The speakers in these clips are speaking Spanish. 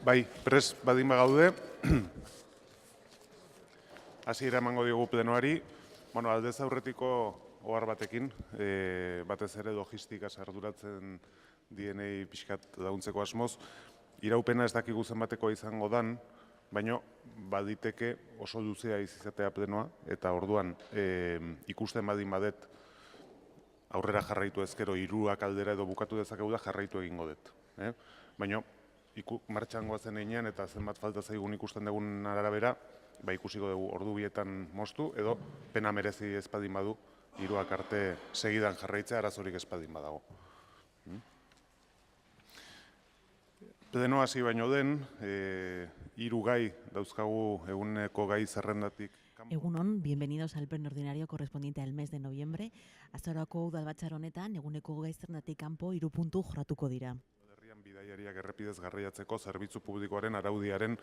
Bai, prest badin bagaude, hasiera emango diogu plenoari, aldez aurretiko ohar batekin, batez ere logistika arduratzen dienei pixkat laguntzeko asmoz, iraupena ez dakigu zenbateko izango dan, baina baditeke oso luzea izatea plenoa, eta orduan ikusten badin badet aurrera jarraitu ezkero 3 aldera edo bukatu dezakegu jarraitu egingo dut. Baina martxan goazen einean eta zenbat falta zaigun ikusten dugun arabera, ikusiko dugu ordu bietan moztu, edo pena merezi ezpadin badu, 3 arte segidan jarraitzea arazorik ezpadin badago. Pleno hasi baino den, 3 gai dauzkagu eguneko gai zerrendatik. Egunon, bienvenidos al pleno ordinario correspondiente al mes de noviembre. Azaroko udalbatzar honetan, eguneko gai zerrendatik kanpo 3 puntu jorratuko dira. Bidaiariak errepidez garraiatzeko zerbitzu publikoaren araudiaren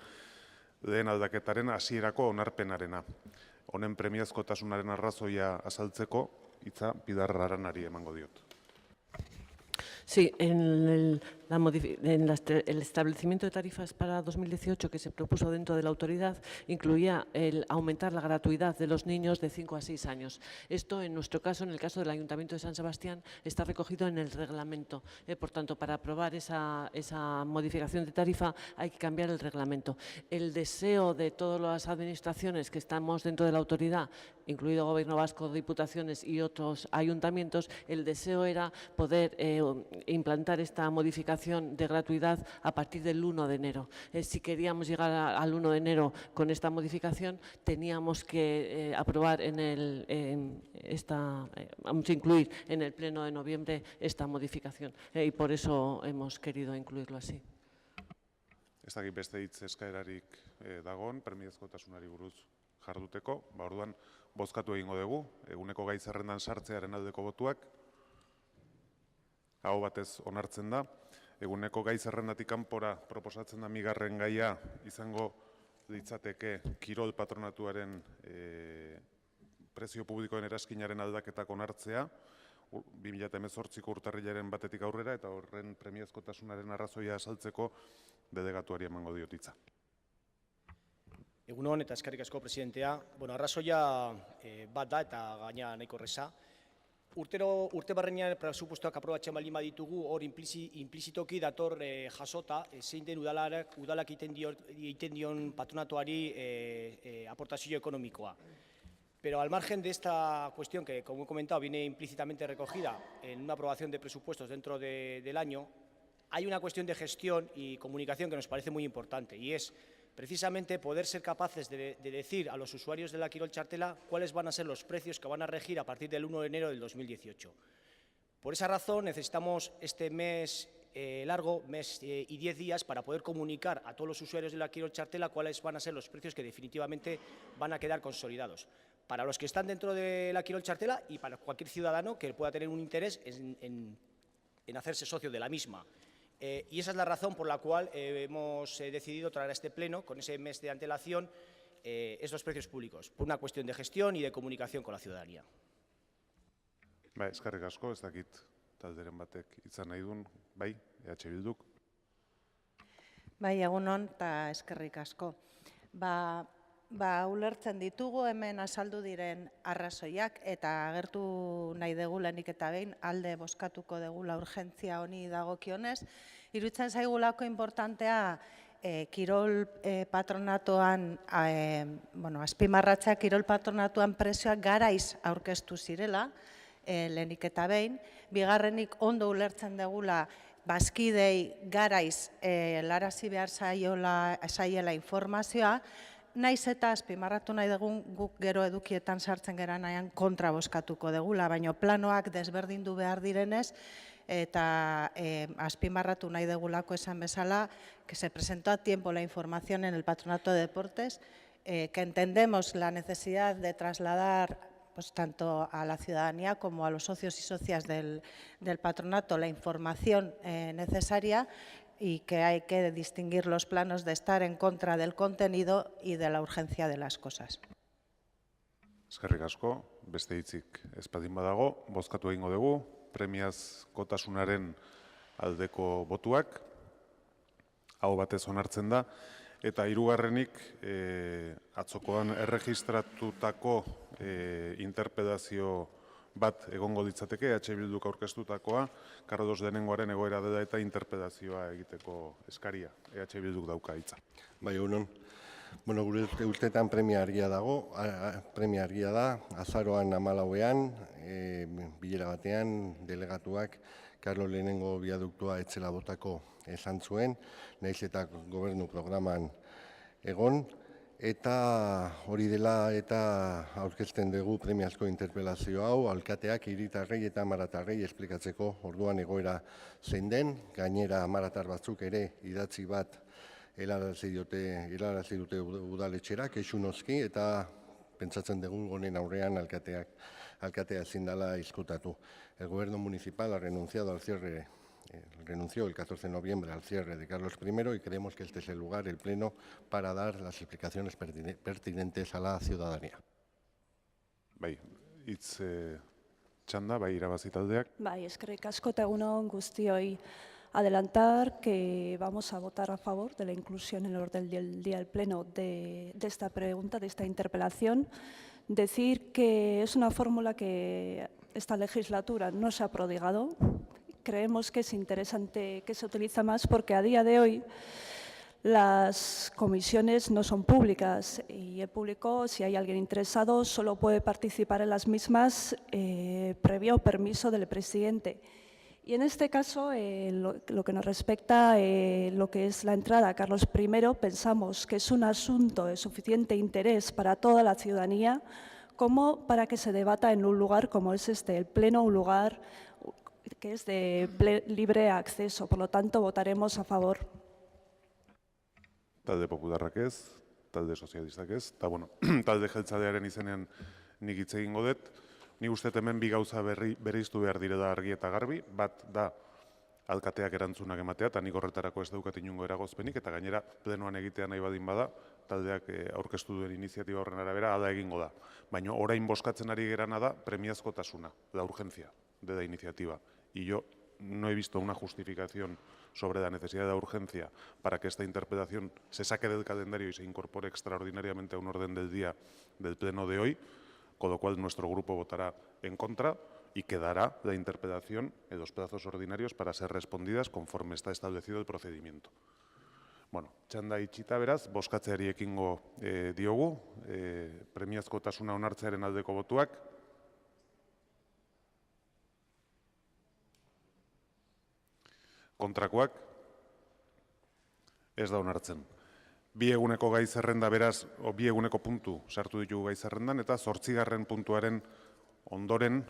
lehen aldaketaren hasierako onarpenarena. Honen premiazkotasunaren arrazoia azaltzeko, hitza Pilar Aranari emango diot. Sí, el establecimiento de tarifas para 2018 que se propuso dentro de la autoridad incluía el aumentar la gratuidad de los niños de 5 a 6 años. Esto, en nuestro caso, en el caso del Ayuntamiento de San Sebastián, está recogido en el reglamento. Por tanto, para aprobar esa modificación de tarifa hay que cambiar el reglamento. El deseo de todas las administraciones que estamos dentro de la autoridad, incluido Gobierno Vasco, Diputaciones y otros ayuntamientos, el deseo era poder implantar esta modificación de gratuidad a partir del 1 de enero. Si queríamos llegar al 1 de enero con esta modificación, teníamos que aprobar vamos a incluir en el pleno de noviembre esta modificación y por eso hemos querido incluirlo así. Ez dakit beste hitz eskaerarik dagoen, premiazkotasunari buruz jarduteko, orduan bozkatu egingo dugu, eguneko gai zerrendan sartzearen aldeko botuak, aho batez onartzen da. Eguneko gai zerrendatik kanpora proposatzen da 2. gaia izango litzateke kirol patronatuaren prezio publikoen eraskinaren aldaketak onartzea, 2018ko urtarrilaren 1 aurrera, eta horren premiazkotasunaren arrazoia azaltzeko delegatuari emango diot hitza. Egunon eta eskerrik asko presidentea. Arrazoia bat da eta gaina nahiko erraza. Urte barrenean presupuestoak aprobatzen baldin baditugu, hor implizitoki dator jasota, zein den udalak egiten dion patronatuari aportazio ekonomikoa. Pero al margen de esta cuestión, que como he comentado viene implícitamente recogida en una aprobación de presupuestos dentro del año, hay una cuestión de gestión y comunicación que nos parece muy importante, y es precisamente poder ser capaces de decir a los usuarios de la Quirol Txartela cuáles van a ser los precios que van a regir a partir del 1 de enero del 2018. Por esa razón necesitamos este mes largo, mes y 10 días, para poder comunicar a todos los usuarios de la Quirol Txartela cuáles van a ser los precios que definitivamente van a quedar consolidados. Para los que están dentro de la Quirol Txartela y para cualquier ciudadano que pueda tener un interés en hacerse socio de la misma. Y esa es la razón por la cual hemos decidido traer a este pleno, con ese mes de antelación, estos precios públicos, por una cuestión de gestión y de comunicación con la ciudadanía. Eskerrik asko, ez dakit talderen batek izan nahi duen, bai, EH Bilduk. Bai, egunon eta eskerrik asko. Ulertzen ditugu hemen azaldu diren arrazoiak, eta agertu nahi dugu lehenik eta behin alde bozkatuko dugula urgentzia honi dagokionez. Iruditzen zaigulako importantea kirol patronatuan, azpimarratzea kirol patronatuan prezioak garaiz aurkeztu zirela, lehenik eta behin. Bigarrenik ondo ulertzen dugula bazkidei garaiz helarazi behar zaiela informazioa, naiz eta azpimarratu nahi dugun guk gero edukietan sartzen gara nahian kontra bozkatuko dugula, baina planoak desberdindu behar direnez, eta azpimarratu nahi dugulako esan bezala, que se presentó a tiempo la información en el Patronato de Deportes, que entendemos la necesidad de trasladar tanto a la ciudadanía como a los socios y socias del patronato la información necesaria, y que hay que distinguir los planos de estar en contra del contenido y de la urgencia de las cosas. Eskerrik asko, beste hitzik ez baldin badago, bozkatu egingo dugu, premiazkotasunaren aldeko botuak, hau batez onartzen da. Eta hirugarrenik, atzokoan erregistratutako interpelazio bat egongo ditzateke, Bilduk aurkeztutakoa, Karlos Denengoaren egoera dela eta interpelazioa egiteko eskaria. Bilduk dauka hitza. Bai, egunon. Bueno, gure ustetan premia argia dago, premia argia da, azaroan 14ean, bilera batean, delegatuak Karlos Lehenengo biaduktua etzela botako esan zuen, nahiz eta gobernu programan egon, eta hori dela eta aurkezten dugu premiazko interpelazio hau, alkateak hiritarrei eta amaratarrei esplikatzeko orduan egoera zein den, gainera amaratar batzuk ere idatzi bat helarazi dute udaletxera, kexu noski, eta pentsatzen dugu honen aurrean alkatea ezin dela izkutatu. El gobierno municipal ha renunciado al cierre, renunció el 14 de noviembre al cierre de Carlos I y creemos que este es el lugar, el pleno, para dar las explicaciones pertinentes a la ciudadanía. Bai, hitz txanda, bai irabazi taldeak. Bai, eskerrik asko eta egun on guztioi. Adelantar que vamos a votar a favor de la inclusión en el orden del día del Pleno de esta pregunta, de esta interpelación. Decir que es una fórmula que esta legislatura no se ha prodigado. Creemos que es interesante que se utiliza más porque a día de hoy las comisiones no son públicas y el público, si hay alguien interesado, solo puede participar en las mismas previo permiso del presidente. Y en este caso, lo que nos respecta, lo que es la entrada a Carlos I, pensamos que es un asunto de suficiente interés para toda la ciudadanía como para que se debata en un lugar como es este, el Pleno, un lugar que es de libre acceso. Por lo tanto, votaremos a favor. Talde popularrak ez, talde sozialistak ez, eta bueno, talde jeltzalearen izenean nik hitz egingo dut. Ni uste hemen bi gauza bereiztu behar direla argi eta garbi, bat da alkateak erantzunak ematea, eta nik horretarako ez daukat inongo eragozpenik, eta gainera plenoan egitea nahi badin bada, taldeak aurkeztu duen iniziatiba horren arabera, hala egingo da. Baina orain bozkatzen ari gerana da premiazkotasuna, la urgencia de la iniciativa. Y yo no he visto una justificación sobre la necesidad de urgencia para que esta interpelación se saque del calendario y se incorpore extraordinariamente a un orden del día del pleno de hoy, con lo cual nuestro grupo votará en contra y quedará la interpelación en los plazos ordinarios para ser respondidas conforme está establecido el procedimiento. Bueno, txanda itxita beraz, bozkatzeari ekingo diogu, premiazkotasuna onartzearen aldeko botuak. Kontrakoak ez da onartzen. Bi eguneko gai zerrenda beraz, bi eguneko puntu sartu ditugu gai zerrendan, eta 8. puntuaren ondoren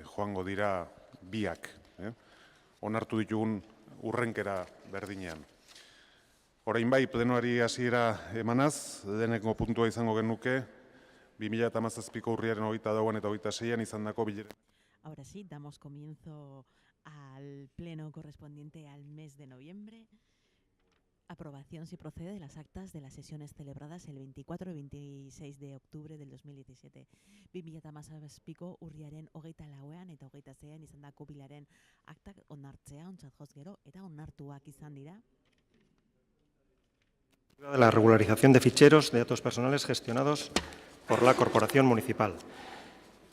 joango dira biak. Onartu ditugun urrenkera berdinean. Orain bai, plenoari hasiera emanaz, lehenengo puntua izango genuke, 2017ko urriaren 22 eta 26an izandako bilera. Ahora sí, damos comienzo al pleno correspondiente al mes de noviembre. Aprobación, si procede, de las actas de las sesiones celebradas el 24 y 26 de octubre del 2017. 2017ko urriaren 24ean eta 26ean izandako bilaren aktak onartzea, ontzat joz gero, eta onartuak izan dira. De la regularización de ficheros de datos personales gestionados por la Corporación Municipal.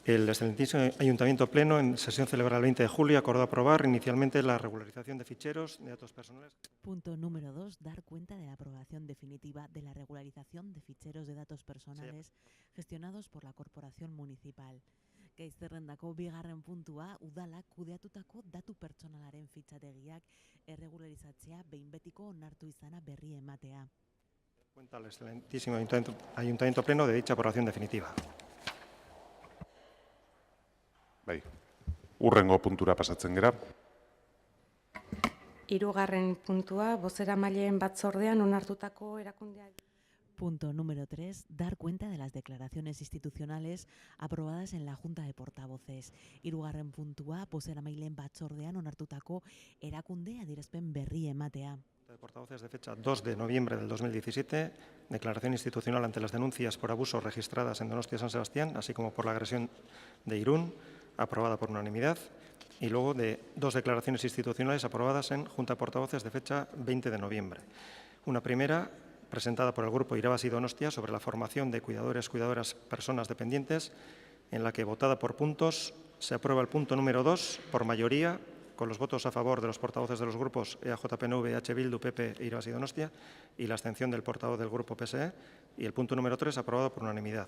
El excelentísimo Ayuntamiento Pleno, en sesión celebrada el 20 de julio, acordó aprobar inicialmente la regularización de ficheros de datos personales. Punto número 2. Dar cuenta de la aprobación definitiva de la regularización de ficheros de datos personales gestionados por la Corporación Municipal. Gai zerrendako bigarren puntua, udalak kudeatutako datu pertsonalaren fitxategiak erregularizatzea behin betiko onartu izana berri ematea. Cuenta el excelentísimo Ayuntamiento Pleno de dicha aprobación definitiva. Bai, urrengo puntura pasatzen gera. 3. puntua, bozeramaileen batzordean onartutako erakundea. Punto número 3. Dar cuenta de las declaraciones institucionales aprobadas en la Junta de Portavoces. 3. puntua, bozeramaileen batzordean onartutako erakunde adierazpen berri ematea. De Portavoces de fecha 2 de noviembre del 2017, declaración institucional ante las denuncias por abuso registradas en Donostia San Sebastián, así como por la agresión de Irún, aprobada por unanimidad. y luego de 2 declaraciones institucionales aprobadas en Junta de Portavoces de fecha 20 de noviembre. Una primera, presentada por el Grupo Irabaz y Donostia, sobre la formación de cuidadoras, personas dependientes, en la que, votada por puntos, se aprueba el punto número 2 por mayoría, con los votos a favor de los portavoces de los grupos EAJ-PNV, EH Bildu, PP e Irabaz y Donostia, y la abstención del portavoz del Grupo PSE, y el punto número 3 aprobado por unanimidad.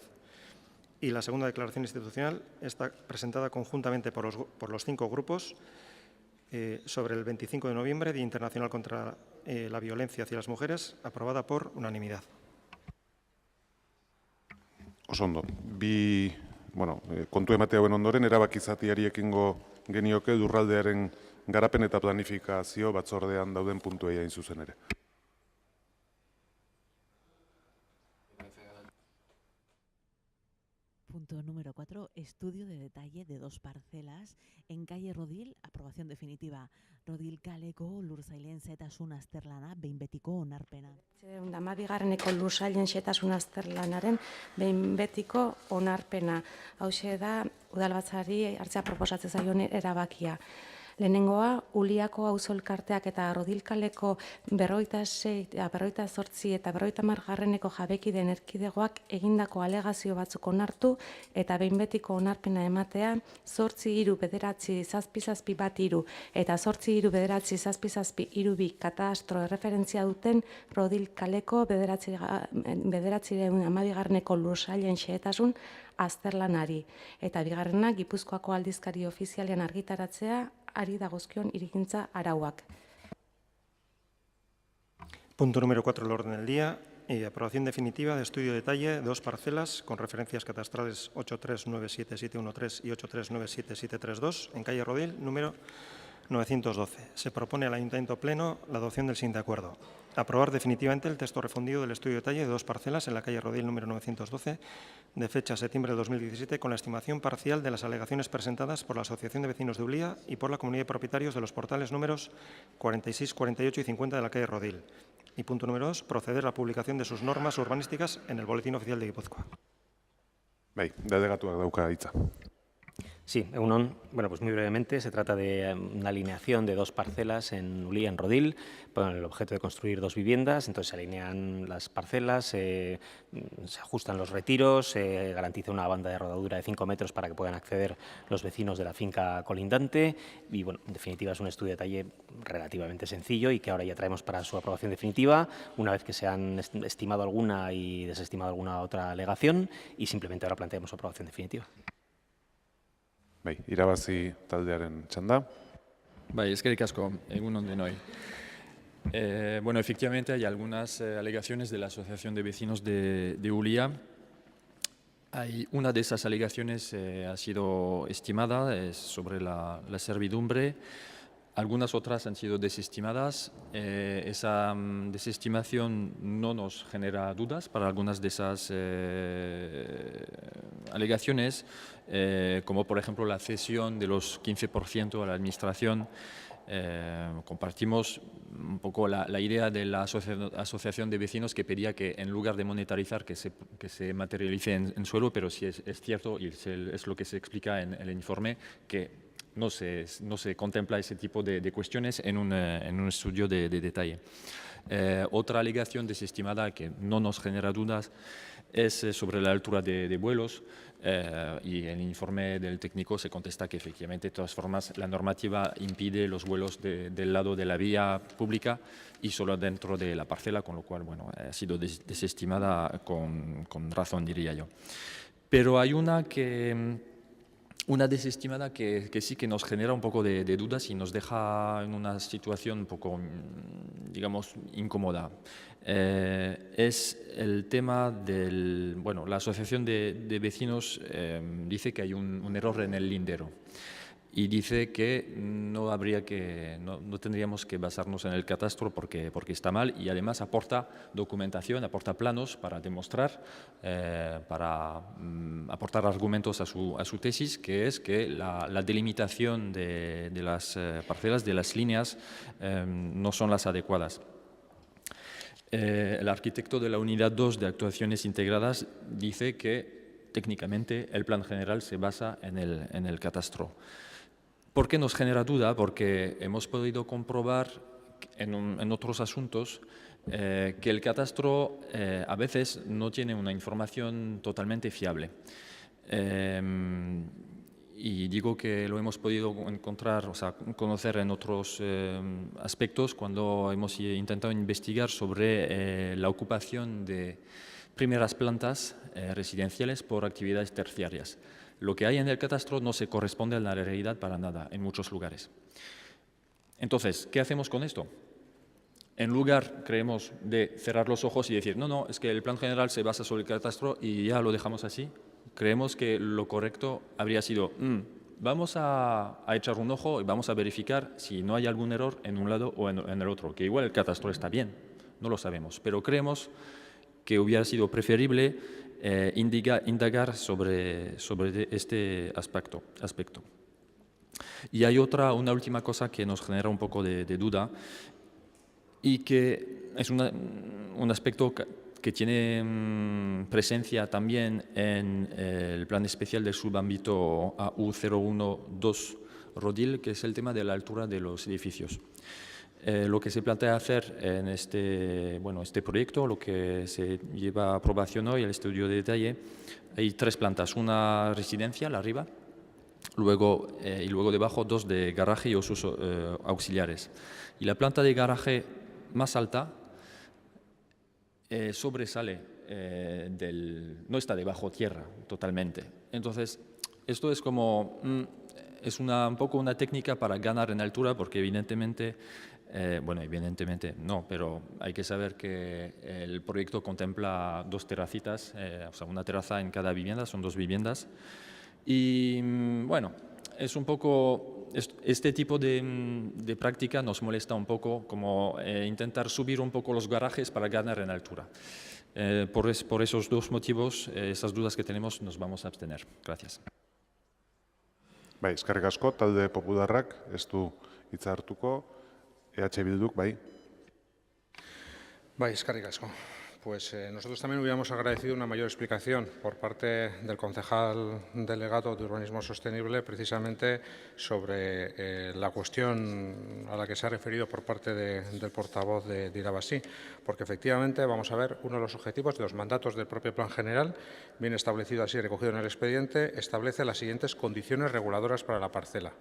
Y la segunda declaración institucional está presentada conjuntamente por los 5 grupos sobre el 25 de noviembre, Día Internacional contra la Violencia hacia las Mujeres, aprobada por unanimidad. Oso ondo. Kontu ematea hauen ondoren, erabaki zatiari ekingo genioke lurraldearen garapen eta planifikazio batzordean dauden puntuei hain zuzen ere. Punto número 4. Estudio de detalle de 2 parcelas en calle Rodil. Aprobación definitiva. Rodil kaleko lursailen xehetasun azterlana behin betiko onarpena. 12. lursailen xehetasun azterlanaren behin betiko onarpena. Hauxe da udalbatzari hartzea proposatzen zaion erabakia. Lehenengoa, Uliako auzo elkarteak eta Rodilkaleko 46, 48 eta 50 jabekideen erkidegoak egindako alegazio batzuk onartu eta behin betiko onarpena ematea 83973 eta 83973 katastro erreferentzia duten Rodilkaleko 912. lursailen xehetasun azterlanari. Eta bigarrena, Gipuzkoako aldizkari ofizialean argitaratzea ari dagozkion hirigintza arauak. Punto número 4 del orden del día. Aprobación definitiva de estudio de detalle de 2 parcelas con referencias catastrales 8397713 y 8397732 en calle Rodil, número 912. Se propone al Ayuntamiento Pleno la adopción del siguiente acuerdo. Aprobar definitivamente el texto refundido del estudio de detalle de 2 parcelas en la calle Rodil número 912 de fecha septiembre de 2017 con la estimación parcial de las alegaciones presentadas por la Asociación de Vecinos de Ulia y por la Comunidad de Propietarios de los portales números 46, 48 y 50 de la calle Rodil. Y punto número 2, proceder a la publicación de sus normas urbanísticas en el Boletín Oficial de Guipúzcoa. Bai, delegatuak dauka hitza. Sí, Egunon. Bueno, pues muy brevemente, se trata de una alineación de 2 parcelas en Ulia, en Rodil, con el objeto de construir 2 viviendas. Entonces se alinean las parcelas, se ajustan los retiros, se garantiza una banda de rodadura de 5 metros para que puedan acceder los vecinos de la finca colindante. Y bueno, en definitiva es un estudio de detalle relativamente sencillo y que ahora ya traemos para su aprobación definitiva, una vez que se han estimado alguna y desestimado alguna otra alegación, y simplemente ahora planteamos su aprobación definitiva. Bai, irabazi taldearen txanda. Bai, eskerrik asko, egunon denoi. Bueno, efectivamente hay algunas alegaciones de la Asociación de Vecinos de Ulia. Una de esas alegaciones ha sido estimada, es sobre la servidumbre. Algunas otras han sido desestimadas. Esa desestimación no nos genera dudas para algunas de esas alegaciones, como por ejemplo la cesión de los 15% a la administración. Compartimos un poco la idea de la asociación de vecinos que pedía que en lugar de monetarizar que se materialice en suelo, pero sí es cierto y es lo que se explica en el informe, que no se contempla ese tipo de cuestiones en un estudio de detalle. Otra alegación desestimada que no nos genera dudas es sobre la altura de vuelos, y en el informe del técnico se contesta que efectivamente de todas formas la normativa impide los vuelos del lado de la vía pública y solo dentro de la parcela, con lo cual bueno, ha sido desestimada con razón, diría yo. Pero hay una desestimada que sí que nos genera un poco de dudas y nos deja en una situación un poco, digamos, incómoda. Es el tema del... Bueno, la Asociación de Vecinos dice que hay un error en el lindero y dice que no tendríamos que basarnos en el catastro porque está mal, y además aporta documentación, aporta planos para demostrar, para aportar argumentos a su tesis, que es que la delimitación de las parcelas, de las líneas, no son las adecuadas. El arquitecto de la unidad 2 de actuaciones integradas dice que técnicamente el plan general se basa en el catastro. ¿Por qué nos genera duda? Porque hemos podido comprobar en otros asuntos que el catastro a veces no tiene una información totalmente fiable. Y digo que lo hemos podido encontrar, o sea, conocer en otros aspectos cuando hemos intentado investigar sobre la ocupación de primeras plantas residenciales por actividades terciarias. Lo que hay en el catastro no se corresponde a la realidad para nada en muchos lugares. Entonces, ¿qué hacemos con esto? En lugar, creemos, de cerrar los ojos y decir, no, es que el plan general se basa sobre el catastro y ya lo dejamos así, creemos que lo correcto habría sido, vamos a echar un ojo y vamos a verificar si no hay algún error en un lado o en el otro, que igual el catastro está bien, no lo sabemos, pero creemos que hubiera sido preferible indagar sobre este aspecto. Y hay una última cosa que nos genera un poco de duda y que es un aspecto que tiene presencia también en el plan especial del subámbito AU012 Rodil, que es el tema de la altura de los edificios. Lo que se plantea hacer en este proyecto, lo que se lleva a aprobación hoy, el estudio de detalle, hay 3 plantas, una residencial arriba, y luego debajo 2 de garaje y usos auxiliares. Y la planta de garaje más alta sobresale no está debajo tierra totalmente. Entonces, esto es como, es un poco una técnica para ganar en altura, porque evidentemente, evidentemente no, pero hay que saber que el proyecto contempla 2 terracitas, o sea, una terraza en cada vivienda, son 2 viviendas. Y bueno, es un poco, este tipo de práctica nos molesta un poco, como intentar subir un poco los garajes para ganar en altura. Por esos 2 motivos, esas dudas que tenemos, nos vamos a abstener. Gracias. Bai, eskerrik asko, talde popularrak ez du hitza hartuko, EH Bilduk, bai. Bai, eskerrik asko. Pues nosotros también hubiéramos agradecido una mayor explicación por parte del concejal delegado de Urbanismo Sostenible precisamente sobre la cuestión a la que se ha referido por parte del portavoz de Irabasí, porque efectivamente, vamos a ver, uno de los objetivos de los mandatos del propio Plan General, bien establecido así, recogido en el expediente, establece las siguientes condiciones reguladoras para la parcela.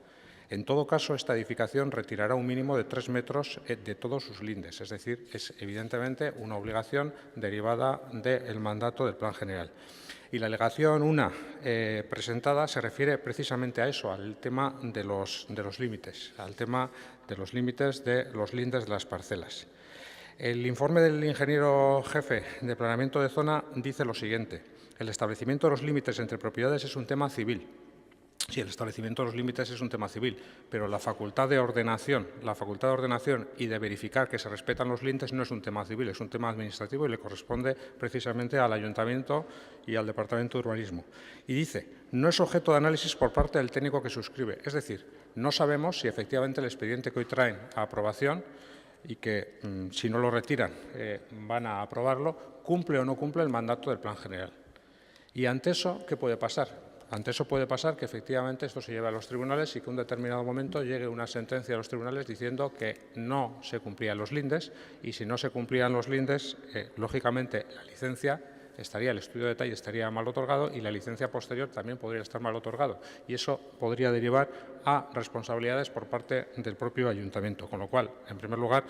En todo caso, esta edificación retirará un mínimo de 3 metros de todos sus lindes, es decir, es evidentemente una obligación derivada del mandato del Plan General. Y la alegación 1 presentada se refiere precisamente a eso, al tema de los límites, al tema de los límites de los lindes de las parcelas. El informe del ingeniero jefe de planeamiento de zona dice lo siguiente: el establecimiento de los límites entre propiedades es un tema civil. Sí, el establecimiento de los límites es un tema civil, pero la facultad de ordenación y de verificar que se respetan los límites no es un tema civil, es un tema administrativo y le corresponde precisamente al Ayuntamiento y al Departamento de Urbanismo. Y dice, no es objeto de análisis por parte del técnico que suscribe. Es decir, no sabemos si efectivamente el expediente que hoy traen a aprobación y que, si no lo retiran, van a aprobarlo, cumple o no cumple el mandato del Plan General. Y ante eso, ¿qué puede pasar? Ante eso puede pasar que efectivamente esto se lleve a los tribunales y que en un determinado momento llegue una sentencia a los tribunales diciendo que no se cumplían los lindes, y si no se cumplían los lindes, lógicamente la licencia el estudio de detalle estaría mal otorgado y la licencia posterior también podría estar mal otorgado, y eso podría derivar a responsabilidades por parte del propio ayuntamiento. Con lo cual, en primer lugar,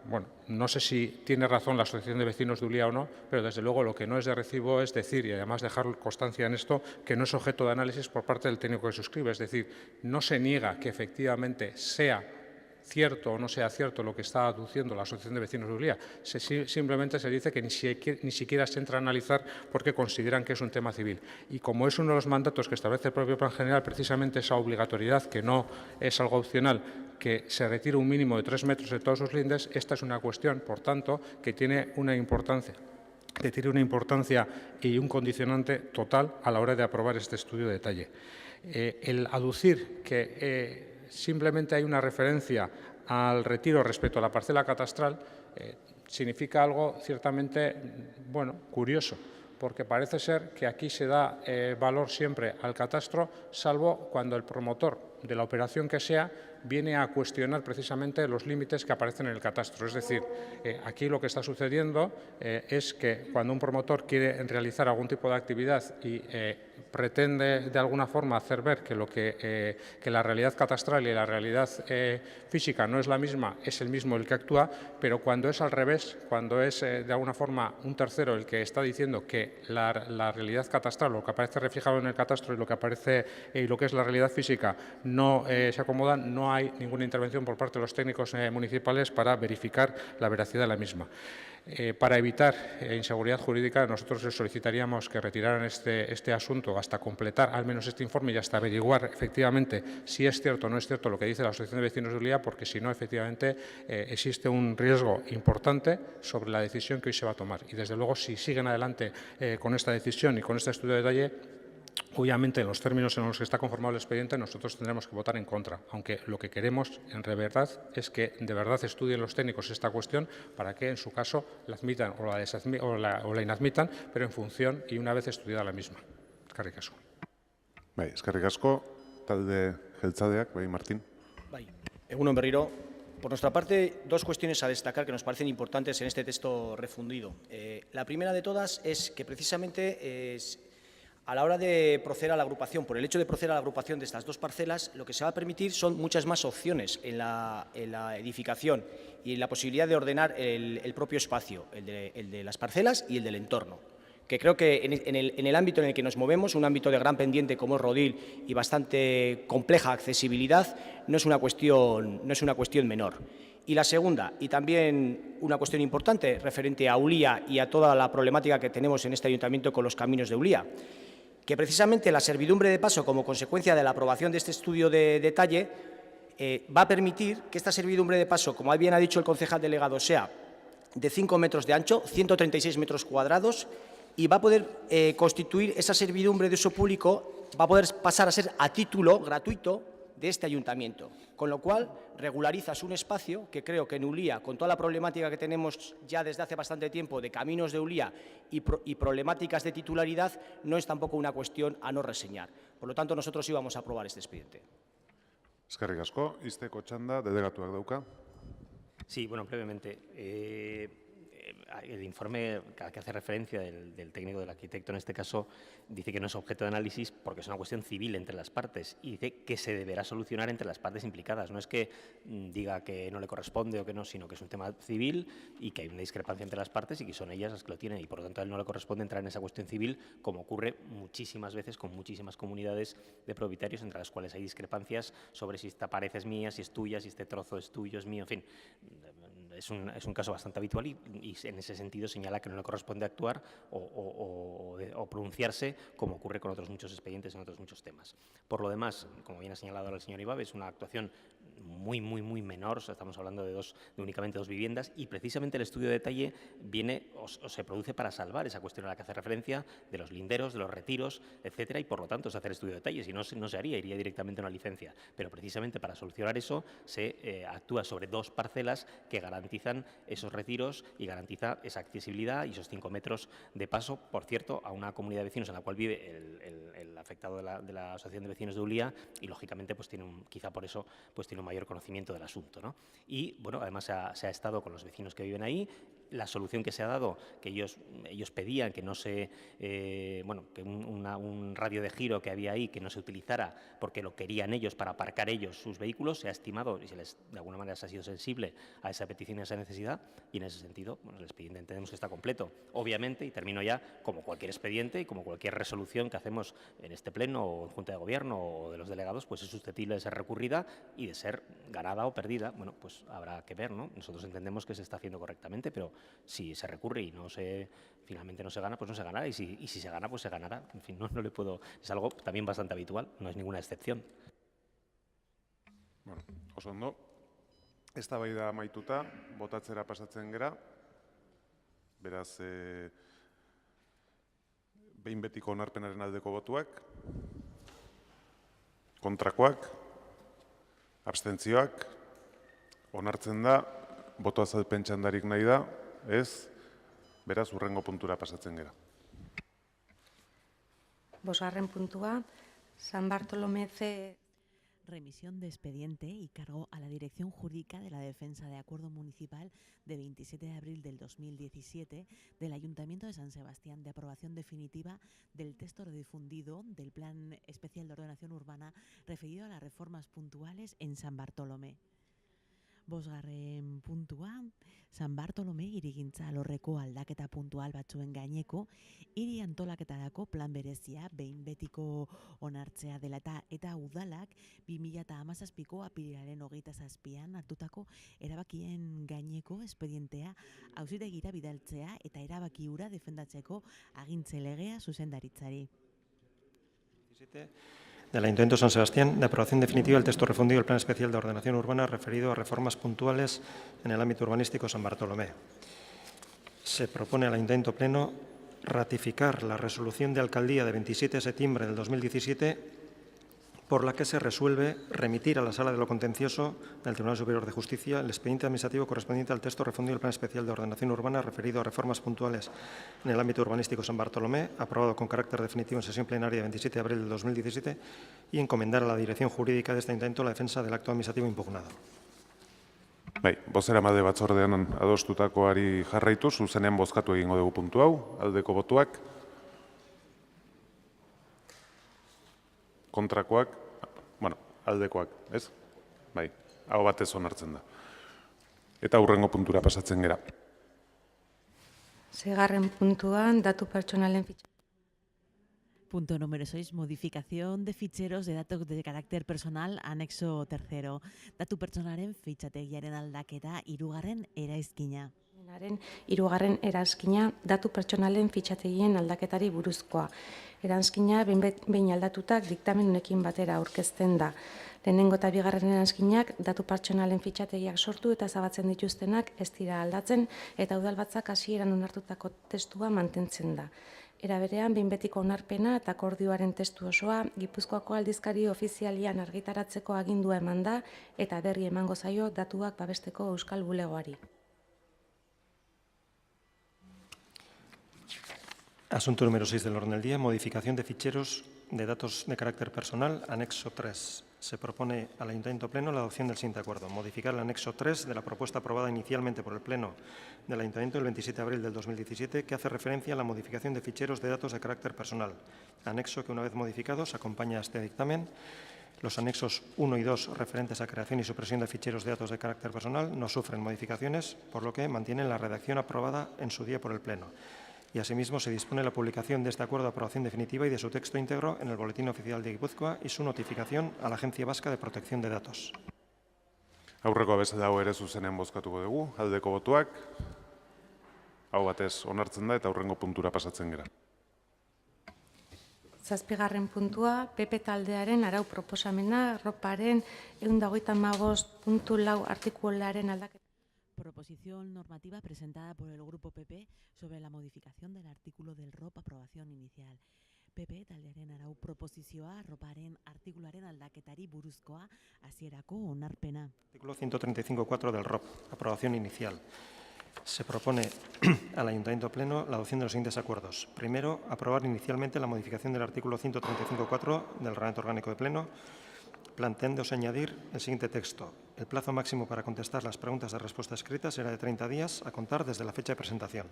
bueno, no sé si tiene razón la Asociación de Vecinos de Ulia o no, pero desde luego lo que no es de recibo es decir, y además dejar constancia en esto, que no es objeto de análisis por parte del técnico que suscribe. Es decir, no se niega que efectivamente sea cierto o no sea cierto lo que está aduciendo la Asociación de Vecinos de Ulia. Simplemente se dice que ni siquiera se entra a analizar porque consideran que es un tema civil. Y como es uno de los mandatos que establece el propio Plan General, precisamente esa obligatoriedad, que no es algo opcional, que se retire un mínimo de 3 metros de todos sus lindes, esta es una cuestión, por tanto, que tiene una importancia y un condicionante total a la hora de aprobar este estudio de detalle. El aducir que simplemente hay una referencia al retiro respecto a la parcela catastral significa algo ciertamente, curioso, porque parece ser que aquí se da valor siempre al catastro, salvo cuando el promotor de la operación que sea, viene a cuestionar precisamente los límites que aparecen en el catastro. Es decir, aquí lo que está sucediendo es que cuando un promotor quiere realizar algún tipo de actividad y pretende de alguna forma hacer ver que la realidad catastral y la realidad física no es la misma, es el mismo el que actúa, pero cuando es al revés, cuando es de alguna forma un tercero el que está diciendo que la realidad catastral, lo que aparece reflejado en el catastro y lo que aparece y lo que es la realidad física no se acomodan, no hay ninguna intervención por parte de los técnicos municipales para verificar la veracidad de la misma. Para evitar inseguridad jurídica, nosotros les solicitaríamos que retiraran este asunto hasta completar al menos este informe y hasta averiguar efectivamente si es cierto o no es cierto lo que dice la Asociación de Vecinos de Ulia, porque si no, efectivamente, existe un riesgo importante sobre la decisión que hoy se va a tomar. Y, desde luego, si siguen adelante con esta decisión y con este estudio de detalle, obviamente, en los términos en los que está conformado el expediente, nosotros tendremos que votar en contra, aunque lo que queremos, en verdad, es que de verdad estudien los técnicos esta cuestión para que, en su caso, la admitan o la inadmitan, pero en función y una vez estudiada la misma. Eskerrik asko. Eskerrik asko, talde jeltzadeak, Martín. Egunon berriro. Por nuestra parte, dos cuestiones a destacar que nos parecen importantes en este texto refundido. La primera de todas es que precisamente a la hora de proceder a la agrupación, por el hecho de proceder a la agrupación de estas dos parcelas, lo que se va a permitir son muchas más opciones en la edificación y en la posibilidad de ordenar el propio espacio, el de las parcelas y el del entorno. Que creo que en el ámbito en el que nos movemos, un ámbito de gran pendiente como es Rodil y bastante compleja accesibilidad, no es una cuestión menor. Y la segunda, y también una cuestión importante referente a Ulia y a toda la problemática que tenemos en este ayuntamiento con los caminos de Ulia, que precisamente la servidumbre de paso, como consecuencia de la aprobación de este estudio de detalle, va a permitir que esta servidumbre de paso, como bien ha dicho el concejal delegado, sea de 5 metros de ancho, 136 metros cuadrados, y va a poder constituir esa servidumbre de uso público, va a poder pasar a ser a título gratuito de este ayuntamiento, con lo cual regularizas un espacio que creo que en Ulia, con toda la problemática que tenemos ya desde hace bastante tiempo de caminos de Ulia y problemáticas de titularidad, no es tampoco una cuestión a no reseñar. Por lo tanto, nosotros íbamos a aprobar este expediente. Eskerrik asko, izteko txanda, delegatuak dauka. Sí, bueno, brevemente. El informe al que hace referencia del técnico, del arquitecto en este caso, dice que no es objeto de análisis porque es una cuestión civil entre las partes y dice que se deberá solucionar entre las partes implicadas. No es que diga que no le corresponde o que no, sino que es un tema civil y que hay una discrepancia entre las partes y que son ellas las que lo tienen y por lo tanto a él no le corresponde entrar en esa cuestión civil, como ocurre muchísimas veces con muchísimas comunidades de propietarios entre las cuales hay discrepancias sobre si esta pared es mía, si es tuya, si este trozo es tuyo, es mío, en fin. Es un caso bastante habitual y en ese sentido señala que no le corresponde actuar o pronunciarse como ocurre con otros muchos expedientes en otros muchos temas. Por lo demás, como bien ha señalado ahora el señor Ibabe, es una actuación muy menor, o sea, estamos hablando de únicamente dos viviendas y precisamente el estudio de detalle viene o se produce para salvar esa cuestión a la que hace referencia de los linderos, de los retiros, etcétera, y por lo tanto se hace el estudio de detalle, si no se haría, iría directamente a una licencia. Pero precisamente para solucionar eso se actúa sobre dos parcelas que garantizan esos retiros y garantiza esa accesibilidad y esos 5 metros de paso, por cierto, a una comunidad de vecinos en la cual vive el afectado de la Asociación de Vecinos de Ulia y, lógicamente, pues quizá por eso tiene un mayor conocimiento del asunto, ¿no? Y, bueno, además se ha estado con los vecinos que viven ahí. La solución que se ha dado, que ellos pedían que no se, que un radio de giro que había ahí que no se utilizara porque lo querían ellos para aparcar ellos sus vehículos, se ha estimado y de alguna manera se ha sido sensible a esa petición y a esa necesidad y en ese sentido, bueno, el expediente entendemos que está completo. Obviamente, y termino ya, como cualquier expediente y como cualquier resolución que hacemos en este pleno o en Junta de Gobierno o de los delegados, pues es susceptible de ser recurrida y de ser ganada o perdida. Bueno, pues habrá que ver, ¿no? Nosotros entendemos que se está haciendo correctamente, pero si se recurre y finalmente no se gana, pues no se ganará. Y si se gana, pues se ganará. En fin, no le puedo. Es algo también bastante habitual, no es ninguna excepción. Bueno, oso ondo. Eztabaida amaituta, botatzera pasatzen gera. Beraz, behin betiko onarpenaren aldeko botuak, kontrakoak, abstentzioak, onartzen da, boto azalpen txandarik nahi da, ez, beraz, hurrengo puntura pasatzen gera. Bosgarren puntua, San Bartolomé C. remisión de expediente y cargo a la Dirección Jurídica de la Defensa de Acuerdo Municipal de 27 de abril del 2017 del Ayuntamiento de San Sebastián de aprobación definitiva del texto redifundido del Plan Especial de Ordenación Urbana referido a las reformas puntuales en San Bartolomé. Bosgarren puntua, San Bartolomé hirigintza alorreko aldaketa puntual batzuen gaineko, hiri antolaketarako plan berezia behin betiko onartzea dela eta udalak 2017ko apirilaren 27an hartutako erabakien gaineko espedientea auzitegira bidaltzea eta erabaki hura defendatzeko agintze legea zuzendaritzari. Del Ayuntamiento de San Sebastián, de aprobación definitiva del texto refundido del Plan Especial de Ordenación Urbana referido a reformas puntuales en el ámbito urbanístico San Bartolomé. Se propone al Ayuntamiento Pleno ratificar la resolución de alcaldía de 27 de septiembre del 2017 por la que se resuelve remitir a la Sala de lo Contencioso del Tribunal Superior de Justicia el expediente administrativo correspondiente al texto refundido del Plan Especial de Ordenación Urbana referido a reformas puntuales en el ámbito urbanístico San Bartolomé, aprobado con carácter definitivo en sesión plenaria de 27 de abril del 2017, y encomendar a la Dirección Jurídica de este Ayuntamiento la defensa del acto administrativo impugnado. Bai, bozeramale batzordean adostutakoari jarraitu, zuzenean bozkatu egingo dugu puntu hau, aldeko botuak, kontrakoak, aldekoak, ez? Bai, hau batez onartzen da. Eta hurrengo puntura pasatzen gera. Seigarren puntuan, datu pertsonalen fitxa. Punto número 6, modificación de ficheros de datos de carácter personal, anexo tercero. Datu pertsonaren fitxategiaren aldaketa, hirugarren eraizkina. Hirugarren eranskina, datu pertsonalen fitxategien aldaketari buruzkoa. Eranskina behin aldatutak diktamen honekin batera aurkezten da. Lehenengo eta bigarren eranskinak datu pertsonalen fitxategiak sortu eta ezabatzen dituztenak ez dira aldatzen eta udalbatzak hasieran onartutako testua mantentzen da. Era berean, behin betiko onarpena eta akordioaren testu osoa Gipuzkoako aldizkari ofizialian argitaratzeko agindua eman da eta berri emango zaio datuak babesteko Euskal Bulegoari. Asunto número 6 del orden del día, modificación de ficheros de datos de carácter personal, anexo 3. Se propone al Ayuntamiento Pleno la adopción del siguiente acuerdo. Modificar el anexo 3 de la propuesta aprobada inicialmente por el Pleno del Ayuntamiento el 27 de abril del 2017, que hace referencia a la modificación de ficheros de datos de carácter personal. Anexo que, una vez modificados, acompaña a este dictamen. Los anexos 1 y 2, referentes a creación y supresión de ficheros de datos de carácter personal, no sufren modificaciones, por lo que mantienen la redacción aprobada en su día por el Pleno. Y asimismo se dispone la publicación de este acuerdo de aprobación definitiva y de su texto íntegro en el Boletín Oficial de Guipúzcoa y su notificación a la Agencia Vasca de Protección de Datos. Aurreko abezada hau ere zuzenean bozkatuko dugu, aldeko botuak, hau batez onartzen da eta aurrengo puntura pasatzen gera. Zazpigarren puntua, PP taldearen arau proposamena, roparen 125.4 artikularen aldaketa. Proposición normativa presentada por el Grupo PP sobre la modificación del artículo del ROP, aprobación inicial. PP taldearen arau proposizioa roparen artikuluaren aldaketari buruzkoa hasierako onarpena. Artículo 135.4 del ROP, aprobación inicial. Se propone al Ayuntamiento Pleno la adopción de los siguientes acuerdos. Primero, aprobar inicialmente la modificación del artículo 135.4 del Reglamento Orgánico de Pleno, planteándose añadir el siguiente texto. El plazo máximo para contestar las preguntas de respuesta escrita será de 30 días a contar desde la fecha de presentación.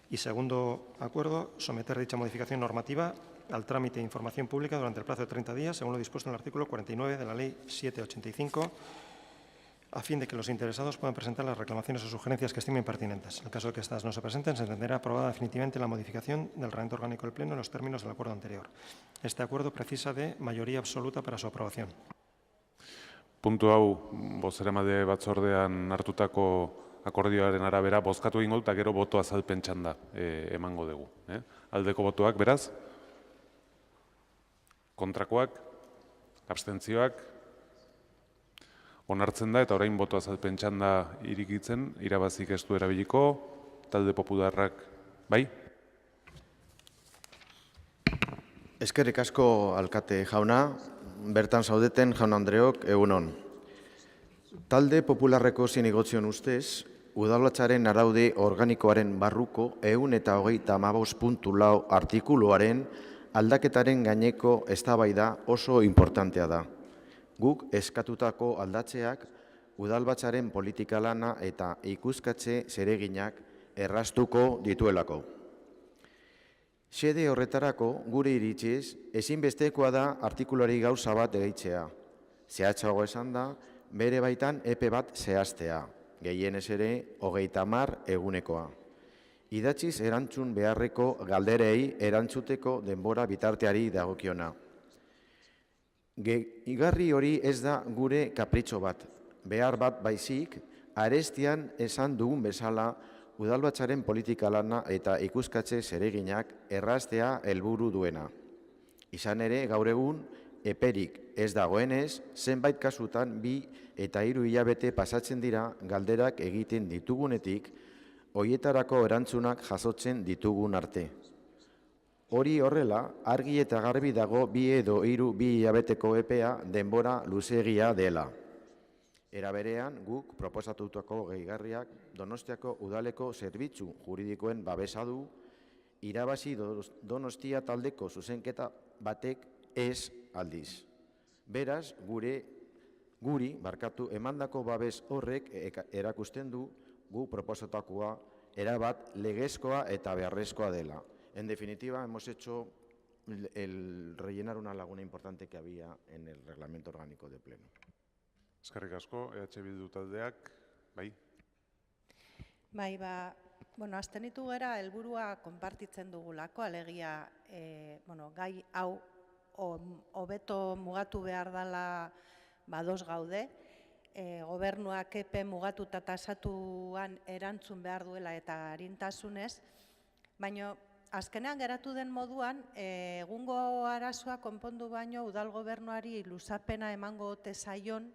Y segundo acuerdo, someter dicha modificación normativa al trámite de información pública durante el plazo de 30 días, según lo dispuesto en el artículo 49 de la Ley 785, a fin de que los interesados puedan presentar las reclamaciones o sugerencias que estimen pertinentes. En el caso de que estas no se presenten, se entenderá aprobada definitivamente la modificación del Reglamento Orgánico del Pleno en los términos del acuerdo anterior. Este acuerdo precisa de mayoría absoluta para su aprobación. Puntu hau, bozeramale batzordean hartutako akordioaren arabera, bozkatu egingo eta gero boto azalpen txanda emango dugu. Aldeko botoak, beraz? Kontrakoak? Abstentzioak? Onartzen da eta orain boto azalpen txanda irikitzen, irabazik ez du erabiliko, talde popularrak, bai? Eskerrik asko alkate jauna, bertan zaudeten jaun Andreok, egunon. Talde popularreko zinegotzion ustez, udalbatzaren araude organikoaren barruko 125.4 artikuluaren aldaketaren gaineko eztabaida oso importantea da. guk eskatutako aldatzeak udalbatzaren politika lana eta ikuskatze zereginak erraztuko dituelako. Xede horretarako, gure iritziz, ezinbestekoa da artikulari gauza bat gehitzea. Zehatzago esan da, bere baitan epe bat zehaztea, gehienez ere 30 egunekoa. Idatziz erantzun beharreko galderei erantzuteko denbora bitarteari dagokiona. Igarri hori ez da gure kapritxo bat, behar bat baizik, arestian esan dugun bezala, udalbatzaren politika lana eta ikuskatze zereginak erraztea helburu duena. Izan ere, gaur egun, eperik ez dagoenez, zenbait kasutan 2 eta 3 hilabete pasatzen dira galderak egiten ditugunetik, horietarako erantzunak jasotzen ditugun arte. Hori horrela, argi eta garbi dago 2 edo 3 hilabeteko epea denbora luzeegia dela. Era berean, guk proposatutako gehigarriak Donostiako udaleko zerbitzu juridikoen babesa du, irabazi Donostia taldeko zuzenketa batek ez aldiz. Beraz, guri emandako babes horrek erakusten du gu proposatakoa erabat legezkoa eta beharrezkoa dela. En definitiva, hemos hecho el rellenar una laguna importante que había en el reglamento orgánico de pleno. Eskerrik asko, Bildu taldeak, bai? Bai, abstenitu gara helburua konpartitzen dugulako, alegia gai hau hobeto mugatu behar dela bados gaude, gobernuak epe mugatuta tasatuan erantzun behar duela eta arintasunez, baina azkenean geratu den moduan, egungo arazoa konpondu baino udal gobernuari luzapena emango ote zaion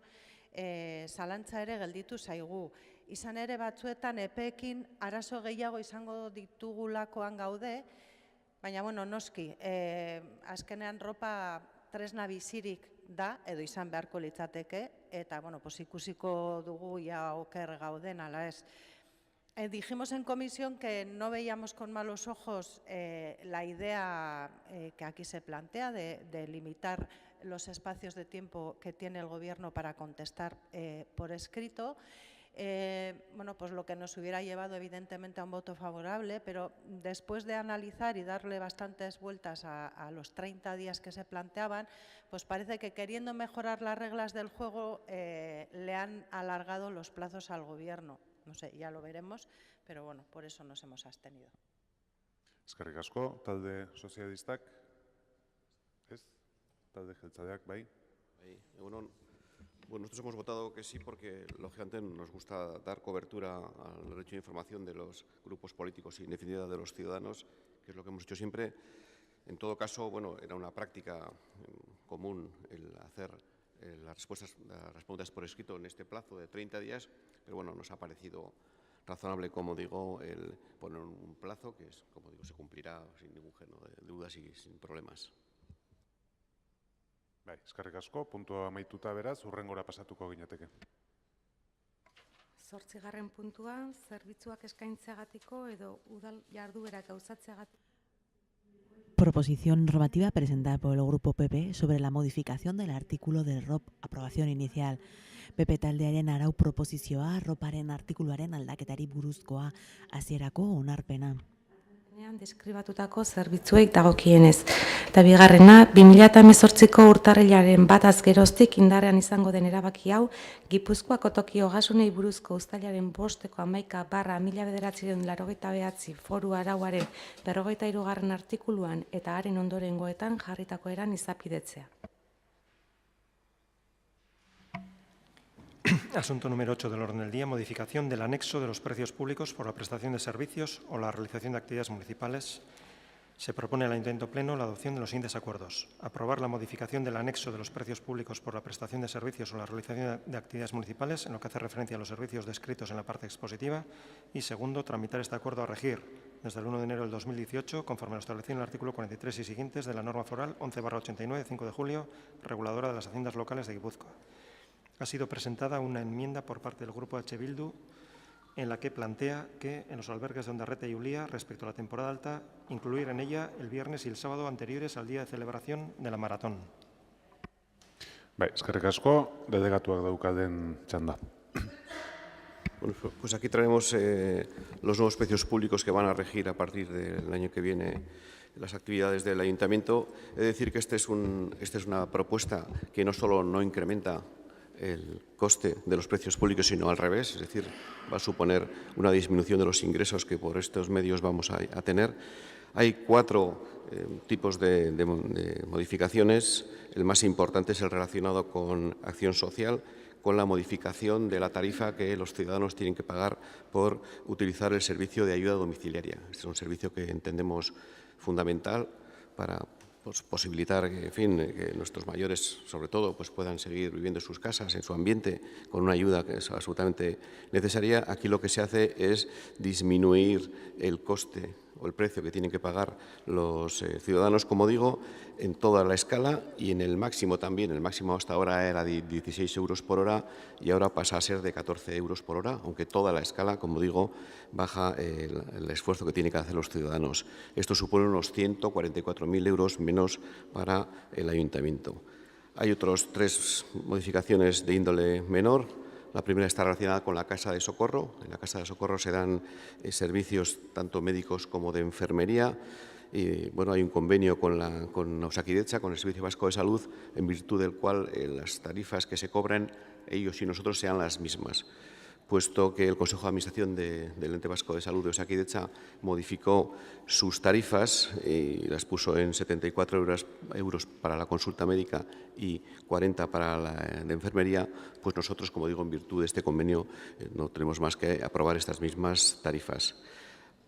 zalantza ere gelditu zaigu. Izan ere batzuetan epeekin arazo gehiago izango ditugulakoan gaude, baina noski, azkenean ropa tresna bizirik da, edo izan beharko litzateke, eta ikusiko dugu ia oker gauden, ala ez. Dijimos en comisión que no veíamos con malos ojos la idea que aquí se plantea de limitar los espacios de tiempo que tiene el Gobierno para contestar por escrito. Pues lo que nos hubiera llevado evidentemente a un voto favorable, pero después de analizar y darle bastantes vueltas a los 30 días que se planteaban, pues parece que queriendo mejorar las reglas del juego le han alargado los plazos al Gobierno. No sé, ya lo veremos, pero por eso nos hemos abstenido. Eskerrik asko, talde sozialistak, ez? Talde jeltzaleak, bai? Bueno, nosotros hemos votado que sí porque, lógicamente, nos gusta dar cobertura al derecho de información de los grupos políticos y, en definitiva, de los ciudadanos, que es lo que hemos hecho siempre. En todo caso, era una práctica común el hacer las respuestas por escrito en este plazo de 30 días, pero nos ha parecido razonable, como digo, el poner un plazo que, como digo, se cumplirá sin ningún género de dudas y sin problemas. Bai, eskerrik asko, puntua amaituta beraz, hurrengora pasatuko ginateke. 8. puntua, zerbitzuak eskaintzeagatiko edo udal jarduerak gauzatzeagatiko. Proposición normativa presentada por el Grupo PP sobre la modificación del artículo del ROP, aprobación inicial. PP taldearen arau proposizioa, ROParen artikuluaren aldaketari buruzkoa, hasierako onarpena. Deskribatutako zerbitzuek dagokienez. Eta bigarrena, 2018ko urtarrilaren 1 geroztik indarrean izango den erabaki hau, Gipuzkoako toki ogasunei buruzko uztailaren 5/11/1989 foru arauaren 43. artikuluan eta haren ondorengoetan jarritako eran izapidetzea. Asunto número 8 del orden del día, modificación del anexo de los precios públicos por la prestación de servicios o la realización de actividades municipales. Se propone al Ayuntamiento Pleno la adopción de los siguientes acuerdos. Aprobar la modificación del anexo de los precios públicos por la prestación de servicios o la realización de actividades municipales en lo que hace referencia a los servicios descritos en la parte expositiva. Y segundo, tramitar este acuerdo a regir desde el 1 de enero del 2018 conforme a lo establecido en el artículo 43 y siguientes de la norma foral 11/89, 5 de julio, reguladora de las haciendas locales de Guipúzcoa. Ha sido presentada una enmienda por parte del Grupo Bildu en la que plantea que en los albergues de Ondarreta y Ulía, respecto a la temporada alta, incluir en ella el viernes y el sábado anteriores al día de celebración de la maratón. Bai, eskerrik asko, delegatuak daukaden txanda. Bueno, pues aquí traemos los nuevos precios públicos que van a regir a partir del año que viene las actividades del Ayuntamiento. He de decir que esta es una propuesta que no solo no incrementa el coste de los precios públicos, sino al revés, es decir, va a suponer una disminución de los ingresos que por estos medios vamos a tener. Hay 4 tipos de modificaciones. El más importante es el relacionado con acción social, con la modificación de la tarifa que los ciudadanos tienen que pagar por utilizar el servicio de ayuda domiciliaria. Este es un servicio que entendemos fundamental para posibilitar que nuestros mayores, sobre todo, puedan seguir viviendo en sus casas, en su ambiente, con una ayuda que es absolutamente necesaria. Aquí lo que se hace es disminuir el coste o el precio que tienen que pagar los ciudadanos, como digo, en toda la escala y en el máximo también. El máximo hasta ahora era de 16 euros por hora y ahora pasa a ser de 14 euros por hora, aunque toda la escala, como digo, baja el esfuerzo que tienen que hacer los ciudadanos. Esto supone unos 144.000 euros menos para el Ayuntamiento. Hay otras 3 modificaciones de índole menor. La primera está relacionada con la Casa de Socorro. En la Casa de Socorro se dan servicios tanto médicos como de enfermería. Y, bueno, hay un convenio con Osakidetza, con el Servicio Vasco de Salud, en virtud del cual las tarifas que se cobran ellos y nosotros sean las mismas, puesto que el Consejo de Administración del Ente Vasco de Salud de Osakidetza modificó sus tarifas y las puso en 74 euros para la consulta médica y 40 para la de enfermería. Pues nosotros, como digo, en virtud de este convenio, no tenemos más que aprobar estas mismas tarifas.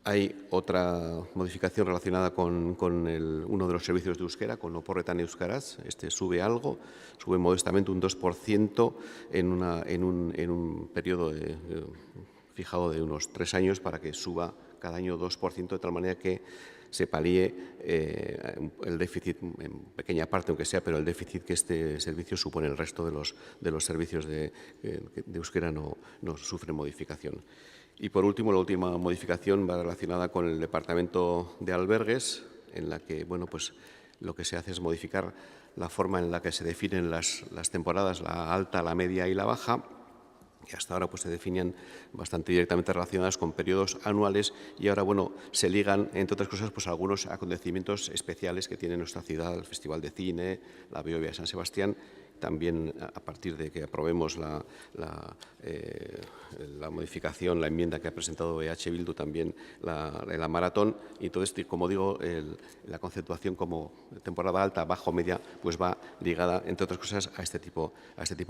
Hay otra modificación relacionada con uno de los servicios de euskera, con Oporretan Euskaraz. Este sube algo, sube modestamente un 2% en un periodo fijado de unos 3 años para que suba cada año 2%, de tal manera que se palíe el déficit, en pequeña parte aunque sea, pero el déficit que este servicio supone. El resto de los servicios de euskera no sufre modificación. Y por último, la última modificación va relacionada con el Departamento de Albergues, en la que lo que se hace es modificar la forma en la que se definen las temporadas, la alta, la media y la baja, que hasta ahora se definían bastante directamente relacionadas con periodos anuales y ahora se ligan, entre otras cosas, a algunos acontecimientos especiales que tiene nuestra ciudad, el Festival de Cine, la Behobia de San Sebastián. También, a partir de que aprobemos la modificación, la enmienda que ha presentado EH Bildu, también la maratón. Y entonces, como digo, la conceptuación como temporada alta, baja o media, va ligada, entre otras cosas, a este tipo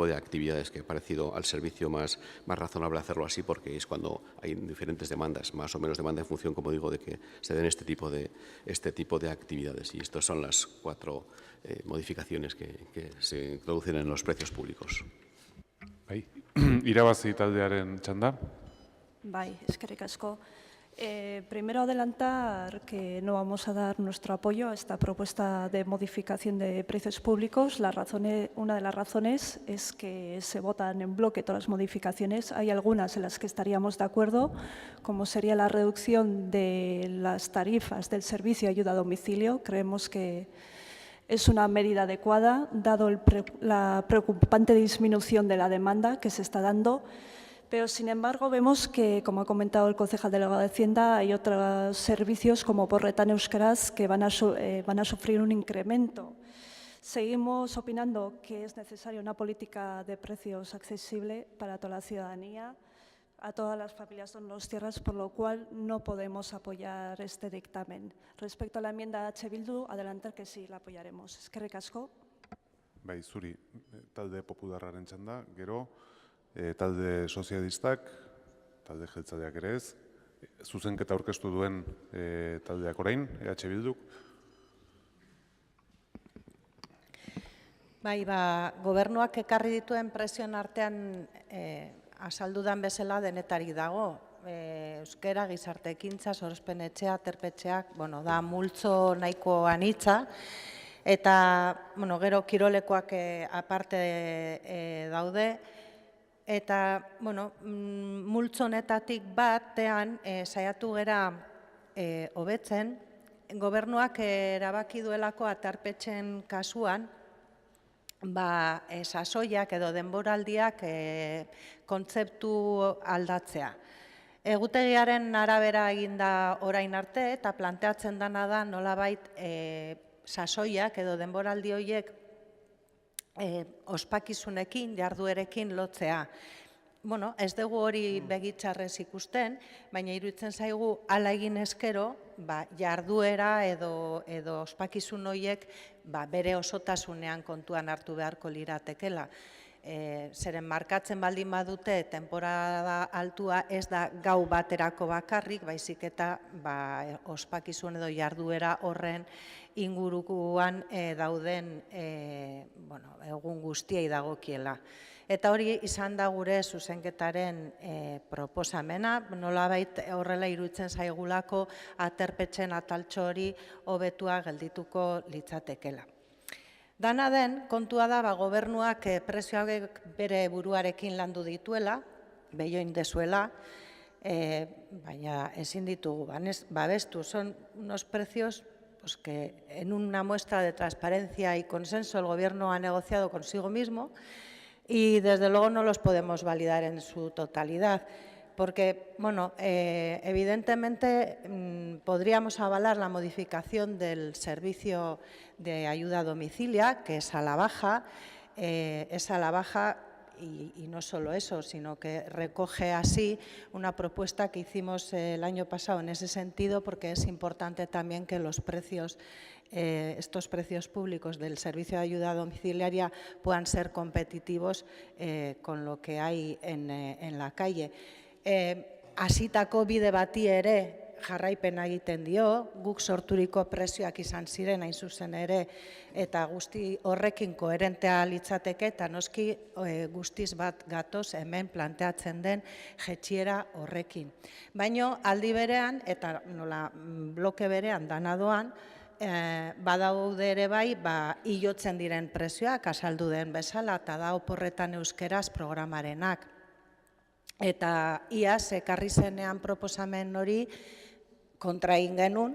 de actividades, que ha parecido al servicio más razonable hacerlo así, porque es cuando hay diferentes demandas, más o menos demanda en función, como digo, de que se den este tipo de actividades. Y estas son las 4 modificaciones que se introducen en los precios públicos. Bai, irabazi taldearen txanda. Bai, eskerrik asko. Primero adelantar que no vamos a dar nuestro apoyo a esta propuesta de modificación de precios públicos. Una de las razones es que se votan en bloque todas las modificaciones. Hay algunas en las que estaríamos de acuerdo, como sería la reducción de las tarifas del servicio de ayuda a domicilio. Creemos que es una medida adecuada, dado la preocupante disminución de la demanda que se está dando, pero sin embargo vemos que, como ha comentado el concejal delegado de Hacienda, hay otros servicios como Oporretan Euskaraz que van a sufrir un incremento. Seguimos opinando que es necesaria una política de precios accesible para toda la ciudadanía, a todas las familias donostiarras, por lo cual no podemos apoyar este dictamen. Respecto a la enmienda H. Bildu, adelantar que sí, la apoyaremos. Eskerrik asko. Bai, zuri talde popularraren txanda, gero talde sozialistak, talde jeltzaleak ere ez, zuzenketa aurkeztu duen taldeak orain, EH Bilduk. Bai, gobernuak ekarri dituen presioen artean azaldudan bezala denetarik dago. Euskera, gizarte ekintza, sorospen etxea, aterpetxeak, da multzo nahiko anitza, eta gero kirolekoak aparte daude, eta multzo honetatik batean saiatu gera hobetzen, gobernuak erabaki duelako aterpetxen kasuan, sasoiak edo denboraldiak kontzeptu aldatzea. Egutegiaren arabera eginda orain arte eta planteatzen dena da nolabait sasoiak edo denboraldi horiek ospakizunekin, jarduerekin lotzea. Bueno, ez dugu hori begitxarrez ikusten, baina iruditzen zaigu hala egin eskero, jarduera edo ospakizun horiek bere osotasunean kontuan hartu beharko liratekela. Zeren markatzen baldin badute, temporada altua ez da gau baterako bakarrik, baizik eta ospakizun edo jarduera horren ingurukuan dauden egun guztiei dagokiela. Eta hori izan da gure zuzenketaren proposamena, nolabait horrela iruditzen zaigulako aterpetxen ataltxo hori hobetua geldituko litzatekela. Dana den, kontua da, gobernuak prezioak bere buruarekin landu dituela, behioin dezuela, baina ezin ditugu babestu. Son unos precios que en una muestra de transparencia y consenso el Gobierno ha negociado consigo mismo y desde luego no los podemos validar en su totalidad. Porque, bueno, evidentemente podríamos avalar la modificación del servicio de ayuda a domicilia, que es a la baja, y no solo eso, sino que recoge así una propuesta que hicimos el año pasado en ese sentido, porque es importante también que los precios, estos precios públicos del servicio de ayuda domiciliaria puedan ser competitivos con lo que hay en la calle. Hasitako bide bati ere jarraipena egiten dio, guk sorturiko prezioak izan ziren hain zuzen ere, eta guzti horrekin koherentea litzateke, eta noski guztiz bat gatoz hemen planteatzen den jetxiera horrekin. Baina aldi berean, eta nola bloke berean dana doan, badaude ere bai, hilotzen diren prezioak, azaldu den bezala, eta da oporretan euskeraz programarenak. Eta iaz, ekarri zenean proposamen hori kontra egin genuen,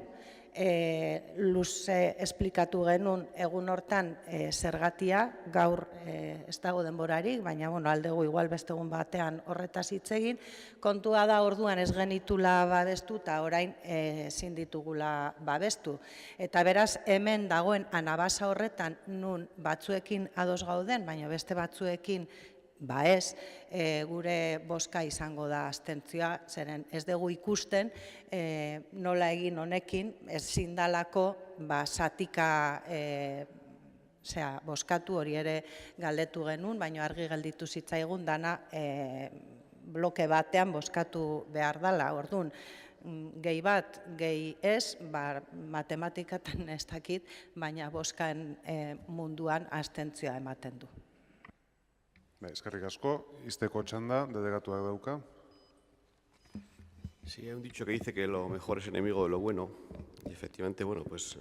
luze esplikatu genuen egun hortan zergatia, gaur ez dago denborarik, baina aldegu igual beste egun batean horretaz hitz egin, kontua da orduan ez genitula babestu eta orain ezin ditugula babestu. Eta beraz, hemen dagoen anabasa horretan nun batzuekin ados gauden, baina beste batzuekin ez, gure bozka izango da abstentzioa, zeren ez dugu ikusten nola egin honekin, ezin dalako zatika bozkatu hori ere galdetu genuen, baina argi gelditu zitzaigun dana bloke batean bozkatu behar dela, orduan. Gehi bat, gehi ez, matematikatan ez dakit, baina bozkaen munduan abstentzioa ematen du. Eskerrik asko, izteko txanda, delegatuak dauka. Sí, hay un dicho que dice que lo mejor es enemigo de lo bueno. Y efectivamente, bueno, pues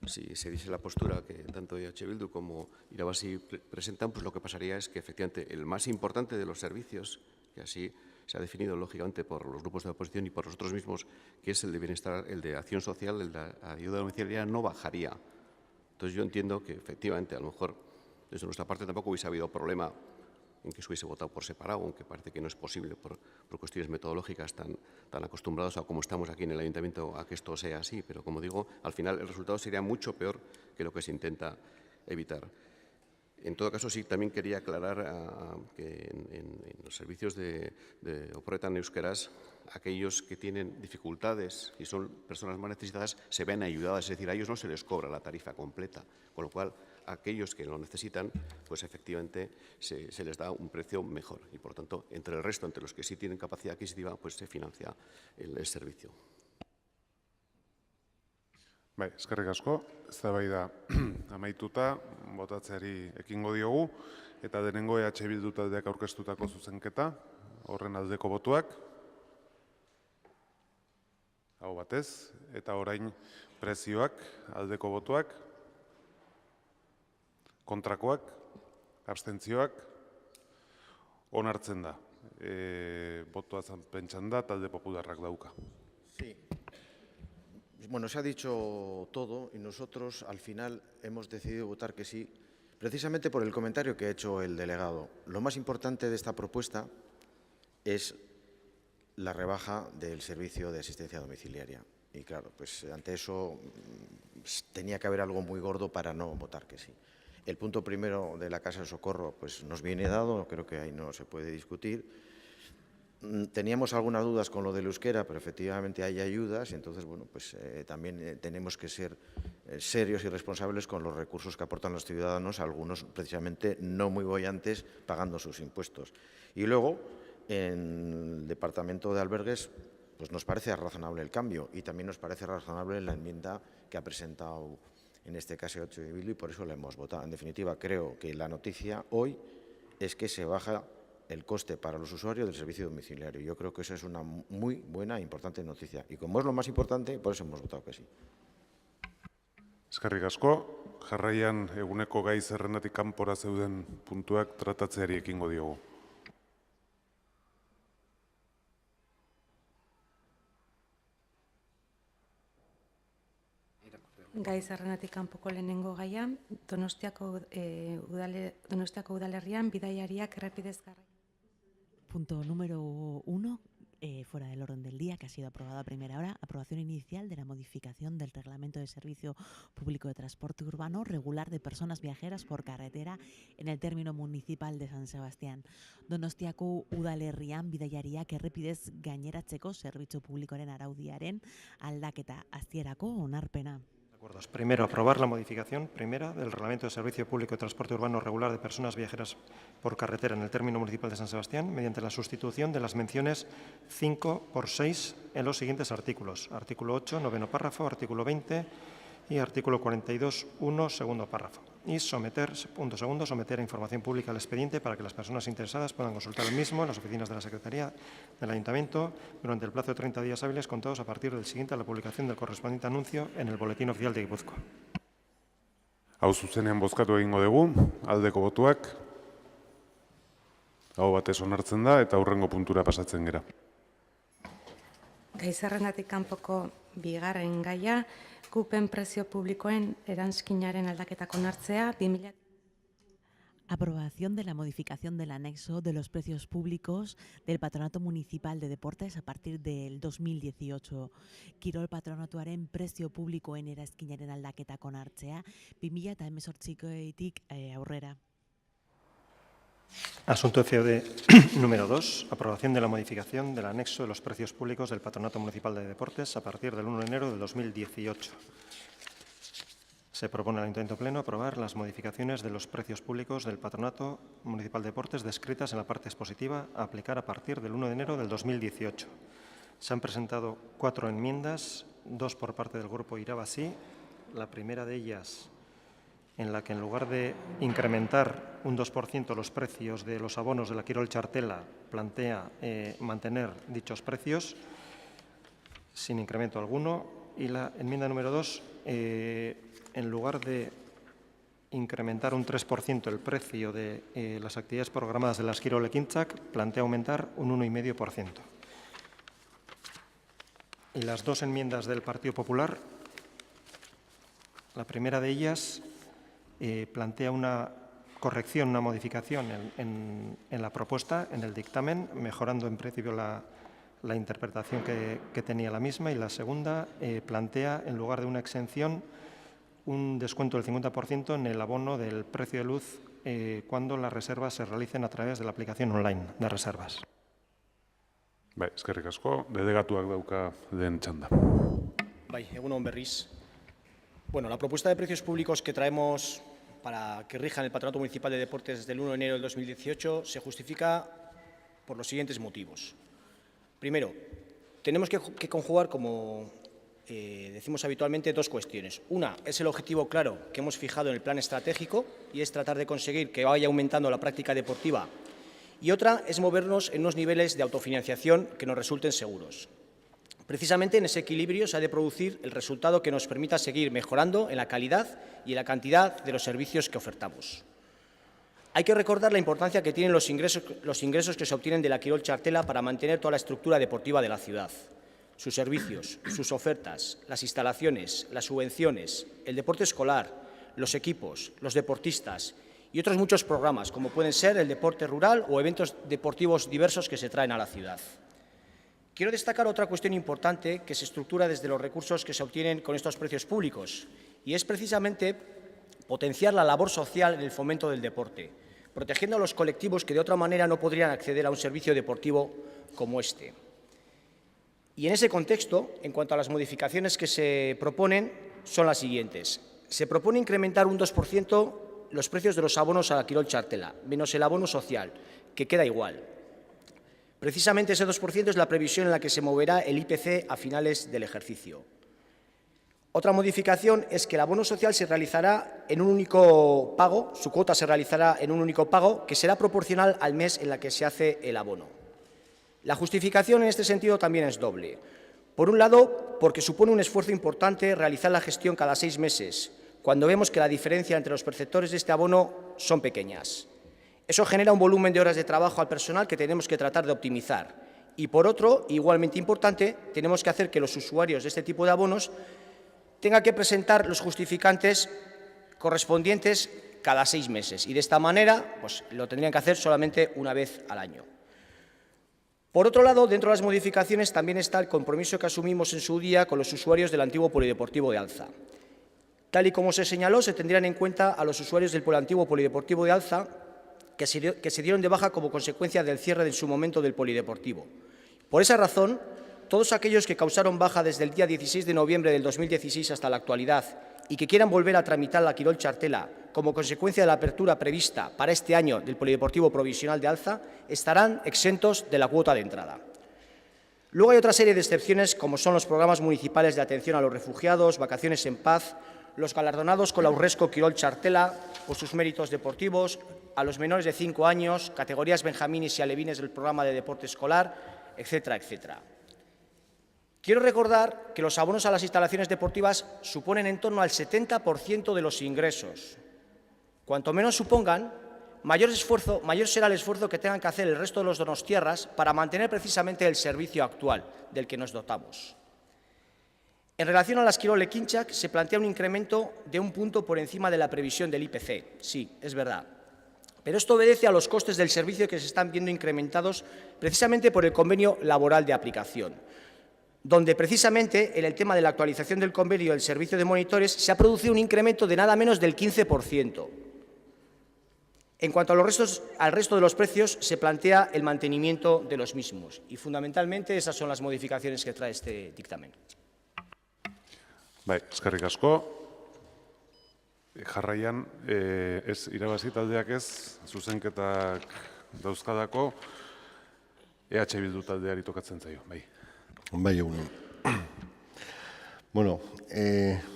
si se dice la postura que tanto EH Bildu como Irabazi presentan, pues lo que pasaría es que efectivamente el más importante de los servicios, que así se ha definido lógicamente por los grupos de oposición y por nosotros mismos, que es el de bienestar, el de acción social, el de ayuda domiciliaria, no bajaría. Entonces yo entiendo que efectivamente a lo mejor desde nuestra parte tampoco hubiese habido problema en que se hubiese votado por separado, aunque parece que no es posible por cuestiones metodológicas tan acostumbrados a como estamos aquí en el Ayuntamiento a que esto sea así, pero como digo, al final el resultado sería mucho peor que lo que se intenta evitar. En todo caso, sí, también quería aclarar que en los servicios de Oporretan Euskeraz, aquellos que tienen dificultades y son personas más necesitadas se ven ayudadas, es decir, a ellos no se les cobra la tarifa completa, con lo cual a aquellos que lo necesitan, pues efectivamente se les da un precio mejor y, por tanto, entre el resto, entre los que sí tienen capacidad adquisitiva, pues se financia el servicio. Bai, eskerrik asko, eztabaida amaituta, botatzeari ekingo diogu, eta denengo EH Bildu taldeak aurkeztutako zuzenketa, horren aldeko botuak, hau batez, eta orain prezioak, aldeko botuak, kontrakoak, abstentzioak, onartzen da. Botoa pentsan da, talde popularrak dauka. Sí. Bueno, se ha dicho todo y nosotros al final hemos decidido votar que sí Precisamente por el comentario que ha hecho el delegado. Lo más importante de esta propuesta es la rebaja del servicio de asistencia domiciliaria. Y claro, pues ante eso tenía que haber algo muy gordo para no votar que sí. El punto primero de la Casa de Socorro pues nos viene dado, creo que ahí no se puede discutir. Teníamos algunas dudas con lo del euskera, pero efectivamente hay ayudas y entonces bueno, pues también tenemos que ser serios y responsables con los recursos que aportan los ciudadanos, algunos precisamente no muy bollantes, pagando sus impuestos. Y luego, en el Departamento de Albergues, pues nos parece razonable el cambio y también nos parece razonable la enmienda que ha presentado en este caso 8 de Bildu y por eso la hemos votado. En definitiva, creo que la noticia hoy es que se baja el coste para los usuarios del servicio domiciliario. Yo creo que eso es una muy buena e importante noticia. Y como es lo más importante, por eso hemos votado que sí. Eskerrik asko, jarraian eguneko gai zerrendatik kanpora zeuden puntuak tratatzeari ekingo diogu. Gai zerrendatik kanpoko lehenengo gaia, Donostiako udalerrian bidaiariak errepidez garraio. Punto número 1, fuera del orden del día, que ha sido aprobado a primera hora, aprobación inicial de la modificación del Reglamento de Servicio Público de Transporte Urbano regular de personas viajeras por carretera en el término municipal de San Sebastián. Donostiako udalerrian bidaiariak errepidez gaineratzeko zerbitzu publikoaren araudiaren aldaketa hasierako onarpena. Primero, aprobar la modificación primera del Reglamento de Servicio Público de Transporte Urbano Regular de Personas Viajeras por Carretera en el término municipal de San Sebastián mediante la sustitución de las menciones 5 por 6 en los siguientes artículos. Artículo 8, noveno párrafo, artículo 20 y artículo 42, 1, segundo párrafo. Y someter, punto segundo, someter a información pública al expediente para que las personas interesadas puedan consultar el mismo en las oficinas de la Secretaría del Ayuntamiento durante el plazo de 30 días hábiles contados a partir del siguiente a la publicación del correspondiente anuncio en el Boletín Oficial de Guipúzcoa. Hau zuzenean bozkatu egingo dugu, aldeko botuak, hau batez onartzen da eta hurrengo puntura pasatzen gera. Gai zerrendatik kanpoko bigarren gaia, kupen prezio publikoen eranskinaren aldaketak onartzea, 2000... Aprobación de la modificación del anexo de los precios públicos del Patronato Municipal de Deportes a partir del 2018. Kirol patronatuaren prezio publikoen eranskinaren aldaketak onartzea, 2018tik aurrera. Asunto COD número 2. Aprobación de la modificación del anexo de los precios públicos del Patronato Municipal de Deportes a partir del 1 de enero del 2018. Se propone al Ayuntamiento Pleno aprobar las modificaciones de los precios públicos del Patronato Municipal de Deportes descritas en la parte expositiva a aplicar a partir del 1 de enero del 2018. Se han presentado 4 enmiendas, 2 por parte del Grupo Irabazí. La primera de ellas en la que en lugar de incrementar un 2% los precios de los abonos de la Quirol Txartela, plantea mantener dichos precios sin incremento alguno. Y la enmienda número 2, en lugar de incrementar un 3% el precio de las actividades programadas de las Kirol Ekintzak, plantea aumentar un 1,5%. Y las 2 enmiendas del Partido Popular, la primera de ellas plantea una corrección, una modificación en la propuesta, en el dictamen, mejorando en principio la interpretación que tenía la misma. Y la segunda plantea, en lugar de una exención, un descuento del 50% en el abono del precio de luz cuando las reservas se realicen a través de la aplicación online de reservas. Bai, eskerrik asko, delegatuak dauka lehen txanda. Bai, egun on berriz. Bueno, la propuesta de precios públicos que traemos para que rijan el Patronato Municipal de Deportes desde el 1 de enero del 2018 se justifica por los siguientes motivos. Primero, tenemos que conjugar, como decimos habitualmente, 2 cuestiones. Una es el objetivo claro que hemos fijado en el plan estratégico y es tratar de conseguir que vaya aumentando la práctica deportiva. Y otra es movernos en unos niveles de autofinanciación que nos resulten seguros. Precisamente en ese equilibrio se ha de producir el resultado que nos permita seguir mejorando en la calidad y en la cantidad de los servicios que ofertamos. Hay que recordar la importancia que tienen los ingresos que se obtienen de la Quirol Txartela para mantener toda la estructura deportiva de la ciudad. Sus servicios, sus ofertas, las instalaciones, las subvenciones, el deporte escolar, los equipos, los deportistas y otros muchos programas, como pueden ser el deporte rural o eventos deportivos diversos que se traen a la ciudad. Quiero destacar otra cuestión importante que se estructura desde los recursos que se obtienen con estos precios públicos, y es precisamente potenciar la labor social en el fomento del deporte, protegiendo a los colectivos que de otra manera no podrían acceder a un servicio deportivo como este. Y en ese contexto, en cuanto a las modificaciones que se proponen, son las siguientes. Se propone incrementar un 2% los precios de los abonos a la Quirol Txartela, menos el abono social, que queda igual. Precisamente ese 2% es la previsión en la que se moverá el IPC a finales del ejercicio. Otra modificación es que el abono social se realizará en un único pago, su cuota se realizará en un único pago, que será proporcional al mes en el que se hace el abono. La justificación en este sentido también es doble. Por un lado, porque supone un esfuerzo importante realizar la gestión cada 6 meses, cuando vemos que la diferencia entre los perceptores de este abono son pequeñas. Eso genera un volumen de horas de trabajo al personal que tenemos que tratar de optimizar. Y por otro, igualmente importante, tenemos que hacer que los usuarios de este tipo de abonos tengan que presentar los justificantes correspondientes cada 6 meses. Y de esta manera, pues, lo tendrían que hacer solamente una vez al año. Por otro lado, dentro de las modificaciones también está el compromiso que asumimos en su día con los usuarios del antiguo Polideportivo de Alza. Tal y como se señaló, se tendrían en cuenta a los usuarios del antiguo Polideportivo de Alza que se dieron de baja como consecuencia del cierre en su momento del Polideportivo. Por esa razón, todos aquellos que causaron baja desde el día 16 de noviembre del 2016 hasta la actualidad y que quieran volver a tramitar la Quirol Txartela como consecuencia de la apertura prevista para este año del Polideportivo Provisional de Alza, estarán exentos de la cuota de entrada. Luego hay otra serie de excepciones, como son los programas municipales de atención a los refugiados, Vacaciones en Paz, los galardonados con la Urresco Quirol Txartela por sus méritos deportivos, a los menores de 5 años, categorías benjamines y alevines del programa de deporte escolar, etcétera, etcétera. Quiero recordar que los abonos a las instalaciones deportivas suponen en torno al 70% de los ingresos. Cuanto menos supongan, mayor será el esfuerzo que tengan que hacer el resto de los donostiarras para mantener precisamente el servicio actual del que nos dotamos. En relación a las Quirol Ekintzak, se plantea un incremento de 1 punto por encima de la previsión del IPC. Sí, es verdad. Pero esto obedece a los costes del servicio que se están viendo incrementados precisamente por el convenio laboral de aplicación, donde precisamente en el tema de la actualización del convenio del servicio de monitores se ha producido un incremento de nada menos del 15%. En cuanto al resto de los precios, se plantea el mantenimiento de los mismos. Y fundamentalmente esas son las modificaciones que trae este dictamen. Bai, eskerrik asko. Jarraian, irabazi taldeak ez, zuzenketak dauzkadako, EH Bildu taldeari tokatzen zaio, bai. Bai, egun. Bueno,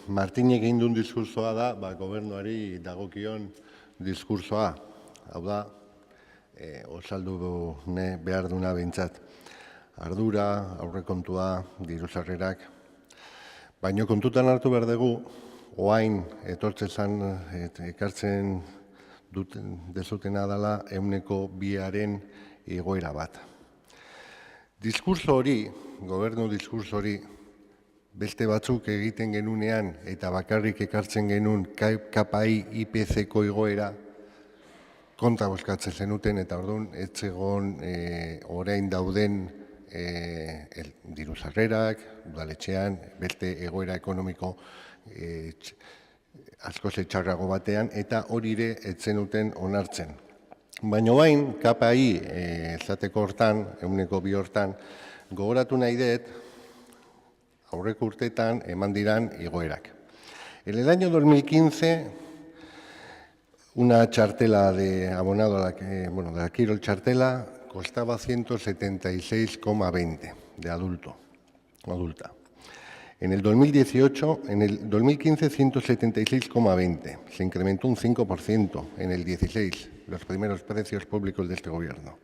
Martinek egin duen diskursoa da, gobernuari dagokion diskursoa, hau da, osaldu behar duna behintzat. Ardura, aurrekontua, diru-sarrerak, baina kontutan hartu behar dugu, oain ekartzen dezutena dela 2% igoera bat. Diskurso hori, gobernu diskurso hori, beste batzuk egiten genunean eta bakarrik ekartzen genuen KPI IPC-ko igoera kontra bozkatzen zenuten eta orduan ez zegoen orain dauden diru-sarrerak, udaletxean, beste egoera ekonomiko askoz txarrago batean, eta hori ere ez zenuten onartzen. Baina bain, KPI ezateko hortan, 2% hortan, gogoratu nahi dut, aurreko urteetan eman diran igoerak. En el año 2015, una chartela de abonado de la Quirol Txartela costaba 176,20 de adulta. En el 2018, en el 2015, 176,20. Se incrementó un 5% en el 16, los primeros precios públicos de este gobierno,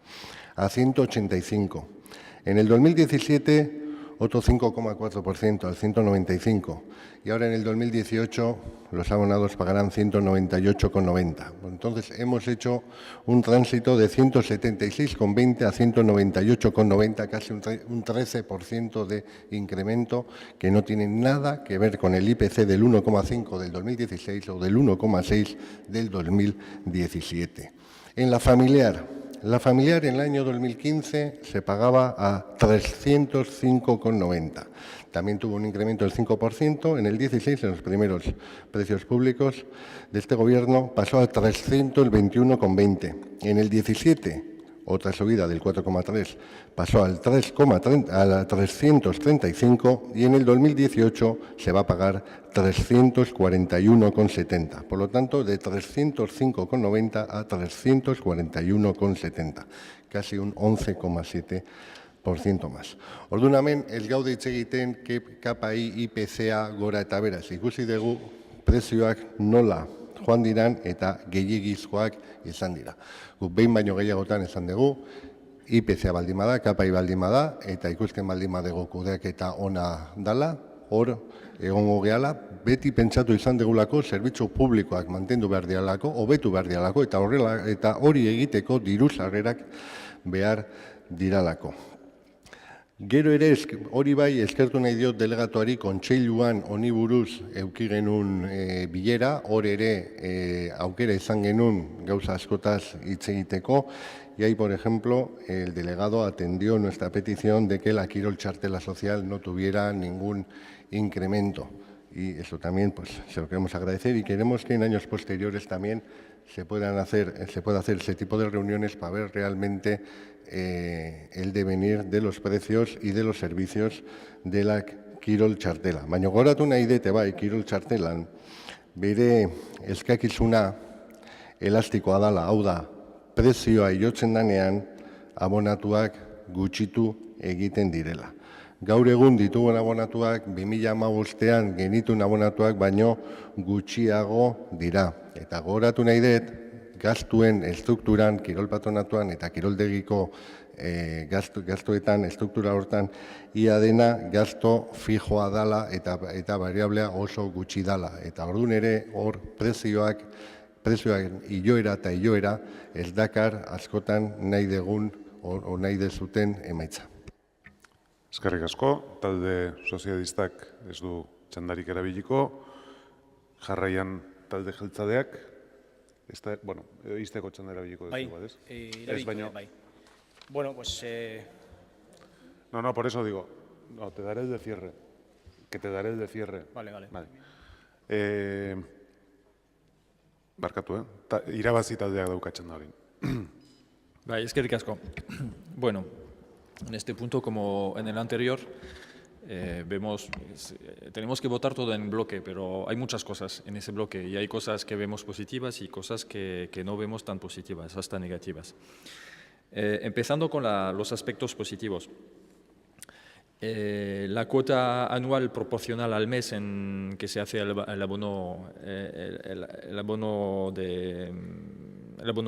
a 185. En el 2017, otro 5,4% al 195. Y ahora en el 2018 los abonados pagarán 198,90. Entonces hemos hecho un tránsito de 176,20 a 198,90, casi un 13% de incremento que no tiene nada que ver con el IPC del 1,5 del 2016 o del 1,6 del 2017. En la familiar en el año 2015 se pagaba a 305,90. También tuvo un incremento del 5%. En el 16, en los primeros precios públicos de este Gobierno, pasó a 321,20. En el 17, otra subida del 4,3, pasó al 335 y en el 2018 se va a pagar 341,70. Por lo tanto, de 305,90 a 341,70, casi un 11,7% más. Orduan hemen, ez gaude hitz egiten KPI, IPCA gora eta beraz. Ikusi dugu prezioak nola joan diran eta gehiegizkoak izan dira. Guk behin baino gehiagotan esan dugu, IPCA baldin bada, KPI baldin bada, eta ikusken baldin badego kudeaketa ona dala, hor egongo gehala, beti pentsatu izan degulako zerbitzu publikoak mantendu behar dialako, hobetu behar dialako, eta hori egiteko diru sarrerak behar diralako. Gero ere, hori bai, eskertu nahi diot delegatuari kontseiluan honi buruz eduki genuen bilera, hor ere aukera izan genuen gauza askotaz hitz egiteko, y ahí, por ejemplo, el delegado atendió nuestra petición de que la Quirol Txartela Social no tuviera ningún incremento. Y eso también pues, se lo queremos agradecer y queremos que en años posteriores también se pueda hacer ese tipo de reuniones para ver realmente el devenir de los precios y de los servicios de la Quirol Txartela. Baina goratu nahi dute bai, Quirol Txartelan, bere eskakizuna elastikoa dala, hau da, prezioa igotzen danean abonatuak gutxitu egiten direla. Gaur egun ditugun abonatuak 2015ean genituen abonatuak baino gutxiago dira. Eta gogoratu nahi dut, gastuen estrukturan, kirol patronatuan eta kiroldegiko gastuetan, estruktura hortan, ia dena gasto fijoa dala eta variablea oso gutxi dala. Eta orduan ere hor prezioak iloera eta iloera ez dakar askotan nahi degun o nahi dezuten emaitza. Eskerrik asko, talde sozialistak ez du txandarik erabiliko, jarraian talde jeltzadeak, bueno, izteko txanda erabiliko dezu, ez? Erabiliko, bai. Bueno, pues... No, por eso digo, no, te daré el de cierre, que te daré el de cierre. Vale. Barkatu, irabazi taldeak daukatzen da hori. Bai, eskerrik asko. Bueno, en este punto, como en el anterior, tenemos que votar todo en bloque, pero hay muchas cosas en ese bloque y hay cosas que vemos positivas y cosas que no vemos tan positivas, hasta negativas. Empezando con los aspectos positivos. La cuota anual proporcional al mes en que se hace el abono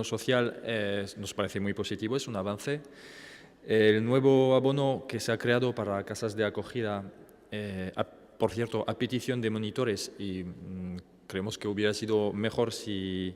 social nos parece muy positivo, es un avance. El nuevo abono que se ha creado para casas de acogida, por cierto, a petición de monitores, y creemos que hubiera sido mejor si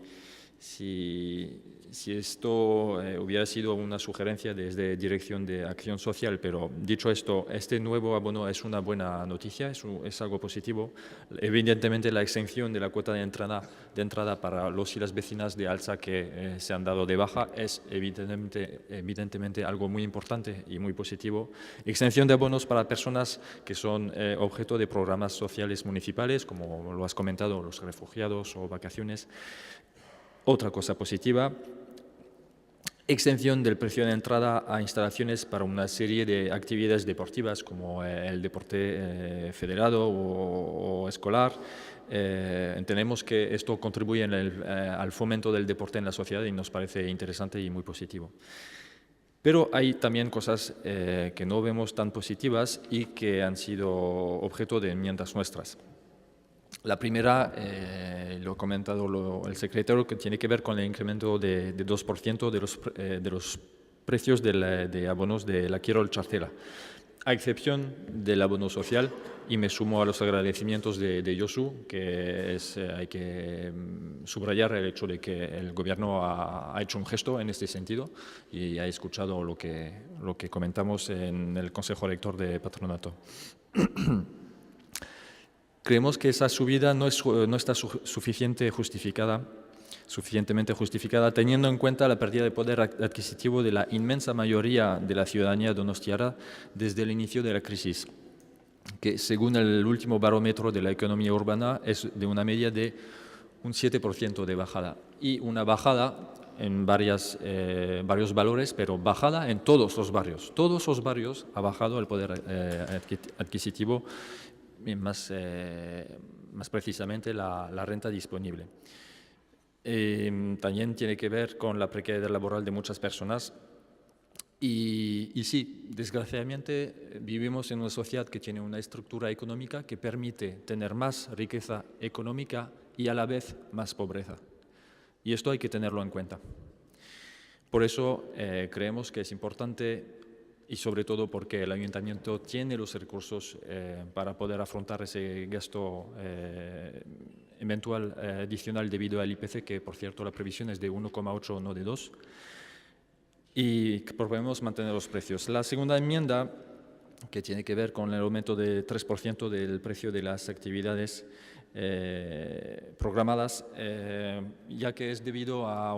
esto hubiera sido una sugerencia desde Dirección de Acción Social, pero dicho esto, este nuevo abono es una buena noticia, es algo positivo. Evidentemente, la exención de la cuota de entrada para los y las vecinas de Alza que se han dado de baja es evidentemente algo muy importante y muy positivo. Exención de abonos para personas que son objeto de programas sociales municipales, como lo has comentado, los refugiados o vacaciones. Otra cosa positiva, exención del precio de entrada a instalaciones para una serie de actividades deportivas como el deporte federado o escolar. Entendemos que esto contribuye al fomento del deporte en la sociedad y nos parece interesante y muy positivo. Pero hay también cosas que no vemos tan positivas y que han sido objeto de enmiendas nuestras. La primera, lo ha comentado el secretario, que tiene que ver con el incremento de 2% de los precios de abonos de la Quirol Txartela. a excepción del abono social, y me sumo a los agradecimientos de Josu, que hay que subrayar el hecho de que el Gobierno ha hecho un gesto en este sentido y ha escuchado lo que comentamos en el Consejo Rector de Patronato. Creemos que esa subida no está suficientemente justificada, teniendo en cuenta la pérdida de poder adquisitivo de la inmensa mayoría de la ciudadanía donostiarra desde el inicio de la crisis, que según el último barómetro de la economía urbana es de una media de un 7% de bajada, y una bajada en varios valores, pero bajada en todos los barrios. Todos los barrios ha bajado el poder adquisitivo, más precisamente la renta disponible. También tiene que ver con la precariedad laboral de muchas personas. Y sí, desgraciadamente vivimos en una sociedad que tiene una estructura económica que permite tener más riqueza económica y a la vez más pobreza. Y esto hay que tenerlo en cuenta. Por eso creemos que es importante, y sobre todo porque el Ayuntamiento tiene los recursos para poder afrontar ese gasto eventual adicional debido al IPC, que por cierto la previsión es de 1,8, no de 2, y proponemos mantener los precios. La segunda enmienda, que tiene que ver con el aumento de 3% del precio de las actividades programadas, ya que es debido a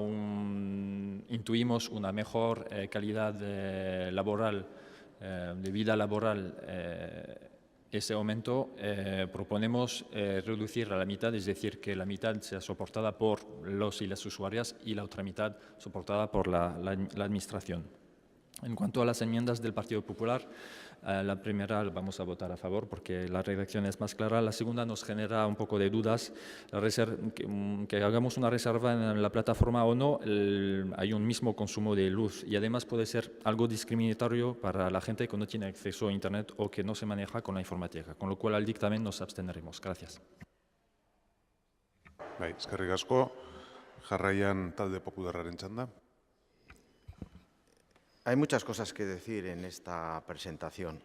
intuimos una mejor calidad laboral, de vida laboral. Ese aumento proponemos reducir a la mitad, es decir, que la mitad sea soportada por los y las usuarias y la otra mitad soportada por la Administración. En cuanto a las enmiendas del Partido Popular, la primera vamos a votar a favor porque la redacción es más clara. La segunda nos genera un poco de dudas. Que hagamos una reserva en la plataforma o no, hay un mismo consumo de luz y además puede ser algo discriminatorio para la gente que no tiene acceso a Internet o que no se maneja con la informática, con lo cual al dictamen nos abstendremos. Gracias. Eskerrik asko. Jarraian talde popularraren txanda. Hay muchas cosas que decir en esta presentación.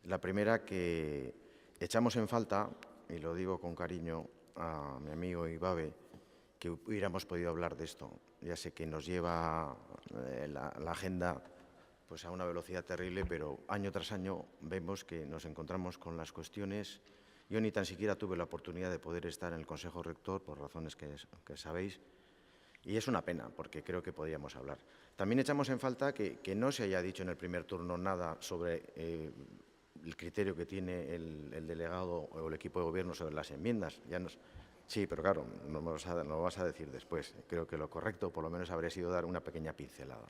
La primera, que echamos en falta, y lo digo con cariño a mi amigo Ibabe, que hubiéramos podido hablar de esto. Ya sé que nos lleva la agenda pues a una velocidad terrible, pero año tras año vemos que nos encontramos con las cuestiones. Yo ni tan siquiera tuve la oportunidad de poder estar en el Consejo Rector, por razones que sabéis, y es una pena, porque creo que podíamos hablar. También echamos en falta que no se haya dicho en el primer turno nada sobre el criterio que tiene el delegado o el equipo de gobierno sobre las enmiendas. Sí, pero claro, no lo vas a decir después. Creo que lo correcto, por lo menos, habría sido dar una pequeña pincelada.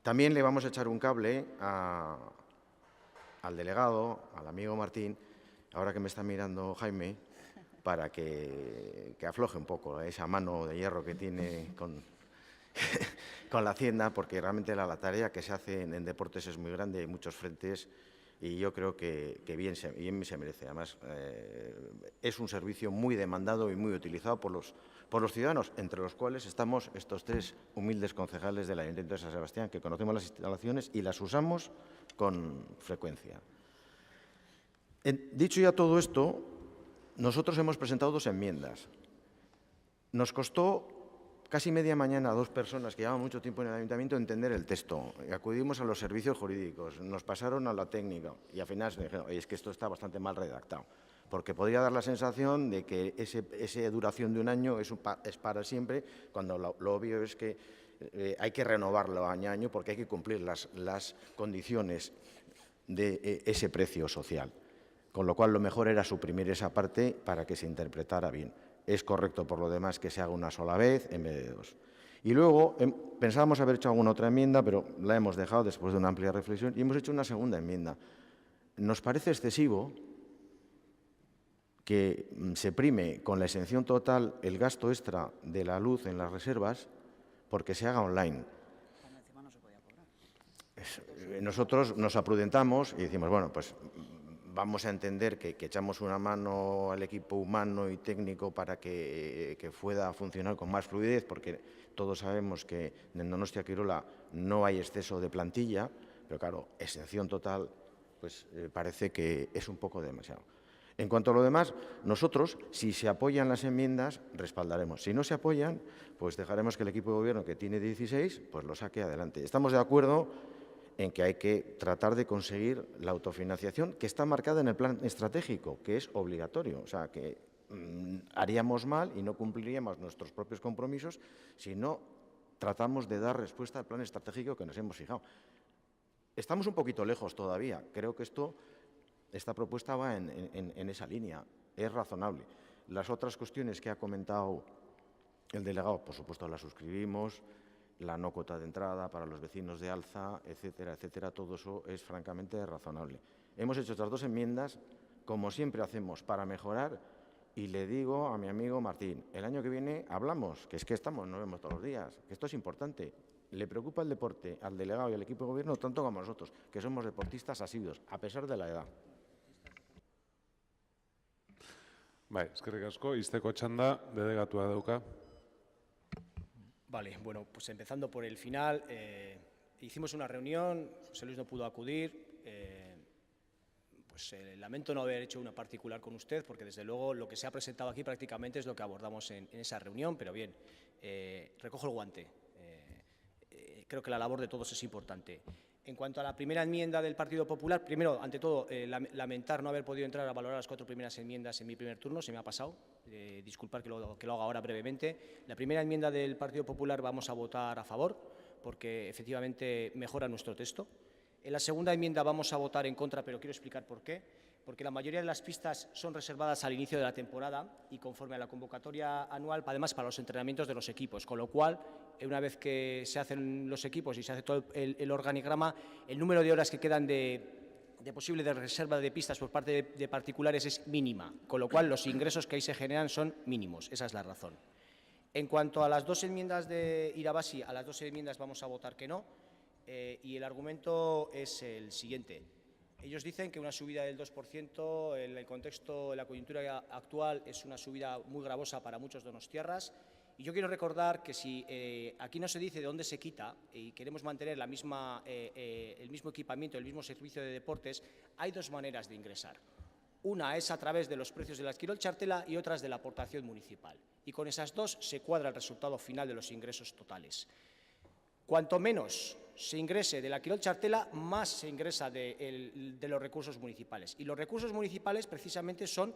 También le vamos a echar un cable al delegado, al amigo Martín, ahora que me está mirando Jaime, para que afloje un poco esa mano de hierro que tiene con la Hacienda, porque realmente la tarea que se hace en deportes es muy grande, hay muchos frentes y yo creo que bien se merece. Además, es un servicio muy demandado y muy utilizado por los ciudadanos, entre los cuales estamos estos tres humildes concejales del Ayuntamiento de San Sebastián, que conocemos las instalaciones y las usamos con frecuencia. Dicho ya todo esto, nosotros hemos presentado 2 enmiendas. Nos costó casi media mañana a 2 personas que llevaban mucho tiempo en el Ayuntamiento entender el texto. Acudimos a los servicios jurídicos, nos pasaron a la técnica y al final nos dijeron, oye, es que esto está bastante mal redactado, porque podría dar la sensación de que esa duración de un año es para siempre, cuando lo obvio es que hay que renovarlo año a año porque hay que cumplir las condiciones de ese precio social. Con lo cual, lo mejor era suprimir esa parte para que se interpretara bien. Es correcto, por lo demás, que se haga una sola vez en vez de 2. Y luego pensábamos haber hecho alguna otra enmienda, pero la hemos dejado después de una amplia reflexión y hemos hecho una segunda enmienda. Nos parece excesivo que se prime con la exención total el gasto extra de la luz en las reservas porque se haga online. Nosotros nos aprudentamos y decimos, bueno, pues vamos a entender que echamos una mano al equipo humano y técnico para que pueda funcionar con más fluidez, porque todos sabemos que en Donostia Quirola no hay exceso de plantilla, pero claro, exención total pues parece que es un poco demasiado. En cuanto a lo demás, nosotros, si se apoyan las enmiendas, respaldaremos. Si no se apoyan, pues dejaremos que el equipo de gobierno, que tiene 16, pues lo saque adelante. Estamos de acuerdo en que hay que tratar de conseguir la autofinanciación que está marcada en el plan estratégico, que es obligatorio. O sea, que haríamos mal y no cumpliríamos nuestros propios compromisos si no tratamos de dar respuesta al plan estratégico que nos hemos fijado. Estamos un poquito lejos todavía. Creo que esta propuesta va en esa línea. Es razonable. Las otras cuestiones que ha comentado el delegado, por supuesto, las suscribimos. La no cuota de entrada para los vecinos de Alza, etcétera, etcétera. Todo eso es francamente razonable. Hemos hecho estas dos enmiendas, como siempre hacemos, para mejorar. Y le digo a mi amigo Martín, el año que viene hablamos, que es que nos vemos todos los días, que esto es importante. Le preocupa el deporte al delegado y al equipo de gobierno tanto como a nosotros, que somos deportistas asiduos, a pesar de la edad. Bai, eskerrik asko, izteko txanda, delegatua dauka. Vale, bueno, pues empezando por el final, hicimos una reunión, José Luis no pudo acudir, lamento no haber hecho una particular con usted, porque desde luego lo que se ha presentado aquí prácticamente es lo que abordamos en esa reunión, pero bien, recojo el guante. Creo que la labor de todos es importante. En cuanto a la primera enmienda del Partido Popular, primero, ante todo, lamentar no haber podido entrar a valorar las 4 primeras enmiendas en mi primer turno, se me ha pasado, disculpar que lo haga ahora brevemente. La primera enmienda del Partido Popular vamos a votar a favor, porque efectivamente mejora nuestro texto. En la segunda enmienda vamos a votar en contra, pero quiero explicar por qué. Porque la mayoría de las pistas son reservadas al inicio de la temporada y conforme a la convocatoria anual, además para los entrenamientos de los equipos, con lo cual, una vez que se hacen los equipos y se hace todo el organigrama, el número de horas que quedan de posible de reserva de pistas por parte de particulares es mínima, con lo cual los ingresos que ahí se generan son mínimos, esa es la razón. En cuanto a las 2 enmiendas de Irabasi, a las 2 enmiendas vamos a votar que no, y el argumento es el siguiente. Ellos dicen que una subida del 2% en el contexto de la coyuntura actual es una subida muy gravosa para muchos donostiarras. Y yo quiero recordar que si aquí no se dice de dónde se quita y queremos mantener el mismo equipamiento, el mismo servicio de deportes, hay 2 maneras de ingresar. Una es a través de los precios de la Quirol Txartela y otra es de la aportación municipal. Y con esas 2 se cuadra el resultado final de los ingresos totales. Cuanto menos se ingrese de la Quirol Txartela, más se ingresa de los recursos municipales. Y los recursos municipales precisamente son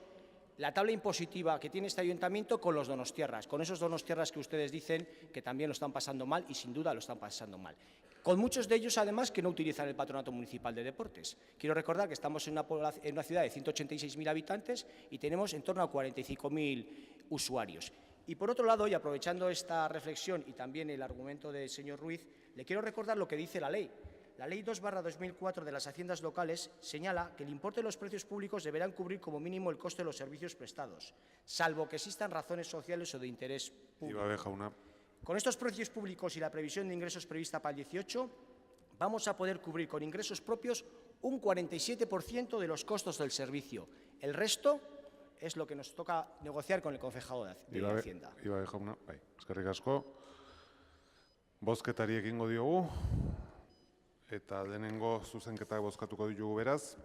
la tabla impositiva que tiene este ayuntamiento con los donostiarras, con esos donostiarras que ustedes dicen que también lo están pasando mal y sin duda lo están pasando mal. Con muchos de ellos, además, que no utilizan el Patronato Municipal de Deportes. Quiero recordar que estamos en una ciudad de 186.000 habitantes y tenemos en torno a 45.000 usuarios. Y por otro lado, y aprovechando esta reflexión y también el argumento del señor Ruiz, le quiero recordar lo que dice la ley. La Ley 2/2004 de las Haciendas Locales señala que el importe de los precios públicos deberán cubrir como mínimo el coste de los servicios prestados, salvo que existan razones sociales o de interés público. Con estos precios públicos y la previsión de ingresos prevista para el 18, vamos a poder cubrir con ingresos propios un 47% de los costos del servicio. El resto es lo que nos toca negociar con el concejado de Hacienda. Iba jauna, bai, eskerrik asko. Bozketari egingo diogu, eta lehenengo zuzenketak bozkatuko ditugu beraz.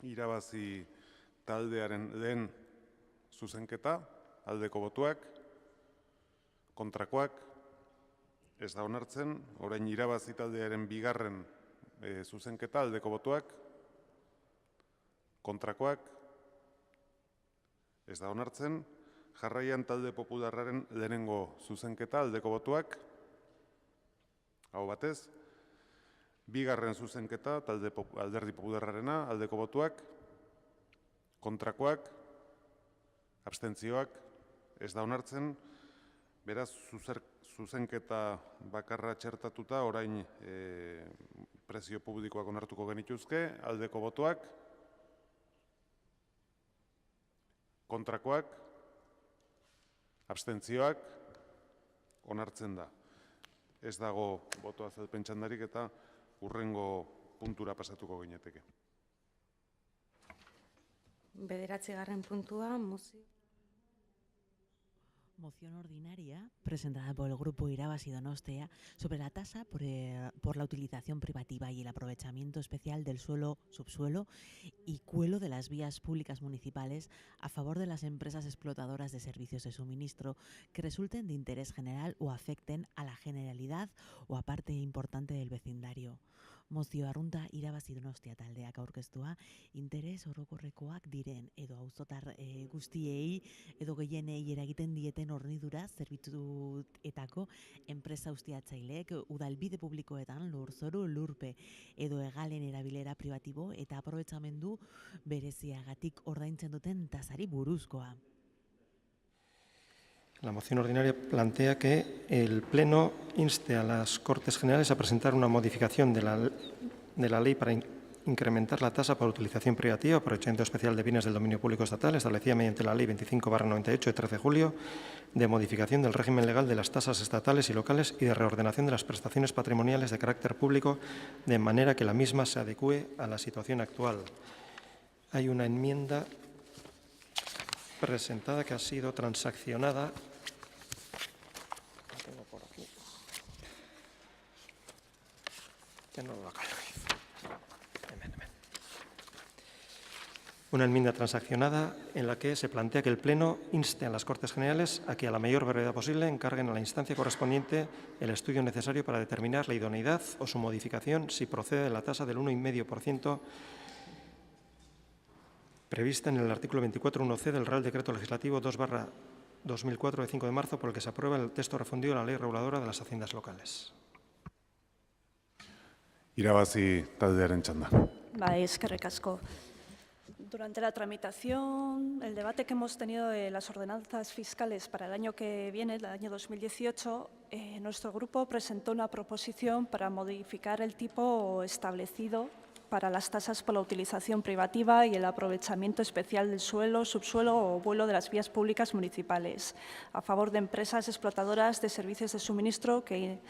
Irabazi taldearen lehen zuzenketa, aldeko botuak, kontrakoak, ez da onartzen. Orain irabazi taldearen bigarren zuzenketa, aldeko botuak, kontrakoak, ez da onartzen. Jarraian talde popularraren lehenengo zuzenketa, aldeko botuak, hau batez. Bigarren zuzenketa, alderdi popularrarena, aldeko botuak, kontrakoak, abstentzioak, ez da onartzen. Beraz, zuzenketa bakarra txertatuta, orain prezio publikoak onartuko genituzke, aldeko botuak, kontrakoak, abstentzioak, onartzen da. Ez dago boto azalpen txandarik eta hurrengo puntura pasatuko gineteke. 9. puntua, mozio. Moción ordinaria presentada por el Grupo Irabas y Donostia sobre la tasa por la utilización privativa y el aprovechamiento especial del suelo, subsuelo y cuelo de las vías públicas municipales a favor de las empresas explotadoras de servicios de suministro que resulten de interés general o afecten a la generalidad o a parte importante del vecindario. Mozio arrunta Irabas y Donostia taldeak aurkeztua, interes orokorrekoak diren edo auzotar guztiei edo gehienei eragiten dieten hornidura zerbitzuetako enpresa ustiatzaileek udalbide publikoetan lurzoru, lurpe edo hegalen erabilera pribatibo eta aprobetxamendu bereziagatik ordaintzen duten tasari buruzkoa. La moción ordinaria plantea que el Pleno inste a las Cortes Generales a presentar una modificación de la ley para incrementar la tasa por utilización privativa o aprovechamiento especial de bienes del dominio público estatal, establecida mediante la Ley 25/98 de 13 de julio, de modificación del régimen legal de las tasas estatales y locales y de reordenación de las prestaciones patrimoniales de carácter público, de manera que la misma se adecúe a la situación actual. Hay una enmienda presentada que ha sido transaccionada. La tengo por aquí. Que no lo localizo. Una enmienda transaccionada en la que se plantea que el Pleno inste a las Cortes Generales a que a la mayor brevedad posible encarguen a la instancia correspondiente el estudio necesario para determinar la idoneidad o su modificación si procede de la tasa del 1,5% prevista en el artículo 24.1c del Real Decreto Legislativo 2/2004 de 5 de marzo, por el que se aprueba el texto refundido de la Ley Reguladora de las Haciendas Locales. Irabazi taldearen txanda. Eskerrik asko. Durante la tramitación, el debate que hemos tenido de las ordenanzas fiscales para el año que viene, el año 2018, nuestro grupo presentó una proposición para modificar el tipo establecido para las tasas por la utilización privativa y el aprovechamiento especial del suelo, subsuelo o vuelo de las vías públicas municipales, a favor de empresas explotadoras de servicios de suministro que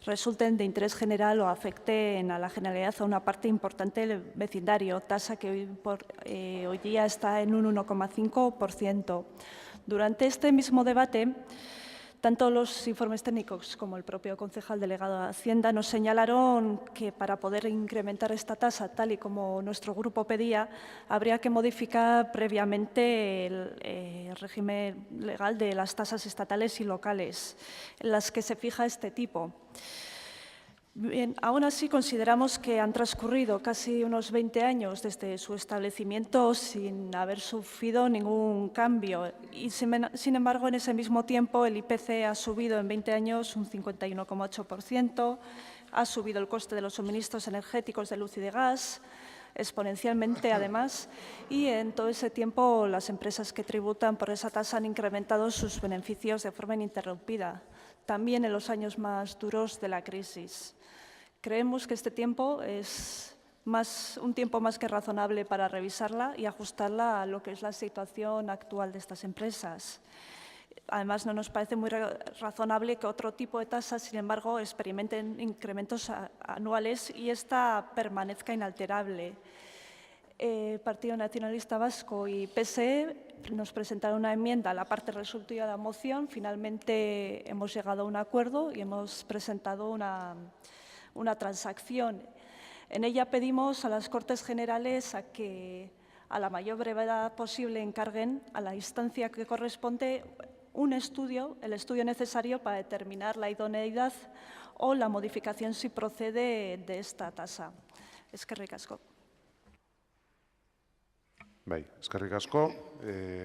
resulten de interés general o afecten a la generalidad o a una parte importante del vecindario, tasa que hoy día está en un 1,5%. Durante este mismo debate, tanto los informes técnicos como el propio concejal delegado de Hacienda nos señalaron que para poder incrementar esta tasa, tal y como nuestro grupo pedía, habría que modificar previamente el régimen legal de las tasas estatales y locales, en las que se fija este tipo. Bien, aún así consideramos que han transcurrido casi unos 20 años desde su establecimiento sin haber sufrido ningún cambio y, sin embargo, en ese mismo tiempo el IPC ha subido en 20 años un 51,8%, ha subido el coste de los suministros energéticos de luz y de gas exponencialmente, además, y en todo ese tiempo las empresas que tributan por esa tasa han incrementado sus beneficios de forma ininterrumpida, también en los años más duros de la crisis. Creemos que este tiempo es un tiempo más que razonable para revisarla y ajustarla a lo que es la situación actual de estas empresas. Además, no nos parece muy razonable que otro tipo de tasas, sin embargo, experimenten incrementos anuales y esta permanezca inalterable. Partido Nacionalista Vasco y PSE nos presentaron una enmienda a la parte resolutiva de la moción. Finalmente hemos llegado a un acuerdo y hemos presentado una transacción. En ella pedimos a las Cortes Generales a que a la mayor brevedad posible encarguen a la instancia que corresponde un estudio, el estudio necesario para determinar la idoneidad o la modificación si procede de esta tasa. Eskerrik asko. Bai, eskerrik asko.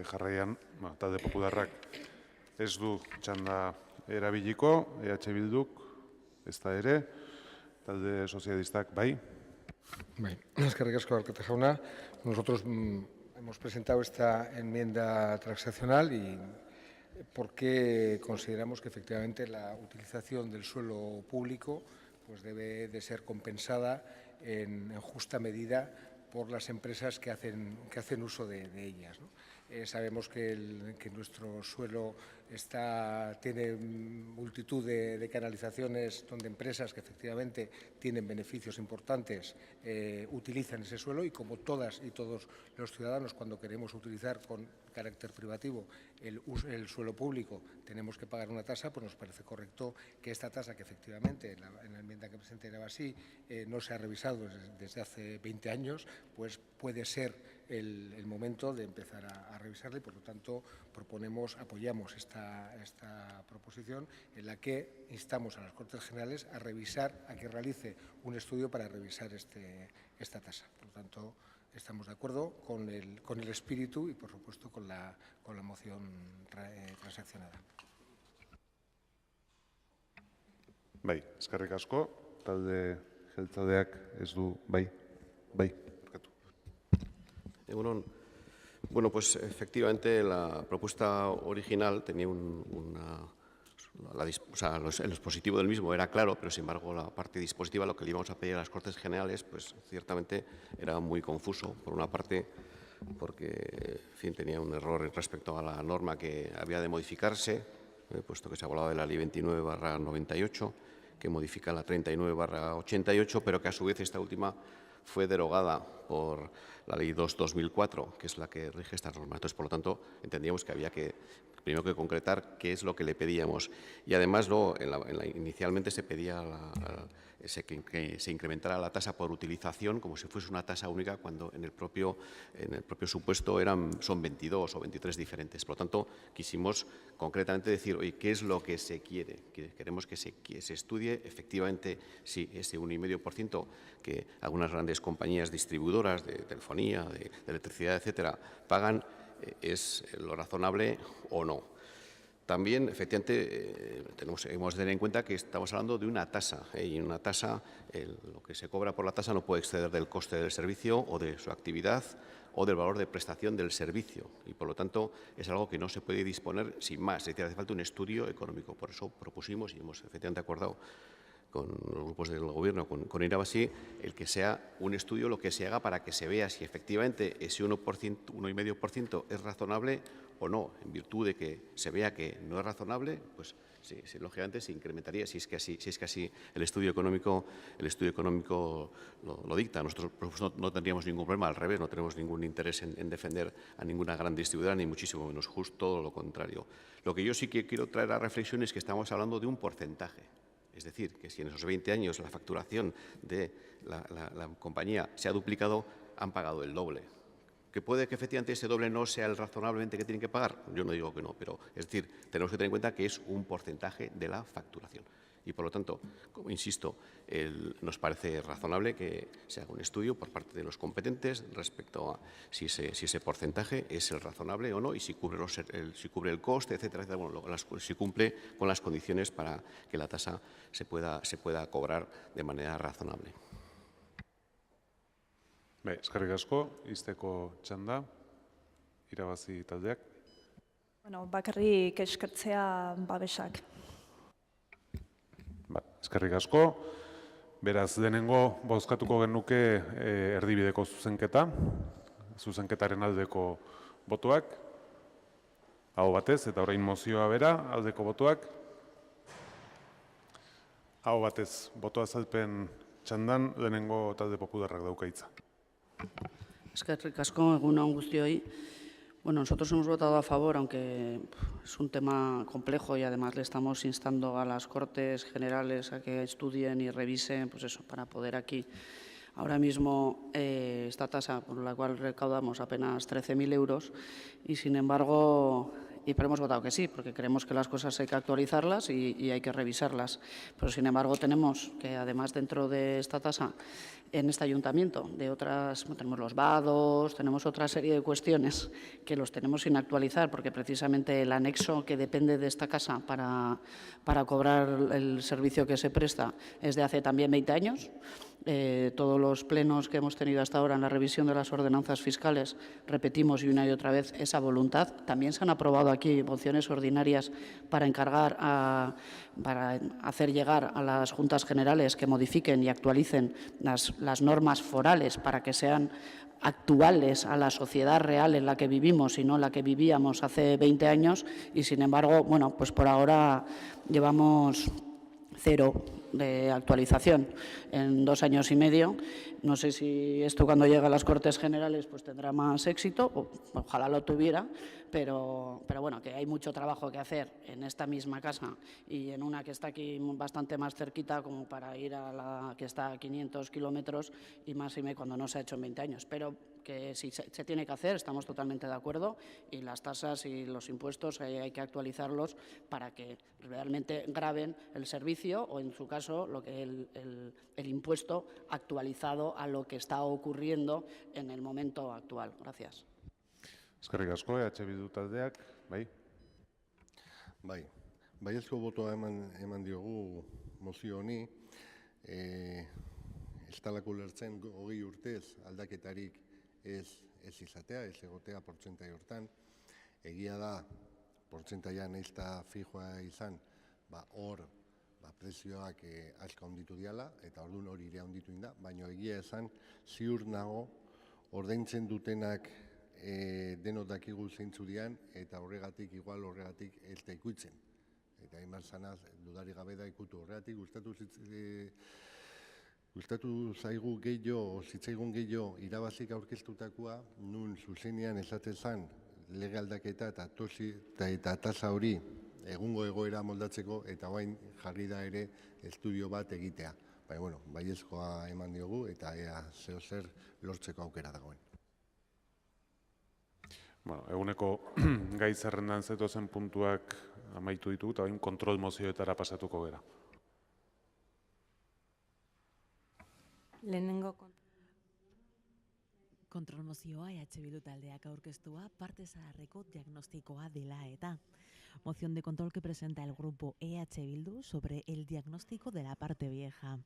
Jarraian, talde popularrak ez du txanda erabiliko, EH Bilduk ez da ere, talde sozialistak bai. Bai, eskerrik asko, alkate jauna. Nosotros hemos presentado esta enmienda transaccional y porque consideramos que efectivamente la utilización del suelo público pues debe de ser compensada en justa medida por las empresas que hacen uso de ellas, ¿no? Sabemos que nuestro suelo tiene multitud de canalizaciones donde empresas que efectivamente tienen beneficios importantes utilizan ese suelo, y como todas y todos los ciudadanos, cuando queremos utilizar con carácter privativo el suelo público, tenemos que pagar una tasa, pues nos parece correcto que esta tasa, que efectivamente en la enmienda que presenté era así, no se ha revisado desde hace 20 años, pues puede ser el momento de empezar a revisarla, y por lo tanto apoyamos esta proposición, en la que instamos a las Cortes Generales a que realice un estudio para revisar esta tasa. Por lo tanto, estamos de acuerdo con el espíritu y, por supuesto, con la moción transaccionada. Bai, eskerrik asko. Talde jeltzaleak ez du, bai. Barkatu. Egunon. Bueno, pues efectivamente la propuesta original tenía el dispositivo del mismo era claro, pero sin embargo la parte dispositiva, lo que le íbamos a pedir a las Cortes Generales, pues ciertamente era muy confuso. Por una parte, porque en fin, tenía un error respecto a la norma que había de modificarse, puesto que se ha hablado de la Ley 29/98, que modifica la 39/88, pero que a su vez esta última fue derogada por la Ley 2/2004, que es la que rige estas normas. Entonces, por lo tanto, entendíamos que había que primero que concretar qué es lo que le pedíamos. Y además, inicialmente se pedía que se incrementara la tasa por utilización como si fuese una tasa única, cuando en el propio supuesto son 22 o 23 diferentes. Por lo tanto, quisimos concretamente decir, oye, ¿qué es lo que se quiere? Queremos que se estudie efectivamente si ese 1,5% que algunas grandes compañías distribuidoras de telefonía, de electricidad, etcétera, pagan, es lo razonable o no. También, efectivamente, hemos de tener en cuenta que estamos hablando de una tasa, y en una tasa lo que se cobra por la tasa no puede exceder del coste del servicio o de su actividad o del valor de prestación del servicio, y por lo tanto es algo que no se puede disponer sin más, es decir, hace falta un estudio económico. Por eso propusimos y hemos efectivamente acordado con los grupos del Gobierno, con Irabazi, el que sea un estudio lo que se haga para que se vea si efectivamente ese 1,5% es razonable o no. En virtud de que se vea que no es razonable, pues sí, lógicamente se incrementaría, si es que así el estudio económico lo dicta. Nosotros no tendríamos ningún problema, al revés, no tenemos ningún interés en defender a ninguna gran distribuidora, ni muchísimo menos, justo lo contrario. Lo que yo sí que quiero traer a reflexión es que estamos hablando de un porcentaje. Es decir, que si en esos 20 años la facturación de la compañía se ha duplicado, han pagado el doble. ¿Que puede que efectivamente ese doble no sea el razonablemente que tienen que pagar? Yo no digo que no, pero es decir, tenemos que tener en cuenta que es un porcentaje de la facturación. Y por lo tanto, como insisto, nos parece razonable que se haga un estudio por parte de los competentes respecto a si ese porcentaje es el razonable o no, y si cubre el coste, etcétera, bueno, si cumple con las condiciones para que la tasa se pueda cobrar de manera razonable. Eskerrik asko, izteko txanda, Irabazi taldeak. Bakarrik eskertzea babesak. Eskerrik asko. Beraz, lehenengo bozkatuko genuke erdibideko zuzenketaren aldeko botoak, aho batez, eta orain mozioa bera, aldeko botoak. Aho batez, boto azalpen txandan, lehenengo talde popularrak dauka hitza. Eskerrik asko, egun on guztioi. Bueno, nosotros hemos votado a favor, aunque es un tema complejo y además le estamos instando a las Cortes Generales a que estudien y revisen, pues eso, para poder aquí. Ahora mismo esta tasa por la cual recaudamos apenas 13.000 euros y sin embargo, pero hemos votado que sí, porque creemos que las cosas hay que actualizarlas y hay que revisarlas. Pero sin embargo tenemos que además dentro de esta tasa, en este ayuntamiento, tenemos los vados, tenemos otra serie de cuestiones que los tenemos sin actualizar, porque precisamente el anexo que depende de esta casa para cobrar el servicio que se presta es de hace también 20 años. todos los plenos que hemos tenido hasta ahora en la revisión de las ordenanzas fiscales, repetimos y una y otra vez esa voluntad. También se han aprobado aquí mociones ordinarias para para hacer llegar a las Juntas Generales que modifiquen y actualicen las normas forales para que sean actuales a la sociedad real en la que vivimos y no la que vivíamos hace 20 años y, sin embargo, bueno, pues por ahora llevamos 0 de actualización en 2 años y medio. No sé si esto cuando llegue a las Cortes Generales pues tendrá más éxito, ojalá lo tuviera, pero bueno, que hay mucho trabajo que hacer en esta misma casa y en una que está aquí bastante más cerquita como para ir a la que está a 500 kilómetros y más cuando no se ha hecho en 20 años. Pero que si se tiene que hacer, estamos totalmente de acuerdo, y las tasas y los impuestos hay que actualizarlos para que realmente graven el servicio o, en su caso, el impuesto actualizado a lo que está ocurriendo en el momento actual. Gracias. Eskerrik asko, Bildu taldeak, bai? Bai, baiezko botoa eman diogu mozio honi, ez talako ulertzen 20 urtez aldaketarik ez izatea, ez egotea portzentai hortan. Egia da, portzentaia nahiz eta fijoa izan, hor prezioak asko handitu diala, eta orduan hori ere handitu inda, baina egia esan ziur nago ordaintzen dutenak denok dakigu zeintzu dian, eta horregatik ez da ikutzen. Eta hainbat zanaz, dudari gabe da ikutu. Horregatik gustatu zaigu gehiago, zitzaigun gehiago irabazik aurkeztutakoa, nun zuzenean esaten zen lege aldaketa eta tasa hori egungo egoera moldatzeko, eta orain jarri da ere estudio bat egitea. Baina, baiezkoa eman diogu eta ea zeozer lortzeko aukera dagoen. Eguneko gai zerrendan zetozen puntuak amaitu ditugu, eta bain kontrol mozioetara pasatuko gara. Lehenengo kontrol mozioa Bildu taldeak aurkeztua parte zaharreko diagnostikoa dela eta. Moción de control que presenta el grupo Bildu sobre el diagnóstico de la parte vieja.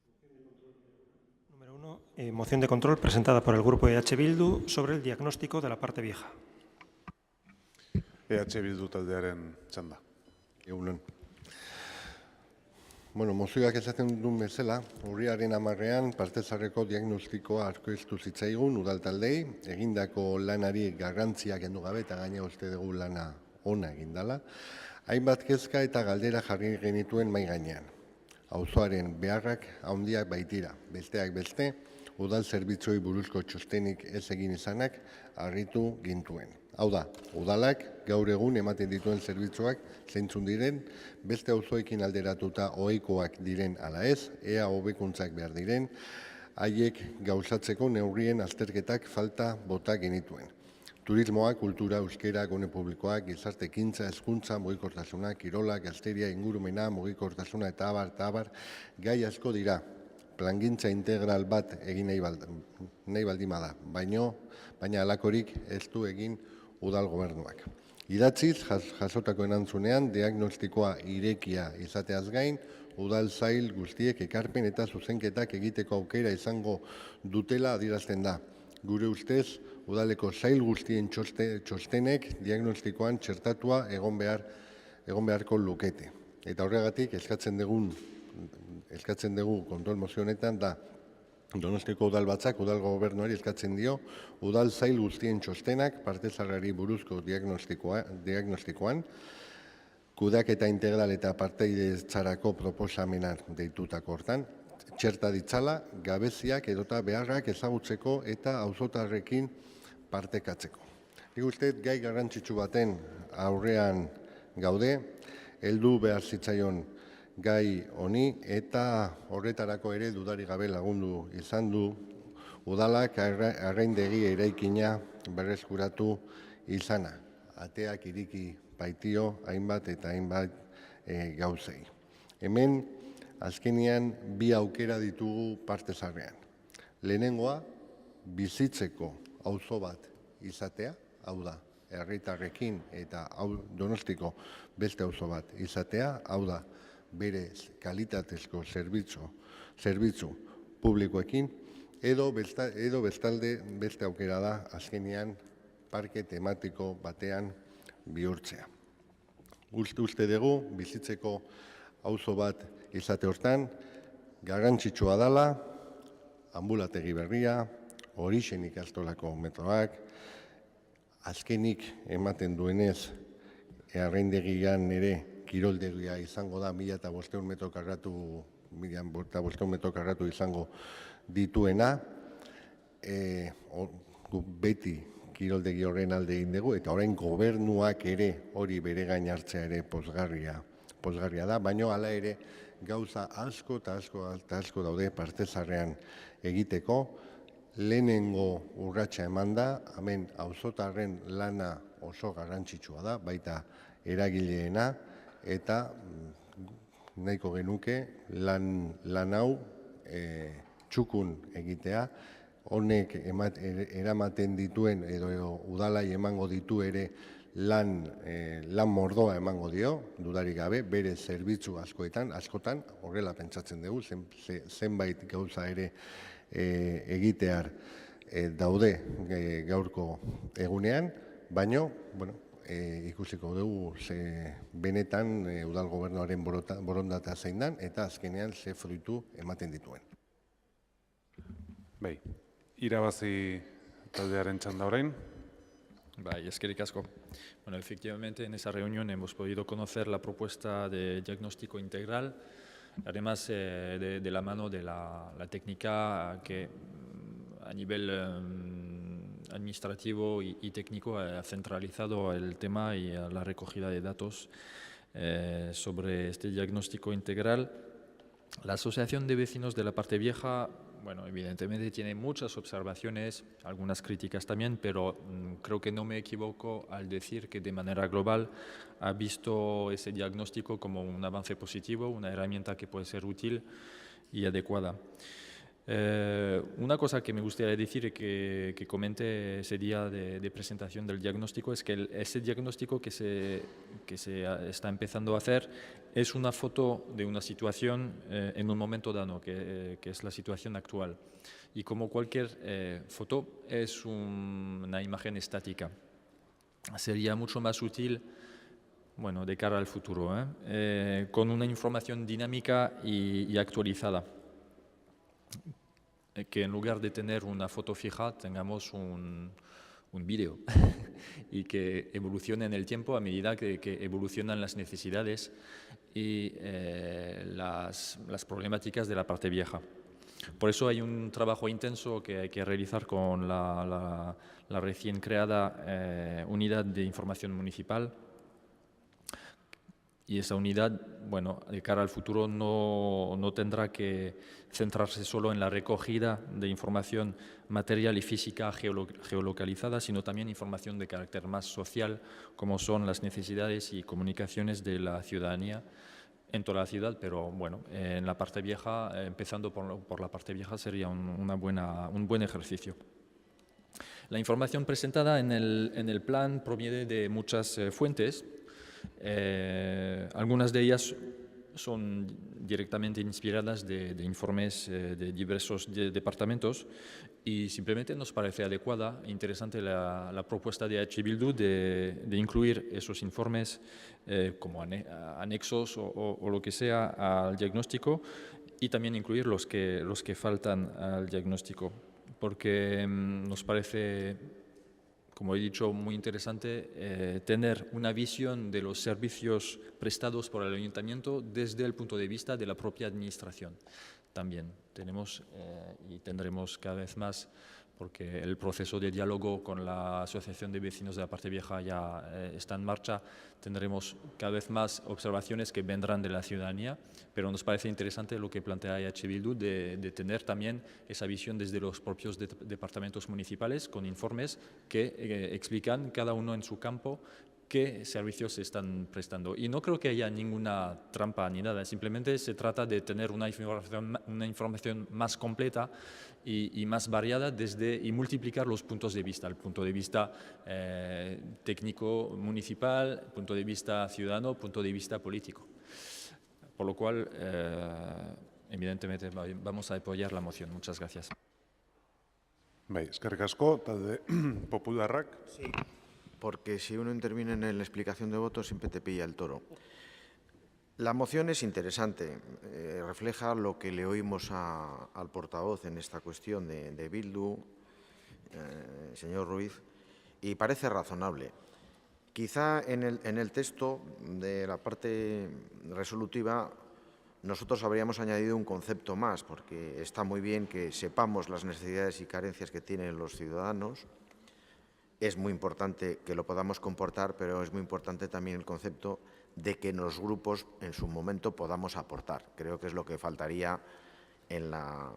Número 1. Moción de control presentada por el grupo Bildu sobre el diagnóstico de la parte vieja. Bildu taldearen txanda. Egunon. Mozioak esaten duen bezala, urriaren 10ean parte zaharreko diagnostikoa aurkeztu zitzaigun udal taldei, egindako lanari garrantzia kendu gabe eta gaina uste dugu lana ona egindala, hainbat kezka eta galdera jarri genituen mai gainean. Auzoaren beharrak handiak baitira, besteak beste, udal zerbitzoi buruzko txostenik ez egin izanak harritu gintuen. Hau da, udalak gaur egun ematen dituen zerbitzuak zeintzun diren, beste auzoekin alderatuta ohikoak diren ala ez, ea hobekuntzak behar diren, haiek gauzatzeko neurrien azterketak falta bota genituen. Turismoa, kultura, euskera, gune publikoak, gizarte ekintza, hezkuntza, mugikortasuna, kirola, gazteria, ingurumena, mugikortasuna eta abar, gai asko dira. Plangintza integral bat egin nahi baldin bada, baina halakorik ez du egin udal gobernuak. Idatziz, jasotako erantzunean, diagnostikoa irekia izateaz gain, udal zail guztiek ekarpen eta zuzenketak egiteko aukera izango dutela adierazten da. Gure ustez, udaleko zail guztien txostenek diagnostikoan txertatua egon beharko lukete. Eta horregatik, eskatzen dugu kontrol mozio honetan da, Donostiko udal batzak udal gobernuari eskatzen dio, udal zail guztien txostenak parte zaharrari buruzko diagnostikoan, kudeaketa integral eta partaidetzarako proposamenak deitutako hortan, txerta ditzala, gabeziak edota beharrak ezagutzeko eta auzotarrekin partekatzeko. Nik uste gai garrantzitsu baten aurrean gaude, heldu behar zitzaion gai honi eta horretarako ere dudari gabe lagundu izan du udalak arraindegi eraikina berreskuratu izana. Ateak iriki baitio hainbat eta hainbat gauzei. Hemen azkenean bi aukera ditugu parte zaharrean. Lehenengoa, bizitzeko auzo bat izatea, hau da, herritarrekin eta Donostiko beste auzo bat izatea, hau da, berez kalitatezko zerbitzu publikoekin, edo bestalde beste aukera da azkenean parke tematiko batean bihurtzea. Uste dugu bizitzeko auzo bat izate hortan, garrantzitsua dela, anbulategi berria, Orixen ikastolako metroak, azkenik ematen duenez, Arraindegian ere kiroldegia izango da 1.500 metro karratu izango dituena, beti kiroldegi horren alde egin dugu, eta orain gobernuak ere hori bere gain hartzea ere pozgarria da, baina hala ere gauza asko eta asko daude partezarrean egiteko. Lehenengo urratsa eman da, hemen auzotarren lana oso garrantzitsua da, baita eragileena, eta nahiko genuke lan hau txukun egitea, honek eramaten dituen edo udalai emango ditu ere lan mordoa emango dio, dudarik gabe, bere zerbitzu askotan, horrela pentsatzen dugu, zenbait gauza ere egitear daude gaurko egunean, baino, ikusiko dugu benetan udal gobernuaren borondatea zein dan, eta azkenean ze fruitu ematen dituen. Bai, irabazi taldearen txanda orain. Bai, eskerrik asko. Bueno, efectivamente, en esa reunión hemos podido conocer la propuesta de diagnóstico integral, además de la mano de la técnica que a nivel administrativo y técnico ha centralizado el tema y la recogida de datos sobre este diagnóstico integral. La Asociación de Vecinos de la Parte Vieja, bueno, evidentemente tiene muchas observaciones, algunas críticas también, pero creo que no me equivoco al decir que de manera global ha visto ese diagnóstico como un avance positivo, una herramienta que puede ser útil y adecuada. Una cosa que me gustaría decir y que comente ese día de presentación del diagnóstico es que ese diagnóstico que se está empezando a hacer es una foto de una situación en un momento dado, que es la situación actual. Y como cualquier foto, es una imagen estática. Sería mucho más útil, bueno, de cara al futuro, con una información dinámica y actualizada. Que en lugar de tener una foto fija tengamos un vídeo y que evolucione en el tiempo a medida que evolucionan las necesidades y las problemáticas de la Parte Vieja. Por eso hay un trabajo intenso que hay que realizar con la recién creada Unidad de Información Municipal. Y esa unidad, bueno, de cara al futuro no tendrá que centrarse solo en la recogida de información material y física geolocalizada, sino también información de carácter más social, como son las necesidades y comunicaciones de la ciudadanía en toda la ciudad, pero bueno, en la Parte Vieja, empezando por la Parte Vieja, sería un buen ejercicio. La información presentada en el plan proviene de muchas fuentes. Algunas de ellas son directamente inspiradas de informes de diversos departamentos y simplemente nos parece adecuada e interesante la propuesta de H. Bildu de incluir esos informes como anexos o lo que sea al diagnóstico y también incluir los que faltan al diagnóstico, porque nos parece, como he dicho, muy interesante tener una visión de los servicios prestados por el ayuntamiento desde el punto de vista de la propia administración. También tenemos y tendremos cada vez más, porque el proceso de diálogo con la Asociación de Vecinos de la Parte Vieja ya está en marcha, tendremos cada vez más observaciones que vendrán de la ciudadanía, pero nos parece interesante lo que plantea H. Bildu de tener también esa visión desde los propios departamentos municipales con informes que explican cada uno en su campo qué servicios se están prestando. Y no creo que haya ninguna trampa ni nada, simplemente se trata de tener una información más completa y más variada y multiplicar los puntos de vista, el punto de vista técnico municipal, el punto de vista ciudadano, el punto de vista político. Por lo cual, evidentemente vamos a apoyar la moción. Muchas gracias. Bai, eskerrik asko, talde popularrak. Sí, porque si uno interviene en la explicación de voto siempre te pilla el toro. La moción es interesante, refleja lo que le oímos al portavoz en esta cuestión de Bildu, señor Ruiz, y parece razonable. Quizá en el texto de la parte resolutiva nosotros habríamos añadido un concepto más, porque está muy bien que sepamos las necesidades y carencias que tienen los ciudadanos. Es muy importante que lo podamos comportar, pero es muy importante también el concepto de que los grupos en su momento podamos aportar. Creo que es lo que faltaría en la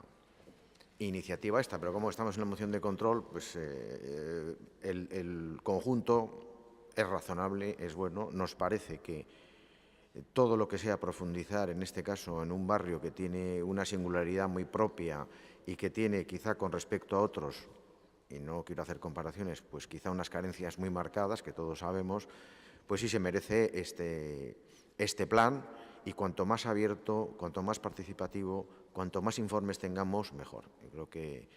iniciativa esta, pero como estamos en la moción de control, pues el conjunto es razonable, es bueno. Nos parece que todo lo que sea profundizar, en este caso, en un barrio que tiene una singularidad muy propia y que tiene quizá con respecto a otros, y no quiero hacer comparaciones, pues quizá unas carencias muy marcadas que todos sabemos, pues sí se merece este plan, y cuanto más abierto, cuanto más participativo, cuanto más informes tengamos, mejor. Yo creo que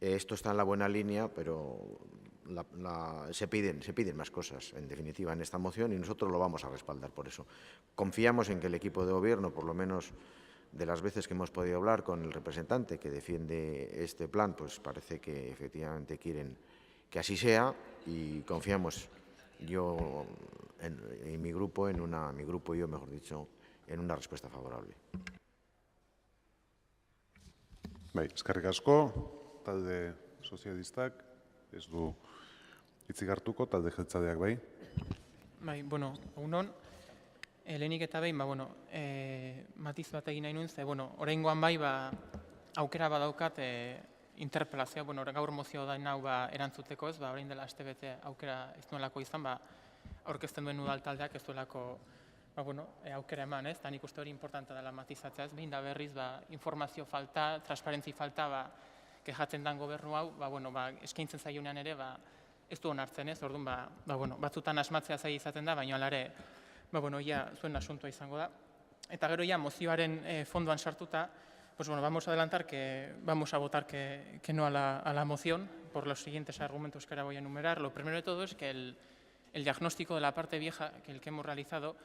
esto está en la buena línea, pero se piden más cosas, en definitiva, en esta moción, y nosotros lo vamos a respaldar por eso. Confiamos en que el equipo de gobierno, por lo menos de las veces que hemos podido hablar con el representante que defiende este plan, pues parece que efectivamente quieren que así sea, y confiamos yo y mi grupo en una respuesta favorable. Bai, eskerrik asko, talde sozialistak, ez du hitzik hartuko, talde jeltzaleak bai. Bai, bueno, egunon, lehenik eta behin, matiz bat egin nahi nuen, ze, oraingoan bai, aukera badaukat interpelazioa, gaur mozio da nau erantzuteko ez, orain dela astebete aukera ez nuelako izan, aurkezten duen udal taldeak ez duelako aukera eman, ez, eta nik uste hori importanta dela matizatzea, ez, behin da berriz, informazio falta, transparentzi falta, kejatzen dan gobernu hau, eskaintzen zaionean ere, ez du onartzen, ez, orduan, batzutan asmatzea zaila izaten da, baina alare, ia zuen asuntoa izango da. Eta gero ya mozioaren fondoan sartuta, pues vamos a adelantar que vamos a votar que no a la moción por los siguientes argumentos que ahora voy a enumerar. Lo primero de todo es que el diagnóstico de la parte vieja, que hemos realizado,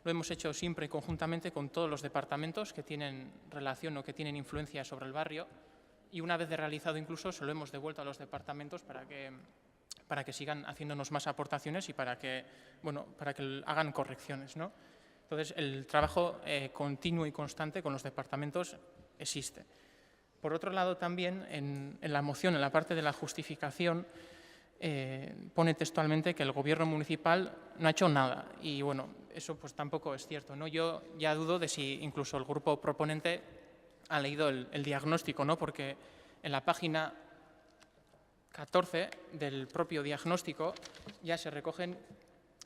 lo hemos hecho siempre y conjuntamente con todos los departamentos que tienen relación o que tienen influencia sobre el barrio, y una vez de realizado incluso se lo hemos devuelto a los departamentos para que sigan haciéndonos más aportaciones y para que hagan correcciones, ¿no? Entonces, el trabajo continuo y constante con los departamentos existe. Por otro lado, también, en la moción, en la parte de la justificación, pone textualmente que el Gobierno municipal no ha hecho nada. Y, eso pues tampoco es cierto, ¿no? Yo ya dudo de si incluso el grupo proponente ha leído el diagnóstico, ¿no? Porque en la página 14 del propio diagnóstico ya se recogen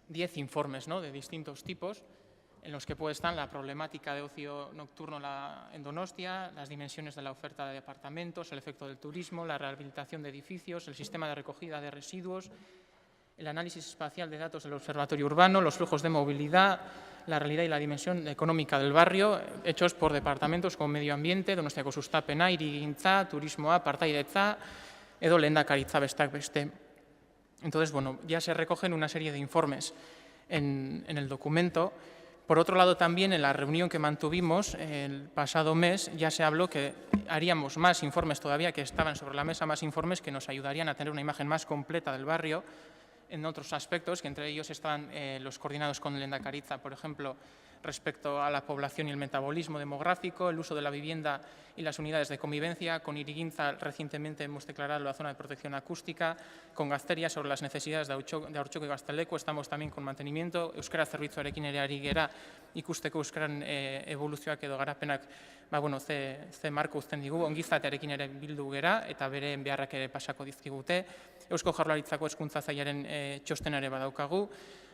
10 informes, ¿no?, de distintos tipos, en los que puede estar la problemática de ocio nocturno en Donostia, las dimensiones de la oferta de departamentos, el efecto del turismo, la rehabilitación de edificios, el sistema de recogida de residuos, el análisis espacial de datos del observatorio urbano, los flujos de movilidad, la realidad y la dimensión económica del barrio, hechos por departamentos como Medio Ambiente, Donostiako Sustapena, Hirigintza, Turismoa, Partaidetza, edo Lehendakaritza besteak beste. Entonces, ya se recogen una serie de informes en el documento. Por otro lado, también en la reunión que mantuvimos el pasado mes ya se habló que haríamos más informes todavía, que estaban sobre la mesa más informes que nos ayudarían a tener una imagen más completa del barrio en otros aspectos, que entre ellos estaban los coordinados con Lehendakaritza, por ejemplo, respecto a la población y el metabolismo demográfico, el uso de la vivienda y las unidades de convivencia. Con Hirigintza recientemente hemos declarado la zona de protección acústica, con Gazteria sobre las necesidades de Haurtxoko y Gazteleku, estamos también con mantenimiento, euskara zerbitzuarekin ere ari gera, ikusteko euskaran evoluzioak edo garapenak ze marko uzten digu, ongizatearekin ere bildu gera eta bere beharrak ere pasako dizkigute, Eusko Jaurlaritzako hezkuntza sailaren txostena ere badaukagu,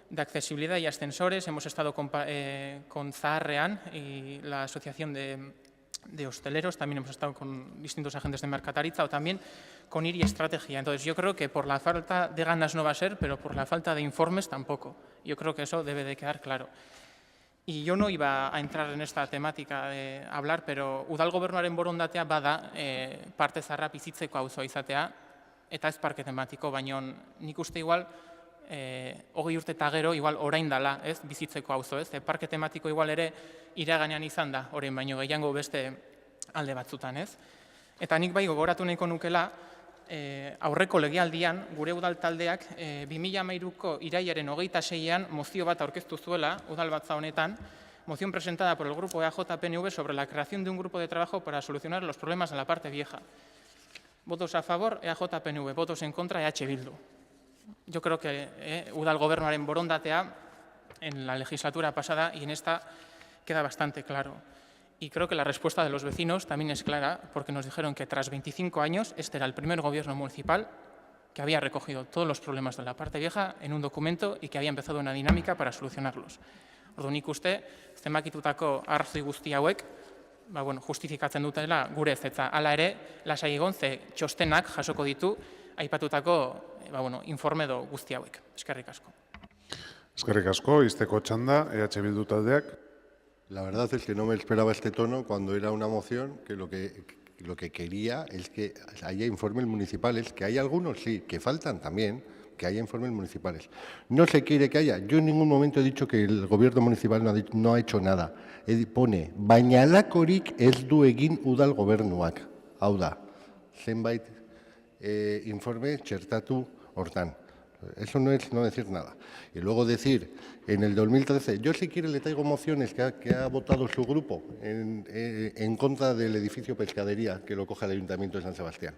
de accesibilidad y ascensores, hemos estado con Zaharrean y la Asociación de Hosteleros, también hemos estado con distintos agentes de Merkataritza o también con IRI Estrategia. Entonces, yo creo que por la falta de ganas no va a ser, pero por la falta de informes tampoco. Yo creo que eso debe de quedar claro. Y yo no iba a entrar en esta temática de hablar, pero udal gobernuaren borondatea bada parte zaharra bizitzeko auzoa izatea, eta ez parke tematiko, baina nik uste igual 20 urte eta gero, igual orain dala, ez, bizitzeko auzo, ez, parke tematiko igual ere iraganean izan da, orain baino gehiago beste alde batzutan, ez. Eta nik bai gogoratu nahiko nukela, aurreko legealdian, gure udal taldeak 2013ko irailaren 26an mozio bat aurkeztu zuela, udalbatza honetan, moción presentada por el grupo EAJ-PNV sobre la creación de un grupo de trabajo para solucionar los problemas en la parte vieja. Votos a favor, EAJ-PNV, votos en contra, EH Bildu. Yo creo que udal gobernuaren borondatea en la legislatura pasada y en esta queda bastante claro. Y creo que la respuesta de los vecinos también es clara, porque nos dijeron que tras 25 años este era el primer gobierno municipal que había recogido todos los problemas de la parte vieja en un documento y que había empezado una dinámica para solucionarlos. Orduan ikuste, zenbakitutako arrazoi guzti hauek, justifikatzen dutela gurez eta hala ere, lasai egon ze txostenak jasoko ditu aipatutako informe edo guzti hauek. Eskerrik asko. Eskerrik asko, izteko txanda, EH Bildu taldeak. La verdad es que no me esperaba este tono cuando era una moción que lo que quería es que haya informes municipales, que hay algunos sí, que faltan también, que haya informes municipales. No se quiere que haya. Yo en ningún momento he dicho que el gobierno municipal no ha hecho nada. Pone, baina halakorik ez du egin udal gobernuak. Hau da, zenbait informe txertatu hortan. Eso no es no decir nada. Y luego decir, en el 2013, yo si quiere le traigo mociones que ha votado su grupo en contra del edificio Pescadería, que lo coge el Ayuntamiento de San Sebastián.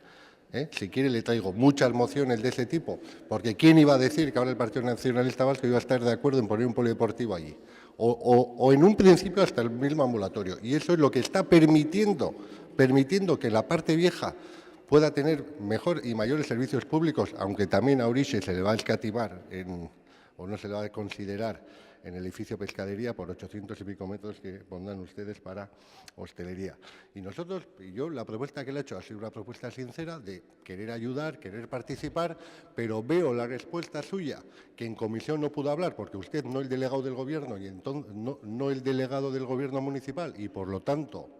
Si quiere le traigo muchas mociones de ese tipo, porque ¿quién iba a decir que ahora el Partido Nacionalista Vasco iba a estar de acuerdo en poner un polideportivo allí? O en un principio hasta el mismo ambulatorio. Y eso es lo que está permitiendo que la parte vieja pueda tener mejor y mayores servicios públicos, aunque también a Orixe se le va a escatimar o no se le va a considerar en el edificio Pescadería por 800 y pico metros que pondrán ustedes para hostelería. Y nosotros, y yo, la propuesta que le he hecho ha sido una propuesta sincera de querer ayudar, querer participar, pero veo la respuesta suya, que en comisión no pudo hablar, porque usted no es el delegado del Gobierno y entonces no el delegado del Gobierno municipal, y por lo tanto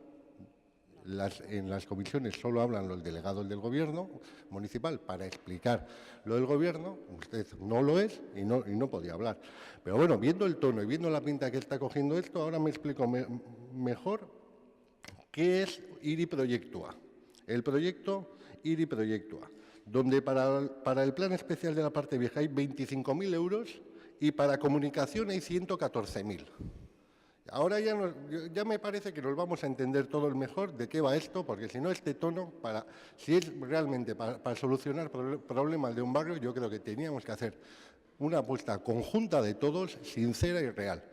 en las comisiones solo hablan los delegados del Gobierno municipal para explicar lo del Gobierno. Usted no lo es y no podía hablar. Pero bueno, viendo el tono y viendo la pinta que está cogiendo esto, ahora me explico mejor qué es IRI Proiektua. El proyecto IRI Proiektua, donde para el plan especial de la parte vieja hay 25.000 euros y para comunicación hay 114.000. Ahora ya me parece que nos vamos a entender todos mejor de qué va esto, porque si no este tono, si es realmente para solucionar problemas de un barrio, yo creo que teníamos que hacer una apuesta conjunta de todos, sincera y real.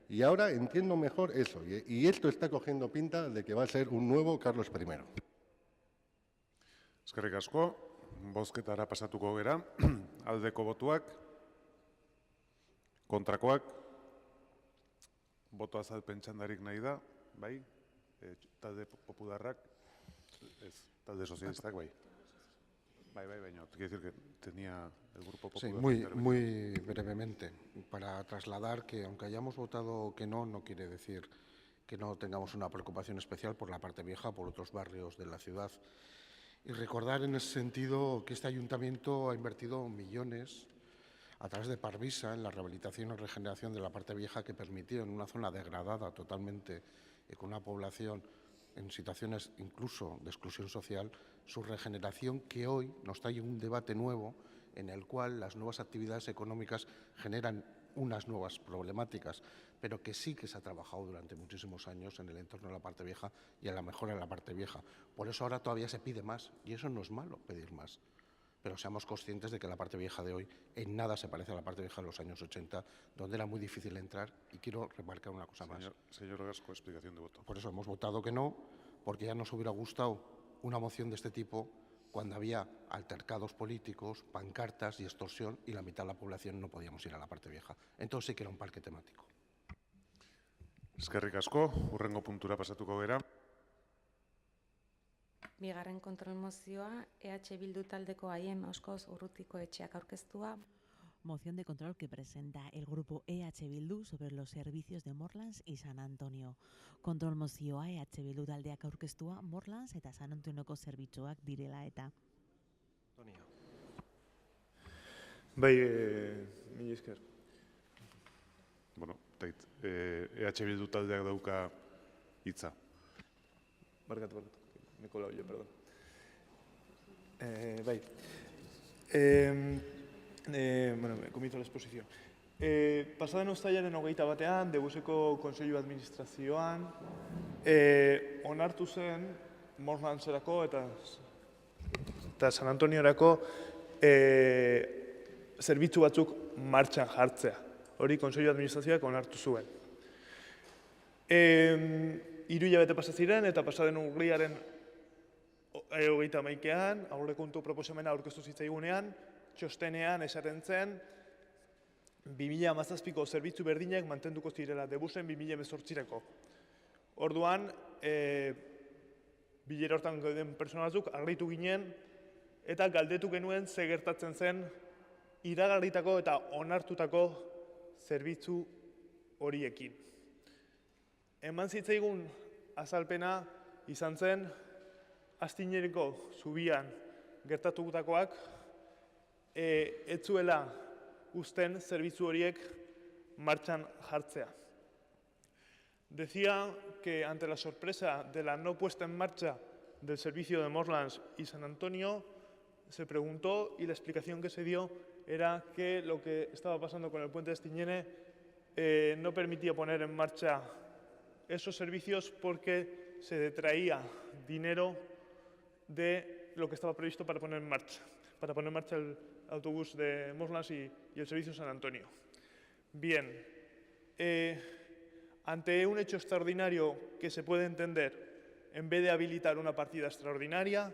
Y ahora entiendo mejor eso, y esto está cogiendo pinta de que va a ser un nuevo Carlos I. Eskerrik asko, bozketara pasatuko gera, aldeko botuak, kontrakoak, boto azalpen txandarik nahi da, bai, talde popularrak, talde sozialistak, bai. Baina, quiero decir que tenía el Grupo Popular. Sí, muy brevemente, para trasladar que aunque hayamos votado que no quiere decir que no tengamos una preocupación especial por la parte vieja, por otros barrios de la ciudad. Y recordar en ese sentido que este ayuntamiento ha invertido millones a través de Parvisa en la rehabilitación y regeneración de la parte vieja, que permitió en una zona degradada totalmente y con una población en situaciones incluso de exclusión social, su regeneración, que hoy nos trae un debate nuevo en el cual las nuevas actividades económicas generan unas nuevas problemáticas, pero que sí que se ha trabajado durante muchísimos años en el entorno de la parte vieja y en la mejora de la parte vieja. Por eso ahora todavía se pide más, y eso no es malo, pedir más. Pero seamos conscientes de que la parte vieja de hoy en nada se parece a la parte vieja de los años 80, donde era muy difícil entrar. Y quiero remarcar una cosa más. Señor Gasco, explicación de voto. Por eso hemos votado que no, porque ya nos hubiera gustado una moción de este tipo cuando había altercados políticos, pancartas y extorsión, y la mitad de la población no podíamos ir a la parte vieja. Entonces sí que era un parque temático. Eskerrik asko, hurrengo puntura pasatuko gera. Bigarren kontrol mozioa, EH Bildu taldeko aiem oskoz urrutiko etxeak aurkeztua. Moción de control que presenta el grupo EH Bildu sobre los servicios de Morlans y San Antonio. Kontrol mozioa EH Bildu taldeak aurkeztua Morlans eta San Antonioko zerbitzuak direla eta. Bai, mila esker. Bueno, EH Bildu taldeak dauka hitza. Barkatu. Nikola Olle, perdón. Bai. Bueno, comienzo la exposición. Pasaden uztailaren 21ean, Debuseko Kontseilu Administrazioan, onartu zen Morlanserako eta San Antoniorako zerbitzu batzuk martxan jartzea. Hori Kontseilu Administrazioak onartu zuen. 3 hilabete pasa ziren eta pasaden urriaren 31ean, aurrekontu proposamena aurkeztu zitzaigunean, txostenean esaten zen 2017ko zerbitzu berdinak mantenduko zirela Debusen 2018rako. Orduan, bilera hortan gauden pertsona batzuk argitu ginen eta galdetu genuen ze gertatzen zen iragarritako eta onartutako zerbitzu horiekin. Eman zitzaigun azalpena izan zen Astiñeriko zubian gertatutakoak ez zuela uzten zerbitzu horiek martxan jartzea. Decía que ante la sorpresa de la no puesta en marcha del servicio de Morlans y San Antonio, se preguntó y la explicación que se dio era que lo que estaba pasando con el puente de Astiñene no permitía poner en marcha esos servicios porque se detraía dinero de lo que estaba previsto para poner en marcha el autobús de Morlans y el servicio San Antonio. Bien, ante un hecho extraordinario que se puede entender, en vez de habilitar una partida extraordinaria,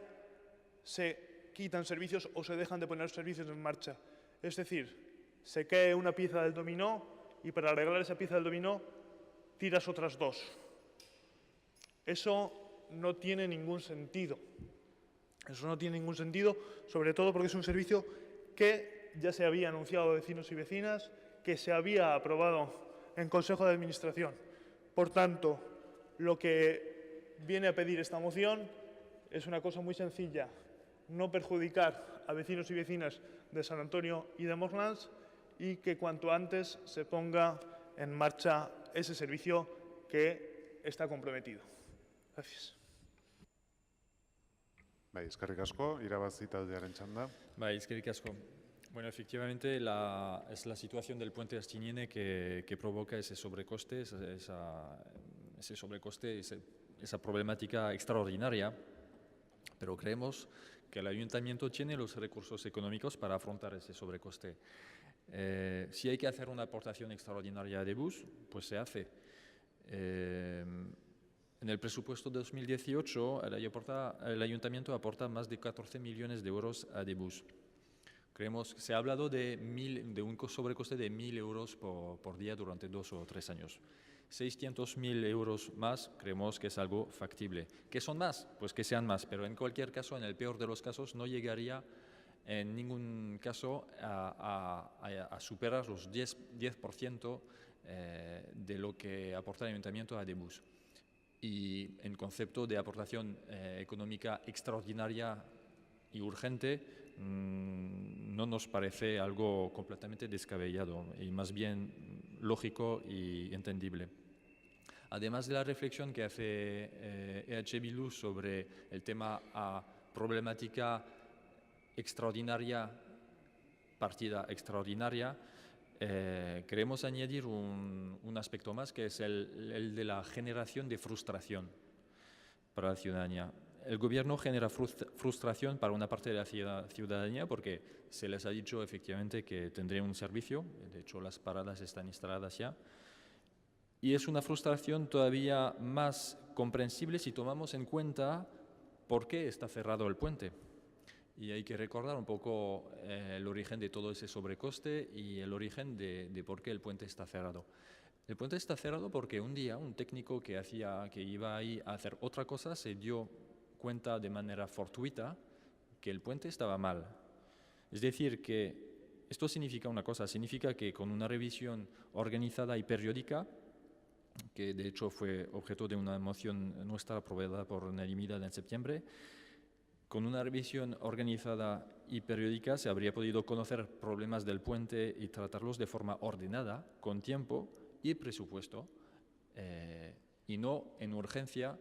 se quitan servicios o se dejan de poner servicios en marcha. Es decir, se cae una pieza del dominó y para arreglar esa pieza del dominó tiras otras 2. Eso no tiene ningún sentido. Eso no tiene ningún sentido, sobre todo porque es un servicio que ya se había anunciado a vecinos y vecinas, que se había aprobado en Consejo de Administración. Por tanto, lo que viene a pedir esta moción es una cosa muy sencilla, no perjudicar a vecinos y vecinas de San Antonio y de Morlans y que cuanto antes se ponga en marcha ese servicio que está comprometido. Gracias. Bai, eskerrik asko, irabazi taldearen txanda. Bai, eskerrik asko. Bueno, efectivamente es la situación del puente de Astiñene que provoca ese sobrecoste, esa problemática extraordinaria, pero creemos que el ayuntamiento tiene los recursos económicos para afrontar ese sobrecoste. Si hay que hacer una aportación extraordinaria de bus, pues se hace. En el presupuesto de 2018, el ayuntamiento aporta más de 14 millones de euros a Debus. Creemos que se ha hablado de un sobrecoste de 1.000 euros por día durante 2 o 3 años. 600.000 euros más creemos que es algo factible. ¿Qué son más? Pues que sean más, pero en cualquier caso, en el peor de los casos, no llegaría en ningún caso a superar los 10% de lo que aporta el ayuntamiento a Debus. Y en concepto de aportación económica extraordinaria y urgente, no nos parece algo completamente descabellado y más bien lógico y entendible. Además de la reflexión que hace EH Bildu sobre el tema a problemática extraordinaria, partida extraordinaria, queremos añadir un aspecto más, que es el de la generación de frustración para la ciudadanía. El gobierno genera frustración para una parte de la ciudadanía porque se les ha dicho efectivamente que tendría un servicio, de hecho las paradas están instaladas ya, y es una frustración todavía más comprensible si tomamos en cuenta por qué está cerrado el puente. Y hay que recordar un poco el origen de todo ese sobrecoste y el origen de por qué el puente está cerrado. El puente está cerrado porque un día un técnico que iba ahí a hacer otra cosa se dio cuenta de manera fortuita que el puente estaba mal. Es decir, que Esto significa una cosa, significa que con una revisión organizada y periódica, que de hecho fue objeto de una moción nuestra aprobada por unanimidad en septiembre, con una revisión organizada y periódica se habría podido conocer problemas del puente y tratarlos de forma ordenada, con tiempo y presupuesto, y no en urgencia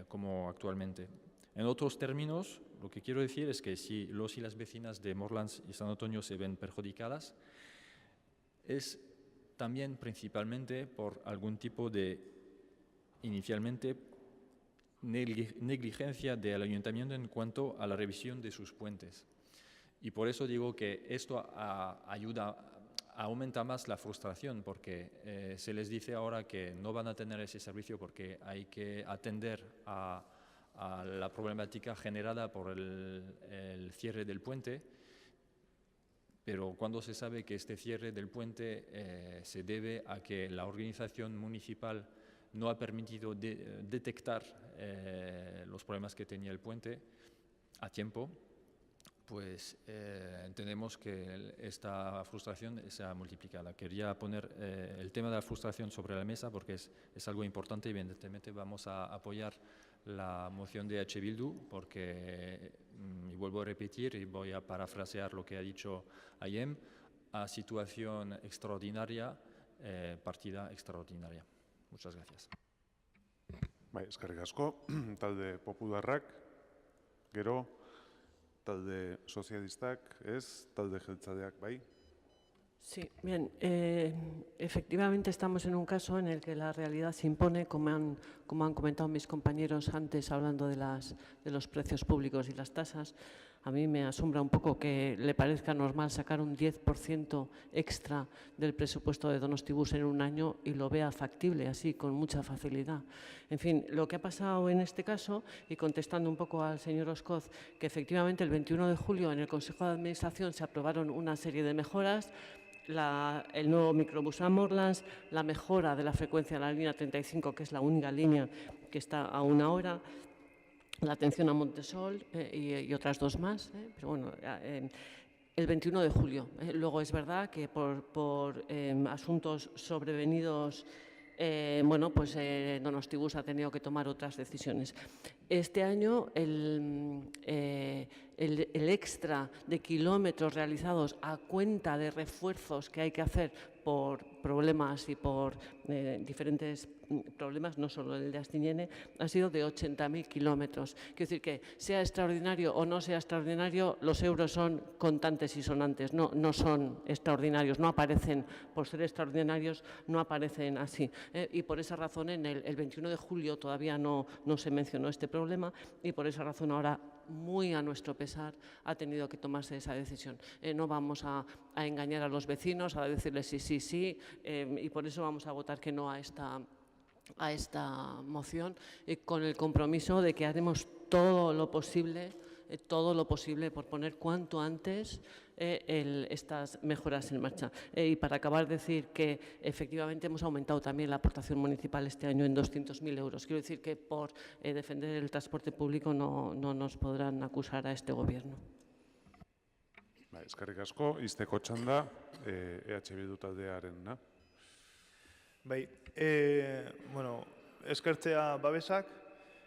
como actualmente. En otros términos, lo que quiero decir es que si los y las vecinas de Morlands y San Antonio se ven perjudicadas, es también principalmente por algún tipo de, inicialmente, negligencia del ayuntamiento en cuanto a la revisión de sus puentes. Y por eso digo que esto aumenta más la frustración, porque se les dice ahora que no van a tener ese servicio porque hay que atender a la problemática generada por el cierre del puente, pero cuando se sabe que este cierre del puente se debe a que la organización municipal no ha permitido detectar los problemas que tenía el puente a tiempo, pues entendemos que esta frustración se ha multiplicado. Quería poner el tema de la frustración sobre la mesa porque es algo importante y evidentemente vamos a apoyar la moción de H. Bildu porque, y vuelvo a repetir y voy a parafrasear lo que ha dicho Ayem, a situación extraordinaria, partida extraordinaria. Muchas gracias. Bai, eskerrik asko, talde popularrak, gero, talde sozialistak, ez, talde jeltzaleak, bai? Sí, bien. Efectivamente estamos en un caso en el que la realidad se impone, como han comentado mis compañeros antes, hablando de los precios públicos y las tasas. A mí me asombra un poco que le parezca normal sacar un 10% extra del presupuesto de Donostibus en un año y lo vea factible así, con mucha facilidad. En fin, lo que ha pasado en este caso, y contestando un poco al señor Oscoz, que efectivamente el 21 de julio en el Consejo de Administración se aprobaron una serie de mejoras, el nuevo microbús a Morlands, la mejora de la frecuencia de la línea 35, que es la única línea que está a 1 hora, la atención a Montesol y otras 2 más, pero bueno, el 21 de julio. Luego es verdad que por asuntos sobrevenidos, bueno, pues Donostibus ha tenido que tomar otras decisiones. Este año el extra de kilómetros realizados a cuenta de refuerzos que hay que hacer por problemas y por diferentes problemas, no solo el de Astiñene, ha sido de 80.000 kilómetros. Quiero decir que sea extraordinario o no sea extraordinario, los euros son contantes y sonantes, no son extraordinarios, no aparecen, por ser extraordinarios, no aparecen así. Y por esa razón el 21 de julio todavía no se mencionó este problema y por esa razón ahora, muy a nuestro pesar, ha tenido que tomarse esa decisión. No vamos a engañar a los vecinos, a decirles sí, y por eso vamos a votar que no a esta moción, con el compromiso de que haremos todo lo posible por poner cuanto antes estas mejoras en marcha. Y para acabar, decir que efectivamente hemos aumentado también la aportación municipal este año en 200.000 euros. Quiero decir que por defender el transporte público no nos podrán acusar a este Gobierno. Eskerrik asko, izteko txanda, EH Bildu taldearena. Bai, bueno, eskertzea babesak.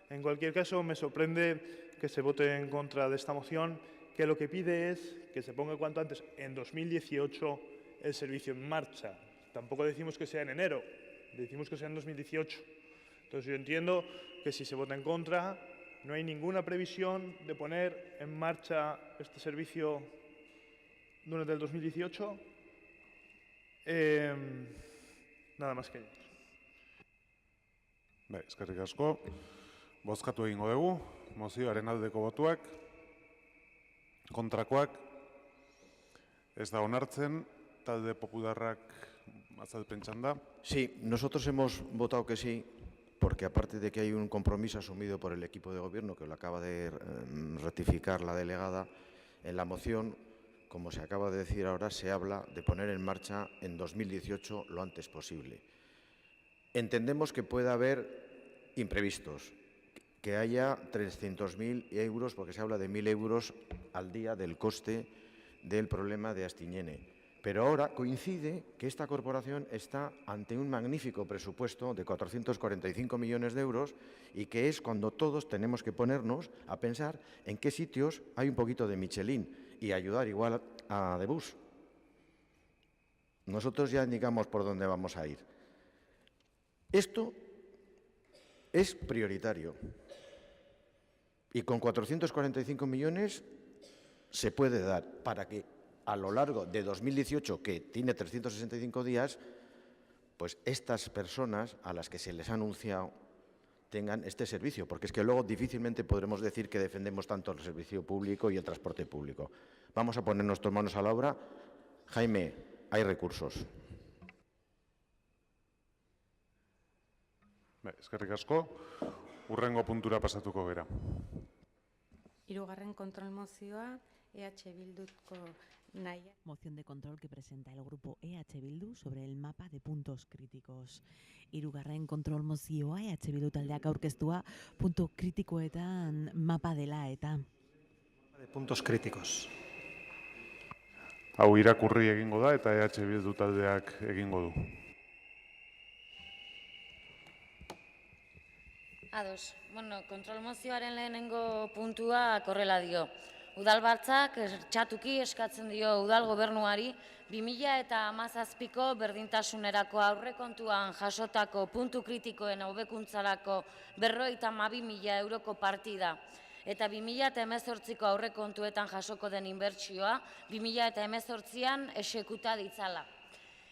En cualquier caso, me sorprende que se vote en contra de esta moción, que lo que pide es que se ponga cuanto antes, en 2018, el servicio en marcha. Tampoco decimos que sea en enero, decimos que sea en 2018. Entonces yo entiendo que si se vota en contra, no hay ninguna previsión de poner en marcha este servicio durante el 2018. Nada más que ello. Bai, eskerrik asko. Bozkatu egingo dugu, mozioaren aldeko botuak, kontrakoak, ez da onartzen, talde popularrak azalpen txanda. Sí, nosotros hemos votado que sí, porque aparte de que hay un compromiso asumido por el equipo de gobierno, que lo acaba de ratificar la delegada, en la moción, como se acaba de decir ahora, se habla de poner en marcha en 2018 lo antes posible. Entendemos que pueda haber imprevistos, que haya 300.000 euros, porque se habla de 1.000 euros al día del coste del problema de Astiñene. Pero ahora coincide que esta corporación está ante un magnífico presupuesto de 445 millones de euros y que es cuando todos tenemos que ponernos a pensar en qué sitios hay un poquito de Michelin y ayudar igual a Debus. Nosotros ya indicamos por dónde vamos a ir. Esto es prioritario y con 445 millones se puede dar para que a lo largo de 2018, que tiene 365 días, pues estas personas a las que se les ha anunciado tengan este servicio, porque es que luego difícilmente podremos decir que defendemos tanto el servicio público y el transporte público. Vamos a poner nuestras manos a la obra. Jaime, hay recursos. Eskerrik asko, hurrengo puntura pasatuko gera. Hirugarren kontrol mozioa, EH Bilduko nahia. Moción de control que presenta el grupo EH Bildu sobre el mapa de puntos críticos. Hirugarren kontrol mozioa EH Bildu taldeak aurkeztua punto kritikoetan mapa dela eta. De puntos críticos. Hau irakurri egingo da eta EH Bildu taldeak egingo du. Ados. Kontrol mozioaren lehenengo puntua korrela dio. Udalbatzak txatuki eskatzen dio udal gobernuari 2017ko berdintasunerako aurrekontuan jasotako puntu kritikoen hobekuntzarako 52.000 euroko partida eta 2018ko aurrekontuetan jasoko den inbertsioa 2018an exekuta ditzala.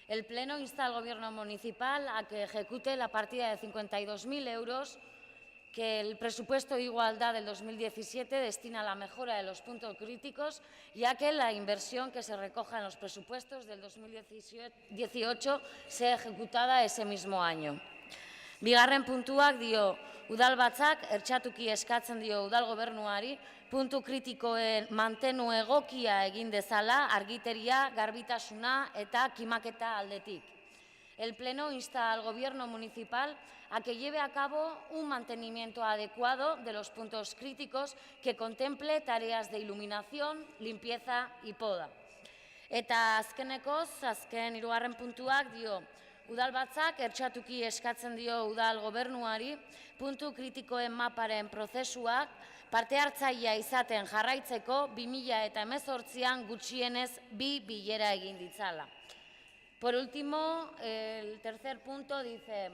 El Pleno insta al Gobierno municipal a que ejecute la partida de 52.000 euros que el presupuesto de igualdad del 2017 destina a la mejora de los puntos críticos, ya que la inversión que se recoja en los presupuestos del 2018 sea ejecutada ese mismo año. Bigarren puntuak dio, udalbatzak ertxatuki eskatzen dio udal gobernuari puntu kritikoen mantenu egokia egin dezala argiteria, garbitasuna eta kimaketa aldetik. El Pleno insta al Gobierno municipal a que lleve a cabo un mantenimiento adecuado de los puntos críticos que contemple tareas de iluminación, limpieza y poda. Eta azkenekoz, azken hirugarren puntuak dio, udalbatzak ertxatuki eskatzen dio udal gobernuari puntu kritikoen maparen prozesuak parte hartzailea izaten jarraitzeko 2018an gutxienez 2 bilera egin ditzala. Por último, el tercer punto dice,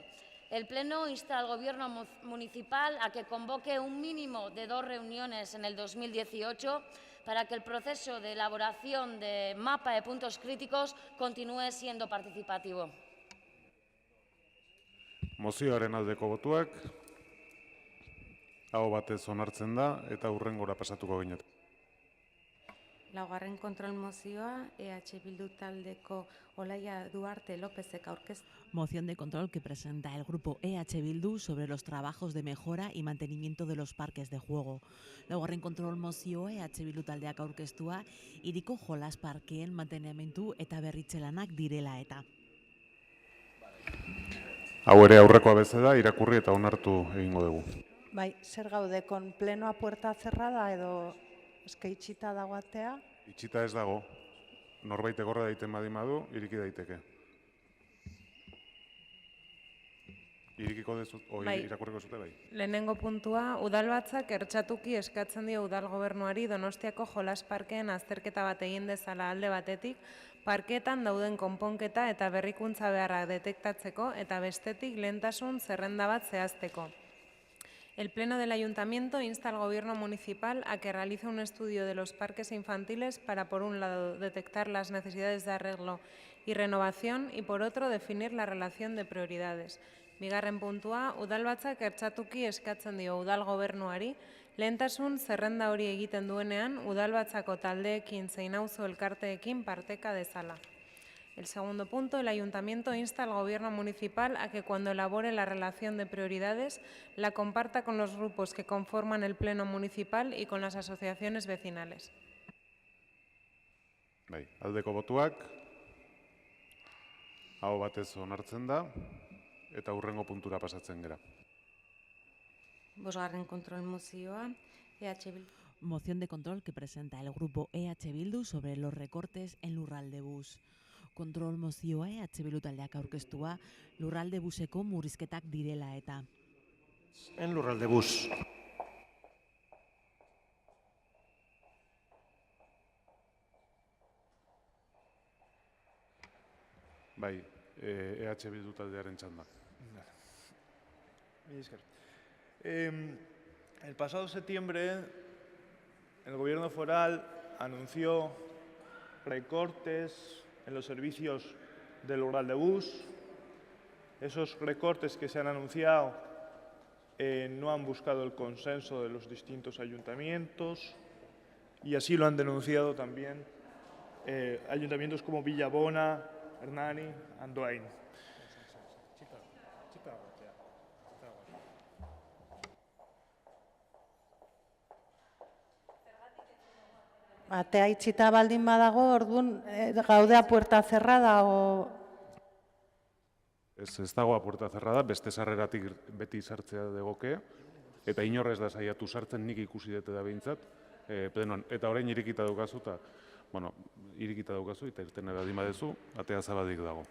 el Pleno insta al Gobierno municipal a que convoque un mínimo de 2 reuniones en el 2018 para que el proceso de elaboración de mapa de puntos críticos continúe siendo participativo. Mozioaren aldeko botuak, aho batez onartzen da eta hurrengora pasatuko ginetu. Laugarren kontrol mozioa, EH Bildu taldeko Olaia Duarte Lópezek aurkeztu. Moción de control que presenta el grupo EH Bildu sobre los trabajos de mejora y mantenimiento de los parques de juego. Laugarren kontrol mozioa EH Bildu taldeak aurkeztua, hiriko jolas parkeen mantenimientu eta berritze lanak direla eta. Hau ere aurrekoa bezala irakurri eta onartu egingo dugu. Bai, zer gaude, kon plenoa puerta cerrada edo eske itxita dago atea? Itxita ez dago, norbait egorra daiten badimadu, iriki daiteke. Irikiko dezut, irakurriko zute bai. Lehenengo puntua, udalbatzak ertxatuki eskatzen dio udal gobernuari Donostiako jolas parkeen azterketa bat egin dezala alde batetik, parketan dauden konponketa eta berrikuntza beharrak detektatzeko eta bestetik lehentasun zerrenda bat zehazteko. El Pleno del Ayuntamiento insta al Gobierno municipal a que realice un estudio de los parques infantiles para, por un lado, detectar las necesidades de arreglo y renovación y, por otro, definir la relación de prioridades. Bigarren puntua, udalbatzak ertxatuki eskatzen dio udal gobernuari, lehentasun zerrenda hori egiten duenean, udalbatzako taldeekin zein auzo elkarteekin parteka dezala. El segundo punto, el Ayuntamiento insta al Gobierno municipal a que cuando elabore la relación de prioridades la comparta con los grupos que conforman el Pleno municipal y con las asociaciones vecinales. Bai, aldeko botuak, aho batez onartzen da, eta hurrengo puntura pasatzen gera. Bosgarren kontrol mozioa, EH Bildu. Moción de control que presenta el grupo EH Bildu sobre los recortes en Lurraldebus. Kontrol mozioa EH Bildu taldeak aurkeztua Lurraldebuseko murrizketak direla eta. En Lurraldebus. Bai, EH Bildu taldearen txanda. El pasado septiembre, el Gobierno foral anunció recortes en los servicios del Lurraldebus. Esos recortes que se han anunciado no han buscado el consenso de los distintos ayuntamientos y así lo han denunciado también ayuntamientos como Villabona, Hernani, Andoain. Atea itxita baldin badago, orduan gaude a puerta cerrada o... Ez dago a puerta cerrada, beste sarreratik beti sartzea degoke, eta inorrez da saiatu sartzen nik ikusi dute da behintzat, plenoan. Eta orain irikita daukazu, eta, bueno, irikita daukazu, eta irten edadin badezu, atea zabadik dago.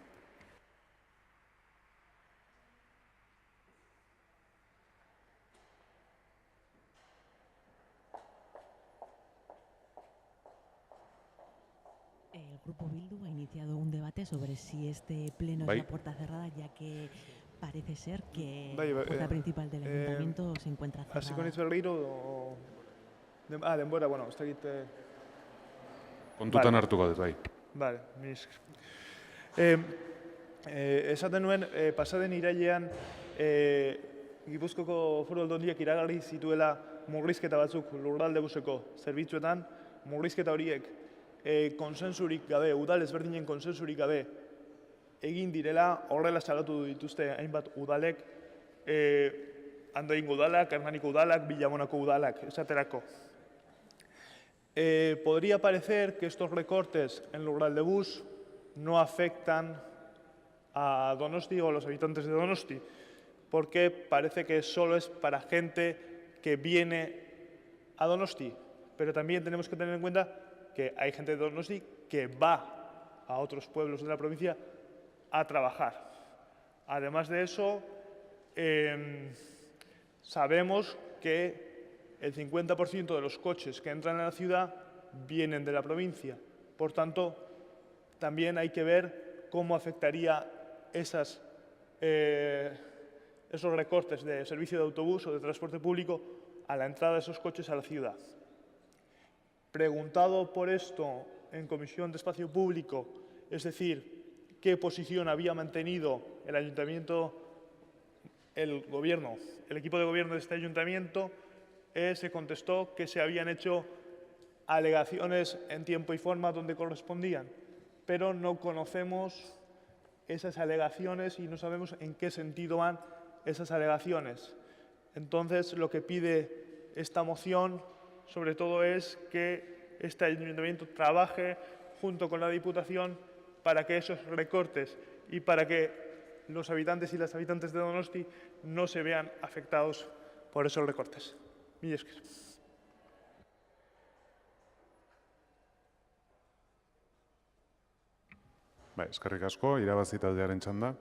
El Grupo Bildu ha iniciado un debate sobre si este pleno Bai. es a puerta cerrada, ya que parece ser que Bai, la puerta principal del ayuntamiento se encuentra cerrada. Hasiko naiz berriro o... denbora, bueno, ez dakit... Kontutan hartuko dut, bai. Vale, misk. Esaten nuen, pasaden irailean, Gipuzkoako Foru Aldundiak iragarri zituela murrizketa batzuk Lurraldebuseko zerbitzuetan, murrizketa horiek konsensurik gabe, udal ezberdinen konsensurik gabe egin direla, horrela salatu dituzte hainbat udalek, Andoaingo udalak, Hernaniko udalak, Villabonako udalak, esaterako. Podría parecer que estos recortes en Lurraldebus no afectan a Donosti o a los habitantes de Donosti, porque parece que solo es para gente que viene a Donosti, pero también tenemos que tener en cuenta que hay gente de Donosti que va a otros pueblos de la provincia a trabajar. Además de eso, sabemos que el 50% de los coches que entran en la ciudad vienen de la provincia. Por tanto, también hay que ver cómo afectaría esos recortes de servicio de autobús o de transporte público a la entrada de esos coches a la ciudad. Preguntado por esto en Comisión de Espacio Público, es decir, qué posición había mantenido el ayuntamiento, el gobierno, el equipo de gobierno de este ayuntamiento, se contestó que se habían hecho alegaciones en tiempo y forma donde correspondían, pero no conocemos esas alegaciones y no sabemos en qué sentido van esas alegaciones. Entonces, lo que pide esta moción, sobre todo, es que este ayuntamiento trabaje junto con la Diputación para que esos recortes y para que los habitantes y las habitantes de Donosti no se vean afectados por esos recortes. Mila esker. Bai, eskerrik asko, irabazi taldearen txanda.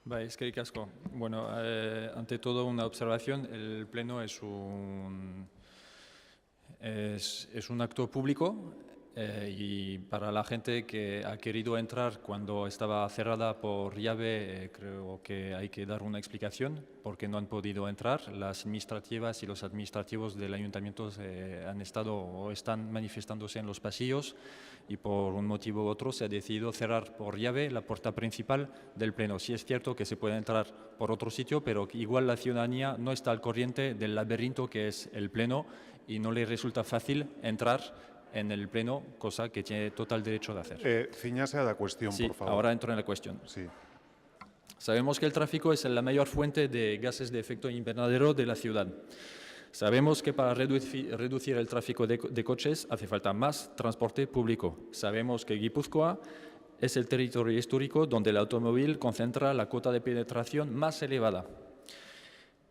Bai, eskerrik asko. Bueno, ante todo una observación, el pleno es un acto público y para la gente que ha querido entrar cuando estaba cerrada por llave, creo que hay que dar una explicación porque no han podido entrar. Las administrativas y los administrativos del ayuntamiento han estado o están manifestándose en los pasillos y por un motivo u otro se ha decidido cerrar por llave la puerta principal del pleno. Sí es cierto que se puede entrar por otro sitio, pero igual la ciudadanía no está al corriente del laberinto que es el pleno y no le resulta fácil entrar en el pleno, cosa que tiene total derecho de hacer. Ciñase a la cuestión, sí, por favor. Ahora entro en la cuestión. Sí. Sabemos que el tráfico es la mayor fuente de gases de efecto invernadero de la ciudad. Sabemos que para reducir el tráfico de coches hace falta más transporte público. Sabemos que Guipúzcoa es el territorio histórico donde el automóvil concentra la cuota de penetración más elevada.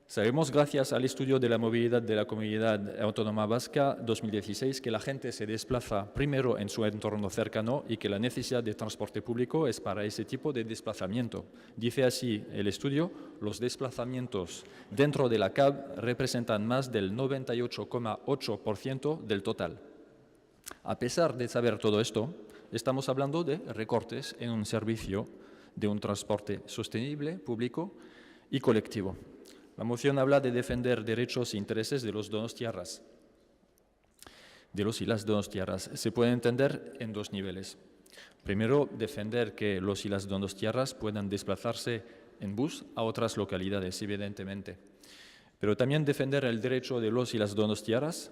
Sabemos, gracias al estudio de la movilidad de la Comunidad Autónoma Vasca 2016, que la gente se desplaza primero en su entorno cercano y que la necesidad de transporte público es para ese tipo de desplazamiento. Dice así el estudio, los desplazamientos dentro de la CAB representan más del 98,8% del total. A pesar de saber todo esto, estamos hablando de recortes en un servicio de un transporte sostenible, público y colectivo. La moción habla de defender derechos e intereses de los donostiarras, de los y las donostiarras. Se puede entender en dos niveles. Primero, defender que los y las donostiarras puedan desplazarse en bus a otras localidades, evidentemente. Pero también defender el derecho de los y las donostiarras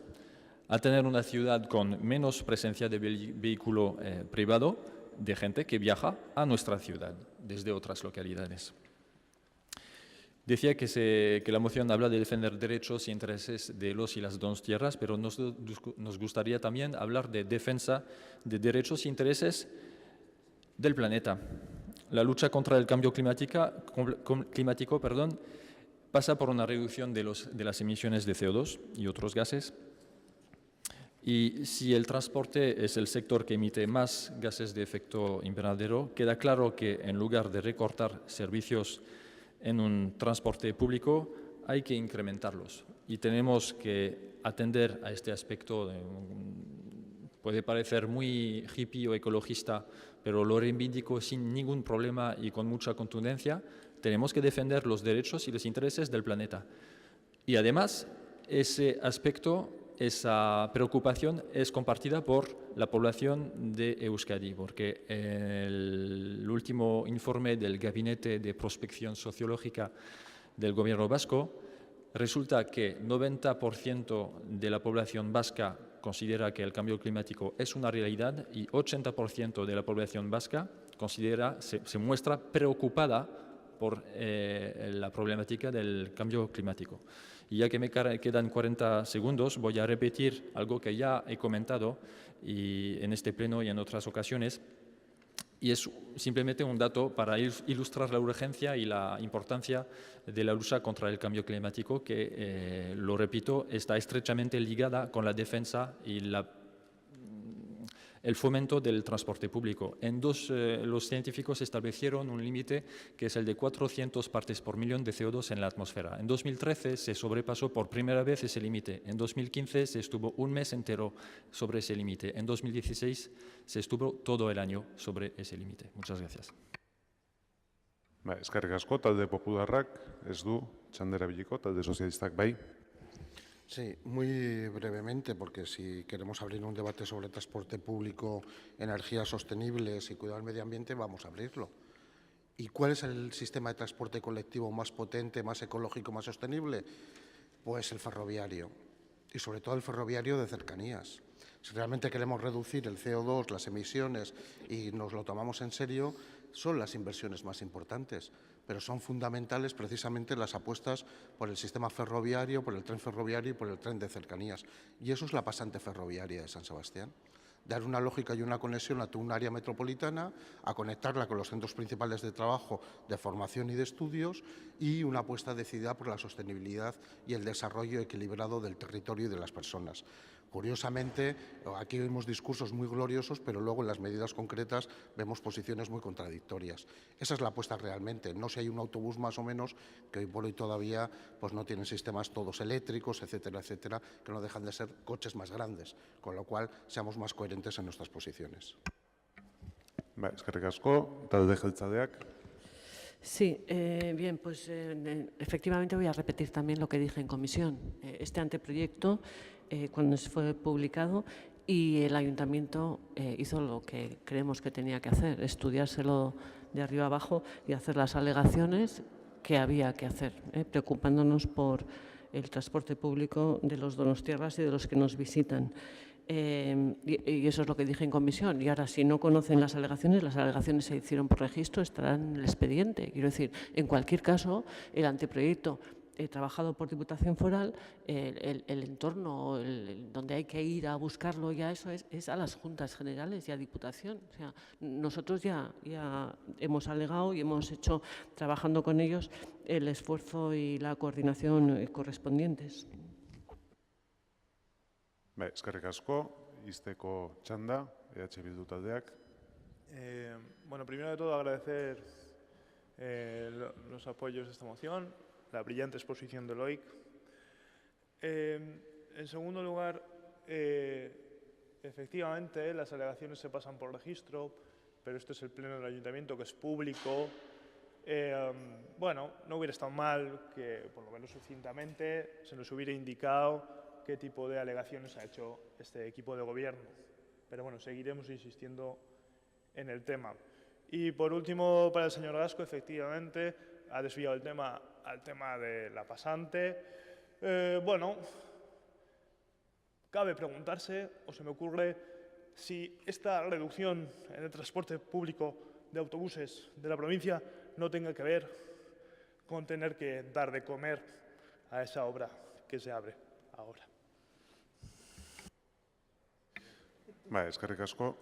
a tener una ciudad con menos presencia de vehículo privado de gente que viaja a nuestra ciudad desde otras localidades. Decía que la moción habla de defender derechos e intereses de los y las donostiarras, pero nos gustaría también hablar de defensa de derechos e intereses del planeta. La lucha contra el cambio climático pasa por una reducción de las emisiones de CO2 y otros gases. Y si el transporte es el sector que emite más gases de efecto invernadero, queda claro que en lugar de recortar servicios en un transporte público, hay que incrementarlos. Y tenemos que atender a este aspecto. Puede parecer muy hippie o ecologista, pero lo reivindico sin ningún problema y con mucha contundencia. Tenemos que defender los derechos y los intereses del planeta. Y además, ese aspecto, esa preocupación es compartida por la población de Euskadi, porque el último informe del Gabinete de Prospección Sociológica del Gobierno vasco resulta que 90% de la población vasca considera que el cambio climático es una realidad y 80% de la población vasca se muestra preocupada por la problemática del cambio climático. Y ya que me quedan 40 segundos, voy a repetir algo que ya he comentado en este pleno y en otras ocasiones, y es simplemente un dato para ilustrar la urgencia y la importancia de la lucha contra el cambio climático, que, lo repito, está estrechamente ligada con la defensa y el fomento del transporte público. Los científicos establecieron un límite que es el de 400 partes por millón de CO2 en la atmósfera. En 2013 se sobrepasó por primera vez ese límite. En 2015 se estuvo un mes entero sobre ese límite. En 2016 se estuvo todo el año sobre ese límite. Muchas gracias. Eskerrik asko, talde popularrak ez du txandera biliko, talde sozialistak bai. Sí, muy brevemente, porque si queremos abrir un debate sobre transporte público, energías sostenibles y cuidado del medio ambiente, vamos a abrirlo. ¿Y cuál es el sistema de transporte colectivo más potente, más ecológico, más sostenible? Pues el ferroviario, y sobre todo el ferroviario de cercanías. Si realmente queremos reducir el CO2, las emisiones, y nos lo tomamos en serio, son las inversiones más importantes, pero son fundamentales precisamente las apuestas por el sistema ferroviario, por el tren ferroviario y por el tren de cercanías. Y eso es la pasante ferroviaria de San Sebastián. Dar una lógica y una conexión a toda un área metropolitana, a conectarla con los centros principales de trabajo, de formación y de estudios, y una apuesta decidida por la sostenibilidad y el desarrollo equilibrado del territorio y de las personas. Curiosamente, aquí vemos discursos muy gloriosos, pero luego en las medidas concretas vemos posiciones muy contradictorias. Esa es la apuesta realmente. No si hay un autobús más o menos, que hoy por hoy todavía pues no tienen sistemas todos eléctricos, etcétera, etcétera, que no dejan de ser coches más grandes, con lo cual seamos más coherentes en nuestras posiciones. Eskerrik asko, talde jeltzaleak. Sí, bien, pues efectivamente voy a repetir también lo que dije en comisión. Este anteproyecto, cuando fue publicado, y el ayuntamiento hizo lo que creemos que tenía que hacer, estudiárselo de arriba abajo y hacer las alegaciones que había que hacer, preocupándonos por el transporte público de los donostiarras y de los que nos visitan. Y eso es lo que dije en comisión. Y ahora, si no conocen las alegaciones se hicieron por registro, estarán en el expediente. Quiero decir, en cualquier caso, el anteproyecto trabajado por Diputación Foral, el entorno donde hay que ir a buscarlo ya eso es a las Juntas Generales y a Diputación. O sea, nosotros ya hemos alegado y hemos hecho, trabajando con ellos, el esfuerzo y la coordinación correspondientes. Eskerrik asko, izteko txanda, EH Bildu taldeak. Bueno, primero de todo agradecer los apoyos de esta moción, la brillante exposición de Loic. En segundo lugar, efectivamente, las alegaciones se pasan por registro, pero este es el pleno del ayuntamiento, que es público. Bueno, no hubiera estado mal que, por lo menos sucintamente, se nos hubiera indicado qué tipo de alegaciones ha hecho este equipo de gobierno. Pero bueno, seguiremos insistiendo en el tema. Y por último, para el señor Gasco, efectivamente, ha desviado el tema al tema de la pasante. Bueno, cabe preguntarse, o se me ocurre, si esta reducción en el transporte público de autobuses de la provincia no tenga que ver con tener que dar de comer a esa obra que se abre ahora. Eskerrik asko.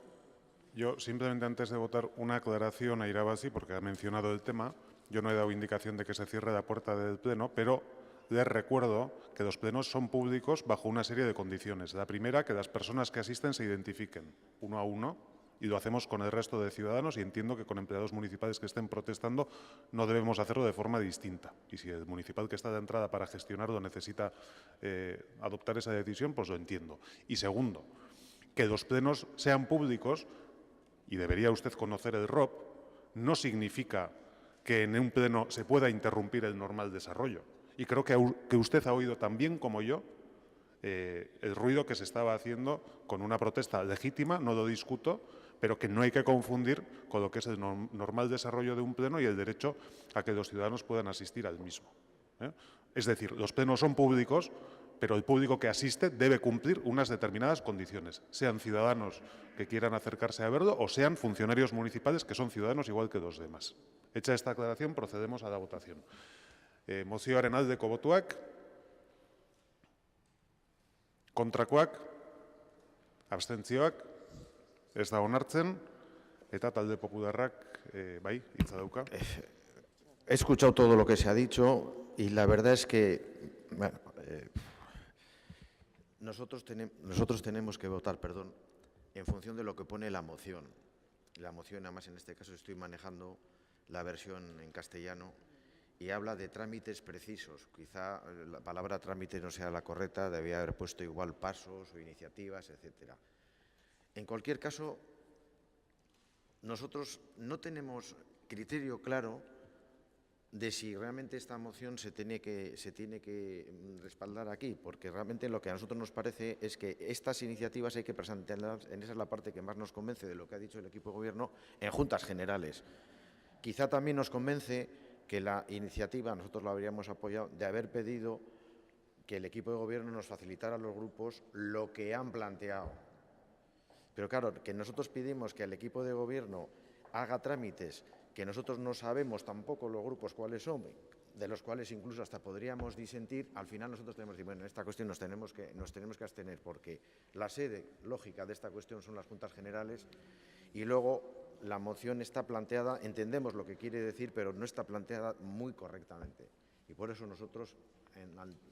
Yo, simplemente antes de votar, una aclaración a Irabazi, porque ha mencionado el tema. Yo no he dado indicación de que se cierre la puerta del pleno, pero les recuerdo que los plenos son públicos bajo una serie de condiciones. La primera, que las personas que asisten se identifiquen uno a uno, y lo hacemos con el resto de ciudadanos, y entiendo que con empleados municipales que estén protestando no debemos hacerlo de forma distinta. Y si el municipal que está de entrada para gestionarlo necesita adoptar esa decisión, pues lo entiendo. Y segundo, que los plenos sean públicos, y debería usted conocer el ROP, no significa que en un pleno se pueda interrumpir el normal desarrollo. Y creo que usted ha oído tan bien como yo el ruido que se estaba haciendo con una protesta legítima, no lo discuto, pero que no hay que confundir con lo que es el normal desarrollo de un pleno y el derecho a que los ciudadanos puedan asistir al mismo. Es decir, los plenos son públicos, pero el público que asiste debe cumplir unas determinadas condiciones, sean ciudadanos que quieran acercarse a verlo o sean funcionarios municipales que son ciudadanos igual que los demás. Hecha esta aclaración, procedemos a la votación. Mozioaren aldeko botoak, kontrakoak, abstentzioak, ez da onartzen, eta talde popularrak bai, hitza dauka. He escuchado todo lo que se ha dicho y la verdad es que bueno, nosotros tenemos que votar, en función de lo que pone la moción. La moción, además, en este caso estoy manejando la versión en castellano y habla de trámites precisos. Quizá la palabra trámite no sea la correcta, debía haber puesto igual pasos o iniciativas, etc. En cualquier caso, nosotros no tenemos criterio claro de si realmente esta moción se tiene que respaldar aquí, porque realmente lo que a nosotros nos parece es que estas iniciativas hay que presentarlas, esa es la parte que más nos convence de lo que ha dicho el equipo de gobierno, en juntas generales. Quizá también nos convence que la iniciativa, nosotros la habríamos apoyado, de haber pedido que el equipo de gobierno nos facilitara a los grupos lo que han planteado. Pero claro, que nosotros pedimos que el equipo de gobierno haga trámites que nosotros no sabemos tampoco los grupos cuáles son, de los cuales incluso hasta podríamos disentir, al final nosotros tenemos que decir, bueno, en esta cuestión nos tenemos que abstener porque la sede lógica de esta cuestión son las Juntas Generales y luego la moción está planteada, entendemos lo que quiere decir, pero no está planteada muy correctamente. Y por eso nosotros,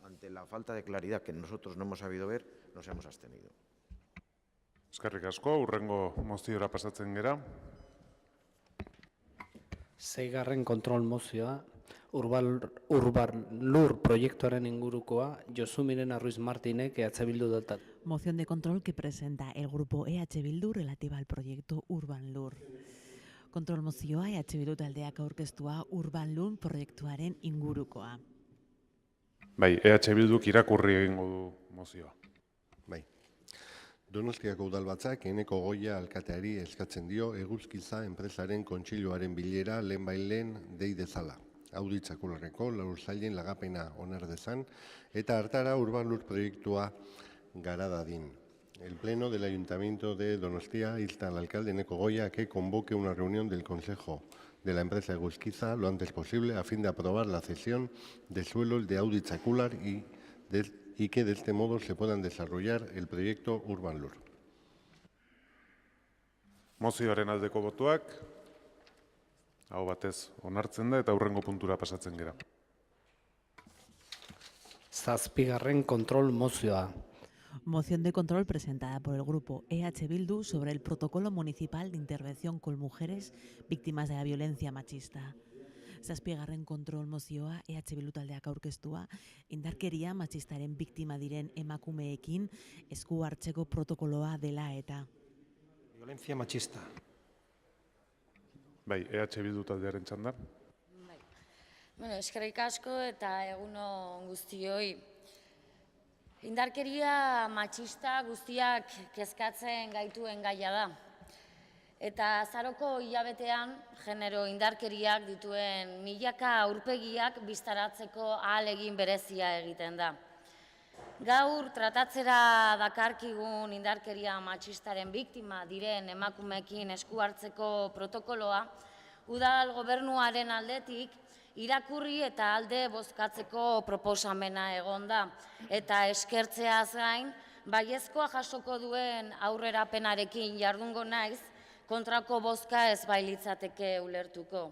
ante la falta de claridad que nosotros no hemos sabido ver, nos hemos abstenido. Eskerrik asko, hurrengo moziora pasatzen gera. Seigarren kontrol mozioa, Urbanlur proiektuaren ingurukoa, Josu Mirena Ruiz Martinek, EH Bildu datat. Moción de control que presenta el grupo EH Bildu relativa al proyecto Urbanlur. Kontrol mozioa EH Bildu taldeak aurkeztua Urbanlur proiektuaren ingurukoa. Bai, EH Bilduk irakurri egingo du mozioa. Bai. Donostiako udalbatzak Eneko Goia alkateari eskatzen dio Eguzkiza enpresaren kontseiluaren bilera lehenbailen dei dezala. Hau ditzakularreko laurzailen lagapena onar dezan eta hartara Urbanlur proiektua gara dadin. El Pleno del Ayuntamiento de Donostia insta al alcalde Eneko Goya a que convoque una reunión del Consejo de la empresa Eguzquiza lo antes posible a fin de aprobar la cesión de suelos de Audi Txakular y que de este modo se puedan desarrollar el proyecto Urban Lur. Mozioaren aldeko botuak, hau batez onartzen da eta hurrengo puntura pasatzen gera. Zazpigarren kontrol mozioa. Moción de control presentada por el grupo EH Bildu sobre el protocolo municipal de intervención con mujeres víctimas de la violencia machista. Zazpigarren kontrol mozioa EH Bildu taldeak aurkeztua, indarkeria matxistaren biktima diren emakumeekin esku hartzeko protokoloa dela eta. Violencia machista. Bai, EH Bildu taldearen txanda. Eskerrik asko eta egunon guztioi. Indarkeria matxista guztiak kezkatzen gaituen gaia da. Eta azaroko hilabetean genero indarkeriak dituen milaka aurpegiak biztaratzeko ahalegin berezia egiten da. Gaur tratatzera dakarkigun indarkeria matxistaren biktima diren emakumeekin esku hartzeko protokoloa udal gobernuaren aldetik irakurri eta alde bozkatzeko proposamena egon da. Eta eskertzeaz gain, baiezkoa jasoko duen aurrerapenarekin jardungo naiz, kontrako bozka ez bailitzateke ulertuko.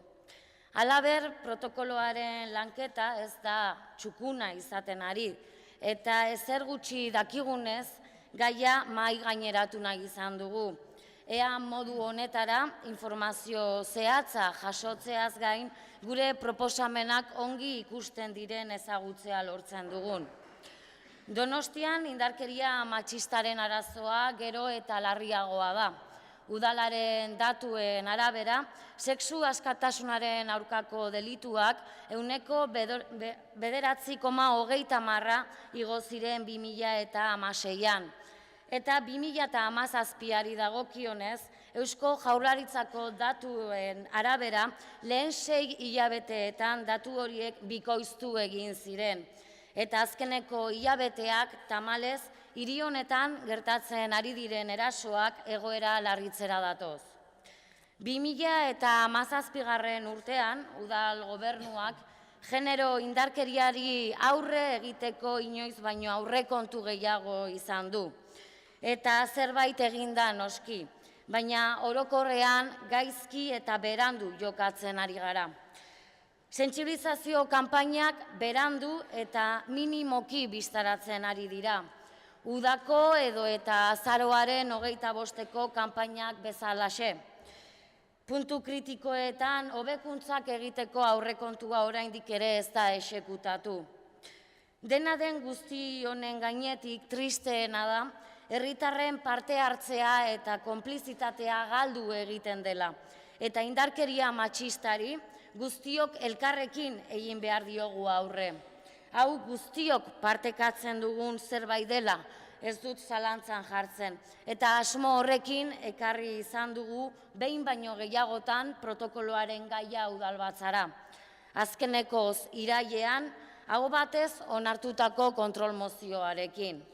Halaber, protokoloaren lanketa ez da txukuna izaten ari, eta ezer gutxi dakigunez, gaia mahai gaineratu nahi izan dugu. Ea modu honetara informazio zehatza jasotzeaz gain, gure proposamenak ongi ikusten diren ezagutzea lortzen dugun. Donostian indarkeria matxistaren arazoa gero eta larriagoa da. Udalaren datuen arabera, sexu askatasunaren aurkako delituak 9,9% igo ziren 2016an. Eta 2017ari dagokionez, Eusko Jaurlaritzako datuen arabera, lehen 6 hilabeteetan datu horiek bikoiztu egin ziren. Eta azkeneko hilabeteak tamalez, hiri honetan gertatzen ari diren erasoak egoera larritzera datoz. 2017 urtean, udal gobernuak genero indarkeriari aurre egiteko inoiz baino aurrekontu gehiago izan du. Eta zerbait eginda noski, baina orokorrean gaizki eta berandu jokatzen ari gara. Sentsibilizazio kanpainak berandu eta minimoki biztaratzen ari dira. Udako edo eta azaroaren 25ko kanpainak bezalaxe. Puntu kritikoetan hobekuntzak egiteko aurrekontua oraindik ere ez da exekutatu. Dena den guzti honen gainetik tristeena da, herritarren parte hartzea eta konplizitatea galdu egiten dela. Eta indarkeria matxistari guztiok elkarrekin egin behar diogu aurre. Hau guztiok partekatzen dugun zerbait dela, ez dut zalantzan jartzen. Eta asmo horrekin ekarri izan dugu behin baino gehiagotan protokoloaren gaia udalbatzara. Azkenekoz irailean, aho batez onartutako kontrol mozioarekin.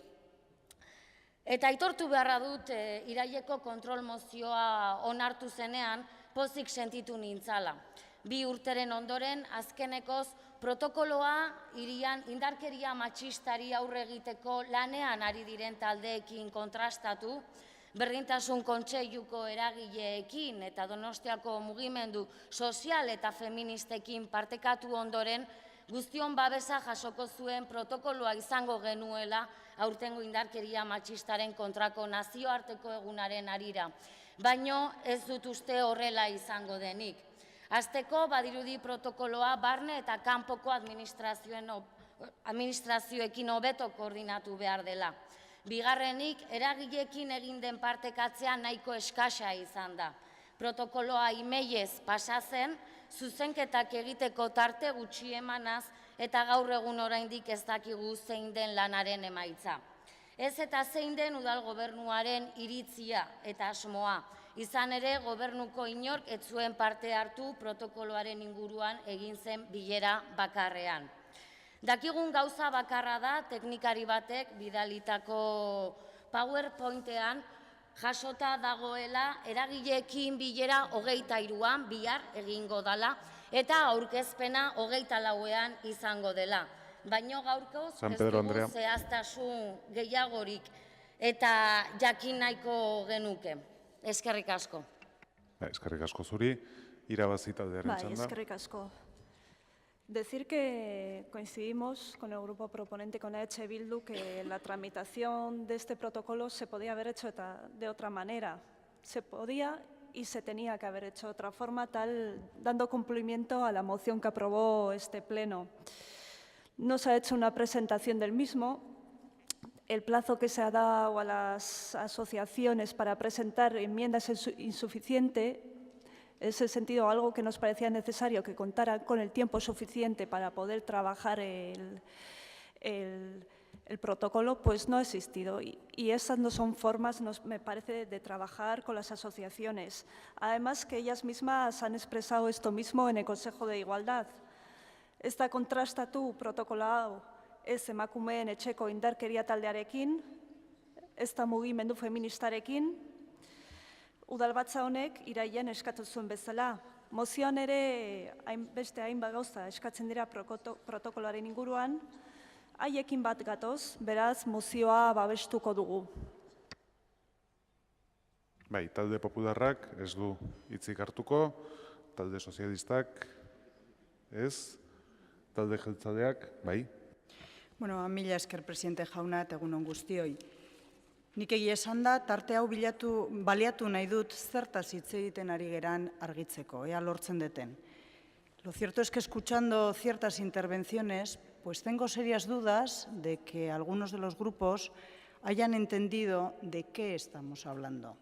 Eta aitortu beharra dut iraileko kontrol mozioa onartu zenean pozik sentitu nintzala. 2 urteren ondoren azkenekoz protokoloa hirian indarkeria matxistari aurre egiteko lanean ari diren taldeekin kontrastatu, Berdintasun Kontseiluko eragileekin eta Donostiako mugimendu sozial eta feministekin partekatu ondoren guztion babesa jasoko zuen protokoloa izango genuela aurtengo indarkeria matxistaren kontrako nazioarteko egunaren harira. Baino ez dut uste horrela izango denik. Hasteko badirudi protokoloa barne eta kanpoko administrazioekin hobeto koordinatu behar dela. Bigarrenik, eragileekin egin den partekatzea nahiko eskasa izan da. Protokoloa emailez pasa zen, zuzenketak egiteko tarte gutxi emanaz eta gaur egun oraindik ez dakigu zein den lanaren emaitza. Ez eta zein den udal gobernuaren iritzia eta asmoa. Izan ere, gobernuko inork ez zuen parte hartu protokoloaren inguruan egin zen bilera bakarrean. Dakigun gauza bakarra da teknikari batek bidalitako PowerPointean jasota dagoela eragileekin bilera 23an bihar egingo dela eta aurkezpena 24ean izango dela. Baino gaurkoz ez dugu zehaztasun gehiagorik eta jakin nahiko genuke. Eskerrik asko. Eskerrik asko zuri, irabazi taldearen txanda. Eskerrik asko. Decir que coincidimos con el grupo proponente, con EH Bildu, que la tramitación de este protocolo se podía haber hecho de otra manera. Se podía y se tenía que haber hecho de otra forma, dando cumplimiento a la moción que aprobó este Pleno. No se ha hecho una presentación del mismo. El plazo que se ha dado a las asociaciones para presentar enmiendas es insuficiente. En ese sentido, algo que nos parecía necesario, que contara con el tiempo suficiente para poder trabajar el protocolo, pues no ha existido. Y esas no son formas, me parece, de trabajar con las asociaciones. Además, que ellas mismas han expresado esto mismo en el Consejo de Igualdad. Esta kontrastatu protokolo hau ez emakumeen etxeko indarkeria taldearekin, ezta mugimendu feministarekin, udalbatza honek irailean eskatu zuen bezala. Mozioan ere beste hainbat gauza eskatzen dira protokoloaren inguruan, haiekin bat gatoz, beraz mozioa babestuko dugu. Bai, talde popularrak ez du hitzik hartuko, talde sozialistak ez, talde jeltzaleak, bai. Bueno, mila esker presidente jauna eta egun guztioi. Nik egia esan da, tarte hau baliatu nahi dut zertaz hitz egiten ari geran argitzeko, ea lortzen deten. Lo cierto es que escuchando ciertas intervenciones, pues tengo serias dudas de que algunos de los grupos hayan entendido de qué estamos hablando.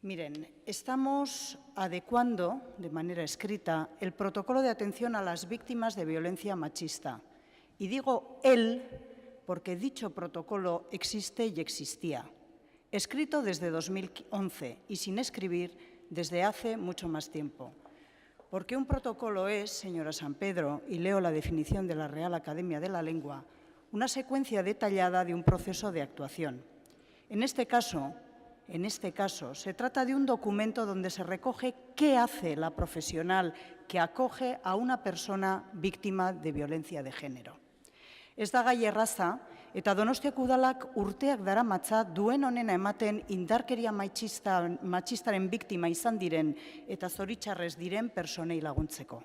Miren, estamos adecuando de manera escrita el protocolo de atención a las víctimas de violencia machista. Y digo él porque dicho protocolo existe y existía, escrito desde 2011 y sin escribir desde hace mucho más tiempo. Porque un protocolo es, señora San Pedro, y leo la definición de la Real Academia de la Lengua, una secuencia detallada de un proceso de actuación. En este caso, se trata de un documento donde se recoge qué hace la profesional que acoge a una persona víctima de violencia de género. Ez da gai erraza, eta Donostiako udalak urteak daramatza duen honena ematen indarkeria matxistaren biktima izan diren eta zoritxarrez diren personei laguntzeko.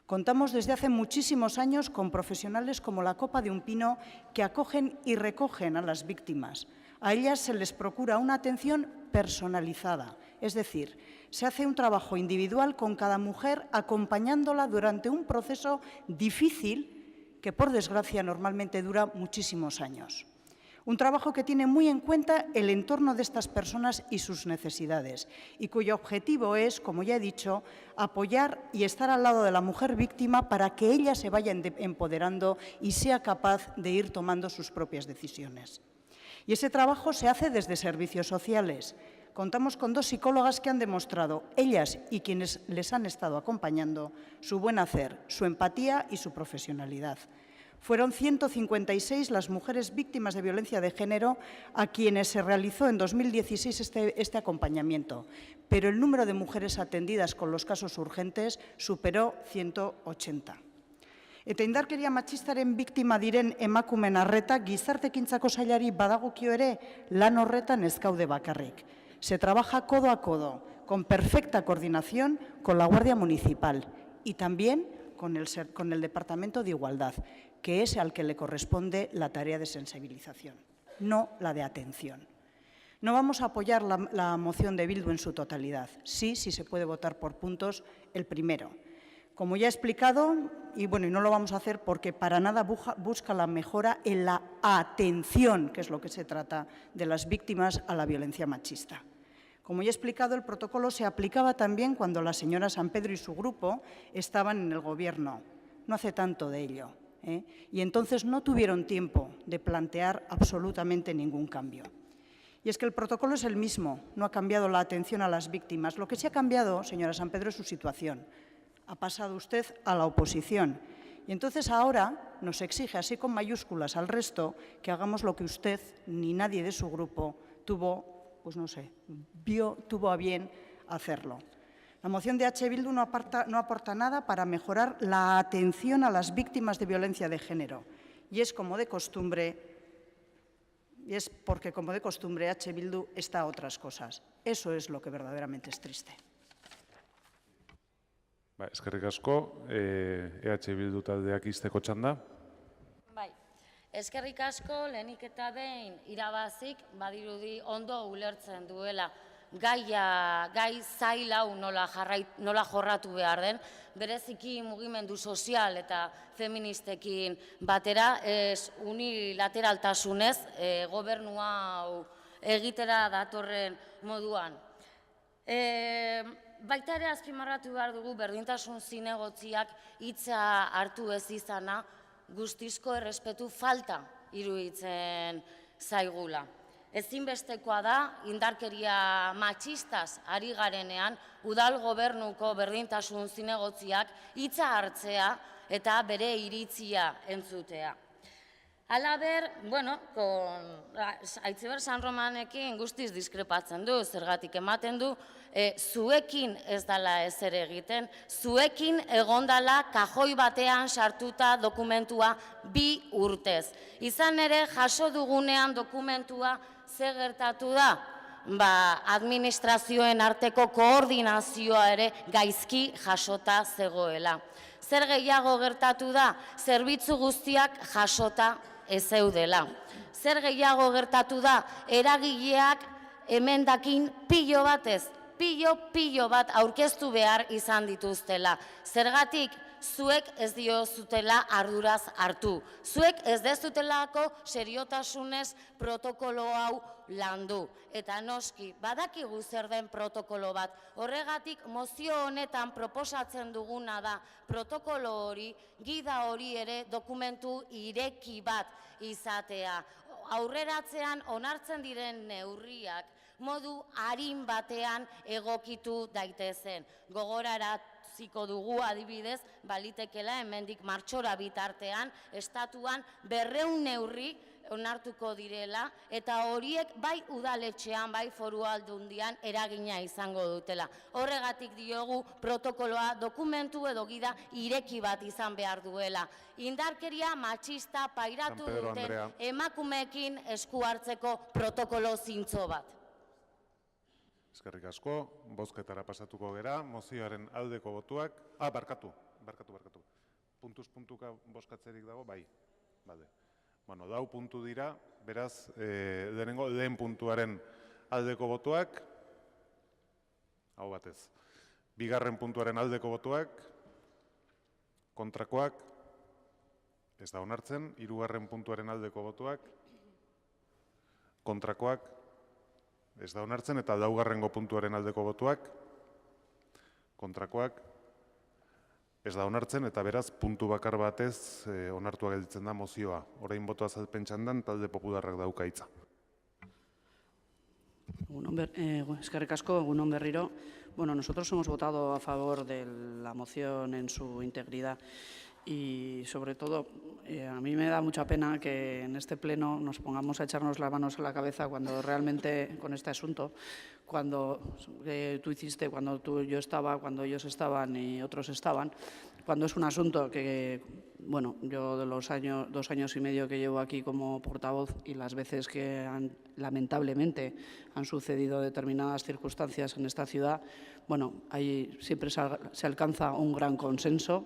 Contamos desde hace muchísimos años con profesionales como la Copa de un Pino que acogen y recogen a las víctimas. A ellas se les procura una atención personalizada, es decir, se hace un trabajo individual con cada mujer acompañándola durante un proceso difícil que, por desgracia, normalmente dura muchísimos años. Un trabajo que tiene muy en cuenta el entorno de estas personas y sus necesidades, y cuyo objetivo es, como ya he dicho, apoyar y estar al lado de la mujer víctima para que ella se vaya empoderando y sea capaz de ir tomando sus propias decisiones. Y ese trabajo se hace desde servicios sociales. Contamos con 2 psicólogas que han demostrado, ellas y quienes les han estado acompañando, su buen hacer, su empatía y su profesionalidad. Fueron 156 las mujeres víctimas de violencia de género a quienes se realizó en 2016 este acompañamiento, pero el número de mujeres atendidas con los casos urgentes superó 180. Eta indarkeria matxistaren biktima diren emakumeen arreta gizartekintzako sailari badagokio ere lan horretan ez gaude bakarrik. Se trabaja codo a codo, con perfecta coordinación con la Guardia Municipal y también con el Departamento de Igualdad, que es al que le corresponde la tarea de sensibilización, no la de atención. No vamos a apoyar la moción de Bildu en su totalidad. Sí se puede votar por puntos el primero. Como ya he explicado, y no lo vamos a hacer porque para nada busca la mejora en la atención, que es lo que se trata, de las víctimas a la violencia machista. Como ya he explicado, el protocolo se aplicaba también cuando la señora San Pedro y su grupo estaban en el Gobierno. No hace tanto de ello. Y entonces no tuvieron tiempo de plantear absolutamente ningún cambio. Y es que el protocolo es el mismo, no ha cambiado la atención a las víctimas. Lo que sí ha cambiado, señora San Pedro, es su situación. Ha pasado usted a la oposición. Y entonces ahora nos exige, así con mayúsculas al resto, que hagamos lo que usted ni nadie de su grupo tuvo pues no sé, tuvo a bien hacerlo. La moción de H. Bildu no aporta nada para mejorar la atención a las víctimas de violencia de género. Y es porque, como de costumbre, H. Bildu está a otras cosas. Eso es lo que verdaderamente es triste. Eskerrik asko, EH Bildu taldeak izteko txanda. Bai, eskerrik asko, lehenik eta behin irabazik, badirudi ondo ulertzen duela gai zail hau nola jorratu behar den, bereziki mugimendu sozial eta feministekin batera, ez unilateraltasunez gobernu hau egitera datorren moduan. Baita ere azpimarratu behar dugu berdintasun zinegotziak hitza hartu ez izana guztizko errespetu falta iruditzen zaigula. Ezinbestekoa da, indarkeria matxistaz ari garenean, udal gobernuko berdintasun zinegotziak hitza hartzea eta bere iritzia entzutea. Halaber, Aitziber San Romanekin guztiz diskrepatzen du, zergatik ematen du, zuekin ez dela ezer egiten, zuekin egondala kajoi batean sartuta dokumentua 2 urtez. Izan ere, jaso dugunean dokumentua ze gertatu da? Administrazioen arteko koordinazioa ere gaizki jasota zegoela. Zer gehiago gertatu da? Zerbitzu guztiak jasota ez zeudela. Zer gehiago gertatu da? Eragileak emendakin pilo batez, pilo bat aurkeztu behar izan dituztela. Zergatik, zuek ez diozutela arduraz hartu. Zuek ez dezutelako seriotasunez protokolo hau landu. Eta noski, badakigu zer den protokolo bat. Horregatik, mozio honetan proposatzen duguna da protokolo hori, gida hori ere dokumentu ireki bat izatea. Aurreratzean onartzen diren neurriak modu arin batean egokitu daitezen. Gogoraraziko dugu adibidez, balitekela hemendik martxora bitartean, estatuan 200 neurri onartuko direla, eta horiek bai udaletxean, bai foru aldundian eragina izango dutela. Horregatik diogu protokoloa dokumentu edo gida ireki bat izan behar duela. Indarkeria matxista pairatu duten emakumeekin esku hartzeko protokolo zintzo bat. Eskerrik asko, bozketara pasatuko gera, mozioaren aldeko botuak, barkatu. Puntuz puntuka bozkatzerik dago, bai. Dau puntu dira, beraz, lehen puntuaren aldeko botuak, hau batez. Bigarren puntuaren aldeko botuak, kontrakoak, ez da onartzen, hirugarren puntuaren aldeko botuak, kontrakoak, ez da onartzen, eta laugarrengo puntuaren aldeko botuak, kontrakoak, ez da onartzen, eta beraz, puntu bakar batez onartua gelditzen da mozioa. Orain botoa azalpen txandan, talde popularrak dauka hitza. Eskerrik asko, egunon berriro. Nosotros hemos votado a favor de la moción en su integridad y, sobre todo, a mí me da mucha pena que en este pleno nos pongamos a echarnos las manos a la cabeza cuando realmente, con este asunto, cuando tú hiciste, cuando yo estaba, cuando ellos estaban y otros estaban, cuando es un asunto que, yo de los 2 años y medio que llevo aquí como portavoz y las veces que lamentablemente han sucedido determinadas circunstancias en esta ciudad, ahí siempre se alcanza un gran consenso.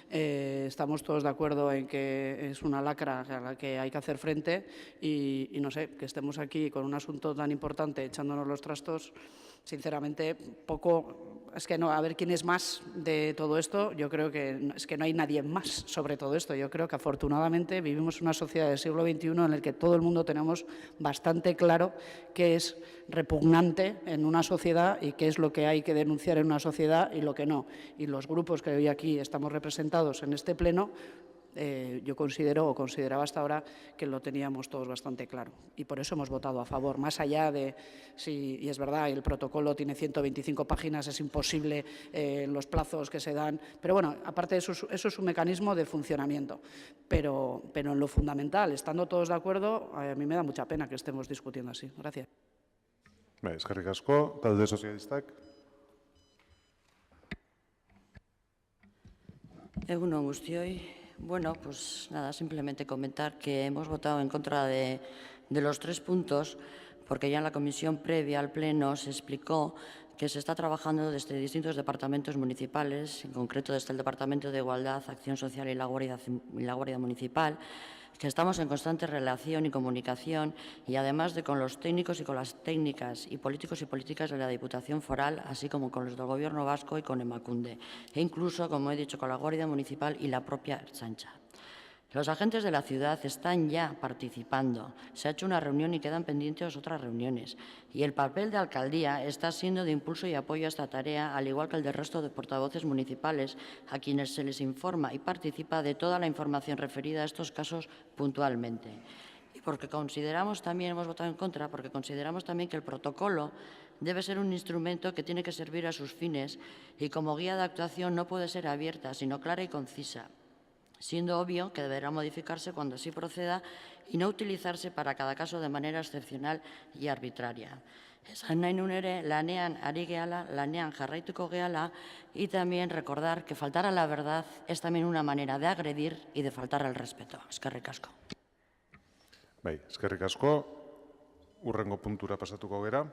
Estamos todos de acuerdo en que es una lacra a la que hay que hacer frente y no sé, que estemos aquí con un asunto tan importante echándonos los trastos, sinceramente, es que no, a ver quién es más de todo esto, yo creo que es que no hay nadie más sobre todo esto. Yo creo que afortunadamente vivimos en una sociedad del siglo XXI en la que todo el mundo tenemos bastante claro qué es repugnante en una sociedad y qué es lo que hay que denunciar en una sociedad y lo que no. Y los grupos que hoy aquí estamos representados en este pleno, yo considero o consideraba hasta ahora que lo teníamos todos bastante claro y por eso hemos votado a favor, más allá de si, y es verdad, el protocolo tiene 125 páginas, es imposible los plazos que se dan, pero aparte de eso es un mecanismo de funcionamiento, pero en lo fundamental, estando todos de acuerdo, a mí me da mucha pena que estemos discutiendo así. Gracias. Eskerrik asko, talde sozialistak. Egun on guztioi. Bueno, pues nada, simplemente comentar que hemos votado en contra de los 3 puntos porque ya en la comisión previa al Pleno se explicó que se está trabajando desde distintos departamentos municipales, en concreto desde el Departamento de Igualdad, Acción Social y la Guardia Municipal, que estamos en constante relación y comunicación y además de con los técnicos y con las técnicas y políticos y políticas de la Diputación Foral, así como con los del Gobierno vasco y con Emakunde, e incluso, como he dicho, con la Guardia Municipal y la propia Ertzaintza. Los agentes de la ciudad están ya participando. Se ha hecho una reunión y quedan pendientes otras reuniones. Y el papel de alcaldía está siendo de impulso y apoyo a esta tarea, al igual que el del resto de portavoces municipales, a quienes se les informa y participa de toda la información referida a estos casos puntualmente. Y porque consideramos también, hemos votado en contra, porque consideramos también que el protocolo debe ser un instrumento que tiene que servir a sus fines y como guía de actuación no puede ser abierta, sino clara y concisa, siendo obvio que deberá modificarse cuando así proceda y no utilizarse para cada caso de manera excepcional y arbitraria. Esan nahi nun ere, lanean ari gehala, lanean jarraituko gehala, y también recordar que faltar a la verdad es también una manera de agredir y de faltar al respeto. Eskerrik asko. Eskerrik asko. Hurrengo puntura pasatuko gera.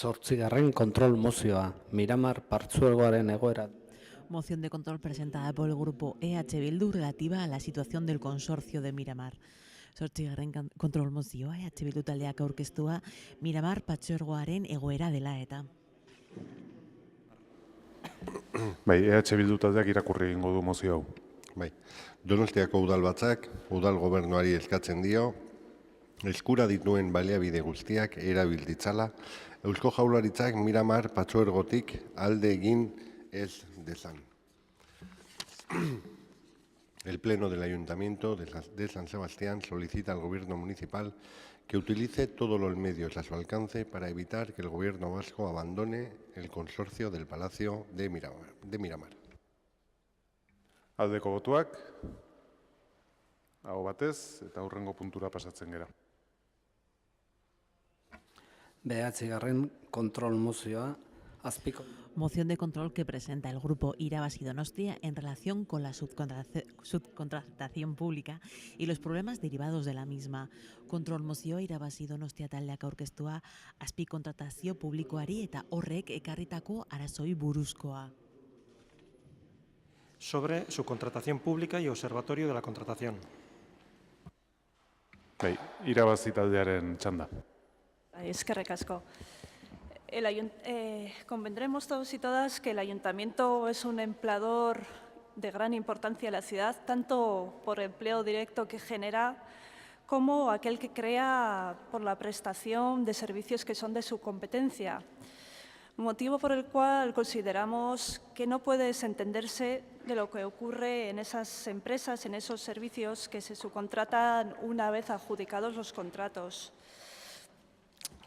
8. kontrol mozioa, Miramar partzuergoaren egoera. Moción de control presentada por el grupo EH Bildu relativa a la situación del consorcio de Miramar. 8. kontrol mozioa EH Bildu taldeak aurkeztua Miramar partzuergoaren egoera dela eta. EH Bildu taldeak irakurri egingo du mozio hau. Donostiako udalbatzak udal gobernuari eskatzen dio eskura dituen baliabide guztiak erabil ditzala Eusko Jaurlaritzak Miramar partzuergotik alde egin ez dezan. El Pleno del Ayuntamiento de San Sebastián solicita al Gobierno municipal que utilice todos los medios a su alcance para evitar que el Gobierno vasco abandone el consorcio del Palacio de Miramar. Aldeko botuak, aho batez, eta hurrengo puntura pasatzen gera. 9. kontrol mozioa, azpiko. Moción de control que presenta el grupo Irabazi Donostia en relación con la subcontratación pública y los problemas derivados de la misma. Kontrol mozio Irabazi Donostia taldeak aurkeztua azpikontratazio publikoari eta horrek ekarritako arazoi buruzkoa. Sobre subcontratación pública y observatorio de la contratación. Irabazi taldearen txanda. Eskerrik asko. Convendremos todos y todas que el Ayuntamiento es un empleador de gran importancia en la ciudad, tanto por empleo directo que genera como aquel que crea por la prestación de servicios que son de su competencia. Motivo por el cual consideramos que no puede desentenderse de lo que ocurre en esas empresas, en esos servicios que se subcontratan una vez adjudicados los contratos.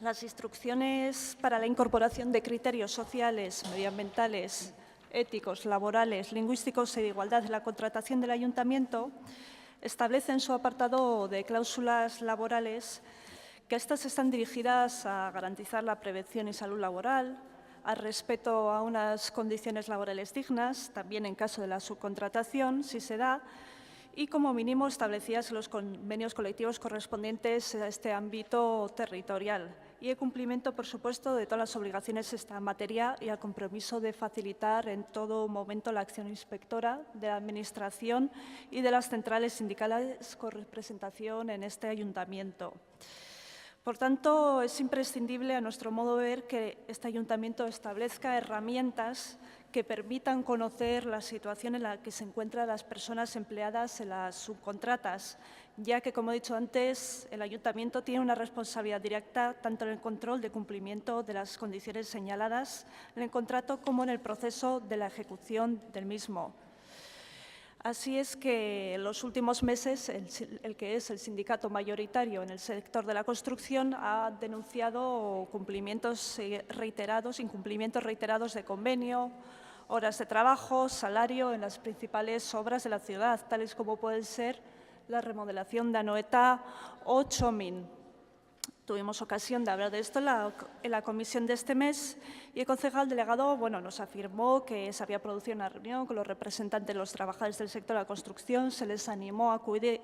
Las instrucciones para la incorporación de criterios sociales, medioambientales, éticos, laborales, lingüísticos y de igualdad en la contratación del Ayuntamiento establecen su apartado de cláusulas laborales que estas están dirigidas a garantizar la prevención y salud laboral, al respeto a unas condiciones laborales dignas, también en caso de la subcontratación, si se da, y como mínimo establecidas en los convenios colectivos correspondientes a este ámbito territorial y el cumplimiento, por supuesto, de todas las obligaciones de esta materia y al compromiso de facilitar en todo momento la acción inspectora de la Administración y de las centrales sindicales con representación en este Ayuntamiento. Por tanto, es imprescindible, a nuestro modo de ver, que este Ayuntamiento establezca herramientas que permitan conocer la situación en la que se encuentran las personas empleadas en las subcontratas, ya que, como he dicho antes, el Ayuntamiento tiene una responsabilidad directa tanto en el control de cumplimiento de las condiciones señaladas en el contrato como en el proceso de la ejecución del mismo. Así es que en los últimos meses, el que es el sindicato mayoritario en el sector de la construcción ha denunciado incumplimientos reiterados de convenio, horas de trabajo, salario en las principales obras de la ciudad, tales como pueden ser la remodelación de Anoeta o Chomin. Tuvimos ocasión de hablar de esto en la comisión de este mes y el concejal delegado nos afirmó que se había producido una reunión con los representantes de los trabajadores del sector de la construcción, se les animó a acudir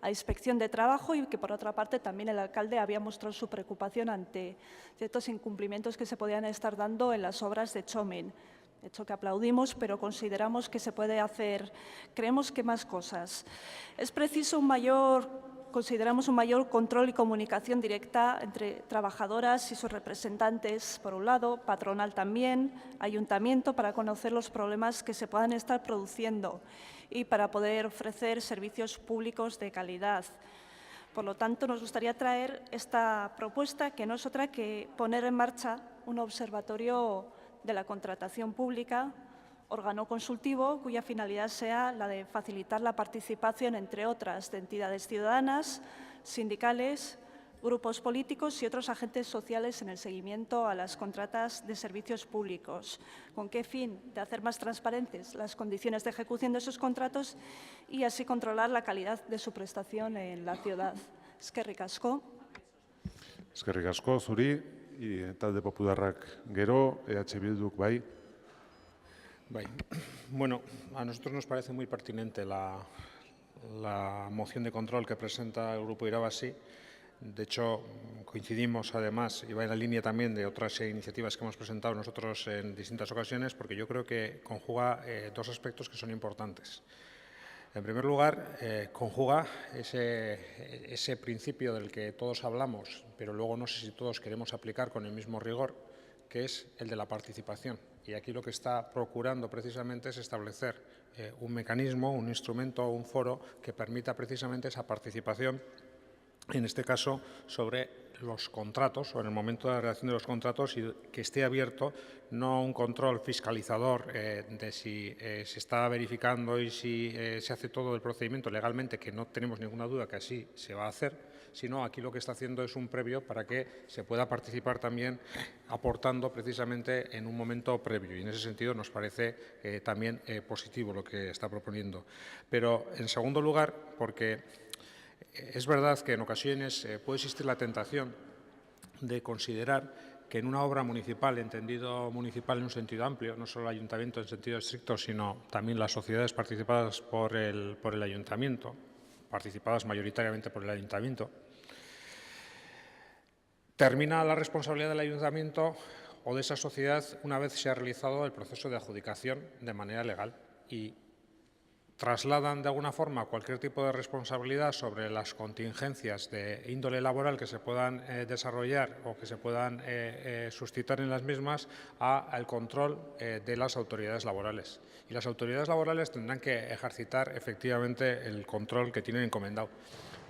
a inspección de trabajo y que, por otra parte, también el alcalde había mostrado su preocupación ante ciertos incumplimientos que se podían estar dando en las obras de Chomin. Hecho que aplaudimos, pero consideramos que se puede hacer, creemos que más cosas. Es preciso consideramos un mayor control y comunicación directa entre trabajadoras y sus representantes, por un lado, patronal también, ayuntamiento, para conocer los problemas que se puedan estar produciendo y para poder ofrecer servicios públicos de calidad. Por lo tanto, nos gustaría traer esta propuesta, que no es otra que poner en marcha un observatorio de la contratación pública, órgano consultivo cuya finalidad sea la de facilitar la participación, entre otras, de entidades ciudadanas, sindicales, grupos políticos y otros agentes sociales en el seguimiento a las contratas de servicios públicos. ¿Con qué fin? De hacer más transparentes las condiciones de ejecución de esos contratos y así controlar la calidad de su prestación en la ciudad. Eskerrik asko. Eskerrik asko, zuri, talde popularrak gero, EH Bilduk bai. Bueno, a nosotros nos parece muy pertinente la moción de control que presenta el Grupo Irabazi. De hecho, coincidimos además, y va en la línea también de otras iniciativas que hemos presentado nosotros en distintas ocasiones, porque yo creo que conjuga dos aspectos que son importantes. En primer lugar, conjuga ese principio del que todos hablamos, pero luego no sé si todos queremos aplicar con el mismo rigor, que es el de la participación. Y aquí lo que está procurando precisamente es establecer un mecanismo, un instrumento, un foro que permita precisamente esa participación, en este caso sobre los contratos o en el momento de la redacción de los contratos, y que esté abierto no un control fiscalizador de si se está verificando y si se hace todo el procedimiento legalmente, que no tenemos ninguna duda que así se va a hacer, sino aquí lo que está haciendo es un previo para que se pueda participar también aportando precisamente en un momento previo. Y en ese sentido nos parece también positivo lo que está proponiendo. Pero en segundo lugar, porque es verdad que en ocasiones puede existir la tentación de considerar que en una obra municipal, entendido municipal en un sentido amplio, no solo el ayuntamiento en sentido estricto, sino también las sociedades participadas por el ayuntamiento, participadas mayoritariamente por el ayuntamiento, termina la responsabilidad del ayuntamiento o de esa sociedad una vez se ha realizado el proceso de adjudicación de manera legal y trasladan de alguna forma cualquier tipo de responsabilidad sobre las contingencias de índole laboral que se puedan desarrollar o que se puedan suscitar en las mismas al control de las autoridades laborales. Y las autoridades laborales tendrán que ejercitar efectivamente el control que tienen encomendado.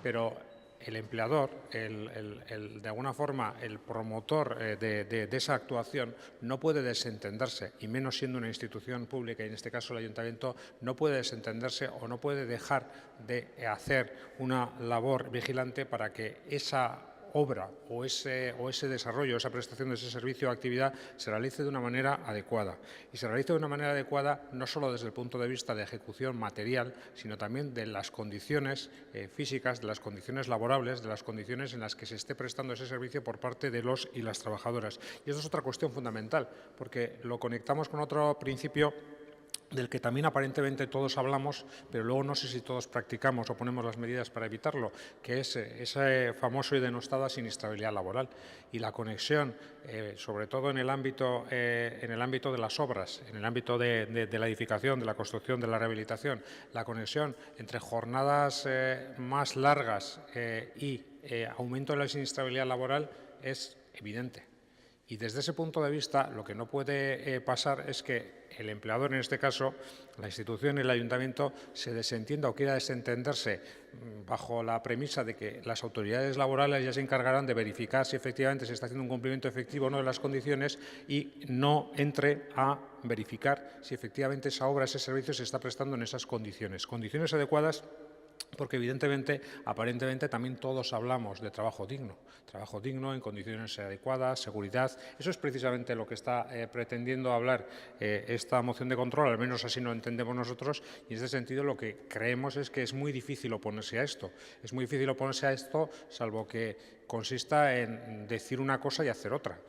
Pero el empleador, de alguna forma, el promotor de esa actuación no puede desentenderse, y menos siendo una institución pública, y en este caso el ayuntamiento, no puede desentenderse o no puede dejar de hacer una labor vigilante para que esa obra o ese desarrollo, esa prestación de ese servicio o actividad se realice de una manera adecuada. Y se realice de una manera adecuada no solo desde el punto de vista de ejecución material, sino también de las condiciones físicas, de las condiciones laborables, de las condiciones en las que se esté prestando ese servicio por parte de los y las trabajadoras. Y eso es otra cuestión fundamental, porque lo conectamos con otro principio del que también aparentemente todos hablamos, pero luego no sé si todos practicamos o ponemos las medidas para evitarlo, que es ese famoso y denostada siniestralidad laboral y la conexión, sobre todo en el ámbito de las obras, en el ámbito de la edificación, de la construcción, de la rehabilitación, la conexión entre jornadas más largas y aumento de la siniestralidad laboral es evidente. Y desde ese punto de vista, lo que no puede pasar es que el empleador, en este caso, la institución, el ayuntamiento, se desentienda o quiera desentenderse bajo la premisa de que las autoridades laborales ya se encargarán de verificar si efectivamente se está haciendo un cumplimiento efectivo o no de las condiciones y no entre a verificar si efectivamente esa obra, ese servicio se está prestando en esas condiciones. Condiciones adecuadas porque evidentemente, aparentemente, también todos hablamos de trabajo digno en condiciones adecuadas, seguridad. Eso es precisamente lo que está pretendiendo hablar esta moción de control, al menos así lo entendemos nosotros, y en ese sentido lo que creemos es que es muy difícil oponerse a esto. Es muy difícil oponerse a esto, salvo que consista en decir una cosa y hacer otra.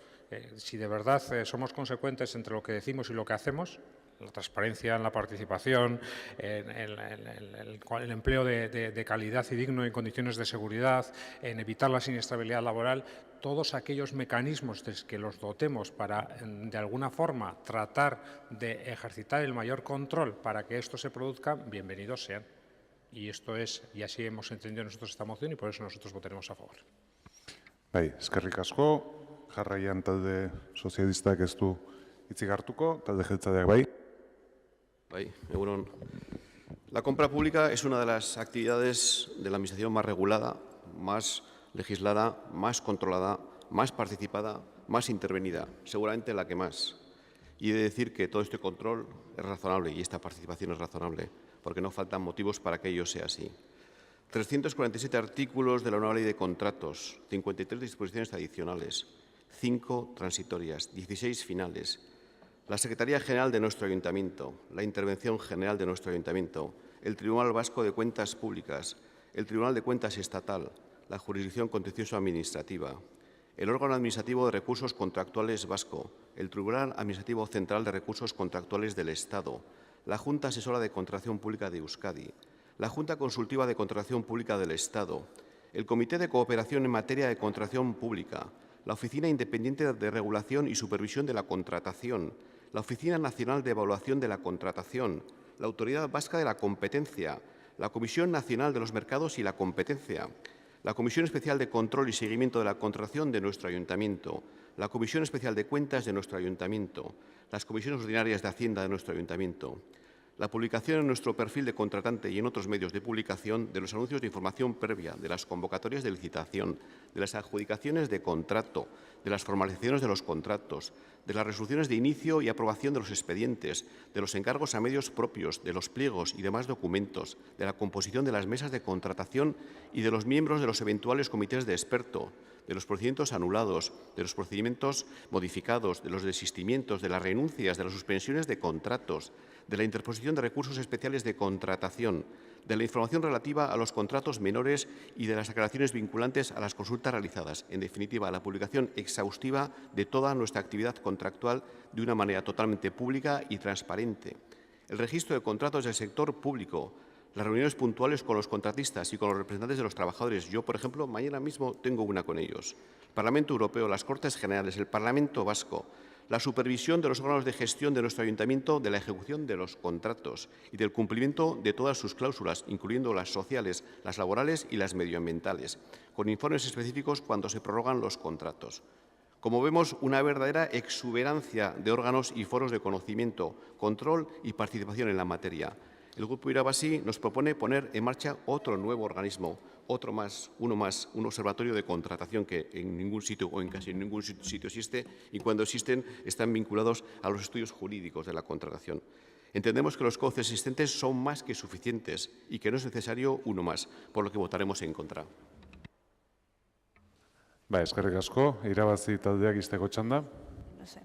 Si de verdad somos consecuentes entre lo que decimos y lo que hacemos, la transparencia en la participación, en el empleo de calidad y digno en condiciones de seguridad, en evitar la siniestrabilidad laboral, todos aquellos mecanismos de que los dotemos para, de alguna forma, tratar de ejercitar el mayor control para que esto se produzca, bienvenidos sean. Y esto es, y así hemos entendido nosotros esta moción y por eso nosotros votaremos a favor. Bai, eskerrik asko, jarraian talde sozialistak ez du hitzik hartuko, talde jeltzaleak bai. La compra pública es una de las actividades de la Administración más regulada, más legislada, más controlada, más participada, más intervenida, seguramente la que más. Y he de decir que todo este control es razonable y esta participación es razonable, porque no faltan motivos para que ello sea así. 347 artículos de la nueva ley de contratos, 53 disposiciones adicionales, 5 transitorias, 16 finales. La Secretaría General de nuestro Ayuntamiento, la Intervención General de nuestro Ayuntamiento, el Tribunal Vasco de Cuentas Públicas, el Tribunal de Cuentas Estatal, la Jurisdicción Contencioso-Administrativa, el órgano administrativo de recursos contractuales vasco, el Tribunal Administrativo Central de Recursos Contractuales del Estado, la Junta Asesora de Contratación Pública de Euskadi, la Junta Consultiva de Contratación Pública del Estado, el Comité de Cooperación en materia de contratación pública, la Oficina Independiente de Regulación y Supervisión de la Contratación, la Oficina Nacional de Evaluación de la Contratación, la Autoridad Vasca de la Competencia, la Comisión Nacional de los Mercados y la Competencia, la Comisión Especial de Control y Seguimiento de la Contratación de nuestro Ayuntamiento, la Comisión Especial de Cuentas de nuestro Ayuntamiento, las Comisiones Ordinarias de Hacienda de nuestro Ayuntamiento, la publicación en nuestro perfil de contratante y en otros medios de publicación de los anuncios de información previa, de las convocatorias de licitación, de las adjudicaciones de contrato, de las formalizaciones de los contratos, de las resoluciones de inicio y aprobación de los expedientes, de los encargos a medios propios, de los pliegos y demás documentos, de la composición de las mesas de contratación y de los miembros de los eventuales comités de experto, de los procedimientos anulados, de los procedimientos modificados, de los desistimientos, de las renuncias, de las suspensiones de contratos, de la interposición de recursos especiales de contratación, de la información relativa a los contratos menores y de las aclaraciones vinculantes a las consultas realizadas. En definitiva, la publicación exhaustiva de toda nuestra actividad contractual de una manera totalmente pública y transparente. El registro de contratos del sector público, las reuniones puntuales con los contratistas y con los representantes de los trabajadores. Yo, por ejemplo, mañana mismo tengo una con ellos. El Parlamento Europeo, las Cortes Generales, el Parlamento Vasco, la supervisión de los órganos de gestión de nuestro Ayuntamiento de la ejecución de los contratos y del cumplimiento de todas sus cláusulas, incluyendo las sociales, las laborales y las medioambientales, con informes específicos cuando se prorrogan los contratos. Como vemos, una verdadera exuberancia de órganos y foros de conocimiento, control y participación en la materia. El Grupo Irabazí nos propone poner en marcha otro nuevo organismo, un observatorio de contratación que en ningún sitio o en casi ningún sitio existe y cuando existen están vinculados a los estudios jurídicos de la contratación. Entendemos que los cauces existentes son más que suficientes y que no es necesario uno más, por lo que votaremos en contra. Eskerrik asko, Irabazi taldeak izteko txanda. No sé.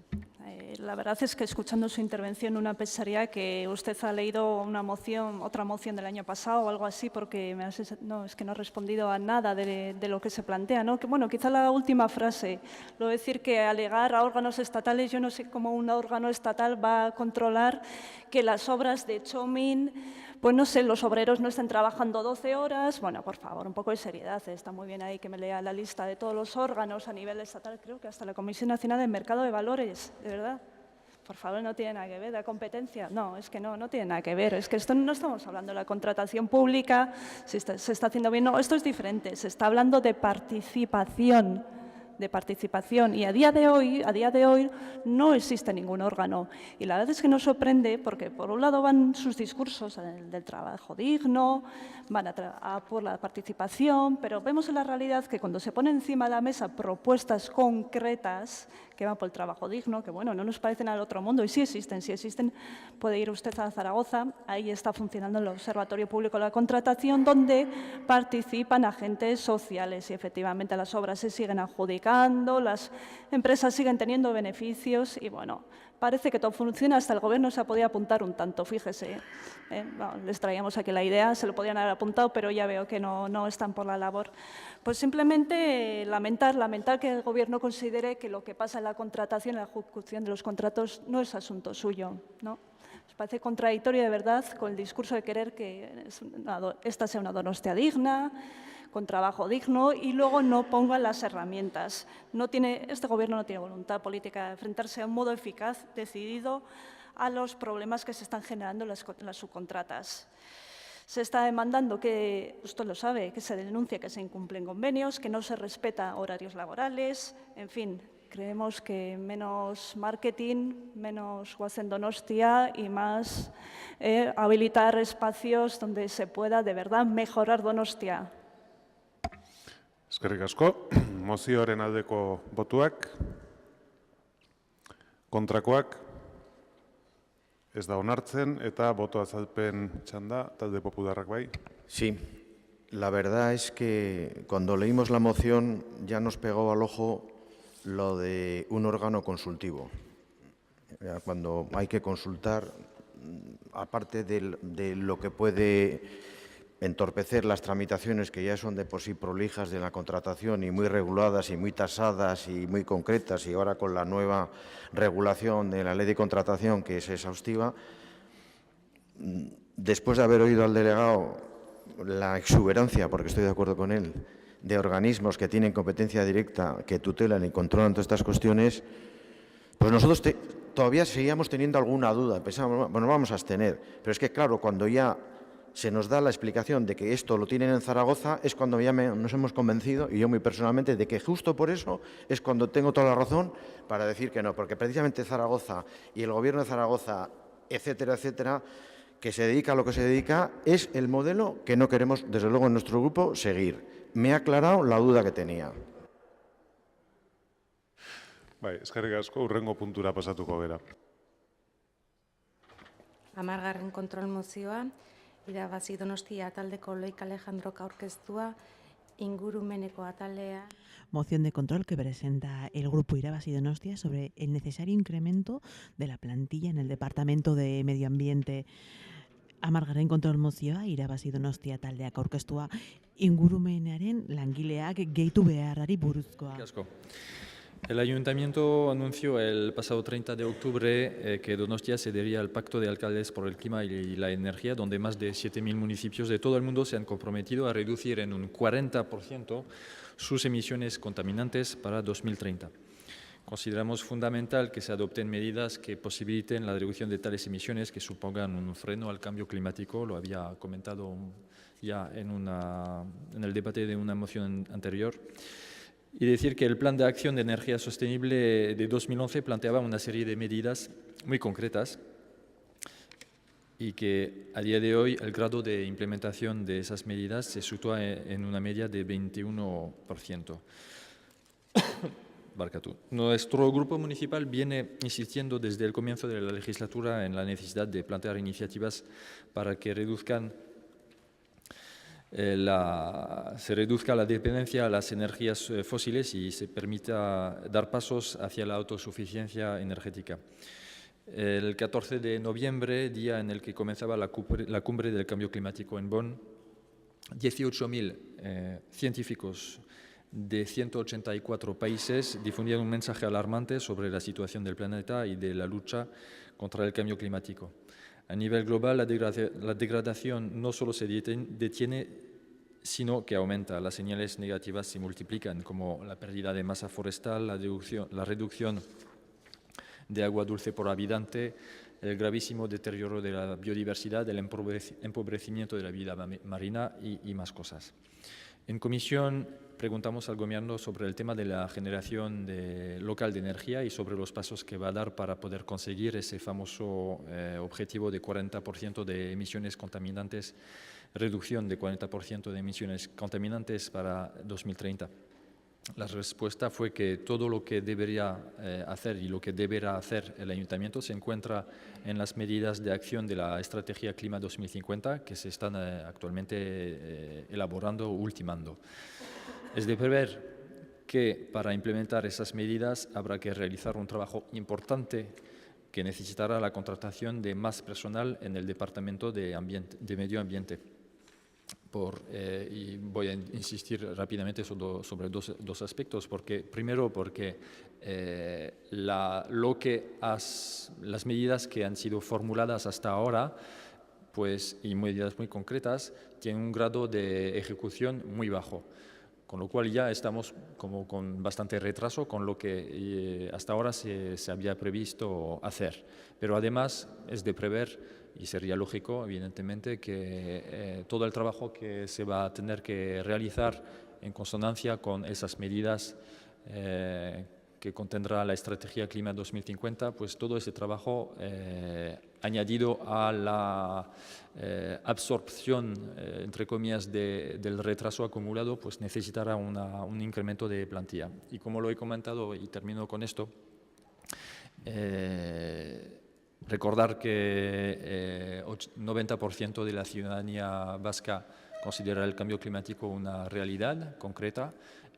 La verdad es que escuchando su intervención una pensaría que usted ha leído una moción, otra moción del año pasado o algo así, porque es que no ha respondido a nada de lo que se plantea, ¿no? Que, bueno, quizá la última frase, lo de decir que alegar a órganos estatales, yo no sé cómo un órgano estatal va a controlar que las obras de Chomin, pues no sé, los obreros no estén trabajando 12 horas. Bueno, por favor, un poco de seriedad. Está muy bien ahí que me lea la lista de todos los órganos a nivel estatal, creo que hasta la Comisión Nacional del Mercado de Valores, de verdad. Por favor, no tiene nada que ver, ¿de competencia? No, es que no tiene nada que ver. Es que esto no estamos hablando de la contratación pública, se está haciendo bien. No, esto es diferente, se está hablando de participación. Y a día de hoy no existe ningún órgano. Y la verdad es que nos sorprende porque por un lado van sus discursos del trabajo digno, van a por la participación, pero vemos en la realidad que cuando se ponen encima de la mesa propuestas concretas que van por el trabajo digno, que bueno, no nos parecen al otro mundo, y sí existen, puede ir usted a Zaragoza, ahí está funcionando el Observatorio Público de la Contratación, donde participan agentes sociales y efectivamente las obras se siguen adjudicando, las empresas siguen teniendo beneficios y bueno, parece que todo funciona, hasta el Gobierno se ha podido apuntar un tanto, fíjese. Bueno, les traíamos aquí la idea, se lo podían haber apuntado, pero ya veo que no están por la labor. Pues simplemente lamentar que el Gobierno considere que lo que pasa en la contratación, en la ejecución de los contratos, no es asunto suyo, ¿no? Nos parece contradictorio de verdad con el discurso de querer que esta sea una Donostia digna, con trabajo digno y luego no pongan las herramientas. Este Gobierno no tiene voluntad política de enfrentarse a un modo eficaz, decidido, a los problemas que se están generando en las subcontratas. Se está demandando que, usted lo sabe, que se denuncie que se incumplen convenios, que no se respeta horarios laborales, en fin. Creemos que menos marketing, menos Goazen Donostia y más habilitar espacios donde se pueda de verdad mejorar Donostia. Eskerrik asko. Mozioaren aldeko botuak, kontrakoak, ez da onartzen, eta boto azalpen txanda, talde popularrak bai. Sí, la verdad es que cuando leímos la moción ya nos pegó al ojo lo de un órgano consultivo. Cuando hay que consultar, aparte de lo que puede entorpecer las tramitaciones que ya son de por sí prolijas de la contratación y muy reguladas y muy tasadas y muy concretas, y ahora con la nueva regulación de la ley de contratación que es exhaustiva, después de haber oído al delegado la exuberancia, porque estoy de acuerdo con él, de organismos que tienen competencia directa, que tutelan y controlan todas estas cuestiones, pues nosotros todavía seguíamos teniendo alguna duda, pensábamos, bueno, vamos a abstener, pero es que claro, cuando ya se nos da la explicación de que esto lo tienen en Zaragoza, es cuando ya nos hemos convencido, y yo muy personalmente, de que justo por eso es cuando tengo toda la razón para decir que no, porque precisamente Zaragoza y el Gobierno de Zaragoza, etcétera, etcétera, que se dedica a lo que se dedica, es el modelo que no queremos, desde luego, en nuestro grupo, seguir. Me ha aclarado la duda que tenía. Bai, eskerrik asko, hurrengo puntura pasatuko gera. 10. kontrol mozioa, irabazi Donostia taldeko Loik Alejandrok aurkeztua, ingurumeneko atalea. Moción de control que presenta el Grupo Irabazi Donostia sobre el necesario incremento de la plantilla en el Departamento de Medio Ambiente. 10. kontrol mozioa Irabazi Donostia taldeak aurkeztua, ingurumenaren langileak gehitu beharrari buruzkoa. El Ayuntamiento anunció el pasado 30 de octubre que Donostia cedería al Pacto de Alcaldes por el Clima y la Energía, donde más de 7.000 municipios de todo el mundo se han comprometido a reducir en un 40% sus emisiones contaminantes para 2030. Consideramos fundamental que se adopten medidas que posibiliten la reducción de tales emisiones que supongan un freno al cambio climático. Lo había comentado ya en el debate de una moción anterior. Y decir que el Plan de Acción de Energía Sostenible de 2011 planteaba una serie de medidas muy concretas y que a día de hoy el grado de implementación de esas medidas se sitúa en una media de 21%. Nuestro grupo municipal viene insistiendo desde el comienzo de la legislatura en la necesidad de plantear iniciativas para que se reduzca la dependencia a las energías fósiles y se permita dar pasos hacia la autosuficiencia energética. El 14 de noviembre, día en el que comenzaba la cumbre del cambio climático en Bonn, 18.000 científicos de 184 países difundieron un mensaje alarmante sobre la situación del planeta y de la lucha contra el cambio climático. A nivel global, la degradación no solo se detiene, sino que aumenta. Las señales negativas se multiplican, como la pérdida de masa forestal, la reducción de agua dulce por habitante, el gravísimo deterioro de la biodiversidad, el empobrecimiento de la vida marina y más cosas. En comisión preguntamos al Gobierno sobre el tema de la generación local de energía y sobre los pasos que va a dar para poder conseguir ese famoso objetivo de 40% de emisiones contaminantes, reducción de 40% de emisiones contaminantes para 2030. La respuesta fue que todo lo que debería hacer y lo que deberá hacer el ayuntamiento se encuentra en las medidas de acción de la Estrategia Clima 2050 que se están actualmente elaborando o ultimando. Es de prever que para implementar esas medidas habrá que realizar un trabajo importante que necesitará la contratación de más personal en el Departamento de Medio Ambiente. Y voy a insistir rápidamente sobre dos aspectos. Primero, porque las medidas que han sido formuladas hasta ahora, pues, y medidas muy concretas, tienen un grado de ejecución muy bajo. Con lo cual ya estamos como con bastante retraso con lo que hasta ahora se había previsto hacer. Pero además es de prever, y sería lógico, evidentemente, que todo el trabajo que se va a tener que realizar en consonancia con esas medidas que contendrá la Estrategia Clima 2050, pues todo ese trabajo añadido a la absorción, entre comillas, del retraso acumulado, pues necesitará un incremento de plantilla. Y como lo he comentado, y termino con esto, recordar que 90% de la ciudadanía vasca considera el cambio climático una realidad concreta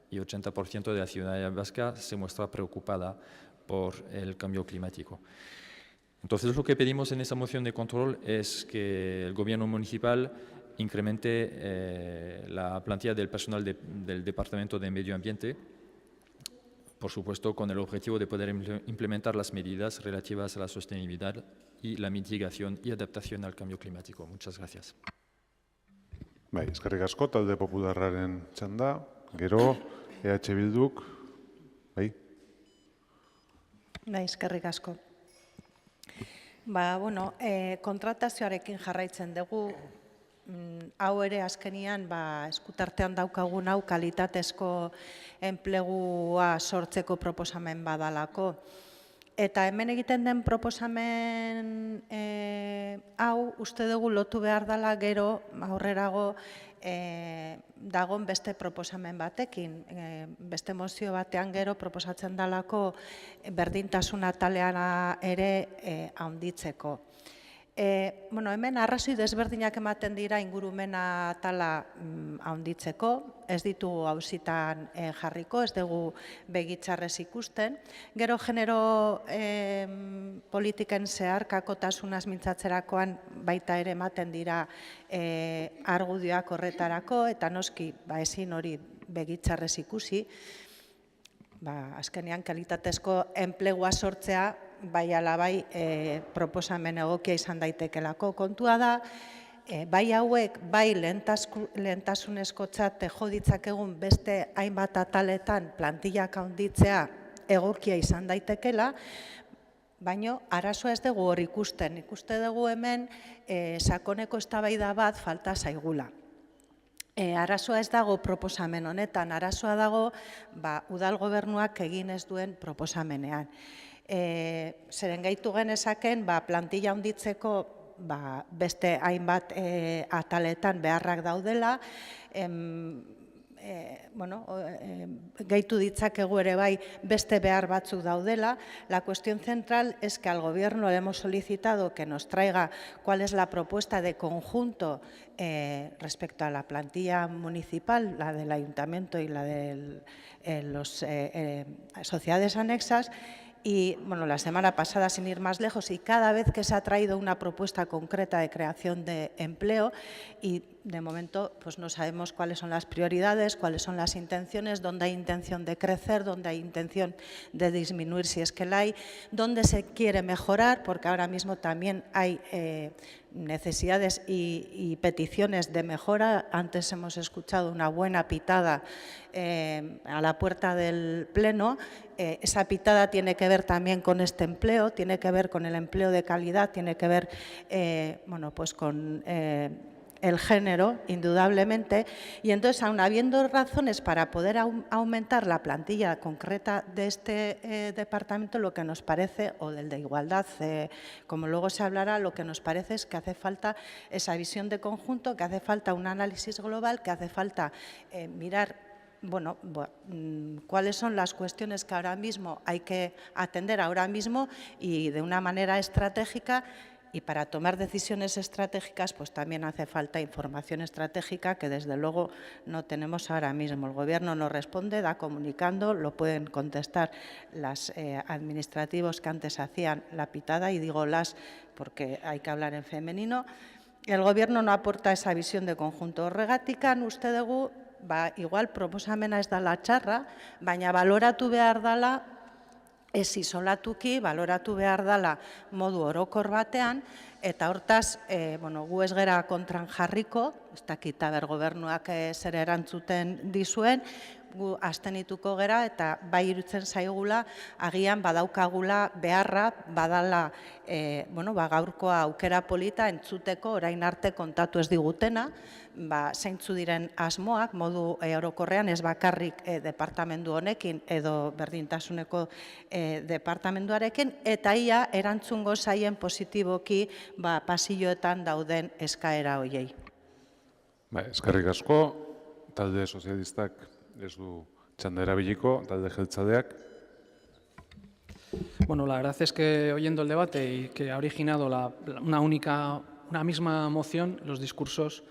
y 80% de la ciudadanía vasca se muestra preocupada por el cambio climático. Entonces, lo que pedimos en esa moción de control es que el Gobierno municipal incremente la plantilla del personal del Departamento de Medio Ambiente, por supuesto con el objetivo de poder implementar las medidas relativas a la sostenibilidad y la mitigación y adaptación al cambio climático. Muchas gracias. Bai, eskerrik asko, talde popularraren txanda, gero EH Bilduk, bai? Bai, eskerrik asko. Kontratazioarekin jarraitzen dugu, hau ere azkenian eskutartean daukagun hau kalitatezko enplegua sortzeko proposamen badalako. Eta hemen egiten den proposamen hau uste dugu lotu behar dela gero aurrerago dagon beste proposamen batekin. Beste mozio batean gero proposatzen dalako berdintasun atalean ere handitzeko. Hemen arrazoi desberdinak ematen dira ingurumena atala handitzeko, ez ditugu auzitan jarriko, ez dugu begitxarrez ikusten. Gero genero politiken zeharkakotasunaz mintzatzerakoan baita ere ematen dira argudioak horretarako, eta noski ezin hori begitxarrez ikusi. Azkenean kalitatezko enplegua sortzea bai ala bai proposamen egokia izan daitekelako. Kontua da, bai hauek, bai lehentasunezkotzat jo ditzakegun beste hainbat ataletan plantillak handitzea egokia izan daitekela, baina arazoa ez dugu hor ikusten. Ikuste dugu hemen sakoneko eztabaida bat falta zaigula. Arazoa ez dago proposamen honetan, arazoa dago udal gobernuak egin ez duen proposamenean. Zeren gaitu genezaken plantilla handitzeko beste hainbat ataletan beharrak daudela, gehitu ditzakegu ere bai beste behar batzuk daudela. La cuestión central es que al Gobierno le hemos solicitado que nos traiga cuál es la propuesta de conjunto respecto a la plantilla municipal, la del Ayuntamiento y la de las sociedades anexas. Y la semana pasada, sin ir más lejos, y cada vez que se ha traído una propuesta concreta de creación de empleo, y de momento pues no sabemos cuáles son las prioridades, cuáles son las intenciones, dónde hay intención de crecer, dónde hay intención de disminuir si es que la hay, dónde se quiere mejorar, porque ahora mismo también hay necesidades y peticiones de mejora. Antes hemos escuchado una buena pitada a la puerta del Pleno. Esa pitada tiene que ver también con este empleo, tiene que ver con el empleo de calidad, tiene que ver con el género, indudablemente, y entonces, aun habiendo razones para poder aumentar la plantilla concreta de este departamento, lo que nos parece, o del de igualdad, como luego se hablará, lo que nos parece es que hace falta esa visión de conjunto, que hace falta un análisis global, que hace falta mirar bueno, cuáles son las cuestiones que ahora mismo hay que atender ahora mismo y de una manera estratégica. Y para tomar decisiones estratégicas, pues también hace falta información estratégica que desde luego no tenemos ahora mismo. El Gobierno nos responde, da comunicando, lo pueden contestar los administrativos que antes hacían la pitada, y digo las porque hay que hablar en femenino. El Gobierno no aporta esa visión de conjunto. Horregatikan uste dugu, igual proposamena ez dela txarra, baina baloratu behar dela ez isolatuki, baloratu behar dela modu orokor batean, eta hortaz, gu ez gera kontran jarriko, ez dakit aber gobernuak zer erantzuten dizuen, gu abstenituko gera eta bai irutzen zaigula, agian badaukagula beharra, badala gaurkoa aukera polita entzuteko orain arte kontatu ez digutena, zeintzu diren asmoak modu orokorrean ez bakarrik departamendu honekin edo berdintasuneko departamenduarekin, eta ia erantzungo zaien positiboki pasilloetan dauden eskaera hoiei. Eskerrik asko, talde sozialistak ez du txanda erabiliko, talde jeltzadeak. Bueno, la verdad es que oyendo el debate y que ha originado una misma moción, los discursos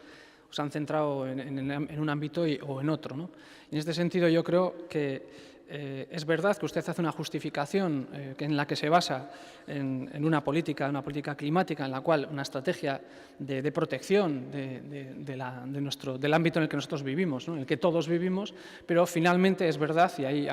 se han centrado en un ámbito o en otro, ¿no? Y en este sentido yo creo que es verdad que usted hace una justificación en la que se basa en una política climática, en la cual una estrategia de protección del ámbito en el que nosotros vivimos, ¿no? En el que todos vivimos, pero finalmente es verdad, y ahí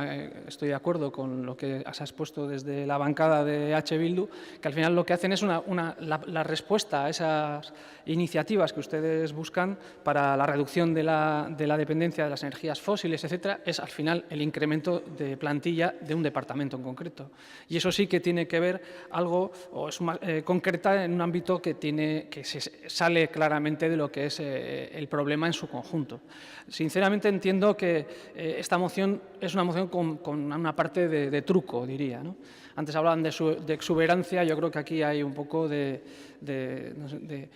estoy de acuerdo con lo que se ha expuesto desde la bancada de H. Bildu, que al final lo que hacen es la respuesta a esas iniciativas que ustedes buscan para la reducción de la dependencia de las energías fósiles, etcétera, es al final el incremento de plantilla de un departamento en concreto. Y eso sí que tiene que ver algo, o es concreta en un ámbito que sale claramente de lo que es el problema en su conjunto. Sinceramente entiendo que esta moción es una moción con una parte de truco, diría, ¿no? Antes hablaban de exuberancia, yo creo que aquí hay un poco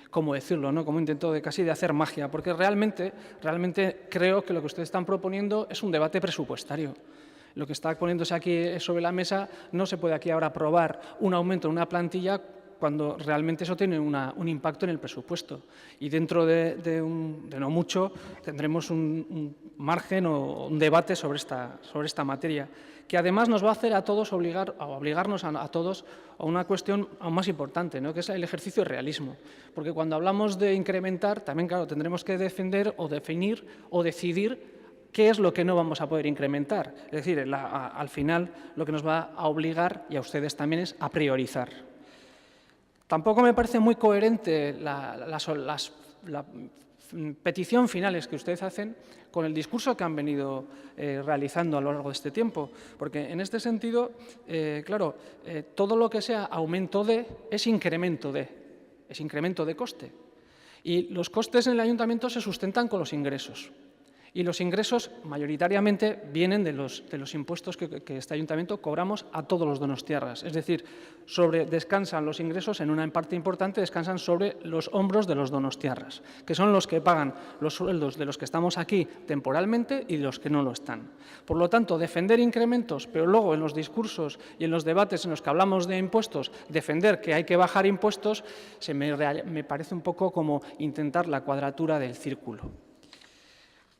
¿cómo decirlo?, ¿no? Como intento casi de hacer magia, porque realmente creo que lo que ustedes están proponiendo es un debate presupuestario. Lo que está poniéndose aquí sobre la mesa, no se puede aquí ahora aprobar un aumento en una plantilla cuando realmente eso tiene un impacto en el presupuesto. Y dentro de no mucho tendremos un margen o un debate sobre esta materia, que además nos va a hacer a todos obligarnos a todos a una cuestión aún más importante, ¿no? Que es el ejercicio de realismo. Porque cuando hablamos de incrementar, también, claro, tendremos que defender o definir o decidir qué es lo que no vamos a poder incrementar. Es decir, al final lo que nos va a obligar, y a ustedes también, es a priorizar. Tampoco me parece muy coherente las petición finales que ustedes hacen con el discurso que han venido realizando a lo largo de este tiempo. Porque en este sentido, claro, todo lo que sea aumento de es incremento de coste. Y los costes en el ayuntamiento se sustentan con los ingresos. Y los ingresos mayoritariamente vienen de los impuestos que este ayuntamiento cobramos a todos los donostiarras. Es decir, descansan los ingresos, en parte importante, descansan sobre los hombros de los donostiarras, que son los que pagan los sueldos de los que estamos aquí temporalmente y de los que no lo están. Por lo tanto, defender incrementos, pero luego en los discursos y en los debates en los que hablamos de impuestos, defender que hay que bajar impuestos, me parece un poco como intentar la cuadratura del círculo.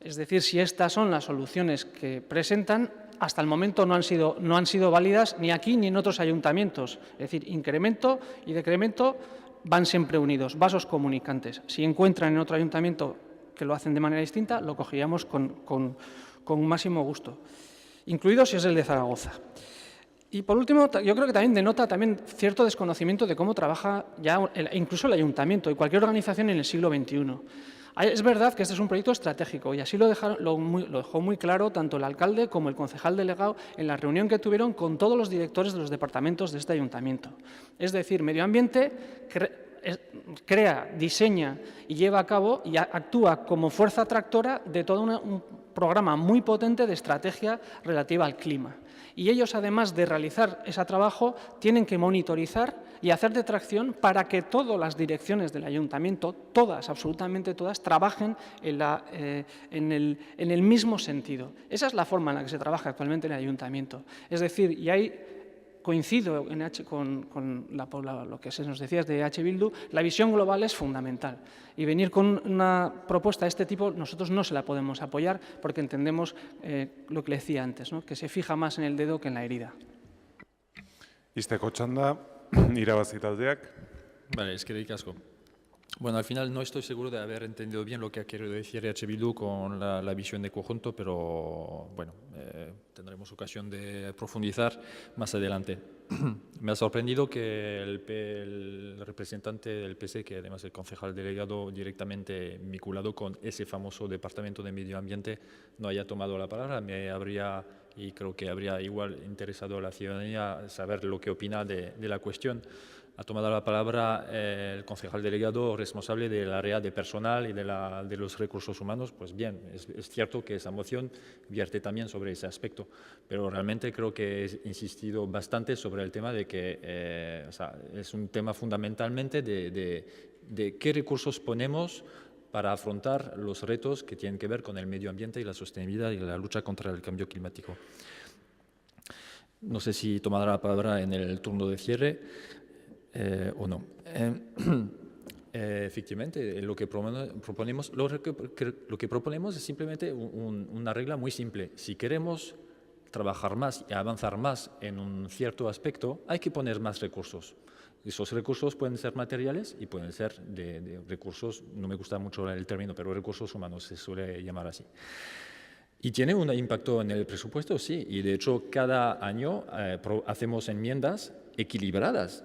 Es decir, si estas son las soluciones que presentan, hasta el momento no han sido válidas ni aquí ni en otros ayuntamientos. Es decir, incremento y decremento van siempre unidos, vasos comunicantes. Si encuentran en otro ayuntamiento que lo hacen de manera distinta, lo cogeríamos con máximo gusto, incluido si es el de Zaragoza. Y por último, yo creo que también denota cierto desconocimiento de cómo trabaja ya incluso el ayuntamiento y cualquier organización en el siglo XXI. Es verdad que este es un proyecto estratégico y así lo dejó muy claro tanto el alcalde como el concejal delegado en la reunión que tuvieron con todos los directores de los departamentos de este ayuntamiento. Es decir, Medio Ambiente crea, diseña y lleva a cabo y actúa como fuerza tractora de todo programa muy potente de estrategia relativa al clima. Y ellos, además de realizar ese trabajo, tienen que monitorizar y hacer de tracción para que todas las direcciones del ayuntamiento, todas, absolutamente todas, trabajen en el mismo sentido. Esa es la forma en la que se trabaja actualmente en el ayuntamiento. Es decir, y ahí coincido con lo que se nos decía de H. Bildu, la visión global es fundamental. Y venir con una propuesta de este tipo, nosotros no se la podemos apoyar porque entendemos lo que le decía antes, ¿no? Que se fija más en el dedo que en la herida. Izteko txanda, irabazi taldeak. Vale, eskerrik asko. Bueno, al final no estoy seguro de haber entendido bien lo que ha querido decir H. Bildu con la visión de conjunto, pero bueno, tendremos ocasión de profundizar más adelante. Me ha sorprendido que el representante del PC, que además es el concejal delegado directamente vinculado con ese famoso Departamento de Medio Ambiente, no haya tomado la palabra. Me habría, y creo que habría igual interesado a la ciudadanía saber lo que opina de la cuestión. Ha tomado la palabra el concejal delegado responsable del área de personal y de los recursos humanos. Pues bien, es cierto que esa moción vierte también sobre ese aspecto, pero realmente creo que he insistido bastante sobre el tema de que es un tema fundamentalmente de qué recursos ponemos para afrontar los retos que tienen que ver con el medio ambiente y la sostenibilidad y la lucha contra el cambio climático. No sé si tomará la palabra en el turno de cierre. O no. Efectivamente, lo que proponemos es simplemente una regla muy simple. Si queremos trabajar más y avanzar más en un cierto aspecto, hay que poner más recursos. Esos recursos pueden ser materiales y pueden ser de recursos, no me gusta mucho el término, pero recursos humanos se suele llamar así. ¿Y tiene un impacto en el presupuesto? Sí, y de hecho cada año hacemos enmiendas equilibradas.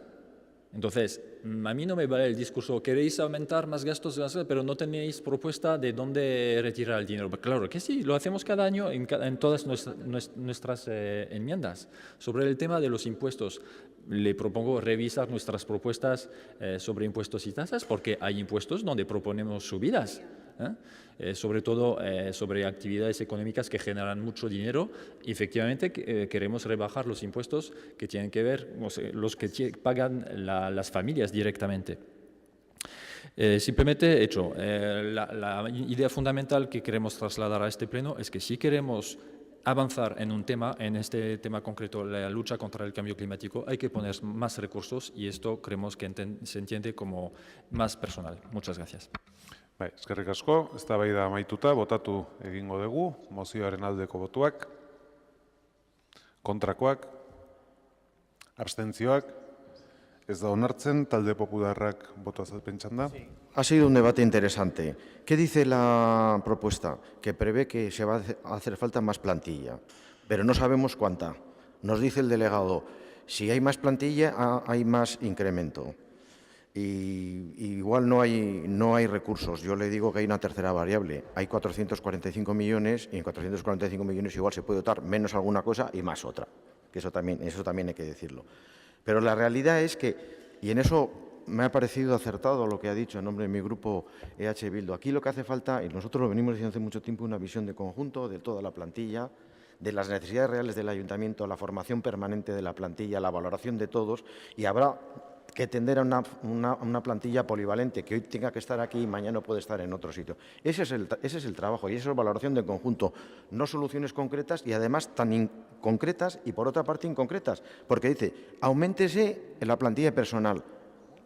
Entonces, a mí no me vale el discurso, queréis aumentar más gastos, pero no tenéis propuesta de dónde retirar el dinero. Claro que sí, lo hacemos cada año en todas nuestras enmiendas. Sobre el tema de los impuestos, le propongo revisar nuestras propuestas sobre impuestos y tasas, porque hay impuestos donde proponemos subidas. Sobre todo sobre actividades económicas que generan mucho dinero. Y efectivamente queremos rebajar los impuestos que tienen que ver, los que pagan las familias directamente. Simplemente he hecho, la idea fundamental que queremos trasladar a este pleno es que si queremos avanzar en un tema, en este tema concreto, la lucha contra el cambio climático, hay que poner más recursos y esto creemos que se entiende como más personal. Muchas gracias. Bai, eskerrik asko, eztabaida amaituta, botatu egingo dugu, mozioaren aldeko botuak, kontrakoak, abstentzioak, ez da onartzen, talde popularrak boto azalpen txanda. Ha sido un debate interesante. ¿Qué dice la propuesta? Que prevé que se va a hacer falta más plantilla, pero no sabemos cuánta. Nos dice el delegado, si hay más plantilla, hay más incremento. Y igual no hay recursos. Yo le digo que hay una tercera variable. Hay 445 millones y en 445 millones igual se puede dotar menos alguna cosa y más otra. Que eso también hay que decirlo. Pero la realidad es que, y en eso me ha parecido acertado lo que ha dicho en nombre de mi grupo EH Bildu, aquí lo que hace falta, y nosotros lo venimos diciendo hace mucho tiempo, una visión de conjunto de toda la plantilla, de las necesidades reales del ayuntamiento, la formación permanente de la plantilla, la valoración de todos, y habrá que tender a una plantilla polivalente, que hoy tenga que estar aquí y mañana puede estar en otro sitio. Ese es el trabajo y esa es valoración de conjunto, no soluciones concretas y además tan inconcretas y por otra parte inconcretas, porque dice, auméntese en la plantilla personal.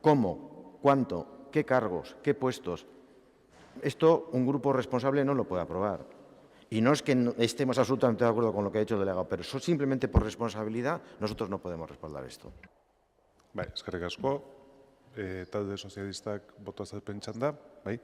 ¿Cómo? ¿Cuánto? ¿Qué cargos? ¿Qué puestos? Esto un grupo responsable no lo puede aprobar. Y no es que estemos absolutamente de acuerdo con lo que ha dicho el delegado, pero simplemente por responsabilidad nosotros no podemos respaldar esto. Bai, eskerrik asko, talde sozialistak boto azalpen txanda, bai?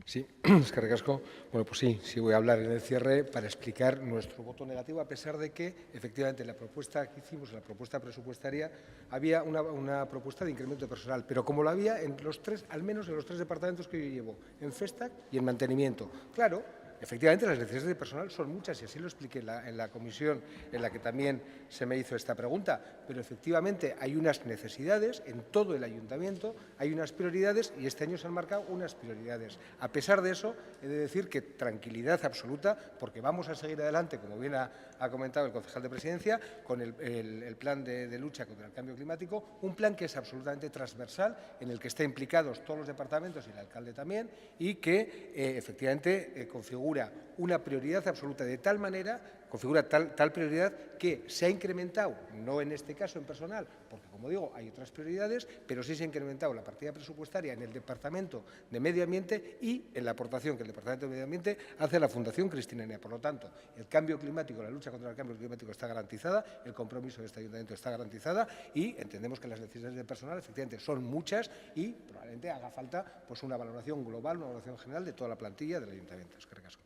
Sí, eskerrik asko. Bueno, pues sí, voy a hablar en el cierre para explicar nuestro voto negativo, a pesar de que, efectivamente, la propuesta que hicimos, la propuesta presupuestaria, había una propuesta de incremento de personal, pero como lo había en los tres, al menos en los tres departamentos que yo llevo, en FESTAC y en mantenimiento. Claro, Efectivamente, las necesidades de personal son muchas y así lo expliqué en la comisión en la que también se me hizo esta pregunta, pero efectivamente hay unas necesidades en todo el ayuntamiento, hay unas prioridades y este año se han marcado unas prioridades. A pesar de eso, he de decir que tranquilidad absoluta, porque vamos a seguir adelante, como bien ha comentado el concejal de Presidencia, con el plan de lucha contra el cambio climático, un plan que es absolutamente transversal, en el que están implicados todos los departamentos y el alcalde también, y que efectivamente configura una prioridad absoluta, de tal manera, configura tal prioridad que se ha incrementado, no en este caso en personal, porque como digo, hay otras prioridades, pero sí se ha incrementado la partida presupuestaria en el Departamento de Medio Ambiente y en la aportación que el Departamento de Medio Ambiente hace a la Fundación Cristina Enea. Por lo tanto, el cambio climático, la lucha contra el cambio climático está garantizada, el compromiso de este ayuntamiento está garantizada y entendemos que las necesidades de personal efectivamente son muchas y probablemente haga falta pues, una valoración global, una valoración general de toda la plantilla del ayuntamiento. Eskerrik asko.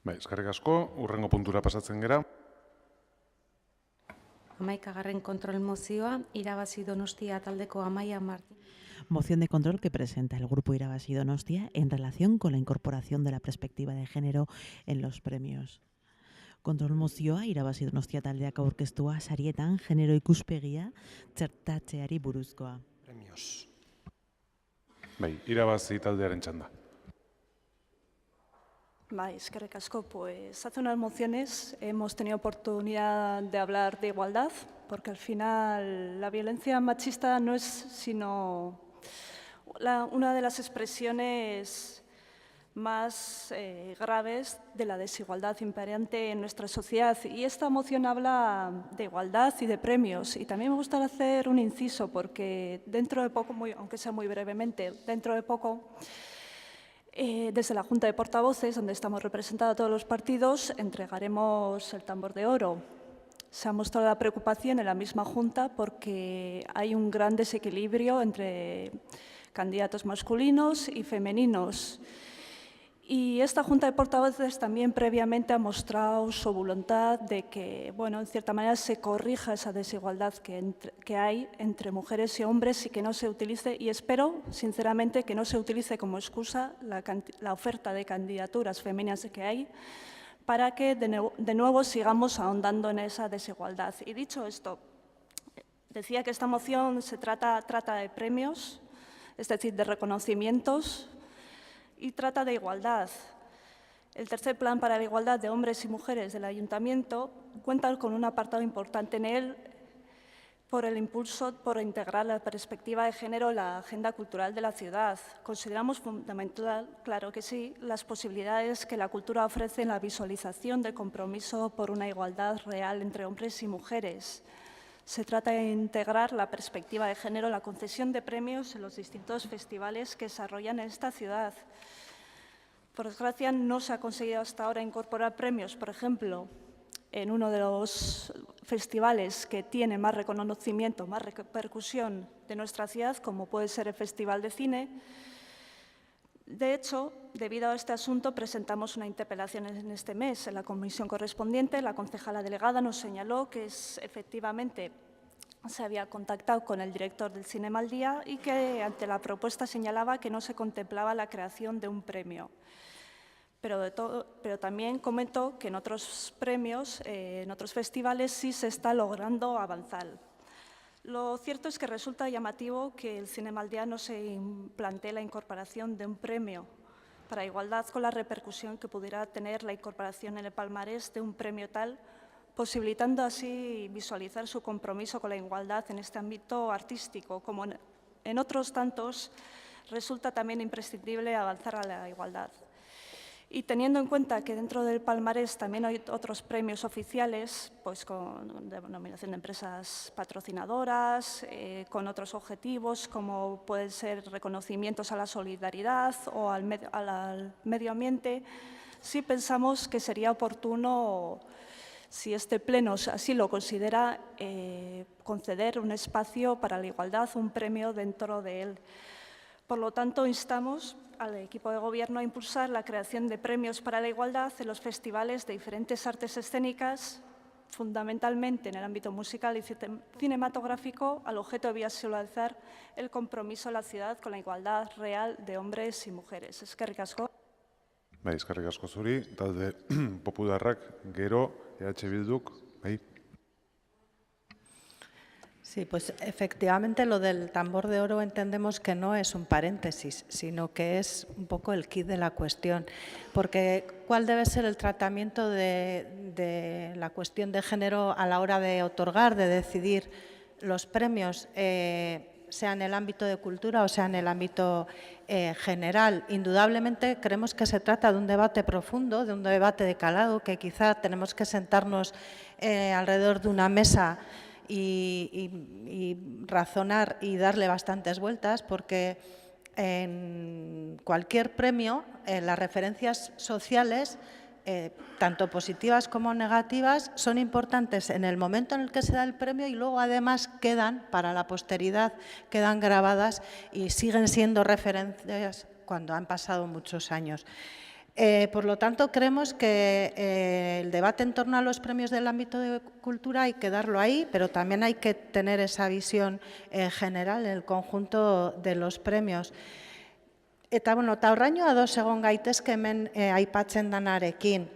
Bai, eskerrik asko, hurrengo puntura pasatzen gera. 11. kontrol mozioa, Irabazi Donostia taldeko Amaia Martín. Moción de control que presenta el Grupo Irabazi Donostia en relación con la incorporación de la perspectiva de género en los premios. Kontrol mozioa Irabazi Donostia taldeak aurkeztua sarietan genero ikuspegia txertatzeari buruzkoa. Premios. Bai, Irabazi taldearen txanda. Eskerrik asko, pues hace unas mociones hemos tenido oportunidad de hablar de igualdad, porque al final la violencia machista no es sino una de las expresiones más graves de la desigualdad imperante en nuestra sociedad. Y esta moción habla de igualdad y de premios. Y también me gustaría hacer un inciso, porque dentro de poco, aunque sea muy brevemente, dentro de poco, desde la Junta de Portavoces, donde estamos representados todos los partidos, entregaremos el tambor de oro. Se ha mostrado la preocupación en la misma Junta porque hay un gran desequilibrio entre candidatos masculinos y femeninos. Y esta Junta de Portavoces también previamente ha mostrado su voluntad de que, bueno, en cierta manera se corrija esa desigualdad que hay entre mujeres y hombres y que no se utilice, y espero, sinceramente, que no se utilice como excusa la oferta de candidaturas femeninas que hay para que de nuevo sigamos ahondando en esa desigualdad. Y dicho esto, decía que esta moción se trata de premios, es decir, de reconocimientos, y trata de igualdad. El tercer plan para la igualdad de hombres y mujeres del Ayuntamiento cuenta con un apartado importante en él por el impulso por integrar la perspectiva de género en la agenda cultural de la ciudad. Consideramos fundamental, claro que sí, las posibilidades que la cultura ofrece en la visualización del compromiso por una igualdad real entre hombres y mujeres. Se trata de integrar la perspectiva de género en la concesión de premios en los distintos festivales que desarrollan en esta ciudad. Por desgracia, no se ha conseguido hasta ahora incorporar premios, por ejemplo, en uno de los festivales que tiene más reconocimiento, más repercusión de nuestra ciudad, como puede ser el Festival de Cine. De hecho, debido a este asunto, presentamos una interpelación en este mes. En la comisión correspondiente, la concejala delegada nos señaló que efectivamente se había contactado con el director del Cinema al Día y que ante la propuesta señalaba que no se contemplaba la creación de un premio. Pero también comentó que en otros premios, en otros festivales, sí se está logrando avanzar. Lo cierto es que resulta llamativo que el Cinema al Día no se plantee la incorporación de un premio para igualdad con la repercusión que pudiera tener la incorporación en el palmarés de un premio tal, posibilitando así visualizar su compromiso con la igualdad en este ámbito artístico. Como en otros tantos, resulta también imprescindible avanzar a la igualdad. Y teniendo en cuenta que dentro del palmarés también hay otros premios oficiales, pues con denominación de empresas patrocinadoras, con otros objetivos como pueden ser reconocimientos a la solidaridad o al medio ambiente, sí pensamos que sería oportuno, si este Pleno así lo considera, conceder un espacio para la igualdad, un premio dentro de él. Por lo tanto, instamos al equipo de Gobierno a impulsar la creación de premios para la igualdad en los festivales de diferentes artes escénicas, fundamentalmente en el ámbito musical y cinematográfico, al objeto de visualizar el compromiso de la ciudad con la igualdad real de hombres y mujeres. Eskerrik asko. Bai, eskerrik asko zuri, talde popularrak, gero, EH Bilduk, bai. Sí, pues efectivamente lo del tambor de oro entendemos que no es un paréntesis, sino que es un poco el quid de la cuestión. Porque ¿cuál debe ser el tratamiento de la cuestión de género a la hora de otorgar, de decidir los premios, sea en el ámbito de cultura o sea en el ámbito general? Indudablemente creemos que se trata de un debate profundo, de un debate de calado, que quizá tenemos que sentarnos alrededor de una mesa y razonar y darle bastantes vueltas, porque en cualquier premio las referencias sociales, tanto positivas como negativas, son importantes en el momento en el que se da el premio y luego además quedan para la posteridad, quedan grabadas y siguen siendo referencias cuando han pasado muchos años. Por lo tanto, creemos que el debate en torno a los premios del ámbito de cultura hay que darlo ahí, pero también hay que tener esa visión general en el conjunto de los premios. Eta horraino ados egon gaitezke hemen aipatzen danarekin.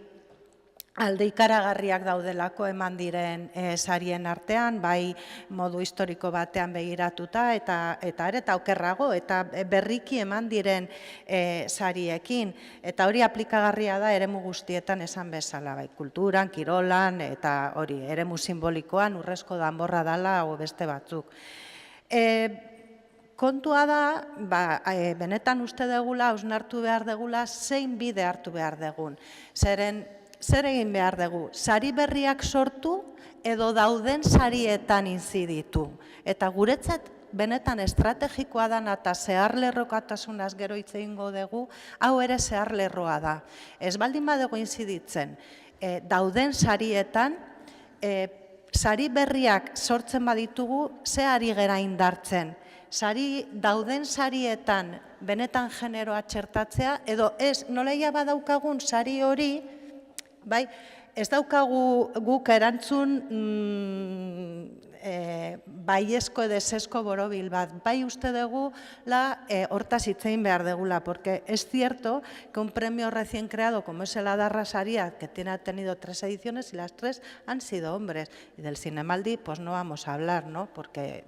Alde ikaragarriak daudelako eman diren sarien artean, bai modu historiko batean begiratuta eta okerrago, eta berriki eman diren sariekin. Eta hori aplikagarria da eremu guztietan esan bezala, bai kulturan, kirolan, eta hori eremu simbolikoan urrezko danborra dala o beste batzuk. Kontua da, benetan uste degula, hausnartu behar degula, zein bide hartu behar degun. Zer egin behar dugu? Sari berriak sortu edo dauden sarietan inziditu. Eta guretzat benetan estrategikoa da eta zeharlerrokatasunaz gero hitz egingo dugu, hau ere zeharlerroa da. Ez baldin badugu inziditzen, dauden sarietan, sari berriak sortzen baditugu, ze ari gera indartzen. Dauden sarietan benetan generoa txertatzea, edo ez noleia badaukagun sari hori, bai, ez daukagu guk erantzun baiezko edo ezezko borobil bat. Bai uste dugu hortaz hitz egin behar degula, porque es cierto que un premio recién creado como es el Adarra Saria, que ha tenido 3 ediciones y las 3 han sido hombres. Y del Zinemaldi pues no vamos a hablar, ¿no? Porque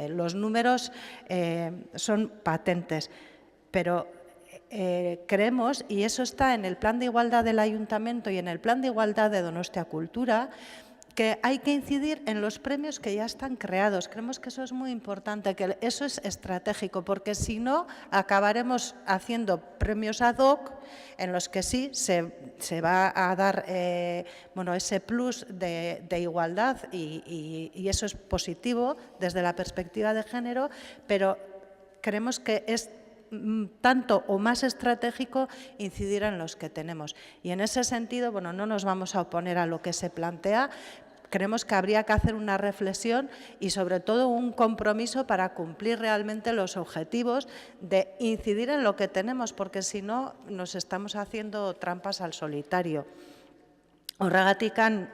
los números son patentes. Pero creemos, y eso está en el plan de igualdad del Ayuntamiento y en el plan de igualdad de Donostia Cultura, que hay que incidir en los premios que ya están creados. Creemos que eso es muy importante, que eso es estratégico, porque si no, acabaremos haciendo premios ad hoc en los que sí se va a dar ese plus de igualdad y eso es positivo desde la perspectiva de género, pero creemos que es tanto o más estratégico incidir en los que tenemos. Y en ese sentido, no nos vamos a oponer a lo que se plantea. Creemos que habría que hacer una reflexión y sobre todo un compromiso para cumplir realmente los objetivos de incidir en lo que tenemos, porque si no nos estamos haciendo trampas al solitario. Horregatikan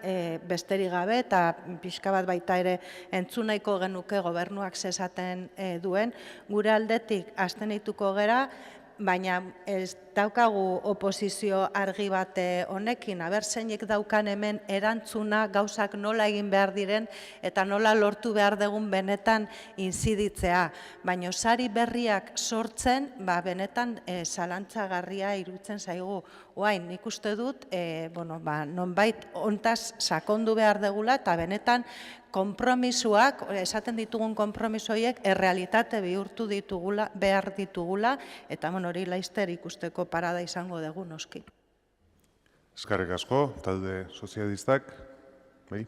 besterik gabe eta pixka bat baita ere entzun nahiko genuke gobernuak zesaten duen, gure aldetik abstenituko gera, baina ez daukagu oposizio argi bat honekin, zeinek daukan hemen erantzuna gauzak nola egin behar diren eta nola lortu behar dugun benetan inziditzea. Baina sari berriak sortzen, benetan zalantzagarria iruditzen zaigu. Oain, nik uste dut, nonbait hontaz sakondu behar degula eta benetan konpromisoak, esaten ditugun konpromisoiek, errealitate bihurtu behar ditugula, eta hori laizter ikusteko parada izango dugu noski. Eskerrik asko, talde sozialistak, bai.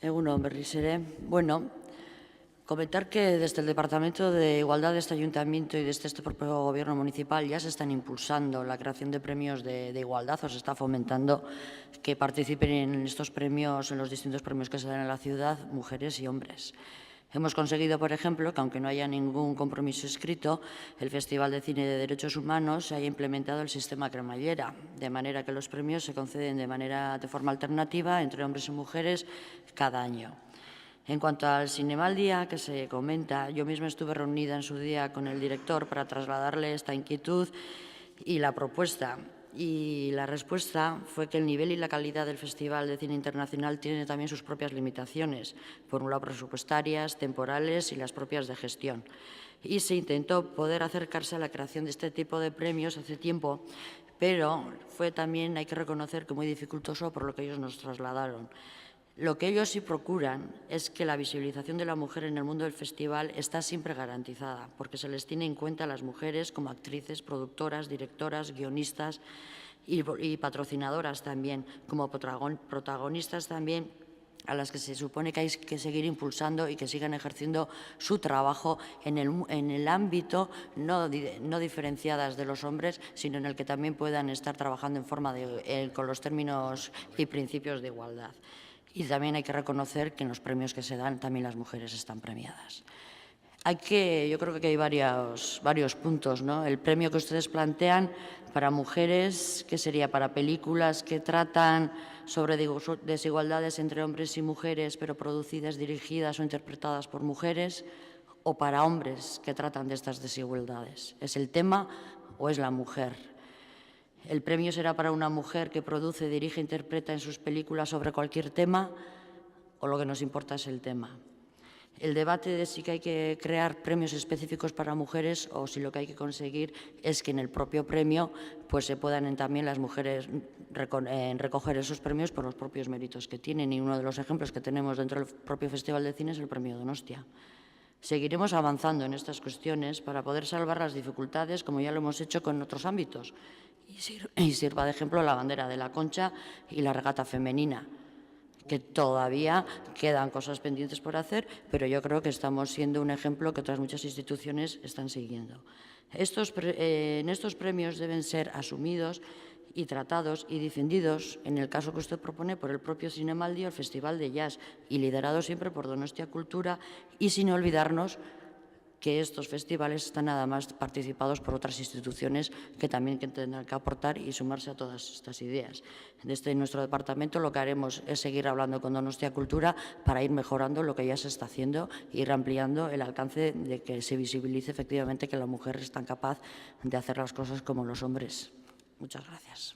Egun on berriz ere. Comentar que desde el Departamento de Igualdad de este Ayuntamiento y desde este propio Gobierno municipal ya se están impulsando la creación de premios de igualdad, o se está fomentando que participen en estos premios, en los distintos premios que se dan en la ciudad, mujeres y hombres. Hemos conseguido, por ejemplo, que aunque no haya ningún compromiso escrito, el Festival de Cine de Derechos Humanos se haya implementado el sistema cremallera, de manera que los premios se conceden de forma alternativa entre hombres y mujeres cada año. En cuanto al Cinemaldía que se comenta, yo misma estuve reunida en su día con el director para trasladarle esta inquietud y la propuesta. Y la respuesta fue que el nivel y la calidad del Festival de Cine Internacional tiene también sus propias limitaciones, por un lado presupuestarias, temporales y las propias de gestión. Y se intentó poder acercarse a la creación de este tipo de premios hace tiempo, pero fue también, hay que reconocer, que muy dificultoso por lo que ellos nos trasladaron. Lo que ellos sí procuran es que la visibilización de la mujer en el mundo del festival está siempre garantizada, porque se les tiene en cuenta a las mujeres como actrices, productoras, directoras, guionistas y patrocinadoras también, como protagonistas también, a las que se supone que hay que seguir impulsando y que sigan ejerciendo su trabajo en el ámbito no diferenciadas de los hombres, sino en el que también puedan estar trabajando en forma con los términos y principios de igualdad. Y también hay que reconocer que en los premios que se dan también las mujeres están premiadas. Yo creo que hay varios puntos, ¿no? El premio que ustedes plantean para mujeres, que sería para películas que tratan sobre desigualdades entre hombres y mujeres, pero producidas, dirigidas o interpretadas por mujeres, o para hombres que tratan de estas desigualdades. ¿Es el tema o es la mujer? El premio será para una mujer que produce, dirige e interpreta en sus películas sobre cualquier tema, o lo que nos importa es el tema. El debate de si hay que crear premios específicos para mujeres o si lo que hay que conseguir es que en el propio premio pues se puedan también las mujeres recoger esos premios por los propios méritos que tienen. Y uno de los ejemplos que tenemos dentro del propio Festival de Cine es el Premio Donostia. Seguiremos avanzando en estas cuestiones para poder salvar las dificultades, como ya lo hemos hecho con otros ámbitos. Y sirva de ejemplo la bandera de la Concha y la regata femenina, que todavía quedan cosas pendientes por hacer, pero yo creo que estamos siendo un ejemplo que otras muchas instituciones están siguiendo. En estos premios deben ser asumidos y tratados y defendidos, en el caso que usted propone, por el propio Cinemaldi o el Festival de Jazz, y liderados siempre por Donostia Cultura, y sin olvidarnos que estos festivales están además participados por otras instituciones que también tendrán que aportar y sumarse a todas estas ideas. Desde nuestro departamento lo que haremos es seguir hablando con Donostia Cultura para ir mejorando lo que ya se está haciendo e ir ampliando el alcance de que se visibilice efectivamente que la mujer es tan capaz de hacer las cosas como los hombres. Muchas gracias.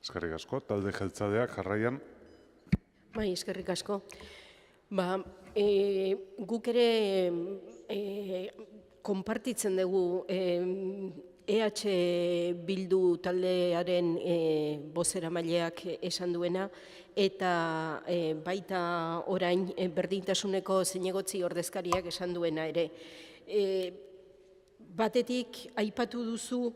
Eskerrik asko, talde jeltzaleak jarraian. Bai, eskerrik asko. Guk ere konpartitzen dugu EH Bildu taldearen bozeramaileak esan duena, eta baita orain berdintasuneko zinegotzi ordezkariak esan duena ere. Batetik aipatu duzu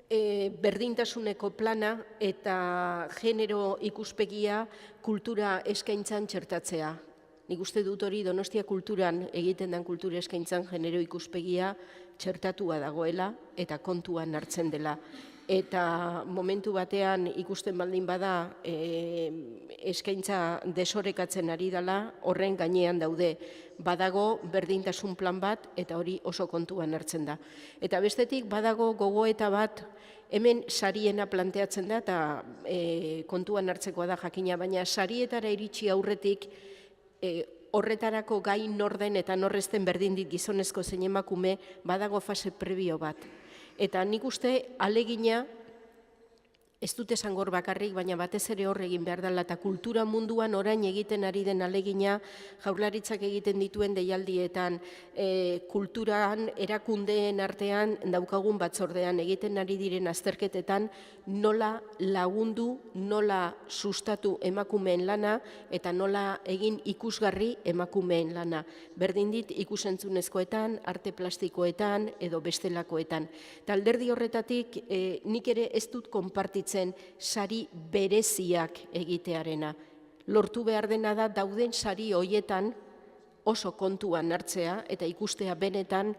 berdintasuneko plana eta genero ikuspegia kultura eskaintzan txertatzea. Nik uste dut hori Donostia Kulturan egiten den kultura eskaintzan genero ikuspegia txertatua dagoela eta kontuan hartzen dela. Eta momentu batean ikusten baldin bada eskaintza desorekatzen ari dela, horren gainean daude. Badago berdintasun plan bat eta hori oso kontuan hartzen da. Eta bestetik badago gogoeta bat hemen sariena planteatzen da eta kontuan hartzekoa da jakina, baina sarietara iritsi aurretik horretarako gai norden eta norrezten berdin dit gizonezko zein emakume badago fase prebio bat. Eta nik uste alegina, ez dut esan gor bakarrik, baina batez ere hor egin behar dela, eta kultura munduan orain egiten ari den alegina, Jaurlaritzak egiten dituen deialdietan, kulturan erakundeen artean daukagun batzordean egiten ari diren azterketetan, nola lagundu, nola sustatu emakumeen lana, eta nola egin ikusgarri emakumeen lana. Berdin dit ikusentzunezkoetan, arte plastikoetan, edo bestelakoetan. Eta alderdi horretatik, nik ere ez dut konpartitzen sari bereziak egitearena. Lortu behar dena da dauden sari hoietan oso kontuan hartzea eta ikustea benetan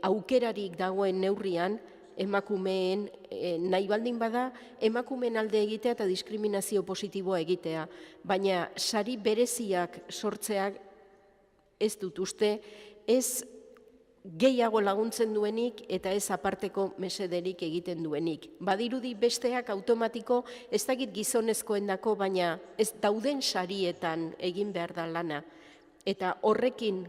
aukerarik dagoen neurrian emakumeen nahi baldin bada emakumeen alde egitea eta diskriminazio positiboa egitea. Baina sari bereziak sortzeak ez dut uste, ez gehiago laguntzen duenik eta ez aparteko mesederik egiten duenik. Badirudi besteak automatiko ez dakit gizonezkoendako, baina ez dauden sarietan egin behar da lana. Eta horrekin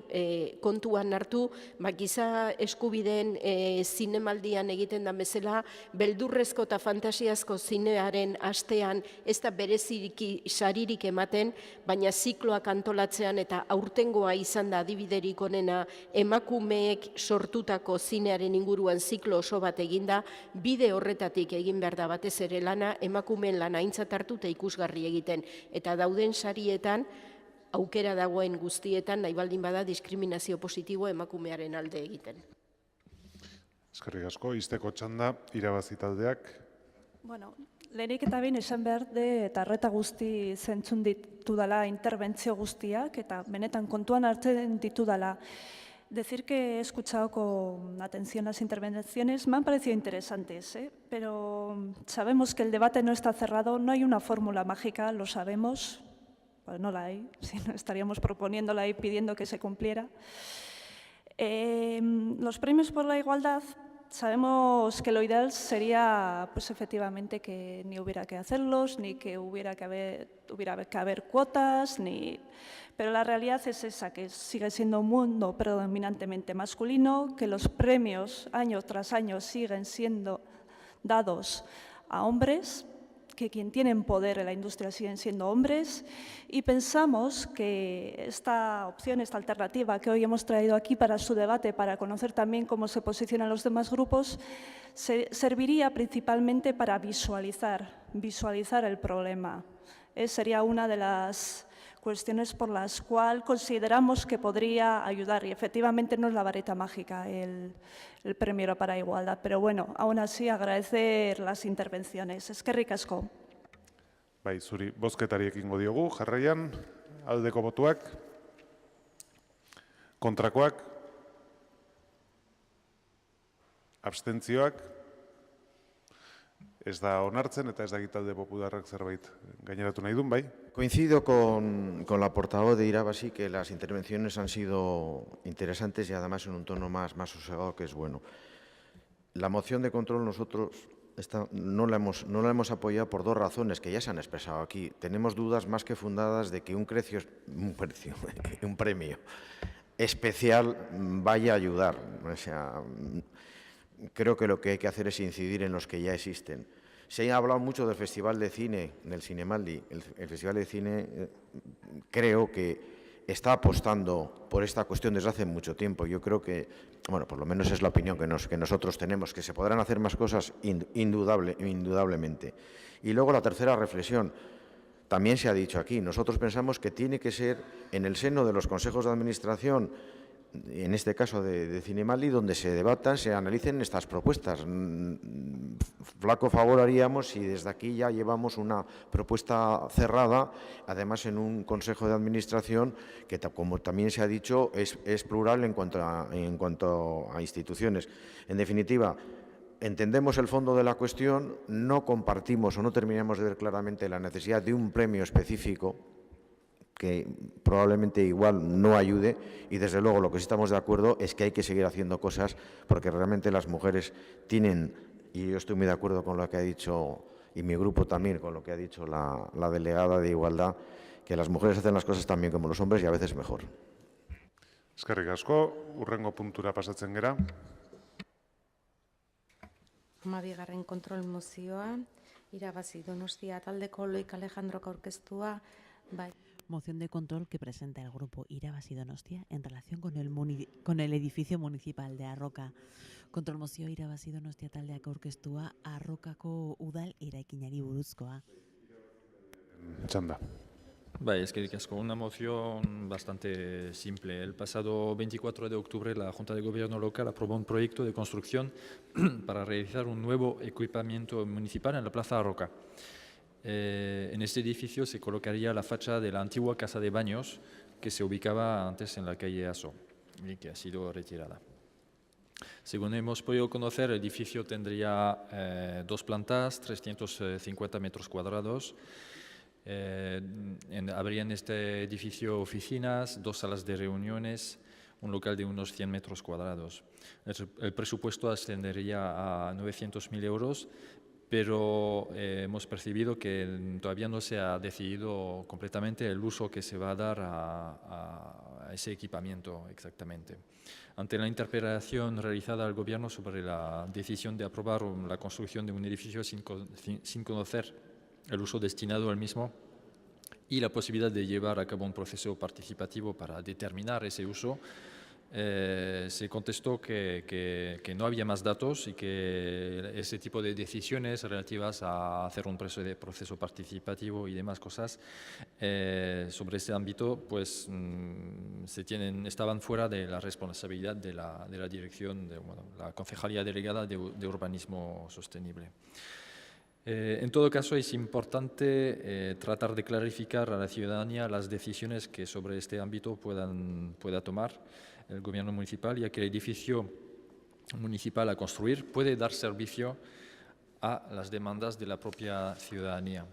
kontuan hartu, giza eskubideen zinemaldian egiten da bezala, beldurrezko eta fantasiazko zinearen astean ez da bereziki saririk ematen, baina zikloak antolatzean eta aurtengoa izan da adibiderik onena emakumeek sortutako zinearen inguruan ziklo oso bat eginda, bide horretatik egin behar da batez ere lana, emakumeen lana aintzat hartu eta ikusgarri egiten. Eta dauden sarietan, aukera dagoen guztietan, nahi baldin bada diskriminazio positibo emakumearen alde egiten. Eskerrik asko, izteko txanda, irabazi taldeak. Bueno, lehenik eta behin esan behar de, eta arreta guzti zentzun ditudala interbentzio guztiak, eta benetan kontuan hartzen ditudala. Decir que he escuchado con atención las intervenciones me han parecido interesantes, pero sabemos que el debate no está cerrado, no hay una fórmula mágica, lo sabemos. Pues no la hay, si no estaríamos proponiéndola y pidiendo que se cumpliera. Los premios por la igualdad, sabemos que lo ideal sería, pues efectivamente, que ni hubiera que hacerlos, ni que hubiera que haber cuotas, pero la realidad es esa, que sigue siendo un mundo predominantemente masculino, que los premios año tras año siguen siendo dados a hombres, que quien tienen poder en la industria siguen siendo hombres, y pensamos que esta opción, esta alternativa que hoy hemos traído aquí para su debate, para conocer también cómo se posicionan los demás grupos, serviría principalmente para visualizar el problema. Sería una de las cuestiones por las cuales consideramos que podría ayudar, y efectivamente no es la vareta mágica el premio para igualdad, pero bueno, aún así agradecer las intervenciones. Eskerrik asko. Bai, zuri bozketari ekingo diogu, jarraian, aldeko botuak, kontrakoak, abstentzioak, ez da onartzen eta ez da talde popularrak zerbait gaineratu nahi duen, bai? Coincido con la portavoz de Irabazi que las intervenciones han sido interesantes y además en un tono más sosegado, que es bueno. La moción de control nosotros no la hemos apoyado por dos razones que ya se han expresado aquí. Tenemos dudas más que fundadas de que un premio especial vaya a ayudar. O sea, creo que lo que hay que hacer es incidir en los que ya existen. Se ha hablado mucho del Festival de Cine, del Cinemaldi. El Festival de Cine creo que está apostando por esta cuestión desde hace mucho tiempo. Yo creo que, bueno, por lo menos es la opinión que nosotros tenemos, que se podrán hacer más cosas indudablemente. Y luego la tercera reflexión, también se ha dicho aquí, nosotros pensamos que tiene que ser en el seno de los consejos de administración, en este caso de Cinemaldi, donde se debatan, se analicen estas propuestas. Flaco favor haríamos si desde aquí ya llevamos una propuesta cerrada, además en un consejo de administración que, como también se ha dicho, es plural en cuanto a instituciones. En definitiva, entendemos el fondo de la cuestión, no compartimos o no terminamos de ver claramente la necesidad de un premio específico que probablemente igual no ayude, y desde luego lo que sí estamos de acuerdo es que hay que seguir haciendo cosas porque realmente las mujeres tienen, y yo estoy muy de acuerdo con lo que ha dicho, y mi grupo también con lo que ha dicho la delegada de Igualdad, que las mujeres hacen las cosas también como los hombres y a veces mejor. Eskerrik asko, urrengo puntura pasatzen gera. 12. kontrol mozioa, Irabazi Donostia taldeko Loik Alejandrok aurkeztua, bai. Moción de control que presenta el grupo Irabazi Donostia en relación con el edificio municipal de Arroka. Kontrol mozio Irabazi Donostia taldeak aurkeztua Arrokako udal eraikinari buruzkoa. Txanda. Eskerrik asko, una moción bastante simple. El pasado 24 de octubre la Junta de Gobierno local aprobó un proyecto de construcción para realizar un nuevo equipamiento municipal en la Plaza Arroka. En este edificio se colocaría la fachada de la antigua Casa de Baños que se ubicaba antes en la calle Aso y que ha sido retirada. Según hemos podido conocer, el edificio tendría 2 plantas, 350 metros cuadrados. Habría en este edificio oficinas, 2 salas de reuniones, un local de unos 100 metros cuadrados. El presupuesto ascendería a 900.000 euros, pero hemos percibido que todavía no se ha decidido completamente el uso que se va a dar a ese equipamiento exactamente. Ante la interpelación realizada al Gobierno sobre la decisión de aprobar la construcción de un edificio sin conocer el uso destinado al mismo y la posibilidad de llevar a cabo un proceso participativo para determinar ese uso, se contestó que no había más datos y que ese tipo de decisiones relativas a hacer un proceso participativo y demás cosas sobre ese ámbito pues estaban fuera de la responsabilidad de la dirección, de la Concejalía Delegada de Urbanismo Sostenible. En todo caso, es importante tratar de clarificar a la ciudadanía las decisiones que sobre este ámbito pueda tomar el Gobierno municipal, ya que el edificio municipal a construir puede dar servicio a las demandas de la propia ciudadanía.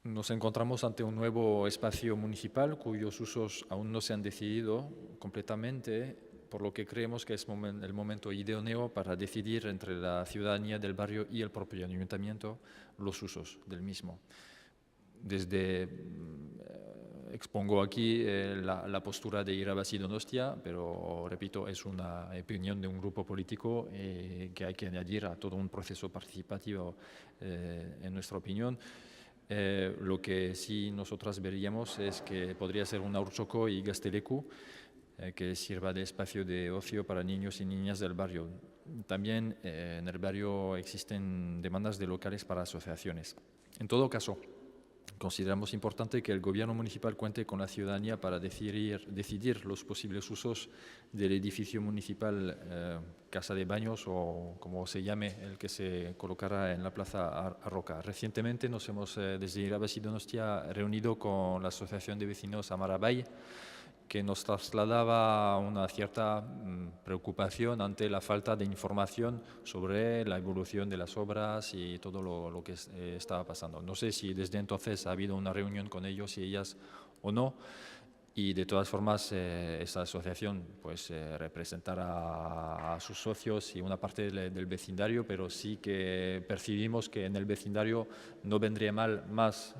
Nos encontramos ante un nuevo espacio municipal cuyos usos aún no se han decidido completamente, por lo que creemos que es el momento idóneo para decidir entre la ciudadanía del barrio y el propio ayuntamiento los usos del mismo. Expongo aquí la postura de Irabazi Donostia, pero repito, es una opinión de un grupo político que hay que añadir a todo un proceso participativo, en nuestra opinión. Lo que sí nosotras veríamos es que podría ser una Urtsoko y Gazteleku, que sirva de espacio de ocio para niños y niñas del barrio. También en el barrio existen demandas de locales para asociaciones. En todo caso, consideramos importante que el Gobierno municipal cuente con la ciudadanía para decidir los posibles usos del edificio municipal Casa de Baños o como se llame el que se colocará en la Plaza Arroca. Recientemente nos hemos desde Irabazi Donostia reunido con la Asociación de Vecinos Amarabay, que nos trasladaba una cierta preocupación ante la falta de información sobre la evolución de las obras y todo lo que estaba pasando. No sé si desde entonces ha habido una reunión con ellos y ellas o no, y de todas formas esta asociación pues representará a sus socios y una parte del vecindario, pero sí que percibimos que en el vecindario no vendría mal más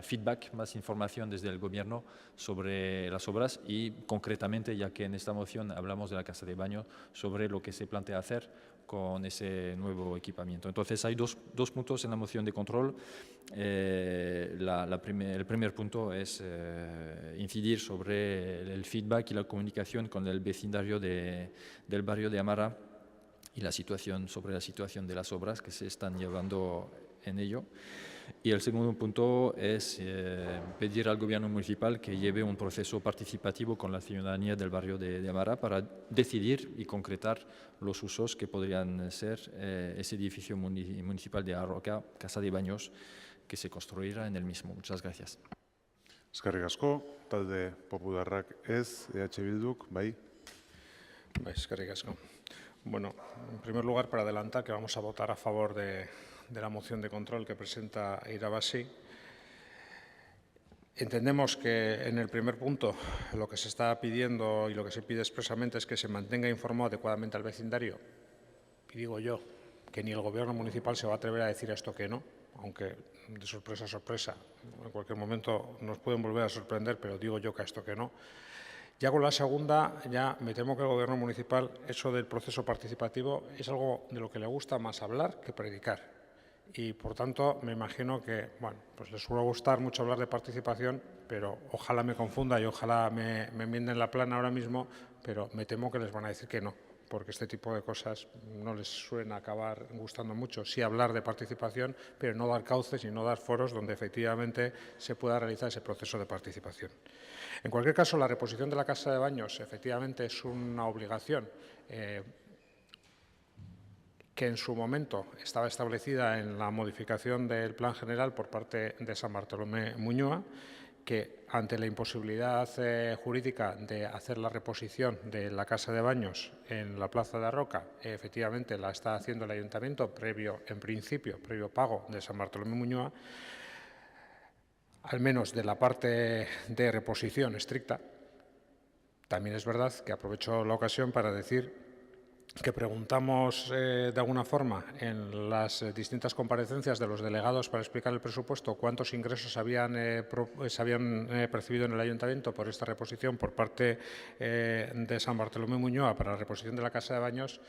feedback, más información desde el Gobierno sobre las obras y concretamente, ya que en esta moción hablamos de la Casa de Baño, sobre lo que se plantea hacer con ese nuevo equipamiento. Entonces hay dos puntos en la moción de control. El primer punto es incidir sobre el feedback y la comunicación con el vecindario del barrio de Amara y sobre la situación de las obras que se están llevando en ello. Y el segundo punto es pedir al Gobierno municipal que lleve un proceso participativo con la ciudadanía del barrio de Amara para decidir y concretar los usos que podrían ser ese edificio municipal de Arroca, Casa de Baños, que se construirá en el mismo. Muchas gracias. Eskerrik asko, talde popularrak ez, Bilduk, bai. Eskerrik asko. Bueno, en primer lugar, para adelantar que vamos a votar a favor de la moción de control que presenta Irabazi. Entendemos que en el primer punto lo que se está pidiendo y lo que se pide expresamente es que se mantenga informado adecuadamente al vecindario. Y digo yo que ni el Gobierno municipal se va a atrever a decir esto que no, aunque de sorpresa a sorpresa, en cualquier momento nos pueden volver a sorprender, pero digo yo que a esto que no. Ya con la segunda, ya me temo que el Gobierno municipal, eso del proceso participativo, es algo de lo que le gusta más hablar que predicar. Y, por tanto, me imagino que, bueno, pues les suele gustar mucho hablar de participación, pero ojalá me confunda y ojalá me enmienden la plana ahora mismo, pero me temo que les van a decir que no, porque este tipo de cosas no les suelen acabar gustando mucho. Sí hablar de participación, pero no dar cauces y no dar foros donde efectivamente se pueda realizar ese proceso de participación. En cualquier caso, la reposición de la Casa de Baños efectivamente es una obligación que en su momento estaba establecida en la modificación del Plan General por parte de San Bartolomé Muñoa, que ante la imposibilidad jurídica de hacer la reposición de la Casa de Baños en la Plaza de Arroca, efectivamente la está haciendo el Ayuntamiento en principio, previo pago de San Bartolomé Muñoa, al menos de la parte de reposición estricta. También es verdad que aprovecho la ocasión para decir que preguntamos de alguna forma en las distintas comparecencias de los delegados para explicar el presupuesto cuántos ingresos se habían percibido en el Ayuntamiento por esta reposición por parte de San Bartolomé Muñoa para la reposición de la Casa de Baños,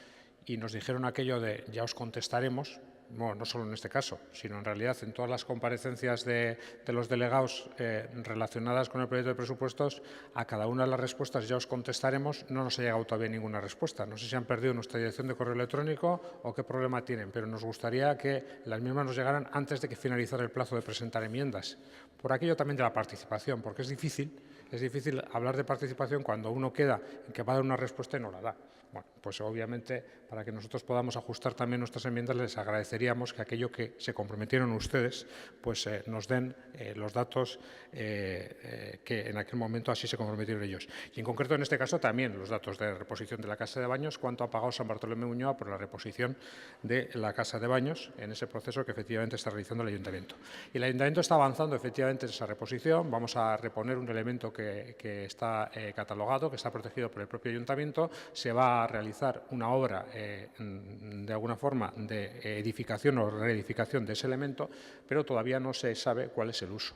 y nos dijeron aquello de ya os contestaremos. Bueno, no solo en este caso, sino en realidad en todas las comparecencias de los delegados relacionadas con el proyecto de presupuestos, a cada una de las respuestas ya os contestaremos, no nos ha llegado todavía ninguna respuesta. No sé si han perdido nuestra dirección de correo electrónico o qué problema tienen, pero nos gustaría que las mismas nos llegaran antes de que finalizara el plazo de presentar enmiendas. Por aquello también de la participación, porque es difícil hablar de participación cuando uno queda en que va a dar una respuesta y no la da. Bueno, pues obviamente para que nosotros podamos ajustar también nuestras enmiendas les agradeceríamos que aquello que se comprometieron ustedes pues nos den los datos que en aquel momento así se comprometieron ellos. Y en concreto en este caso también los datos de reposición de la Casa de Baños, cuánto ha pagado San Bartolomé Muñoa por la reposición de la Casa de Baños en ese proceso que efectivamente está realizando el Ayuntamiento. Y el Ayuntamiento está avanzando efectivamente en esa reposición. Vamos a reponer un elemento que está catalogado, que está protegido por el propio Ayuntamiento. Se va a realizar una obra de alguna forma de edificación o reedificación de ese elemento, pero todavía no se sabe cuál es el uso.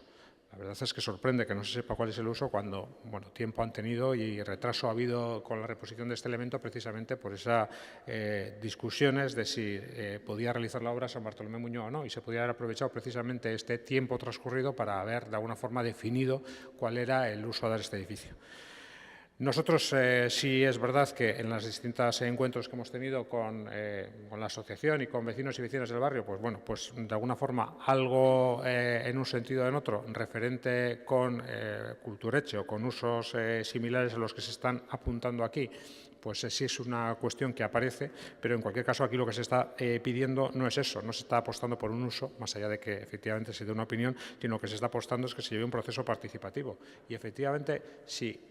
La verdad es que sorprende que no se sepa cuál es el uso cuando tiempo han tenido y retraso ha habido con la reposición de este elemento precisamente por esas discusiones de si podía realizar la obra San Bartolomé Muñoa o no, y se podía haber aprovechado precisamente este tiempo transcurrido para haber de alguna forma definido cuál era el uso a dar este edificio. Nosotros sí es verdad que en los distintos encuentros que hemos tenido con la asociación y con vecinos y vecinas del barrio, pues bueno, pues de alguna forma algo en un sentido o en otro referente con Kulturetxe o con usos similares a los que se están apuntando aquí, pues sí es una cuestión que aparece, pero en cualquier caso aquí lo que se está pidiendo no es eso, no se está apostando por un uso, más allá de que efectivamente se dé una opinión, sino lo que se está apostando es que se lleve un proceso participativo. Y efectivamente, si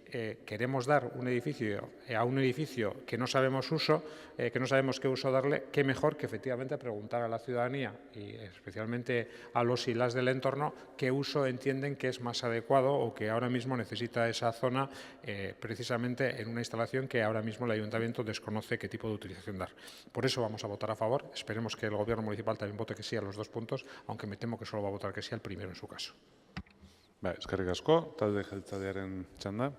queremos dar un edificio a un edificio que no sabemos uso, que no sabemos qué uso darle, qué mejor que efectivamente preguntar a la ciudadanía y especialmente a los y las del entorno qué uso entienden que es más adecuado o que ahora mismo necesita esa zona precisamente en una instalación que ahora mismo el Ayuntamiento desconoce qué tipo de utilización dar. Por eso vamos a votar a favor. Esperemos que el Gobierno municipal también vote que sí a los dos puntos, aunque me temo que solo va a votar que sí al primero en su caso. Eskerrik asko, talde jeltzalearen txanda.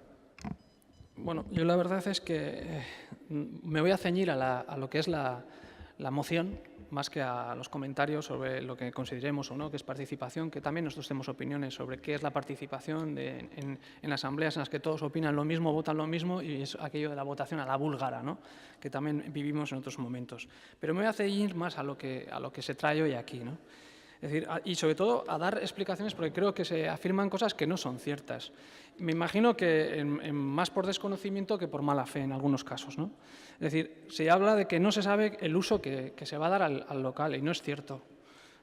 Bueno, yo la verdad es que me voy a ceñir a lo que es la moción, más que a los comentarios sobre lo que consideremos o no que es participación, que también nosotros tenemos opiniones sobre qué es la participación en asambleas en las que todos opinan lo mismo, votan lo mismo, y es aquello de la votación a la búlgara, ¿no?, que también vivimos en otros momentos. Pero me voy a ceñir más a lo que se trae hoy aquí, ¿no? Es decir, y sobre todo a dar explicaciones porque creo que se afirman cosas que no son ciertas. Me imagino que más por desconocimiento que por mala fe en algunos casos, ¿no? Es decir, se habla de que no se sabe el uso que se va a dar al local y no es cierto.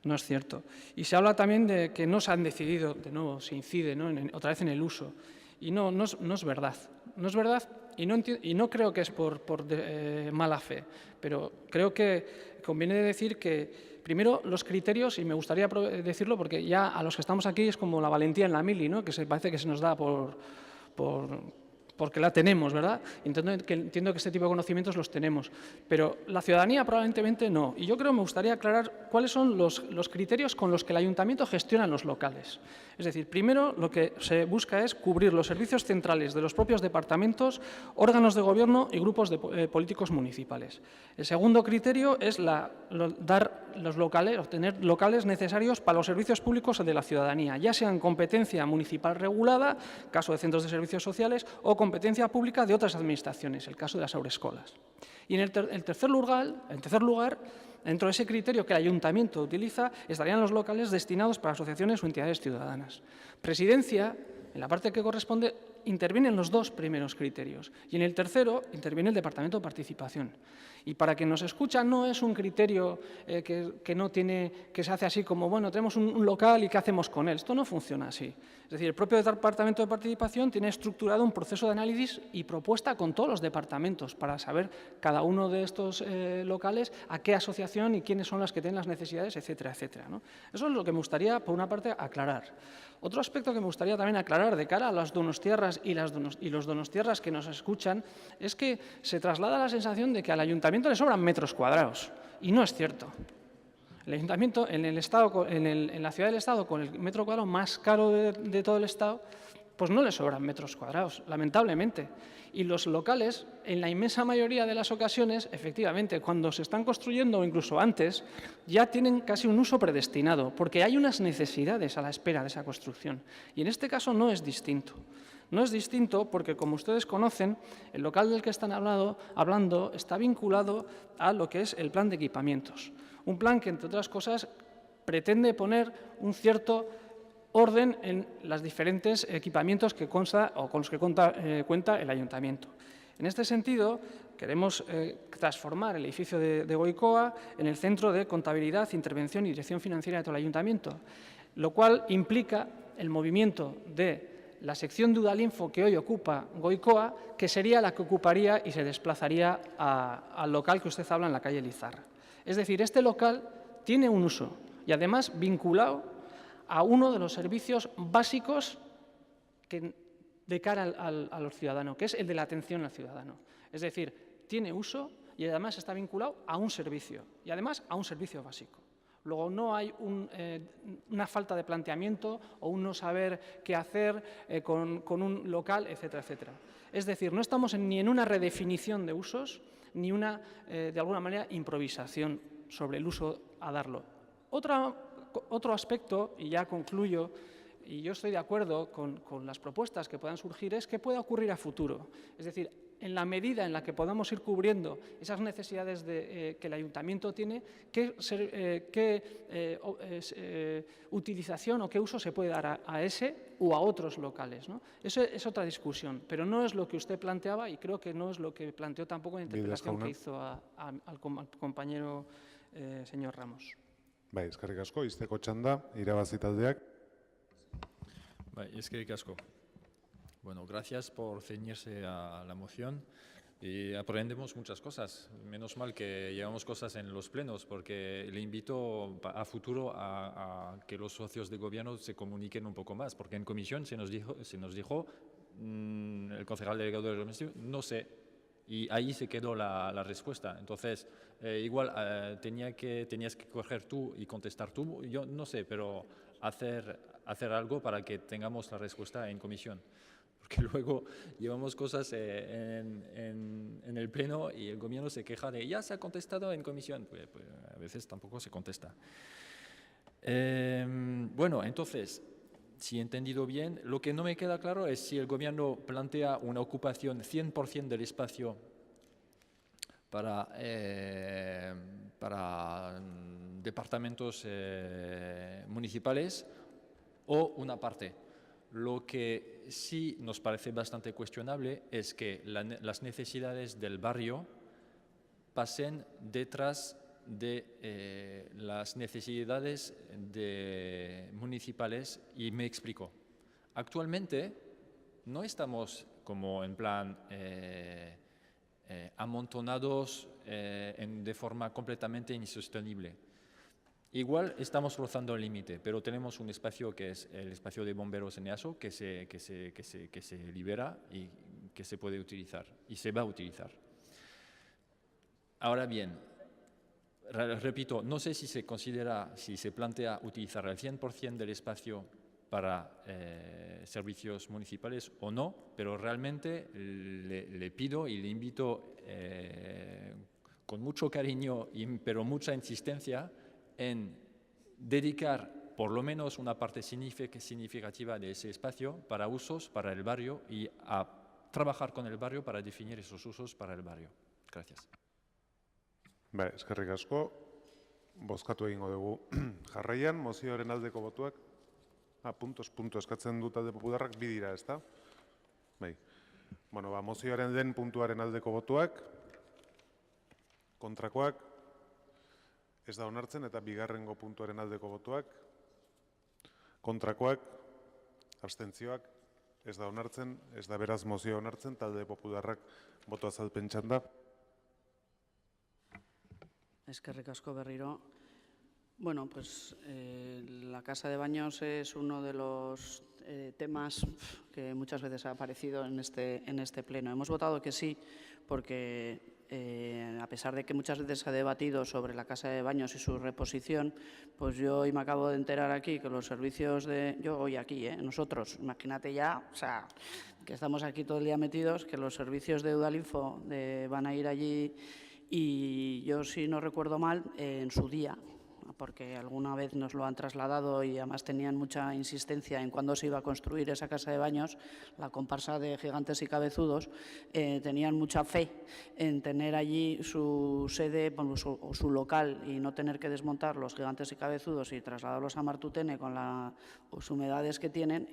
No es cierto. Y se habla también de que no se han decidido, de nuevo, se incide, ¿no?, otra vez en el uso. Y no es verdad. No es verdad y no creo que es por mala fe, pero creo que conviene decir que primero, los criterios, y me gustaría decirlo porque ya a los que estamos aquí es como la valentía en la mili, ¿no?, que parece que se nos da porque la tenemos, ¿verdad? Entiendo que este tipo de conocimientos los tenemos, pero la ciudadanía probablemente no. Y yo creo que me gustaría aclarar cuáles son los criterios con los que el Ayuntamiento gestiona los locales. Es decir, primero lo que se busca es cubrir los servicios centrales de los propios departamentos, órganos de gobierno y grupos de políticos municipales. El segundo criterio es obtener locales necesarios para los servicios públicos de la ciudadanía, ya sean competencia municipal regulada, caso de centros de servicios sociales, o competencia pública de otras administraciones, el caso de las haurrescolas. Y en el tercer lugar, dentro de ese criterio que el Ayuntamiento utiliza, estarían los locales destinados para asociaciones o entidades ciudadanas. Presidencia, en la parte que corresponde, intervienen los dos primeros criterios y en el tercero interviene el Departamento de Participación. Y para quien nos escucha, no es un criterio que se hace así como, bueno, tenemos un local y ¿qué hacemos con él? Esto no funciona así. Es decir, el propio Departamento de Participación tiene estructurado un proceso de análisis y propuesta con todos los departamentos para saber cada uno de estos locales a qué asociación y quiénes son las que tienen las necesidades, etcétera, etcétera, ¿no? Eso es lo que me gustaría, por una parte, aclarar. Otro aspecto que me gustaría también aclarar de cara a las donostiarras donostiarras y los donostiarras que nos escuchan, es que se traslada la sensación de que al ayuntamiento le sobran metros cuadrados. Y no es cierto. El ayuntamiento, en la ciudad del Estado, con el metro cuadrado más caro de todo el Estado, pues no le sobran metros cuadrados, lamentablemente. Y los locales, en la inmensa mayoría de las ocasiones, efectivamente, cuando se están construyendo o incluso antes, ya tienen casi un uso predestinado, porque hay unas necesidades a la espera de esa construcción. Y en este caso no es distinto. No es distinto porque, como ustedes conocen, el local del que están hablando está vinculado a lo que es el plan de equipamientos. Un plan que, entre otras cosas, pretende poner un cierto orden en los diferentes equipamientos que consta o con los que cuenta el ayuntamiento. En este sentido, queremos transformar el edificio de Goicoa en el centro de contabilidad, intervención y dirección financiera de todo el ayuntamiento, lo cual implica el movimiento de la sección de Udalinfo que hoy ocupa Goicoa, que sería la que ocuparía y se desplazaría al local que usted habla en la calle Lizarra. Es decir, este local tiene un uso y además vinculado a uno de los servicios básicos de cara al ciudadano, que es el de la atención al ciudadano. Es decir, tiene uso y además está vinculado a un servicio, y además a un servicio básico. Luego no hay una falta de planteamiento o un no saber qué hacer con un local, etcétera, etcétera. Es decir, no estamos ni en una redefinición de usos ni una, de alguna manera, improvisación sobre el uso a darlo. Otro aspecto, y ya concluyo, y yo estoy de acuerdo con las propuestas que puedan surgir, es que pueda ocurrir a futuro. Es decir, en la medida en la que podamos ir cubriendo esas necesidades que el ayuntamiento tiene, qué utilización o qué uso se puede dar a ese o a otros locales, ¿no? Eso es otra discusión, pero no es lo que usted planteaba y creo que no es lo que planteó tampoco en la interpelación que hizo al compañero señor Ramos. Bai, eskerrik asko, izteko txanda, irabazi taldeak. Bai, eskerrik asko. Bueno, gracias por ceñirse a la moción y aprendemos muchas cosas. Menos mal que llevamos cosas en los plenos, porque le invito a futuro a que los socios de gobierno se comuniquen un poco más, porque en comisión se nos dijo el concejal delegado del municipio, no sé. Y ahí se quedó la respuesta. Entonces, igual tenías que coger tú y contestar tú. Yo no sé, pero hacer algo para que tengamos la respuesta en comisión. Porque luego llevamos cosas en el pleno y el gobierno se queja de ya se ha contestado en comisión. Pues a veces tampoco se contesta. Bueno, entonces, si he entendido bien, lo que no me queda claro es si el gobierno plantea una ocupación 100% del espacio para departamentos municipales o una parte. Lo que sí nos parece bastante cuestionable es que las necesidades del barrio pasen detrás de las necesidades municipales, y me explico. Actualmente no estamos como en plan amontonados de forma completamente insostenible. Igual estamos rozando el límite, pero tenemos un espacio que es el espacio de bomberos en EASO que se libera y que se puede utilizar y se va a utilizar. Ahora bien, repito, no sé si se plantea utilizar el 100% del espacio para servicios municipales o no, pero realmente le pido y le invito con mucho cariño, pero mucha insistencia, en dedicar por lo menos una parte significativa de ese espacio para usos para el barrio y a trabajar con el barrio para definir esos usos para el barrio. Gracias. Bai, eskerrik asko. Bozkatu egingo dugu jarraian, mozioaren aldeko botuak. Punto eskatzen du talde popularrak, bi dira, ezta? Bai. Bueno, mozioaren den puntuaren aldeko botuak, kontrakoak, ez da onartzen, eta bigarrengo puntuaren aldeko botuak, kontrakoak, abstentzioak, ez da onartzen, ez da beraz mozioa onartzen, talde popularrak boto azalpen txanda. Eskerrik asko berriro. Bueno, pues la casa de baños es uno de los temas que muchas veces ha aparecido en este pleno. Hemos votado que sí porque, a pesar de que muchas veces se ha debatido sobre la casa de baños y su reposición, pues yo hoy me acabo de enterar aquí que los servicios de... Yo hoy aquí, nosotros, imagínate ya, o sea, que estamos aquí todo el día metidos, que los servicios de Udalinfo van a ir allí y yo, si no recuerdo mal, en su día, porque alguna vez nos lo han trasladado y además tenían mucha insistencia en cuándo se iba a construir esa casa de baños, la comparsa de Gigantes y Cabezudos, tenían mucha fe en tener allí su sede o su local y no tener que desmontar los Gigantes y Cabezudos y trasladarlos a Martutene con las humedades que tienen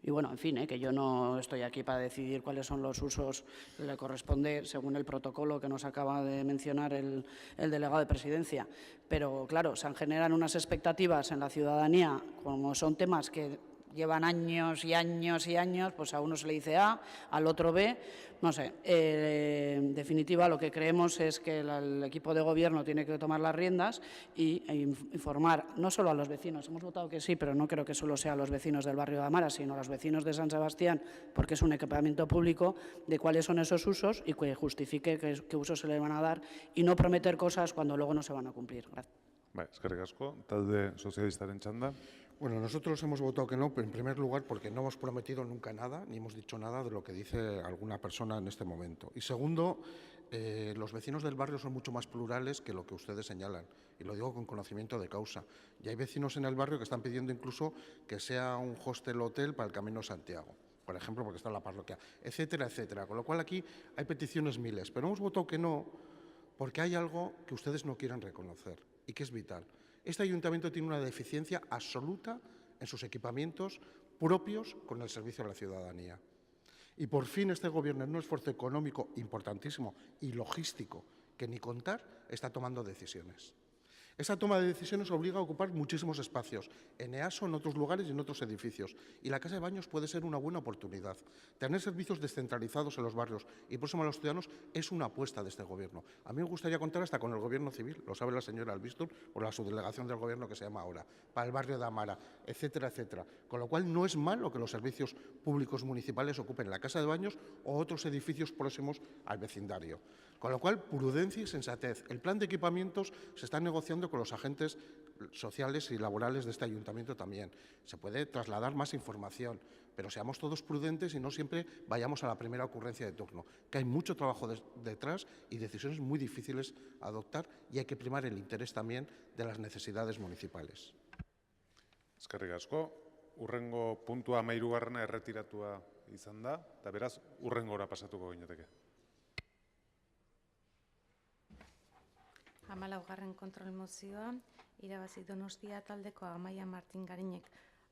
y bueno, en fin, que yo no estoy aquí para decidir cuáles son los usos que le corresponde según el protocolo que nos acaba de mencionar el delegado de Presidencia. Pero, claro, se generan unas expectativas en la ciudadanía, como son temas que llevan años y años y años, pues a uno se le dice A, al otro B, no sé. En definitiva, lo que creemos es que el equipo de gobierno tiene que tomar las riendas e informar no solo a los vecinos, hemos votado que sí, pero no creo que solo sea a los vecinos del barrio de Amara, sino a los vecinos de San Sebastián, porque es un equipamiento público, de cuáles son esos usos y que justifique qué usos se le van a dar y no prometer cosas cuando luego no se van a cumplir. Gracias. Eskerrik asko. Talde sozialistaren txanda. Bueno, nosotros hemos votado que no, en primer lugar porque no hemos prometido nunca nada, ni hemos dicho nada de lo que dice alguna persona en este momento. Y segundo, los vecinos del barrio son mucho más plurales que lo que ustedes señalan, y lo digo con conocimiento de causa. Y hay vecinos en el barrio que están pidiendo incluso que sea un hostel-hotel para el Camino de Santiago, por ejemplo, porque está en la parroquia, etcétera, etcétera. Con lo cual aquí hay peticiones miles, pero hemos votado que no porque hay algo que ustedes no quieren reconocer y que es vital. Este ayuntamiento tiene una deficiencia absoluta en sus equipamientos propios con el servicio a la ciudadanía. Y por fin este Gobierno, en un esfuerzo económico importantísimo y logístico que ni contar, está tomando decisiones. Esa toma de decisiones obliga a ocupar muchísimos espacios, en EASO, en otros lugares y en otros edificios. Y la casa de baños puede ser una buena oportunidad. Tener servicios descentralizados en los barrios y próximos a los ciudadanos es una apuesta de este Gobierno. A mí me gustaría contar hasta con el Gobierno civil, lo sabe la señora Albistur, o la subdelegación del Gobierno que se llama ahora, para el barrio de Amara, etcétera, etcétera. Con lo cual no es malo que los servicios públicos municipales ocupen la casa de baños o otros edificios próximos al vecindario. Con lo cual, prudencia y sensatez. El plan de equipamientos se está negociando con los agentes sociales y laborales de este ayuntamiento también. Se puede trasladar más información, pero seamos todos prudentes y no siempre vayamos a la primera ocurrencia de turno, que hay mucho trabajo detrás y decisiones muy difíciles a adoptar y hay que primar el interés también de las necesidades municipales. Eskerrik asko. Urrengo puntua 13. erretiratua izan da, eta beraz, urrengora pasatuko ginateke. 14. kontrol mozioa, irabazi Donostia taldeko Amaia Martin Garinek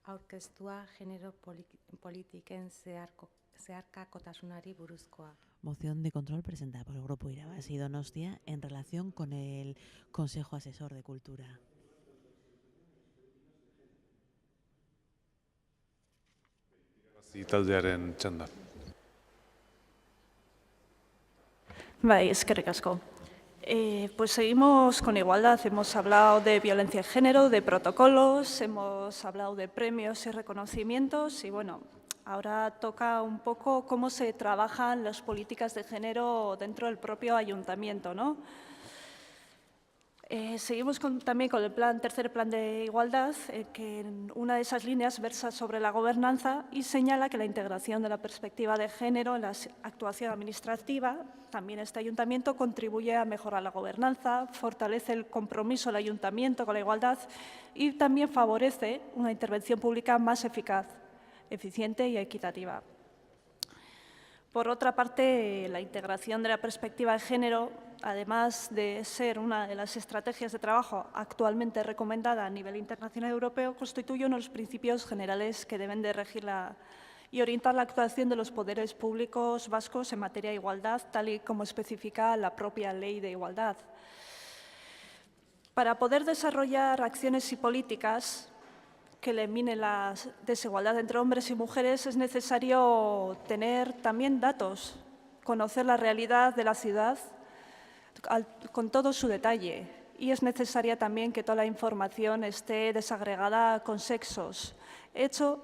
aurkeztua genero politiken zeharkakotasunari buruzkoa. Moción de control presentada por el Grupo Irabazi Donostia en relación con el Consejo Asesor de Cultura. Irabazi taldearen txanda. Bai, eskerrik asko. Pues seguimos con igualdad. Hemos hablado de violencia de género, de protocolos, hemos hablado de premios y reconocimientos y bueno, ahora toca un poco cómo se trabajan las políticas de género dentro del propio ayuntamiento, ¿no? Seguimos también con el tercer plan de igualdad, que en una de esas líneas versa sobre la gobernanza y señala que la integración de la perspectiva de género en la actuación administrativa, también este ayuntamiento contribuye a mejorar la gobernanza, fortalece el compromiso del ayuntamiento con la igualdad y también favorece una intervención pública más eficaz, eficiente y equitativa. Por otra parte, la integración de la perspectiva de género, además de ser una de las estrategias de trabajo actualmente recomendada a nivel internacional y europeo, constituye uno de los principios generales que deben de regir y orientar la actuación de los poderes públicos vascos en materia de igualdad, tal y como especifica la propia Ley de Igualdad. Para poder desarrollar acciones y políticas que eliminen la desigualdad entre hombres y mujeres es necesario tener también datos, conocer la realidad de la ciudad con todo su detalle y es necesaria también que toda la información esté desagregada con sexos, hecho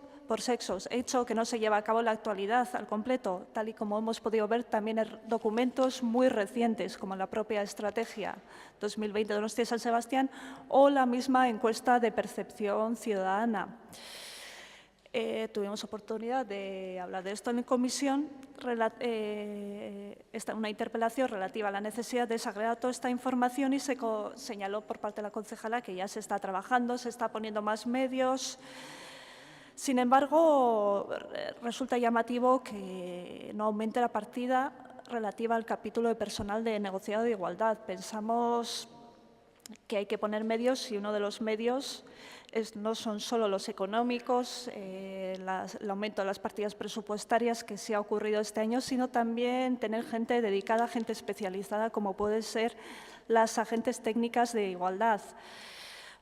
que no se lleva a cabo en la actualidad al completo, tal y como hemos podido ver también en documentos muy recientes, como la propia Estrategia 2020 de Donostia San Sebastián o la misma encuesta de percepción ciudadana. Tuvimos oportunidad de hablar de esto en comisión, una interpelación relativa a la necesidad de desagregar toda esta información y se señaló por parte de la concejala que ya se está trabajando, se está poniendo más medios. Sin embargo, resulta llamativo que no aumente la partida relativa al capítulo de personal de negociado de igualdad. Pensamos que hay que poner medios y uno de los medios no son solo los económicos, el aumento de las partidas presupuestarias que sí ha ocurrido este año, sino también tener gente dedicada, gente especializada, como pueden ser las agentes técnicas de igualdad.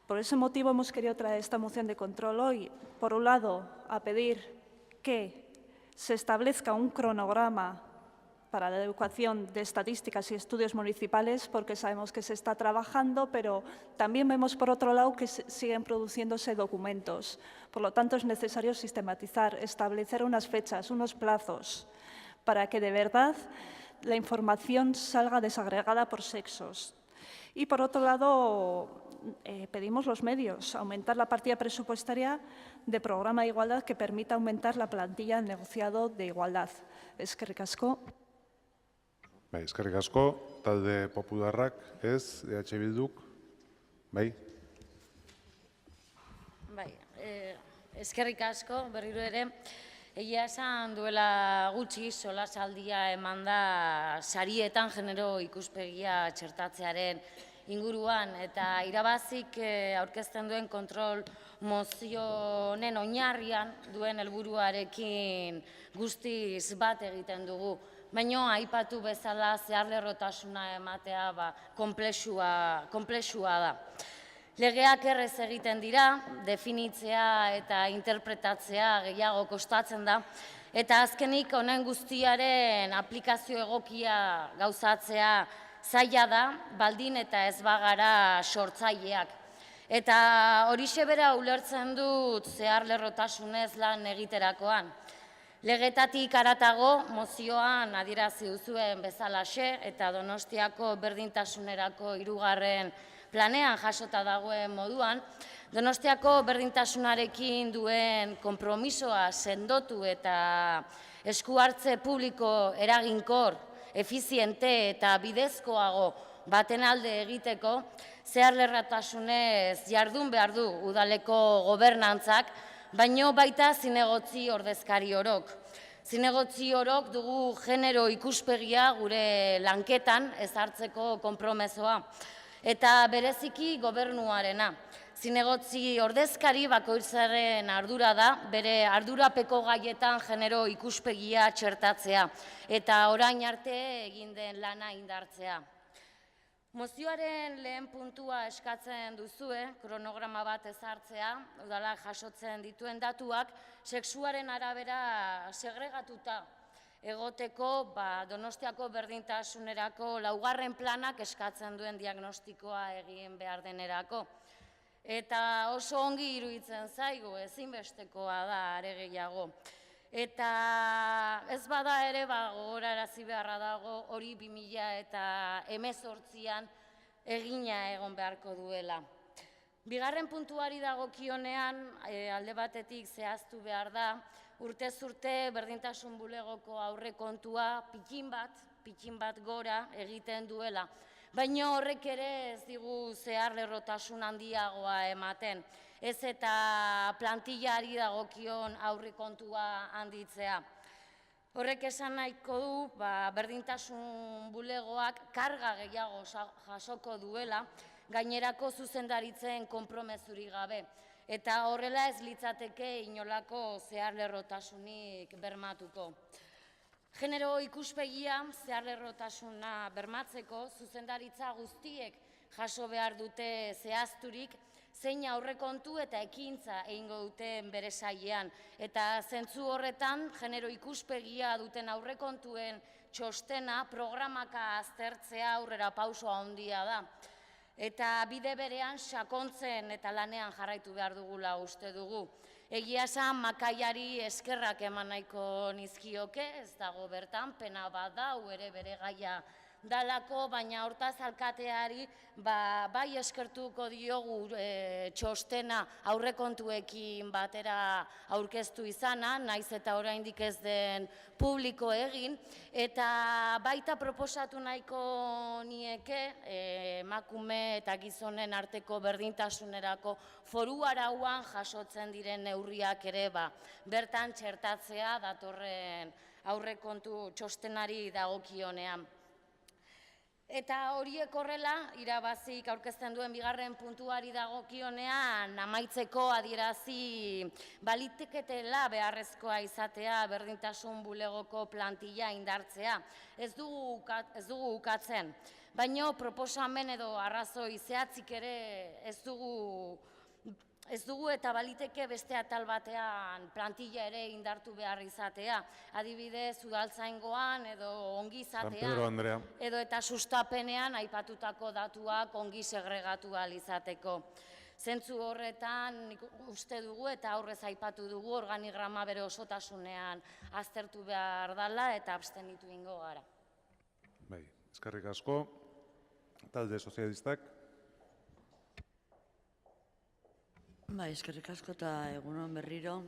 Por ese motivo hemos querido traer esta moción de control hoy, por un lado, a pedir que se establezca un cronograma para la educación de estadísticas y estudios municipales, porque sabemos que se está trabajando, pero también vemos, por otro lado, que siguen produciéndose documentos. Por lo tanto, es necesario sistematizar, establecer unas fechas, unos plazos, para que de verdad la información salga desagregada por sexos. Y, por otro lado, pedimos los medios, aumentar la partida presupuestaria de programa de igualdad que permita aumentar la plantilla del negociado de igualdad. Eskerrik asko. Bai, eskerrik asko, talde popularrak, ez, EH Bilduk, bai? Bai, eskerrik asko, berriro ere, egia esan duela gutxi solasaldia eman da sarietan genero ikuspegia txertatzearen inguruan, eta irabazik aurkezten duen kontrol mozionen oinarrian duen helburuarekin guztiz bat egiten dugu. Baina aipatu bezala zeharlerrotasuna ematea konplexua da. Legeak errez egiten dira, definitzea eta interpretatzea gehiago kostatzen da, eta azkenik honen guztiaren aplikazio egokia gauzatzea zaila da, baldin eta ez bagara sortzaileak. Eta horixe bera ulertzen dut zeharlerrotasunez lan egiterakoan. Legetatik haratago mozioan adierazi duzuen bezalaxe eta Donostiako berdintasunerako 3. planean jasota dagoen moduan, Donostiako berdintasunarekin duen konpromisoa sendotu eta esku hartze publiko eraginkor, efiziente eta bidezkoago baten alde egiteko, zeharlerrotasunez jardun behar du udaleko gobernantzak, baino baita zinegotzi ordezkari orok. Zinegotzi orok dugu genero ikuspegia gure lanketan ezartzeko konpromesoa, eta bereziki gobernuarena. Zinegotzi ordezkari bakoitzaren ardura da, bere ardurapeko gaietan genero ikuspegia txertatzea, eta orain arte egin den lana indartzea. Mozioaren lehen puntua eskatzen duzue, kronograma bat ezartzea, udalak jasotzen dituen datuak, sexuaren arabera segregatuta egoteko Donostiako berdintasunerako 4. planak eskatzen duen diagnostikoa egin behar denerako. Eta oso ongi iruditzen zaigu, ezinbestekoa da are gehiago. Eta ez bada ere gogorarazi beharra dago hori 2018an egina egon beharko duela. Bigarren puntuari dagokionean alde batetik zehaztu behar da, urtez urte berdintasun bulegoko aurrekontua pikin bat gora egiten duela. Baina horrek ere ez digu zeharlerrotasun handiagoa ematen. Ez eta plantillari dagokion aurrekontua handitzea. Horrek esan nahiko du, berdintasun bulegoak karga gehiago jasoko duela, gainerako zuzendaritzen konpromezurik gabe. Eta horrela ez litzateke inolako zeharlerrotasunik bermatuko. Genero ikuspegia zeharlerrotasuna bermatzeko zuzendaritza guztiek jaso behar dute zehazturik, zein aurrekontu eta ekintza egingo duten bere sailean. Eta zentzu horretan, genero ikuspegia duten aurrekontuen txostena programaka aztertzea aurrera pausoa handia da. Eta bide berean sakontzen eta lanean jarraitu behar dugula uste dugu. Egia esan makaiari eskerrak eman nahiko nizkioke, ez dago bertan, pena bat da, ere bere gaia dalako, baina hortaz alkateari bai eskertuko diogu txostena aurrekontuekin batera aurkeztu izana, naiz eta oraindik ez den publiko egin, eta baita proposatu nahiko nieke emakume eta gizonen arteko berdintasunerako foru arauan jasotzen diren neurriak ere bertan txertatzea datorren aurrekontu txostenari dagokionean. Eta horiek horrela, irabazik aurkezten duen bigarren puntuari dagokionean, amaitzeko adierazi baliteketela beharrezkoa izatea berdintasun bulegoko plantilla indartzea. Ez dugu ukatzen, baina proposamen edo arrazoi zehatzik ere ez dugu eta baliteke beste atal batean plantilla ere indartu behar izatea. Adibidez, udaltzaingoan edo ongi izatean, edo eta sustapenean aipatutako datuak ongi segregatu ahal izateko. Zentzu horretan uste dugu eta aurrez aipatu dugu organigrama bere osotasunean aztertu behar dela eta abstenitu ingo gara. Bai, eskerrik asko. Talde sozialistak. Eskerrik asko eta egunon berriro.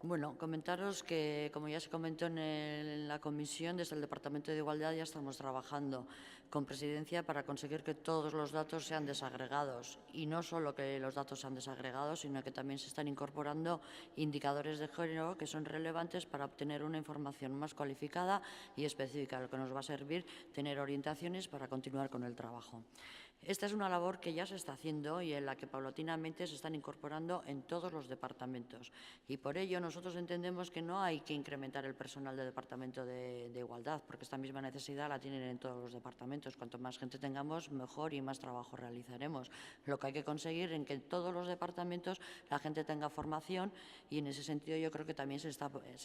Bueno, comentaros que, como ya se comentó en la comisión, desde el Departamento de Igualdad ya estamos trabajando con Presidencia para conseguir que todos los datos sean desagregados. Y no solo que los datos sean desagregados, sino que también se están incorporando indicadores de género que son relevantes para obtener una información más cualificada y específica, lo que nos va a servir tener orientaciones para continuar con el trabajo. Esta es una labor que ya se está haciendo y en la que paulatinamente se están incorporando en todos los departamentos. Y por ello nosotros entendemos que no hay que incrementar el personal del Departamento de Igualdad, porque esta misma necesidad la tienen en todos los departamentos. Cuanto más gente tengamos, mejor y más trabajo realizaremos. Lo que hay que conseguir es que en todos los departamentos la gente tenga formación y en ese sentido yo creo que también se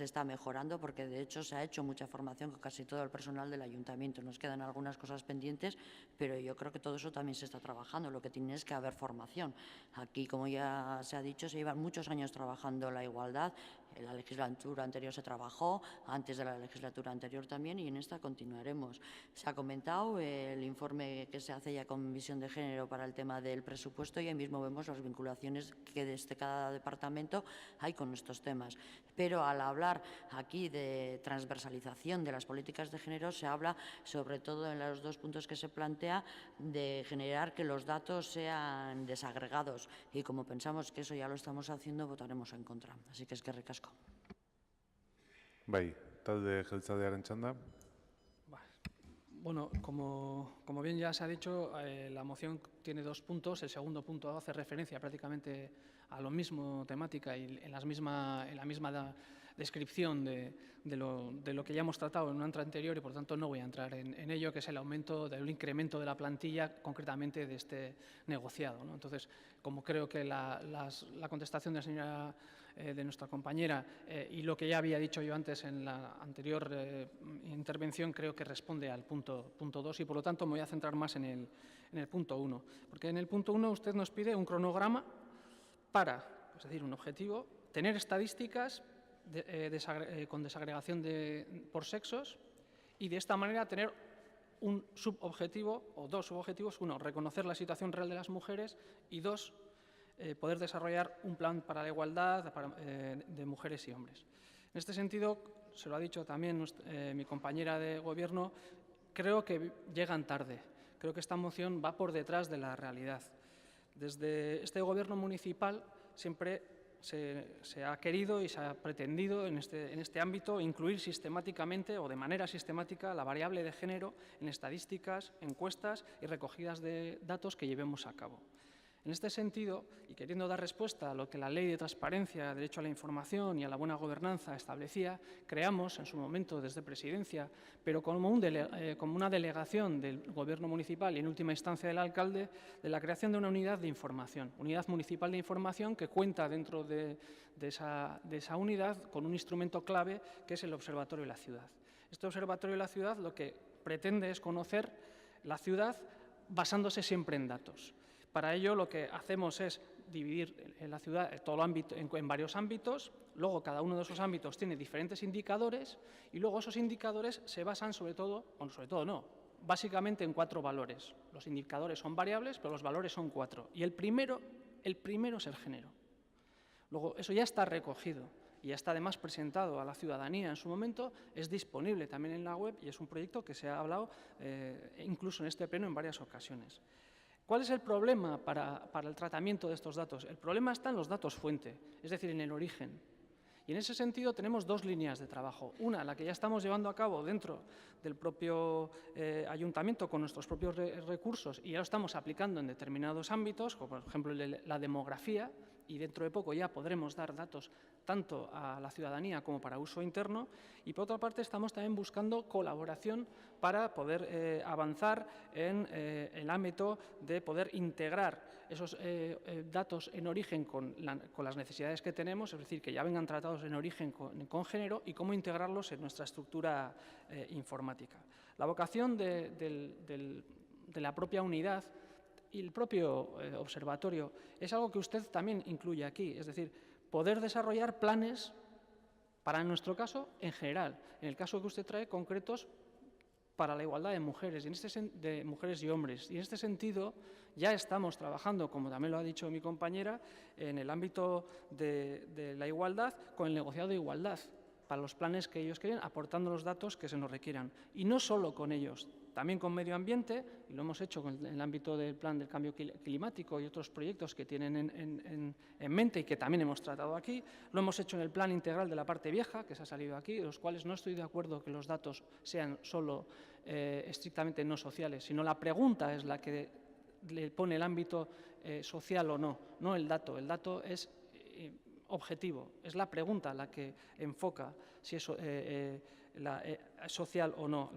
está mejorando, porque de hecho se ha hecho mucha formación con casi todo el personal del ayuntamiento. Nos quedan algunas cosas pendientes, pero yo creo que todo eso también se está trabajando. Lo que tiene es que haber formación. Aquí, como ya se ha dicho, se llevan muchos años trabajando la igualdad. En la legislatura anterior se trabajó, antes de la legislatura anterior también, y en esta continuaremos. Se ha comentado el informe que se hace ya con visión de género para el tema del presupuesto y ahí mismo vemos las vinculaciones que desde cada departamento hay con estos temas. Pero al hablar aquí de transversalización de las políticas de género, se habla sobre todo en los dos puntos que se plantea de generar que los datos sean desagregados y como pensamos que eso ya lo estamos haciendo, votaremos en contra. Así que eskerrik asko. Bai, talde jeltzalearen txanda. Bueno, como bien ya se ha dicho, la moción tiene dos puntos. El segundo punto hace referencia prácticamente a lo mismo temática y en la misma descripción de lo que ya hemos tratado en un antra anterior y por tanto no voy a entrar en ello, que es el aumento del incremento de la plantilla concretamente de este negociado, ¿no? Entonces, como creo que la contestación de nuestra compañera y lo que ya había dicho yo antes en la anterior intervención creo que responde al punto 2 y por lo tanto me voy a centrar más en el punto 1. Porque en el punto 1 usted nos pide un cronograma para, es decir, un objetivo, tener estadísticas con desagregación por sexos y de esta manera tener un subobjetivo o dos subobjetivos. Uno, reconocer la situación real de las mujeres y dos, poder desarrollar un plan para la igualdad de mujeres y hombres. En este sentido, se lo ha dicho también mi compañera de Gobierno, creo que llegan tarde. Creo que esta moción va por detrás de la realidad. Desde este Gobierno municipal siempre se ha querido y se ha pretendido en este ámbito incluir sistemáticamente o de manera sistemática la variable de género en estadísticas, encuestas y recogidas de datos que llevemos a cabo. En este sentido, y queriendo dar respuesta a lo que la Ley de Transparencia, Derecho a la Información y a la Buena Gobernanza establecía, creamos en su momento desde Presidencia, pero como una delegación del Gobierno municipal y en última instancia del alcalde, de la creación de una unidad de información, unidad municipal de información que cuenta dentro de esa unidad con un instrumento clave que es el Observatorio de la Ciudad. Este Observatorio de la Ciudad lo que pretende es conocer la ciudad basándose siempre en datos. Para ello lo que hacemos es dividir en la ciudad todo ámbito en varios ámbitos, luego cada uno de esos ámbitos tiene diferentes indicadores y luego esos indicadores se basan básicamente en 4 valores. Los indicadores son variables, pero los valores son 4. Y el primero es el género. Luego, eso ya está recogido y ya está además presentado a la ciudadanía en su momento, es disponible también en la web y es un proyecto que se ha hablado incluso en este pleno en varias ocasiones. ¿Cuál es el problema para el tratamiento de estos datos? El problema está en los datos fuente, es decir, en el origen. Y en ese sentido tenemos 2 líneas de trabajo. Una, la que ya estamos llevando a cabo dentro del propio ayuntamiento con nuestros propios recursos y ya lo estamos aplicando en determinados ámbitos, como por ejemplo la demografía, y dentro de poco ya podremos dar datos tanto a la ciudadanía como para uso interno. Y por otra parte estamos también buscando colaboración para poder avanzar en el ámbito de poder integrar esos datos en origen con las necesidades que tenemos, es decir, que ya vengan tratados en origen con género y cómo integrarlos en nuestra estructura informática. La vocación de la propia unidad y el propio observatorio es algo que usted también incluye aquí, es decir, poder desarrollar planes para, en nuestro caso, en general, en el caso que usted trae, concretos para la igualdad de mujeres, de mujeres y hombres. Y en este sentido ya estamos trabajando, como también lo ha dicho mi compañera, en el ámbito de la igualdad con el negociado de igualdad, para los planes que ellos quieren, aportando los datos que se nos requieran. Y no solo con ellos, también con medio ambiente, y lo hemos hecho en el ámbito del plan del cambio climático y otros proyectos que tienen en mente y que también hemos tratado aquí. Lo hemos hecho en el plan integral de la parte vieja, que se ha salido aquí, de los cuales no estoy de acuerdo que los datos sean solo estrictamente no sociales, sino la pregunta es la que le pone el ámbito social o no, no el dato. El dato es objetivo, es la pregunta la que enfoca si es social o no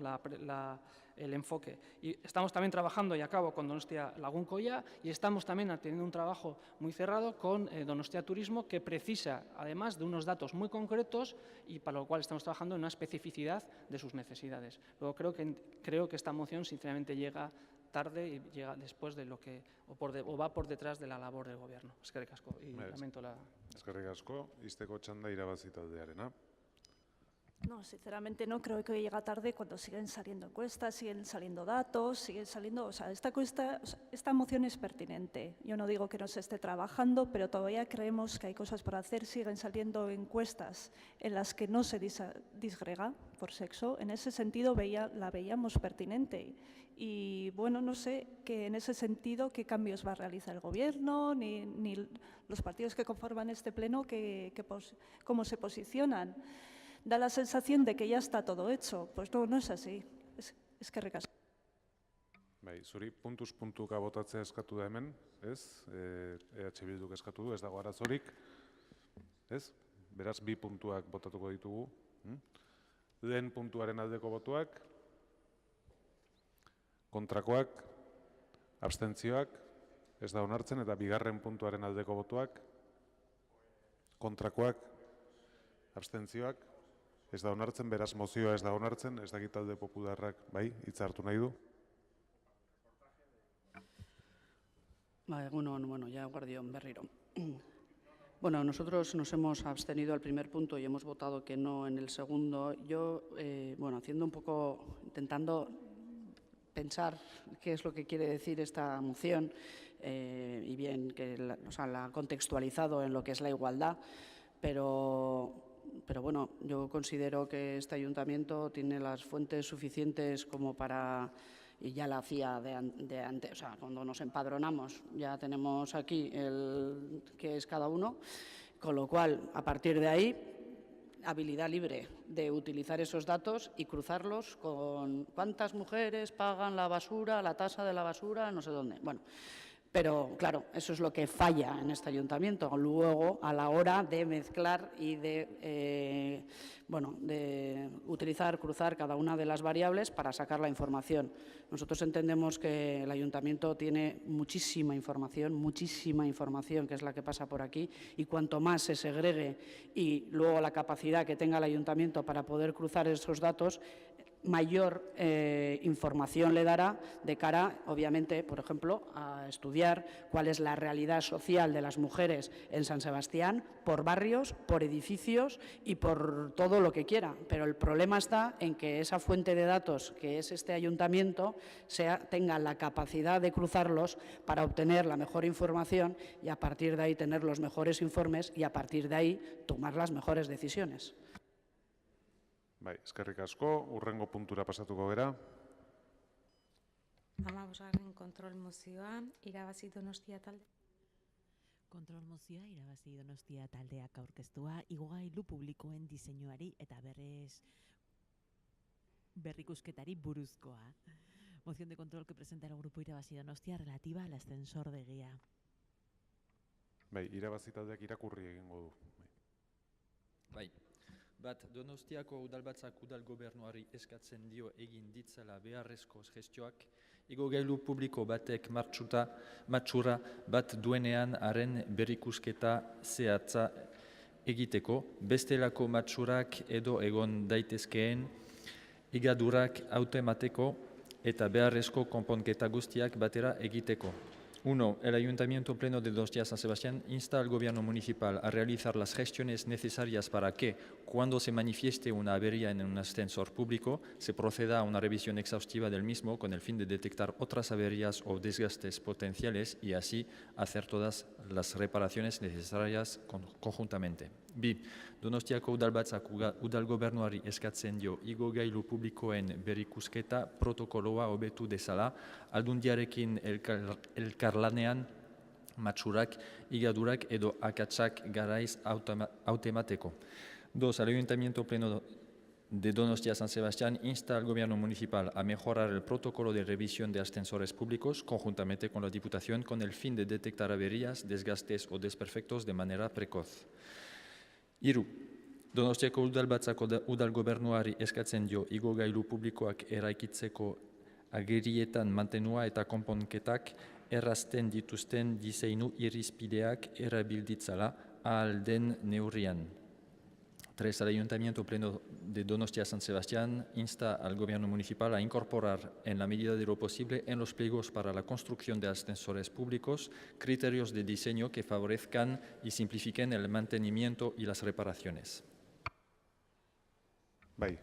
el enfoque. Y estamos también trabajando, y acabo, con Donostia Lagunkoia, y estamos también teniendo un trabajo muy cerrado con Donostia Turismo, que precisa, además de unos datos muy concretos, y para lo cual estamos trabajando en una especificidad de sus necesidades. Luego creo que esta moción, sinceramente, llega tarde y llega después de lo que, o va por detrás de la labor del Gobierno. Eskerrik asko, y lamento la... Eskerrik asko, izteko txanda irabazi taldearena. No, sinceramente no, creo que llega tarde cuando siguen saliendo encuestas, siguen saliendo datos, siguen saliendo... O sea, esta moción es pertinente. Yo no digo que no se esté trabajando, pero todavía creemos que hay cosas por hacer. Siguen saliendo encuestas en las que no se disgrega por sexo. En ese sentido la veíamos pertinente. Y bueno, no sé que en ese sentido qué cambios va a realizar el Gobierno, ni los partidos que conforman este pleno, cómo se posicionan. Da la sensación de que ya está todo hecho. Pues no es así. Eskerrik asko. Bai, zuri puntuz puntuka botatzea eskatu da hemen, ez? EH Bilduk eskatu du, ez dago arazorik, ez? Beraz, 2 puntuak botatuko ditugu. Lehen puntuaren aldeko botuak, kontrakoak, abstentzioak, ez da onartzen, eta bigarren puntuaren aldeko botuak, kontrakoak, abstentzioak, ez da onartzen, beraz mozioa ez da onartzen, ez dakit talde popularrak, bai, hitza hartu nahi du. Bueno, ya guardión berriro. Bueno, nosotros nos hemos abstenido al primer punto y hemos votado que no en el segundo. Yo, bueno, haciendo un poco, intentando pensar qué es lo que quiere decir esta moción y bien que la ha contextualizado en lo que es la igualdad, pero bueno, yo considero que este ayuntamiento tiene las fuentes suficientes como para, y ya la hacía de antes, o sea, cuando nos empadronamos ya tenemos aquí el que es cada uno, con lo cual, a partir de ahí, habilidad libre de utilizar esos datos y cruzarlos con cuántas mujeres pagan la basura, la tasa de la basura, no sé dónde. Bueno, pero claro, eso es lo que falla en este ayuntamiento. Luego, a la hora de mezclar y de utilizar, cruzar cada una de las variables para sacar la información. Nosotros entendemos que el ayuntamiento tiene muchísima información, que es la que pasa por aquí, y cuanto más se segregue y luego la capacidad que tenga el ayuntamiento para poder cruzar esos datos, mayor información le dará de cara, obviamente, por ejemplo, a estudiar cuál es la realidad social de las mujeres en San Sebastián por barrios, por edificios y por todo lo que quiera. Pero el problema está en que esa fuente de datos, que es este ayuntamiento, tenga la capacidad de cruzarlos para obtener la mejor información y a partir de ahí tener los mejores informes y a partir de ahí tomar las mejores decisiones. Bai, eskerrik asko, urrengo puntura pasatuko gera. 15. kontrol mozioa, irabazi Donostia talde. Kontrol mozioa irabazi Donostia taldeak aurkeztua igogailu publikoen diseinuari eta berrikusketari buruzkoa. Moción de control que presenta el grupo Irabazi Donostia relativa al ascensor de guía. Bai, irabazi taldeak irakurri egingo du. Bai. Bat, Donostiako udalbatzak udal gobernuari eskatzen dio egin ditzala beharrezko gestioak, igogailu publiko batek matxura bat duenean haren berrikusketa zehatza egiteko, bestelako matxurak edo egon daitezkeen igadurak autoemateko eta beharrezko konponketa guztiak batera egiteko. 1. El Ayuntamiento Pleno de Donostia San Sebastián insta al Gobierno Municipal a realizar las gestiones necesarias para que, cuando se manifieste una avería en un ascensor público, se proceda a una revisión exhaustiva del mismo con el fin de detectar otras averías o desgastes potenciales y así hacer todas las reparaciones necesarias conjuntamente. B. Donostiako udalbatzak udal gobernuari eskatzen dio igogailu publikoen berrikusketa protokoloa hobetu dezala, aldundiarekin elkarlanean matxurak, igadurak edo akatsak garaiz autoemateko. 2. El Ayuntamiento Pleno de Donostia San Sebastián insta al Gobierno Municipal a mejorar el protocolo de revisión de ascensores públicos conjuntamente con la Diputación con el fin de detectar averías, desgastes o desperfectos de manera precoz. 3. Donostiako udalbatzako udal gobernuari eskatzen dio igogailu publikoak eraikitzeko agerietan mantenua eta konponketak errazten dituzten diseinu irizpideak erabilditzala ahal den neurrian. 3. El Ayuntamiento Pleno de Donostia San Sebastián insta al Gobierno Municipal a incorporar, en la medida de lo posible, en los pliegos para la construcción de ascensores públicos, criterios de diseño que favorezcan y simplifiquen el mantenimiento y las reparaciones. Bai,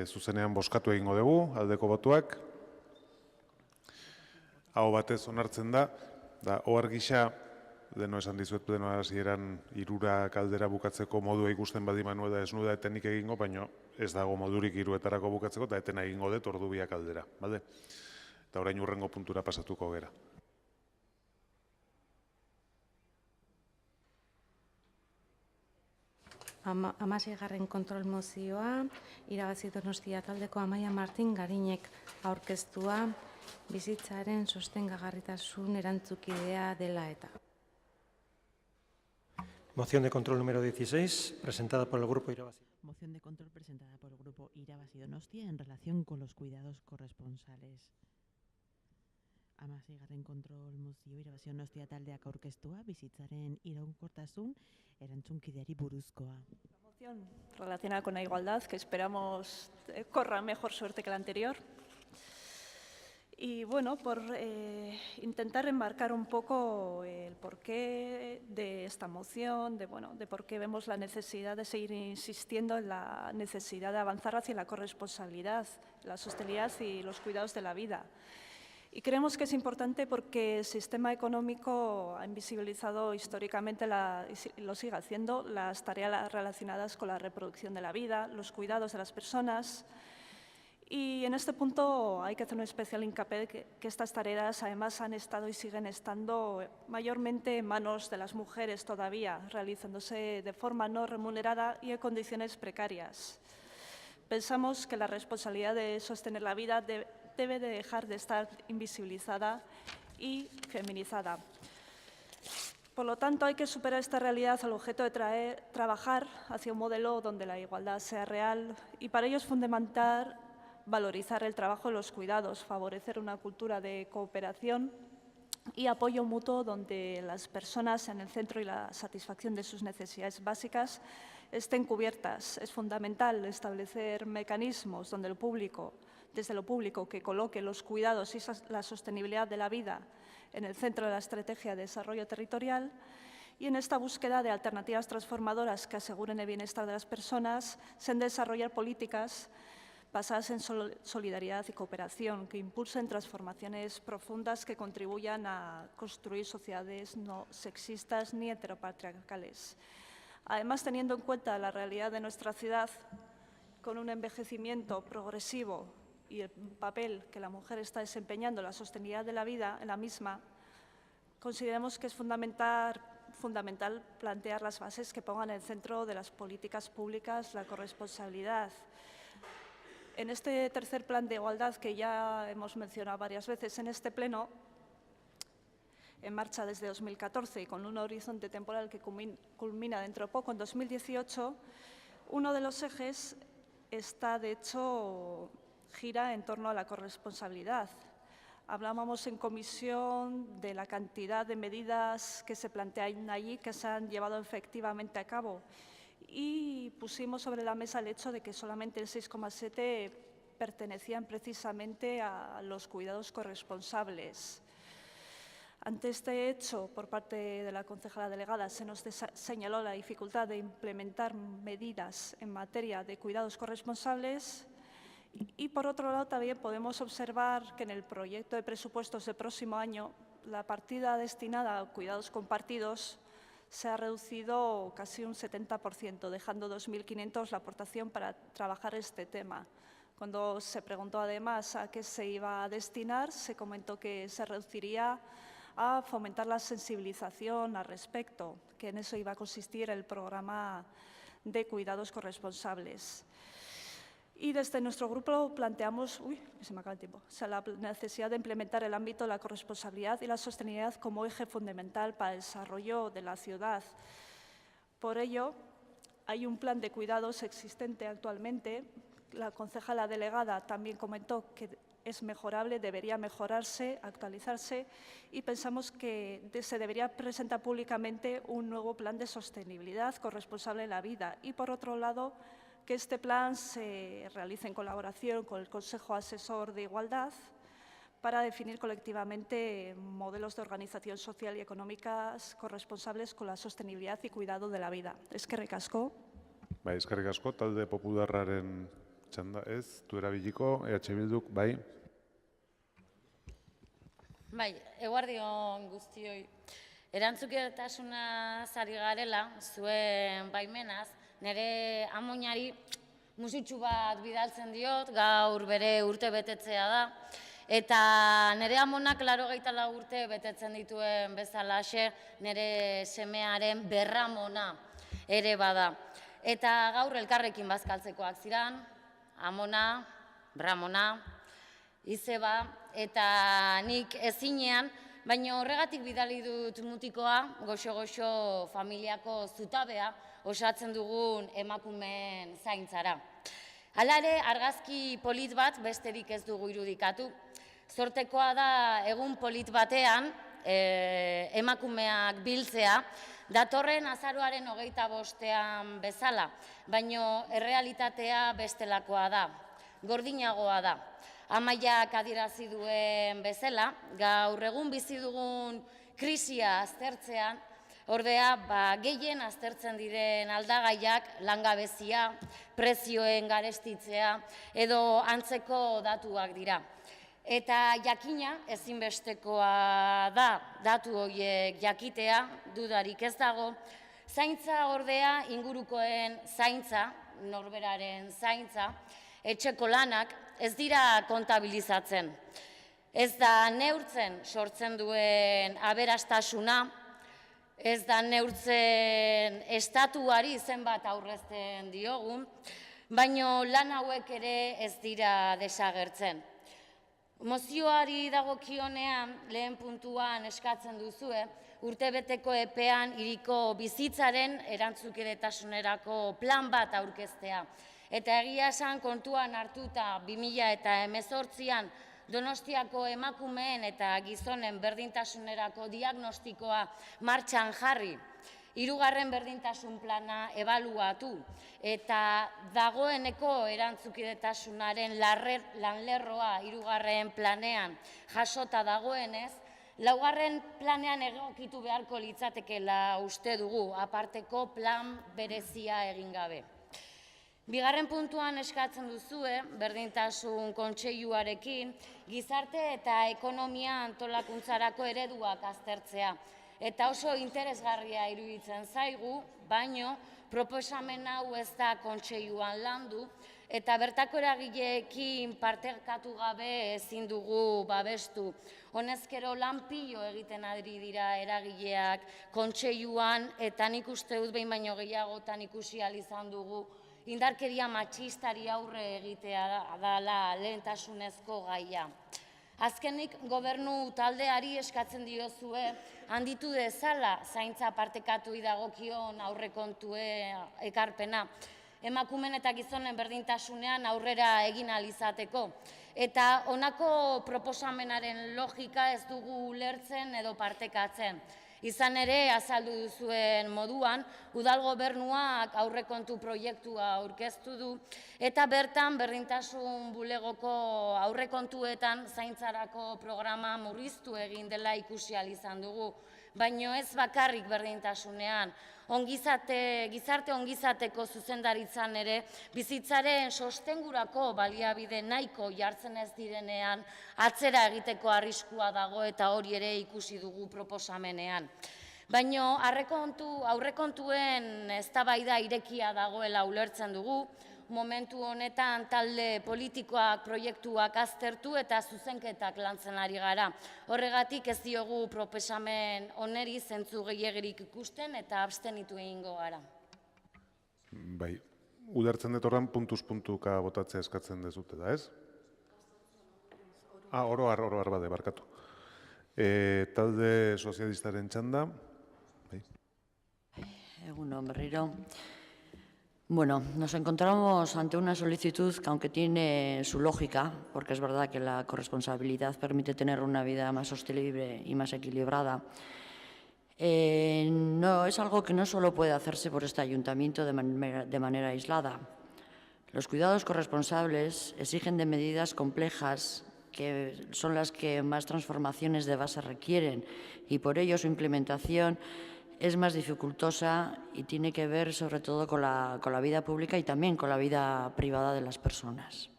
zuzenean bozkatu egingo dugu, aldeko botuak. Aho batez onartzen da ohar gisa, deno esan dizuet plenoa hasieran 3 kaldera bukatzeko modua ikusten badi manuela ez nuda etenik egingo, baina ez dago modurik 3etarako bukatzeko eta etena egingo dut ordu 2 kaldera, bale? Eta orain urrengo puntura pasatuko gera. Hamaseigarren kontrol mozioa, irabazi Donostia taldeko Amaia Martin Garinek aurkeztua bizitzaren sostengagarritasun erantzukidea dela eta. Moción de control número 16, presentada por el Grupo Irabazi. Moción de control presentada por el Grupo Irabazi Donostia en relación con los cuidados corresponsales. Hamaseigarren kontrol mozio Irabazi Donostia taldeak aurkeztua bizitzaren iraunkortasun erantzunkideari buruzkoa. Moción relacionada con la igualdad, que esperamos corra mejor suerte que la anterior. Y bueno, por intentar enmarcar un poco el porqué de esta moción, de por qué vemos la necesidad de seguir insistiendo en la necesidad de avanzar hacia la corresponsabilidad, la sostenibilidad y los cuidados de la vida. Y creemos que es importante porque el sistema económico ha invisibilizado históricamente, y lo sigue haciendo, las tareas relacionadas con la reproducción de la vida, los cuidados de las personas. Y en este punto hay que hacer un especial hincapié que estas tareas además han estado y siguen estando mayormente en manos de las mujeres todavía, realizándose de forma no remunerada y en condiciones precarias. Pensamos que la responsabilidad de sostener la vida debe de dejar de estar invisibilizada y feminizada. Por lo tanto, hay que superar esta realidad al objeto de trabajar hacia un modelo donde la igualdad sea real y para ello es fundamental valorizar el trabajo de los cuidados, favorecer una cultura de cooperación y apoyo mutuo donde las personas en el centro y la satisfacción de sus necesidades básicas estén cubiertas. Es fundamental establecer mecanismos donde desde lo público, que coloque los cuidados y la sostenibilidad de la vida en el centro de la estrategia de desarrollo territorial, y en esta búsqueda de alternativas transformadoras que aseguren el bienestar de las personas, se han de desarrollar políticas basadas en solidaridad y cooperación, que impulsen transformaciones profundas que contribuyan a construir sociedades no sexistas ni heteropatriarcales. Además, teniendo en cuenta la realidad de nuestra ciudad, con un envejecimiento progresivo y el papel que la mujer está desempeñando en la sostenibilidad de la vida en la misma, consideramos que es fundamental plantear las bases que pongan en el centro de las políticas públicas la corresponsabilidad. En este tercer plan de igualdad, que ya hemos mencionado varias veces en este pleno, en marcha desde 2014 y con un horizonte temporal que culmina dentro de poco, en 2018, uno de los ejes gira en torno a la corresponsabilidad. Hablábamos en comisión de la cantidad de medidas que se plantean allí, que se han llevado efectivamente a cabo, y pusimos sobre la mesa el hecho de que solamente el 6,7% pertenecían precisamente a los cuidados corresponsables. Ante este hecho, por parte de la concejala delegada, se nos señaló la dificultad de implementar medidas en materia de cuidados corresponsables. Y, por otro lado, también podemos observar que en el proyecto de presupuestos del próximo año la partida destinada a cuidados compartidos se ha reducido casi un 70%, dejando 2.500 la aportación para trabajar este tema. Cuando se preguntó además a qué se iba a destinar, se comentó que se reduciría a fomentar la sensibilización al respecto, que en eso iba a consistir el programa de cuidados corresponsables. Y desde nuestro grupo planteamos la necesidad de implementar el ámbito de la corresponsabilidad y la sostenibilidad como eje fundamental para el desarrollo de la ciudad. Por ello, hay un plan de cuidados existente actualmente. La concejala delegada también comentó que es mejorable, debería mejorarse, actualizarse, y pensamos que se debería presentar públicamente un nuevo plan de sostenibilidad corresponsable de la vida. Y, por otro lado, que este plan se realice en colaboración con el Consejo Asesor de Igualdad para definir colectivamente modelos de organización social y económicas corresponsables con la sostenibilidad y cuidado de la vida. Eskerrik asko. Bai, eskerrik asko, talde popularraren txanda ez, du erabiliko, EH Bilduk, bai. Bai, eguerdion guztioi. Erantzukidetasuna ari garela, zuen baimenaz, nire amoinari musutxu bat bidaltzen diot, gaur bere urte betetzea da, eta nire amonak 84 urte betetzen dituen bezalaxe, nire semearen berramona ere bada. Eta gaur elkarrekin bazkaltzekoak ziran, amona, berramona, izeba, eta nik ezinean, baina horregatik bidali dut mutikoa, goxo-goxo familiako zutabea, osatzen dugun emakumeen zaintzara. Hala ere, argazki polit bat besterik ez dugu irudikatu. Zortekoa da egun polit batean emakumeak biltzea, datorren azaroaren 25ean bezala, baino errealitatea bestelakoa da, gordinagoa da. Amaiak adierazi duen bezala, gaur egun bizi dugun krisia aztertzean, ordea, gehien aztertzen diren aldagaiak, langabezia, prezioen garestitzea edo antzeko datuak dira. Eta jakina ezinbestekoa da datu horiek jakitea, dudarik ez dago, zaintza ordea ingurukoen zaintza, norberaren zaintza, etxeko lanak ez dira kontabilizatzen. Ez da neurtzen sortzen duen aberastasuna, ez da neurtzen estatuari zenbat aurrezten diogun, baino lan hauek ere ez dira desagertzen. Mozioari dagokionean lehen puntuan eskatzen duzue, urtebeteko epean hiriko bizitzaren erantzukidetasunerako plan bat aurkeztea. Eta egia esan kontuan hartuta 2018an Donostiako emakumeen eta gizonen berdintasunerako diagnostikoa martxan jarri hirugarren berdintasun plana ebaluatu eta dagoeneko erantzukidetasunaren lanlerroa hirugarren planean jasota dagoenez, laugarren planean egokitu beharko litzatekeela uste dugu, aparteko plan berezia egin gabe. Bigarren puntuan eskatzen duzue, berdintasun kontseiluarekin, gizarte eta ekonomia antolakuntzarako ereduak aztertzea. Eta oso interesgarria iruditzen zaigu, baino proposamen hau ez da kontseiluan landu, eta bertako eragileekin partekatu gabe ezin dugu babestu. Honezkero lan pilo egiten ari dira eragileak kontseiluan, eta nik uste dut behin baino gehiagotan ikusi ahal izan dugu, indarkeria matxistari aurre egitea dela lehentasunezko gaia. Azkenik, gobernu taldeari eskatzen diozue, handitu dezala zaintza partekatu dagokion aurrekontue ekarpena. Emakumeen eta gizonen berdintasunean aurrera egin ahal izateko. Eta honako proposamenaren logika ez dugu ulertzen edo partekatzen. Izan ere, azaldu duzuen moduan, udal gobernuak aurrekontu proiektua aurkeztu du, eta bertan berdintasun bulegoko aurrekontuetan zaintzarako programa murriztu egin dela ikusi ahal izan dugu. Baino ez bakarrik berdintasunean, gizarte ongizateko zuzendaritzan ere, bizitzaren sostengurako baliabide nahiko jartzen ez direnean, atzera egiteko arriskua dago eta hori ere ikusi dugu proposamenean. Baino aurrekontuen eztabaida irekia dagoela ulertzen dugu, momentu honetan talde politikoak proiektuak aztertu eta zuzenketak lantzen ari gara. Horregatik ez diogu proposamen oneri zentzu gehiegirik ikusten eta abstenitu egingo gara. Bai, ulertzen dut horren puntuz-puntuka botatzea eskatzen dezute da, ez? Oro har bade, barkatu. Talde sozialistaren txanda. Egunon, berriro. Bueno, nos encontramos ante una solicitud que, aunque tiene su lógica, porque es verdad que la corresponsabilidad permite tener una vida más sostenible y más equilibrada, no es algo que no solo puede hacerse por este ayuntamiento de manera aislada. Los cuidados corresponsables exigen de medidas complejas que son las que más transformaciones de base requieren y por ello su implementación es más dificultosa y tiene que ver sobre todo con la vida pública y también con la vida privada de las personas.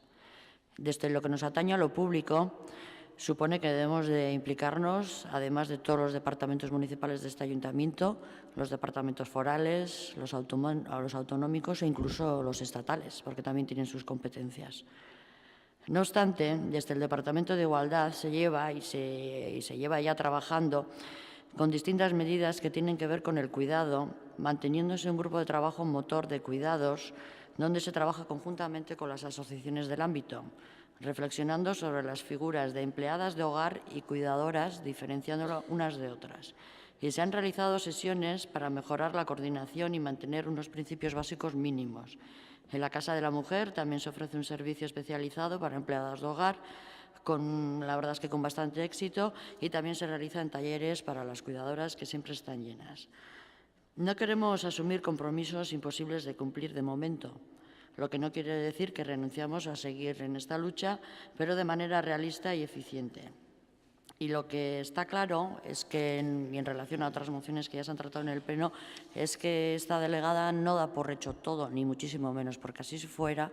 Desde lo que nos atañe a lo público, supone que debemos de implicarnos, además de todos los departamentos municipales de este ayuntamiento, los departamentos forales, los autonómicos e incluso los estatales, porque también tienen sus competencias. No obstante, desde el Departamento de Igualdad se lleva ya trabajando con distintas medidas que tienen que ver con el cuidado, manteniéndose un grupo de trabajo motor de cuidados, donde se trabaja conjuntamente con las asociaciones del ámbito, reflexionando sobre las figuras de empleadas de hogar y cuidadoras, diferenciándolas unas de otras. Y se han realizado sesiones para mejorar la coordinación y mantener unos principios básicos mínimos. En la Casa de la Mujer también se ofrece un servicio especializado para empleadas de hogar, la verdad es que con bastante éxito, y también se realizan talleres para las cuidadoras que siempre están llenas. No queremos asumir compromisos imposibles de cumplir de momento, lo que no quiere decir que renunciamos a seguir en esta lucha, pero de manera realista y eficiente. Y lo que está claro es que, en relación a otras mociones que ya se han tratado en el Pleno, es que esta delegada no da por hecho todo, ni muchísimo menos, porque así si fuera,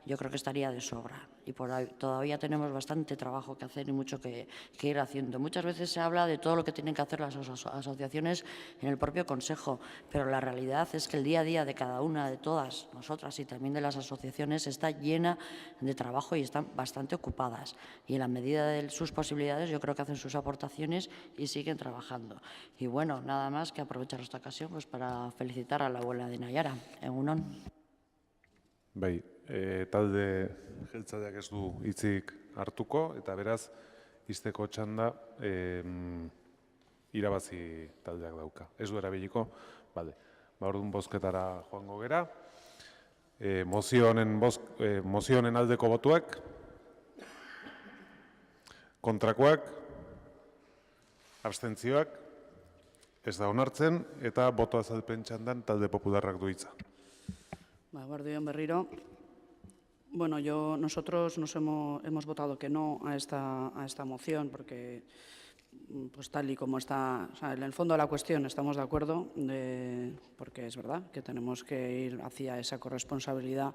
yo creo que estaría de sobra. Y por ahí todavía tenemos bastante trabajo que hacer y mucho que ir haciendo. Muchas veces se habla de todo lo que tienen que hacer las asociaciones en el propio Consejo, pero la realidad es que el día a día de cada una, de todas nosotras y también de las asociaciones, está llena de trabajo y están bastante ocupadas. Y en la medida de sus posibilidades yo creo que hacen sus aportaciones y siguen trabajando. Y bueno, nada más que aprovechar esta ocasión pues, para felicitar a la abuela de Nayara. Egunon. Bai, talde jeltzaleak ez du hitzik hartuko, eta beraz, izteko txanda irabazi taldeak dauka. Ez du erabiliko? Bale. Orduan bozketara joango gera. Mozionen aldeko botuak? Kontrakoak? Abstentzioak? Ez da onartzen, eta boto azalpen txandan talde popularrak du hitza. Guardión berriro. Bueno, nosotros hemos votado que no a esta moción porque, pues tal y como está, o sea, en el fondo de la cuestión estamos de acuerdo, porque es verdad que tenemos que ir hacia esa corresponsabilidad,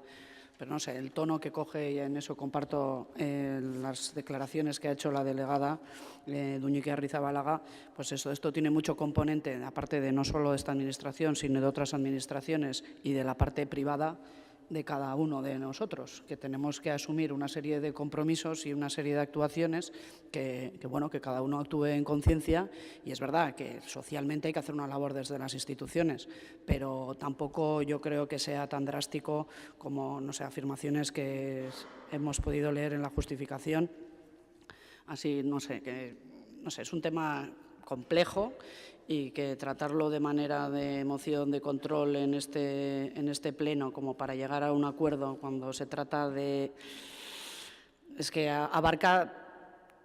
pero no sé, el tono que coge, y en eso comparto las declaraciones que ha hecho la delegada Duñique Arrizabalaga, pues esto tiene mucho componente, aparte de no solo de esta administración, sino de otras administraciones y de la parte privada de cada uno de nosotros, que tenemos que asumir una serie de compromisos y una serie de actuaciones que cada uno actúe en conciencia, y es verdad que socialmente hay que hacer una labor desde las instituciones, pero tampoco yo creo que sea tan drástico como, no sé, afirmaciones que hemos podido leer en la justificación. Así, no sé, es un tema complejo y que tratarlo de manera de moción de control en este pleno como para llegar a un acuerdo cuando se trata de... es que abarca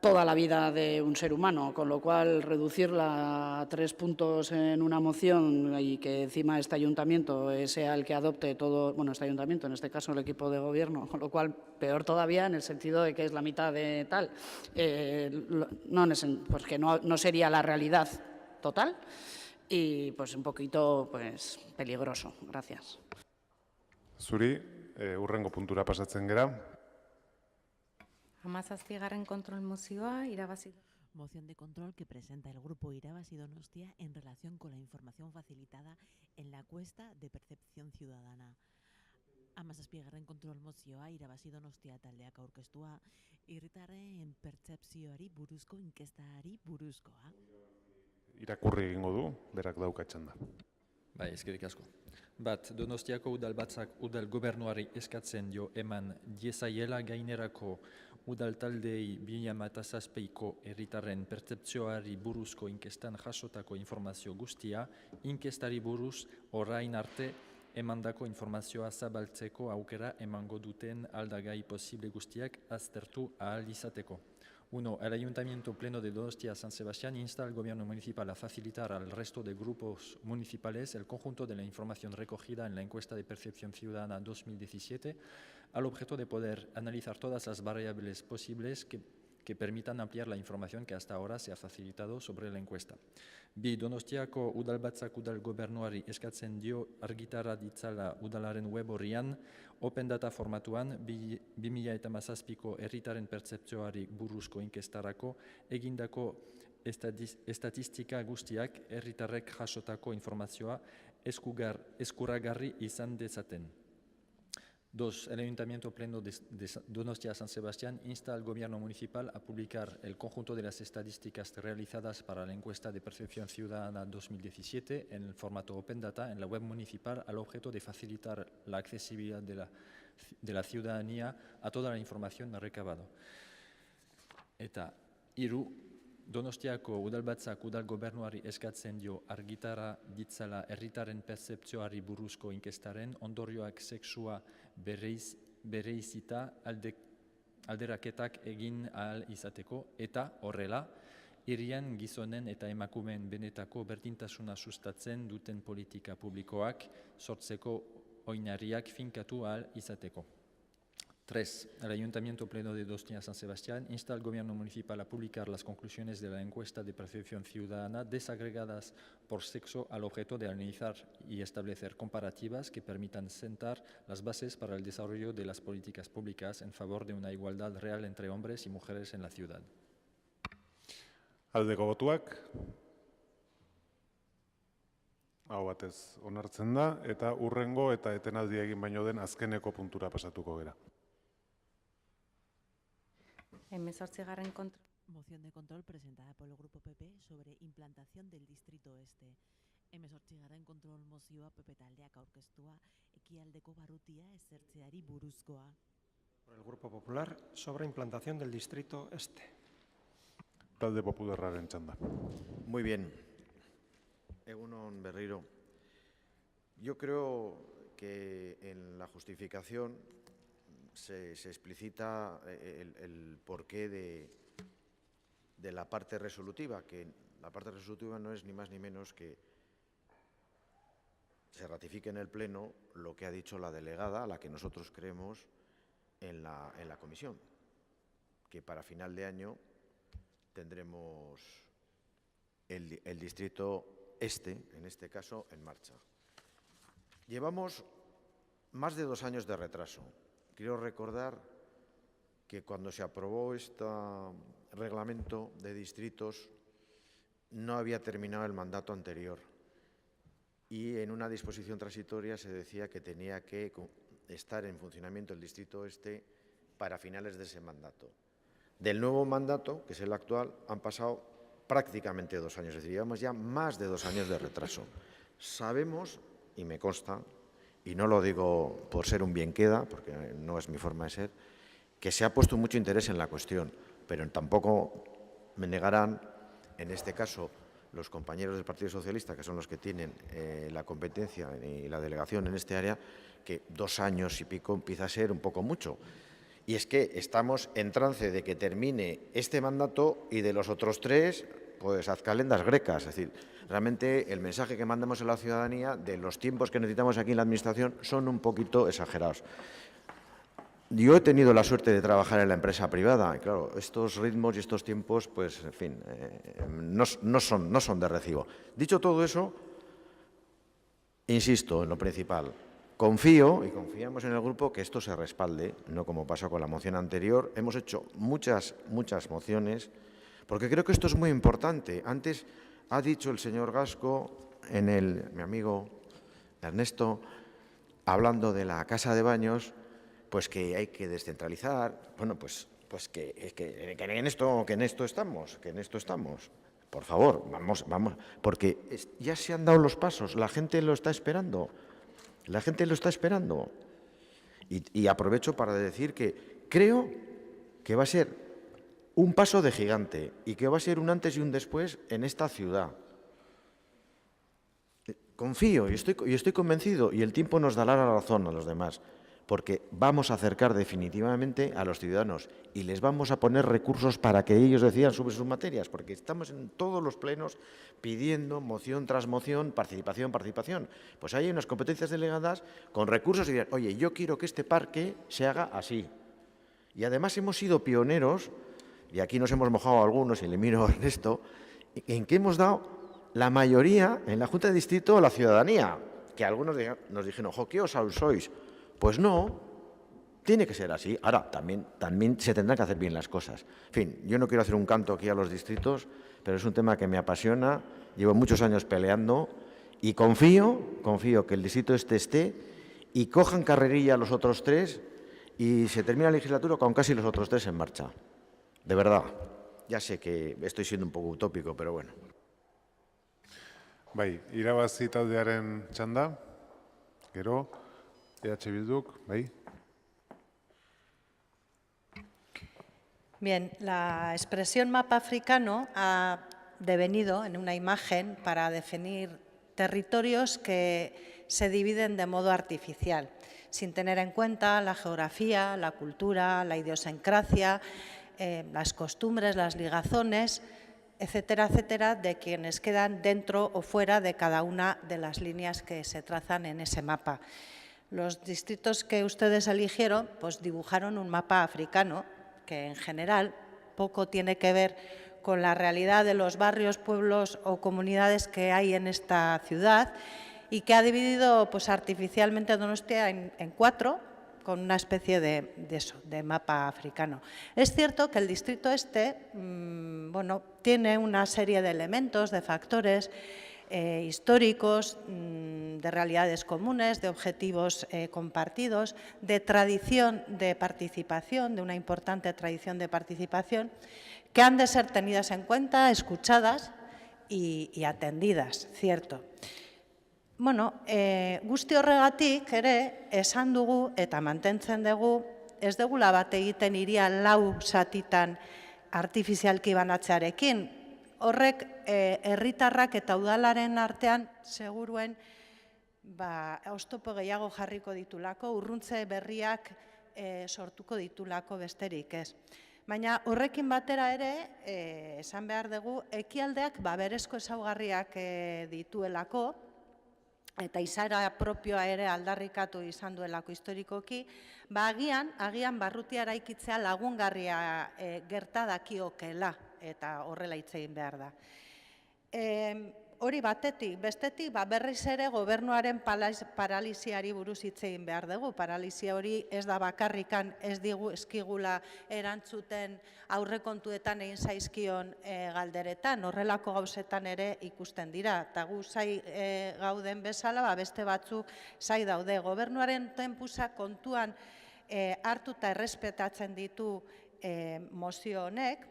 toda la vida de un ser humano, con lo cual reducirla a 3 puntos en una moción y que encima este ayuntamiento sea el que adopte todo, bueno, este ayuntamiento, en este caso el equipo de gobierno, con lo cual peor todavía en el sentido de que es la mitad de tal, pues que no sería la realidad total y pues un poquito pues peligroso. Gracias. Zuri, hurrengo puntura pasatzen gera. 17. kontrol mozioa irabazi. Moción de control que presenta el Grupo Irabazi Donostia en relación con la información facilitada en la encuesta de percepción ciudadana. 17. kontrol mozioa Irabazi Donostia taldeak aurkeztua, herritarren pertzepzioari buruzko inkestari buruzkoa. Irakurri egingo du, berak dauka txanda. Bai, eskerrik asko. Bat, Donostiako udalbatzak udal gobernuari eskatzen dio eman diezaiela gainerako udal taldei 2007ko herritarren pertzepzioari buruzko inkestan jasotako informazio guztia, inkestari buruz orain arte emandako informazioa zabaltzeko aukera emango duten aldagai posible guztiak aztertu ahal izateko. 1. El Ayuntamiento Pleno de Donostia San Sebastián insta al Gobierno Municipal a facilitar al resto de grupos municipales el conjunto de la información recogida en la encuesta de percepción ciudadana 2017 al objeto de poder analizar todas las variables posibles que permitan ampliar la información que hasta ahora se ha facilitado sobre la encuesta. B. Donostiako udalbatzak udal gobernuari eskatzen dio argitara ditzala udalaren web horrian, Open Data formatuan 2017ko herritaren pertzepzioari buruzko inkestarako egindako estatistika guztiak herritarrek jasotako informazioa eskuragarri izan dezaten. 2. El Ayuntamiento Pleno de Donostia San Sebastián insta al Gobierno Municipal a publicar el conjunto de las estadísticas realizadas para la encuesta de percepción ciudadana 2017 en el formato Open Data en la web municipal al objeto de facilitar la accesibilidad de la ciudadanía a toda la información recabada. Eta 3. Donostiako udalbatzak udal gobernuari eskatzen dio argitara ditzala herritaren pertzepzioari buruzko inkestaren ondorioak sexua bereizita alderaketak egin ahal izateko eta horrela, hirian gizonen eta emakumeen benetako berdintasuna sustatzen duten politika publikoak sortzeko oinarriak finkatu ahal izateko. 3. El Ayuntamiento Pleno de Donostia San Sebastián insta al Gobierno Municipal a publicar las conclusiones de la encuesta de percepción ciudadana desagregadas por sexo al objeto de analizar y establecer comparativas que permitan sentar las bases para el desarrollo de las políticas públicas en favor de una igualdad real entre hombres y mujeres en la ciudad. Aldeko botuak, hau batez onartzen da, eta hurrengo eta etenaldia egin baino den azkeneko puntura pasatuko gera. 18. kontrol. Moción de control presentada por el Grupo PP sobre implantación del Distrito Este. 18. kontrol mozioa PP taldeak aurkeztua ekialdeko barrutia ezertzeari buruzkoa. Por el Grupo Popular sobre implantación del Distrito Este. Talde Popularraren txanda. Muy bien. Egunon berriro. Yo creo que en la justificación se explicita el porqué de la parte resolutiva, que La parte resolutiva no es ni más ni menos que se ratifique en el Pleno lo que ha dicho la delegada, a la que nosotros creemos en la comisión, que para final de año tendremos el distrito este, en este caso, en marcha. Llevamos más de 2 años de retraso. Quiero recordar que cuando se aprobó este reglamento de distritos no había terminado el mandato anterior y en una disposición transitoria se decía que tenía que estar en funcionamiento el distrito este para finales de ese mandato. Del nuevo mandato, que es el actual, han pasado prácticamente 2 años, es decir, llevamos ya más de 2 años de retraso. Sabemos, y me consta, y no lo digo por ser un bien queda, porque no es mi forma de ser, que se ha puesto mucho interés en la cuestión, pero tampoco me negarán, en este caso, los compañeros del Partido Socialista, que son los que tienen la competencia y la delegación en este área, que 2 años y pico empieza a ser un poco mucho. Y es que estamos en trance de que termine este mandato y de los otros 3, pues haz calendas grecas. Es decir, realmente el mensaje que mandamos a la ciudadanía de los tiempos que necesitamos aquí en la Administración son un poquito exagerados. Yo he tenido la suerte de trabajar en la empresa privada y, claro, estos ritmos y estos tiempos, pues, en fin, no son de recibo. Dicho todo eso, insisto en lo principal. Confío y confiamos en el grupo que esto se respalde, no como pasó con la moción anterior. Hemos hecho muchas mociones, porque creo que esto es muy importante. Antes ha dicho el señor Gasco, mi amigo Ernesto, hablando de la casa de baños, pues que hay que descentralizar. Bueno, pues que en esto estamos. Por favor, vamos, porque ya se han dado los pasos, la gente lo está esperando. La gente lo está esperando. Y aprovecho para decir que creo que va a ser un paso de gigante y que va a ser un antes y un después en esta ciudad. Confío y estoy convencido, y el tiempo nos dará la razón a los demás, porque vamos a acercar definitivamente a los ciudadanos y les vamos a poner recursos para que ellos decidan sobre sus materias, porque estamos en todos los plenos pidiendo moción tras moción, participación. Pues hay unas competencias delegadas con recursos y dirán, oye, yo quiero que este parque se haga así. Y además hemos sido pioneros, y aquí nos hemos mojado algunos, y le miro a Ernesto, en que hemos dado la mayoría en la Junta de Distrito a la ciudadanía, que algunos nos dijeron, jo, ¿qué osados sois? Pues no, tiene que ser así. Ahora, también se tendrán que hacer bien las cosas. En fin, yo no quiero hacer un canto aquí a los distritos, pero es un tema que me apasiona, llevo muchos años peleando y confío que el distrito esté y cojan carrerilla los otros 3 y se termina la legislatura con casi los otros 3 en marcha. De verdad, ya sé que estoy siendo un poco utópico, pero bueno. Bai, irabazi taldearen txanda, gero, EH Bilduk, bai. Bien, la expresión mapa africano ha devenido en una imagen para definir territorios que se dividen de modo artificial, sin tener en cuenta la geografía, la cultura, la idiosincrasia, las costumbres, las ligazones, etcétera, de quienes quedan dentro o fuera de cada una de las líneas que se trazan en ese mapa. Los distritos que ustedes eligieron pues dibujaron un mapa africano que en general poco tiene que ver con la realidad de los barrios, pueblos o comunidades que hay en esta ciudad y que ha dividido pues, artificialmente Donostia en 4 con una especie de mapa africano. Es cierto que el distrito este tiene una serie de elementos, de factores históricos, de realidades comunes, de objetivos compartidos, de tradición de participación, de una importante tradición de participación, que han de ser tenidas en cuenta, escuchadas y atendidas, cierto. Guzti horregatik ere esan dugu eta mantentzen dugu ez dugula bat egiten hiria 4 zatitan artifizialki banatzearekin. Horrek herritarrak eta udalaren artean seguruen oztopo gehiago jarriko ditulako, urruntze berriak sortuko ditulako besterik ez. Baina horrekin batera ere, esan behar dugu, ekialdeak berezko ezaugarriak dituelako, eta izaera propioa ere aldarrikatu izan duelako historikoki, agian barrutia eraikitzea lagungarria gerta dakiokela, eta horrela hitz egin behar da. Hori batetik, bestetik, berriz ere gobernuaren paralisiari buruz hitz egin behar dugu. Paralisia hori ez da bakarrikan ez dizkigula erantzuten aurrekontuetan egin zaizkion galderetan, horrelako gauzetan ere ikusten dira. Eta gu zai gauden bezala, beste batzuk zai daude. Gobernuaren tempusa kontuan hartuta errespetatzen ditu mozio honek,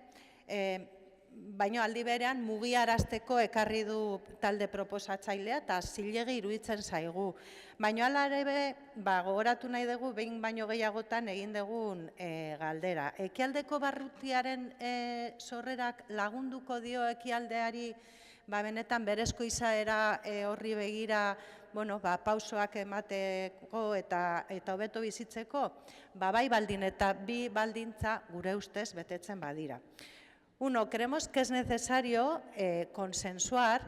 baina aldi berean mugiarazteko ekarri du talde proposatzailea eta zilegi iruditzen zaigu. Baina hala ere gogoratu nahi dugu behin baino gehiagotan egin dugun galdera. Ekialdeko barrutiaren sorrerak lagunduko dio ekialdeari benetan berezko izaera horri begira pausoak emateko eta hobeto bizitzeko? Bai baldin eta bi baldintza gure ustez betetzen badira. Uno, creemos que es necesario consensuar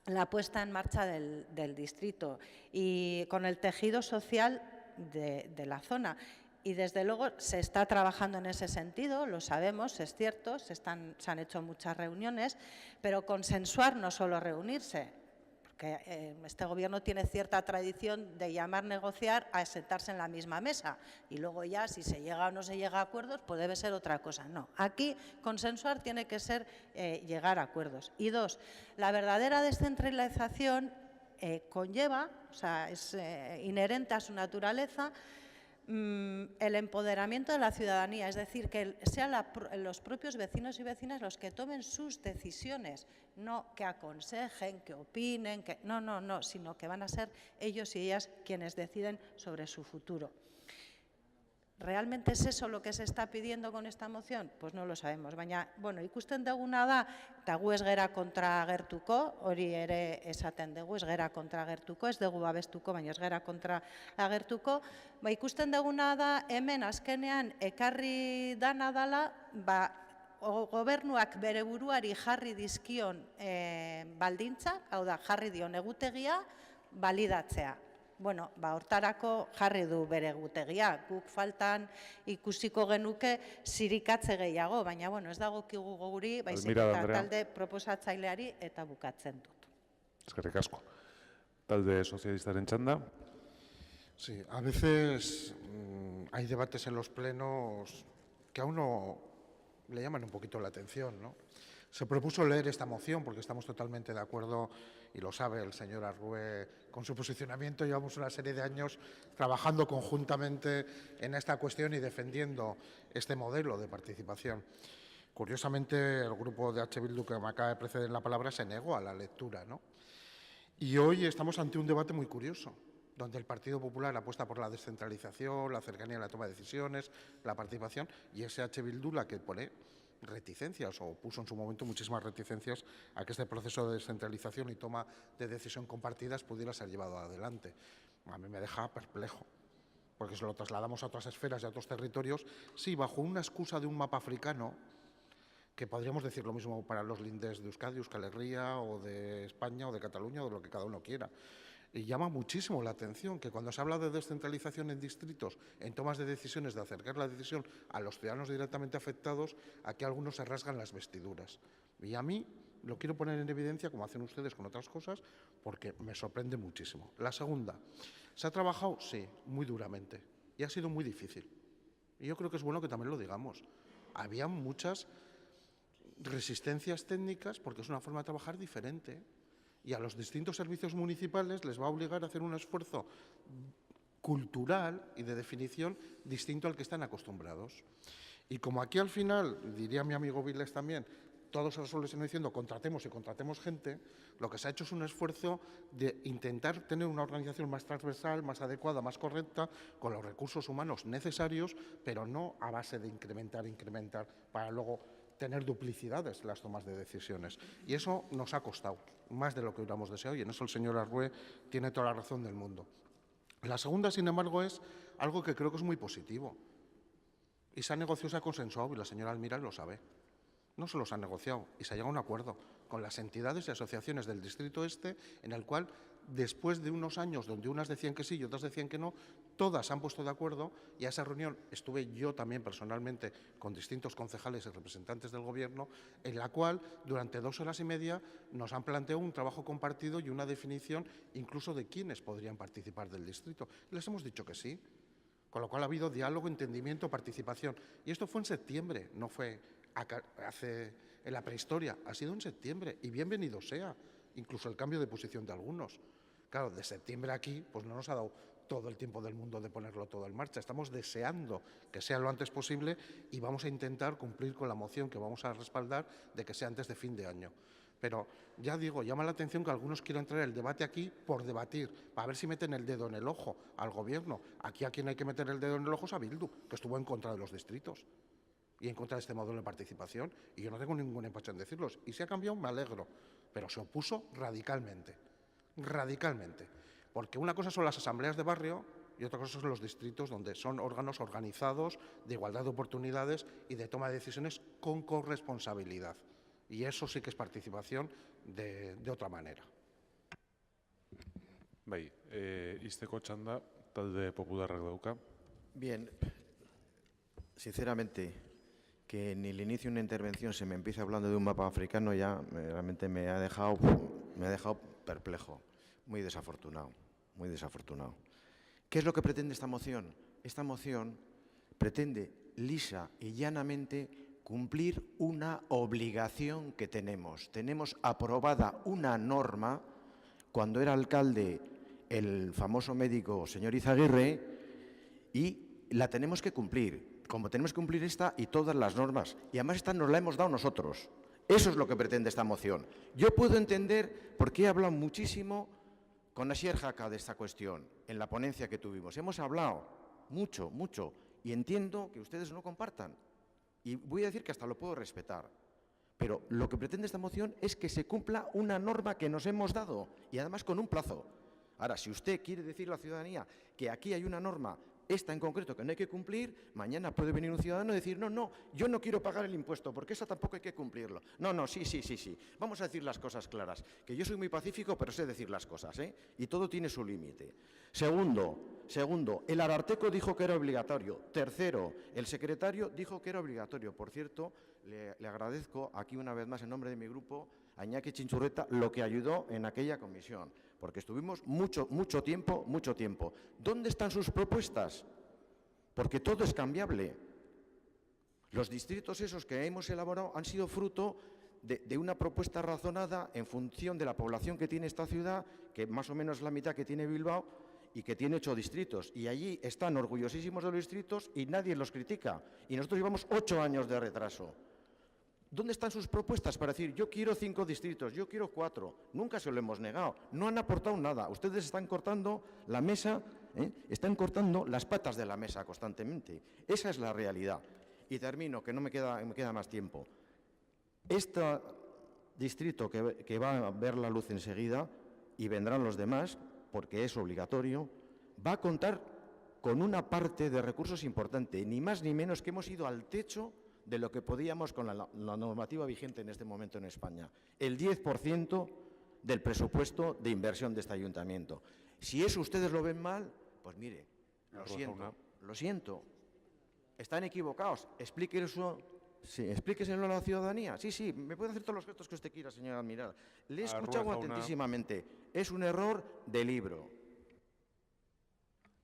la puesta en marcha del distrito y con el tejido social de la zona. Y desde luego se está trabajando en ese sentido, lo sabemos, es cierto, se han hecho muchas reuniones, pero consensuar no solo reunirse, porque este gobierno tiene cierta tradición de llamar negociar a sentarse en la misma mesa y luego ya si se llega o no se llega a acuerdos pues debe ser otra cosa. No, aquí consensuar tiene que ser llegar a acuerdos. Y dos, la verdadera descentralización conlleva, o sea, es inherente a su naturaleza, el empoderamiento de la ciudadanía, es decir, que sean los propios vecinos y vecinas los que tomen sus decisiones, no que aconsejen, que opinen, no, sino que van a ser ellos y ellas quienes deciden sobre su futuro. ¿Realmente es eso lo que se está pidiendo con esta moción? Pues no lo sabemos, baina, ikusten duguna da, eta gu ez gera kontra agertuko, hori ere esaten dugu, ez gera kontra agertuko, ez dugu babestuko, baina ez gera kontra agertuko, ikusten duguna da, hemen azkenean ekarri dana dala, gobernuak bere buruari jarri dizkion baldintzak, hau da, jarri dion egutegia, balidatzea. Hortarako jarri du bere egutegia. Guk faltan ikusiko genuke zirikatze gehiago, baina ez dagokigu guri, baizik eta talde proposatzaileari eta bukatzen dut. Eskerrik asko. Talde sozialistaren txanda. Sí, a veces hay debates en los plenos que a uno le llaman un poquito la atención, ¿no? Se propuso leer esta moción porque estamos totalmente de acuerdo, y lo sabe el señor Arrue, con su posicionamiento. Llevamos una serie de años trabajando conjuntamente en esta cuestión y defendiendo este modelo de participación. Curiosamente, el grupo de H. Bildu, que me acaba de preceder en la palabra, se negó a la lectura, ¿no? Y hoy estamos ante un debate muy curioso, donde el Partido Popular apuesta por la descentralización, la cercanía en la toma de decisiones, la participación, y es H. Bildu la que pone reticencias, o puso en su momento muchísimas reticencias a que este proceso de descentralización y toma de decisión compartidas pudiera ser llevado adelante. A mí me deja perplejo, porque si lo trasladamos a otras esferas y a otros territorios, sí, bajo una excusa de un mapa africano, que podríamos decir lo mismo para los lindes de Euskadi, Euskal Herria, o de España, o de Cataluña, o de lo que cada uno quiera. Y llama muchísimo la atención que cuando se habla de descentralización en distritos, en tomas de decisiones, de acercar la decisión a los ciudadanos directamente afectados, aquí algunos se rasgan las vestiduras. Y a mí lo quiero poner en evidencia, como hacen ustedes con otras cosas, porque me sorprende muchísimo. La segunda, ¿se ha trabajado? Sí, muy duramente. Y ha sido muy difícil. Y yo creo que es bueno que también lo digamos. Había muchas resistencias técnicas porque es una forma de trabajar diferente. Y a los distintos servicios municipales les va a obligar a hacer un esfuerzo cultural y de definición distinto al que están acostumbrados. Y como aquí al final, diría mi amigo Viles también, todos los suelen diciendo contratemos y contratemos gente, lo que se ha hecho es un esfuerzo de intentar tener una organización más transversal, más adecuada, más correcta, con los recursos humanos necesarios, pero no a base de incrementar, para luego tener duplicidades en las tomas de decisiones. Y eso nos ha costado más de lo que hubiéramos deseado, y en eso el señor Arrue tiene toda la razón del mundo. La segunda, sin embargo, es algo que creo que es muy positivo. Y se ha negociado, se ha consensuado, y la señora Almiral lo sabe. No se los han negociado y se ha llegado a un acuerdo con las entidades y asociaciones del Distrito Este, en el cual, después de unos años donde unas decían que sí y otras decían que no, todas se han puesto de acuerdo, y a esa reunión estuve yo también personalmente con distintos concejales y representantes del Gobierno, en la cual durante 2 horas y media nos han planteado un trabajo compartido y una definición incluso de quiénes podrían participar del distrito. Les hemos dicho que sí, con lo cual ha habido diálogo, entendimiento, participación. Y esto fue en septiembre, no fue en la prehistoria, ha sido en septiembre, y bienvenido sea, incluso el cambio de posición de algunos. Claro, de septiembre a aquí, pues no nos ha dado todo el tiempo del mundo de ponerlo todo en marcha. Estamos deseando que sea lo antes posible y vamos a intentar cumplir con la moción que vamos a respaldar de que sea antes de fin de año. Pero ya digo, llama la atención que algunos quieran traer el debate aquí por debatir, para ver si meten el dedo en el ojo al Gobierno. Aquí a quien hay que meter el dedo en el ojo es a Bildu, que estuvo en contra de los distritos y en contra de este modelo de participación, y yo no tengo ningún empacho en decirlos. Y si ha cambiado, me alegro, pero se opuso radicalmente, radicalmente. Porque una cosa son las asambleas de barrio y otra cosa son los distritos, donde son órganos organizados de igualdad de oportunidades y de toma de decisiones con corresponsabilidad. Y eso sí que es participación de otra manera. Bai, izteko txanda talde popularrak dauka. Bien, sinceramente, que en el inicio de una intervención se me empiece hablando de un mapa africano ya realmente me ha dejado perplejo, muy desafortunado, muy desafortunado. ¿Qué es lo que pretende esta moción? Esta moción pretende lisa y llanamente cumplir una obligación que tenemos. Tenemos aprobada una norma cuando era alcalde el famoso médico señor Izaguirre y la tenemos que cumplir. Como tenemos que cumplir esta y todas las normas. Y además esta nos la hemos dado nosotros. Eso es lo que pretende esta moción. Yo puedo entender por qué he hablado muchísimo con Asier Jaca de esta cuestión en la ponencia que tuvimos. Hemos hablado mucho, mucho. Y entiendo que ustedes no compartan. Y voy a decir que hasta lo puedo respetar. Pero lo que pretende esta moción es que se cumpla una norma que nos hemos dado. Y además con un plazo. Ahora, si usted quiere decir a la ciudadanía que aquí hay una norma, esta en concreto que no hay que cumplir, mañana puede venir un ciudadano y decir, no, yo no quiero pagar el impuesto porque esa tampoco hay que cumplirlo. No, sí. Vamos a decir las cosas claras, que yo soy muy pacífico, pero sé decir las cosas, ¿eh? Y todo tiene su límite. Segundo, el Ararteko dijo que era obligatorio. Tercero, el secretario dijo que era obligatorio. Por cierto, le agradezco aquí una vez más en nombre de mi grupo a Iñaki Chinchurreta lo que ayudó en aquella comisión, porque estuvimos mucho tiempo. ¿Dónde están sus propuestas? Porque todo es cambiable. Los distritos esos que hemos elaborado han sido fruto de una propuesta razonada en función de la población que tiene esta ciudad, que más o menos es la mitad que tiene Bilbao, y que tiene 8 distritos. Y allí están orgullosísimos de los distritos y nadie los critica. Y nosotros llevamos 8 años de retraso. ¿Dónde están sus propuestas para decir, yo quiero 5 distritos, yo quiero 4? Nunca se lo hemos negado. No han aportado nada. Ustedes están cortando la mesa, están cortando las patas de la mesa constantemente. Esa es la realidad. Y termino, que no me queda más tiempo. Este distrito que va a ver la luz enseguida, y vendrán los demás, porque es obligatorio, va a contar con una parte de recursos importante, ni más ni menos que hemos ido al techo de lo que podíamos con la normativa vigente en este momento en España. El 10% del presupuesto de inversión de este ayuntamiento. Si eso ustedes lo ven mal, pues mire, lo siento. Están equivocados. Explíqueselo a la ciudadanía. Sí, me puede hacer todos los gestos que usted quiera, señora Almiral. Le he escuchado atentísimamente. Es un error de libro.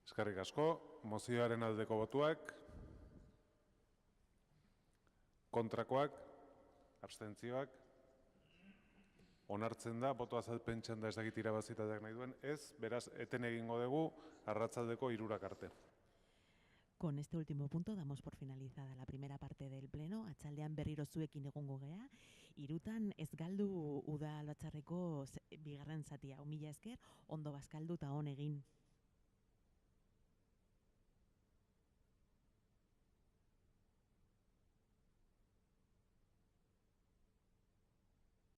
Eskerrik asko, mozioaren aldeko botuak, kontrakoak, abstentzioak, onartzen da, boto azalpen txanda ez dakit irabazitateak nahi duen, ez, beraz, eten egingo dugu, arratsaldeko 3 arte. Con este último punto damos por finalizada la primera parte del pleno. Atxaldean berriro zuekin egongo gea. 3 ez galdu udalbatzarreko bigarren zatia. Mila esker, ondo bazkaldu eta on egin.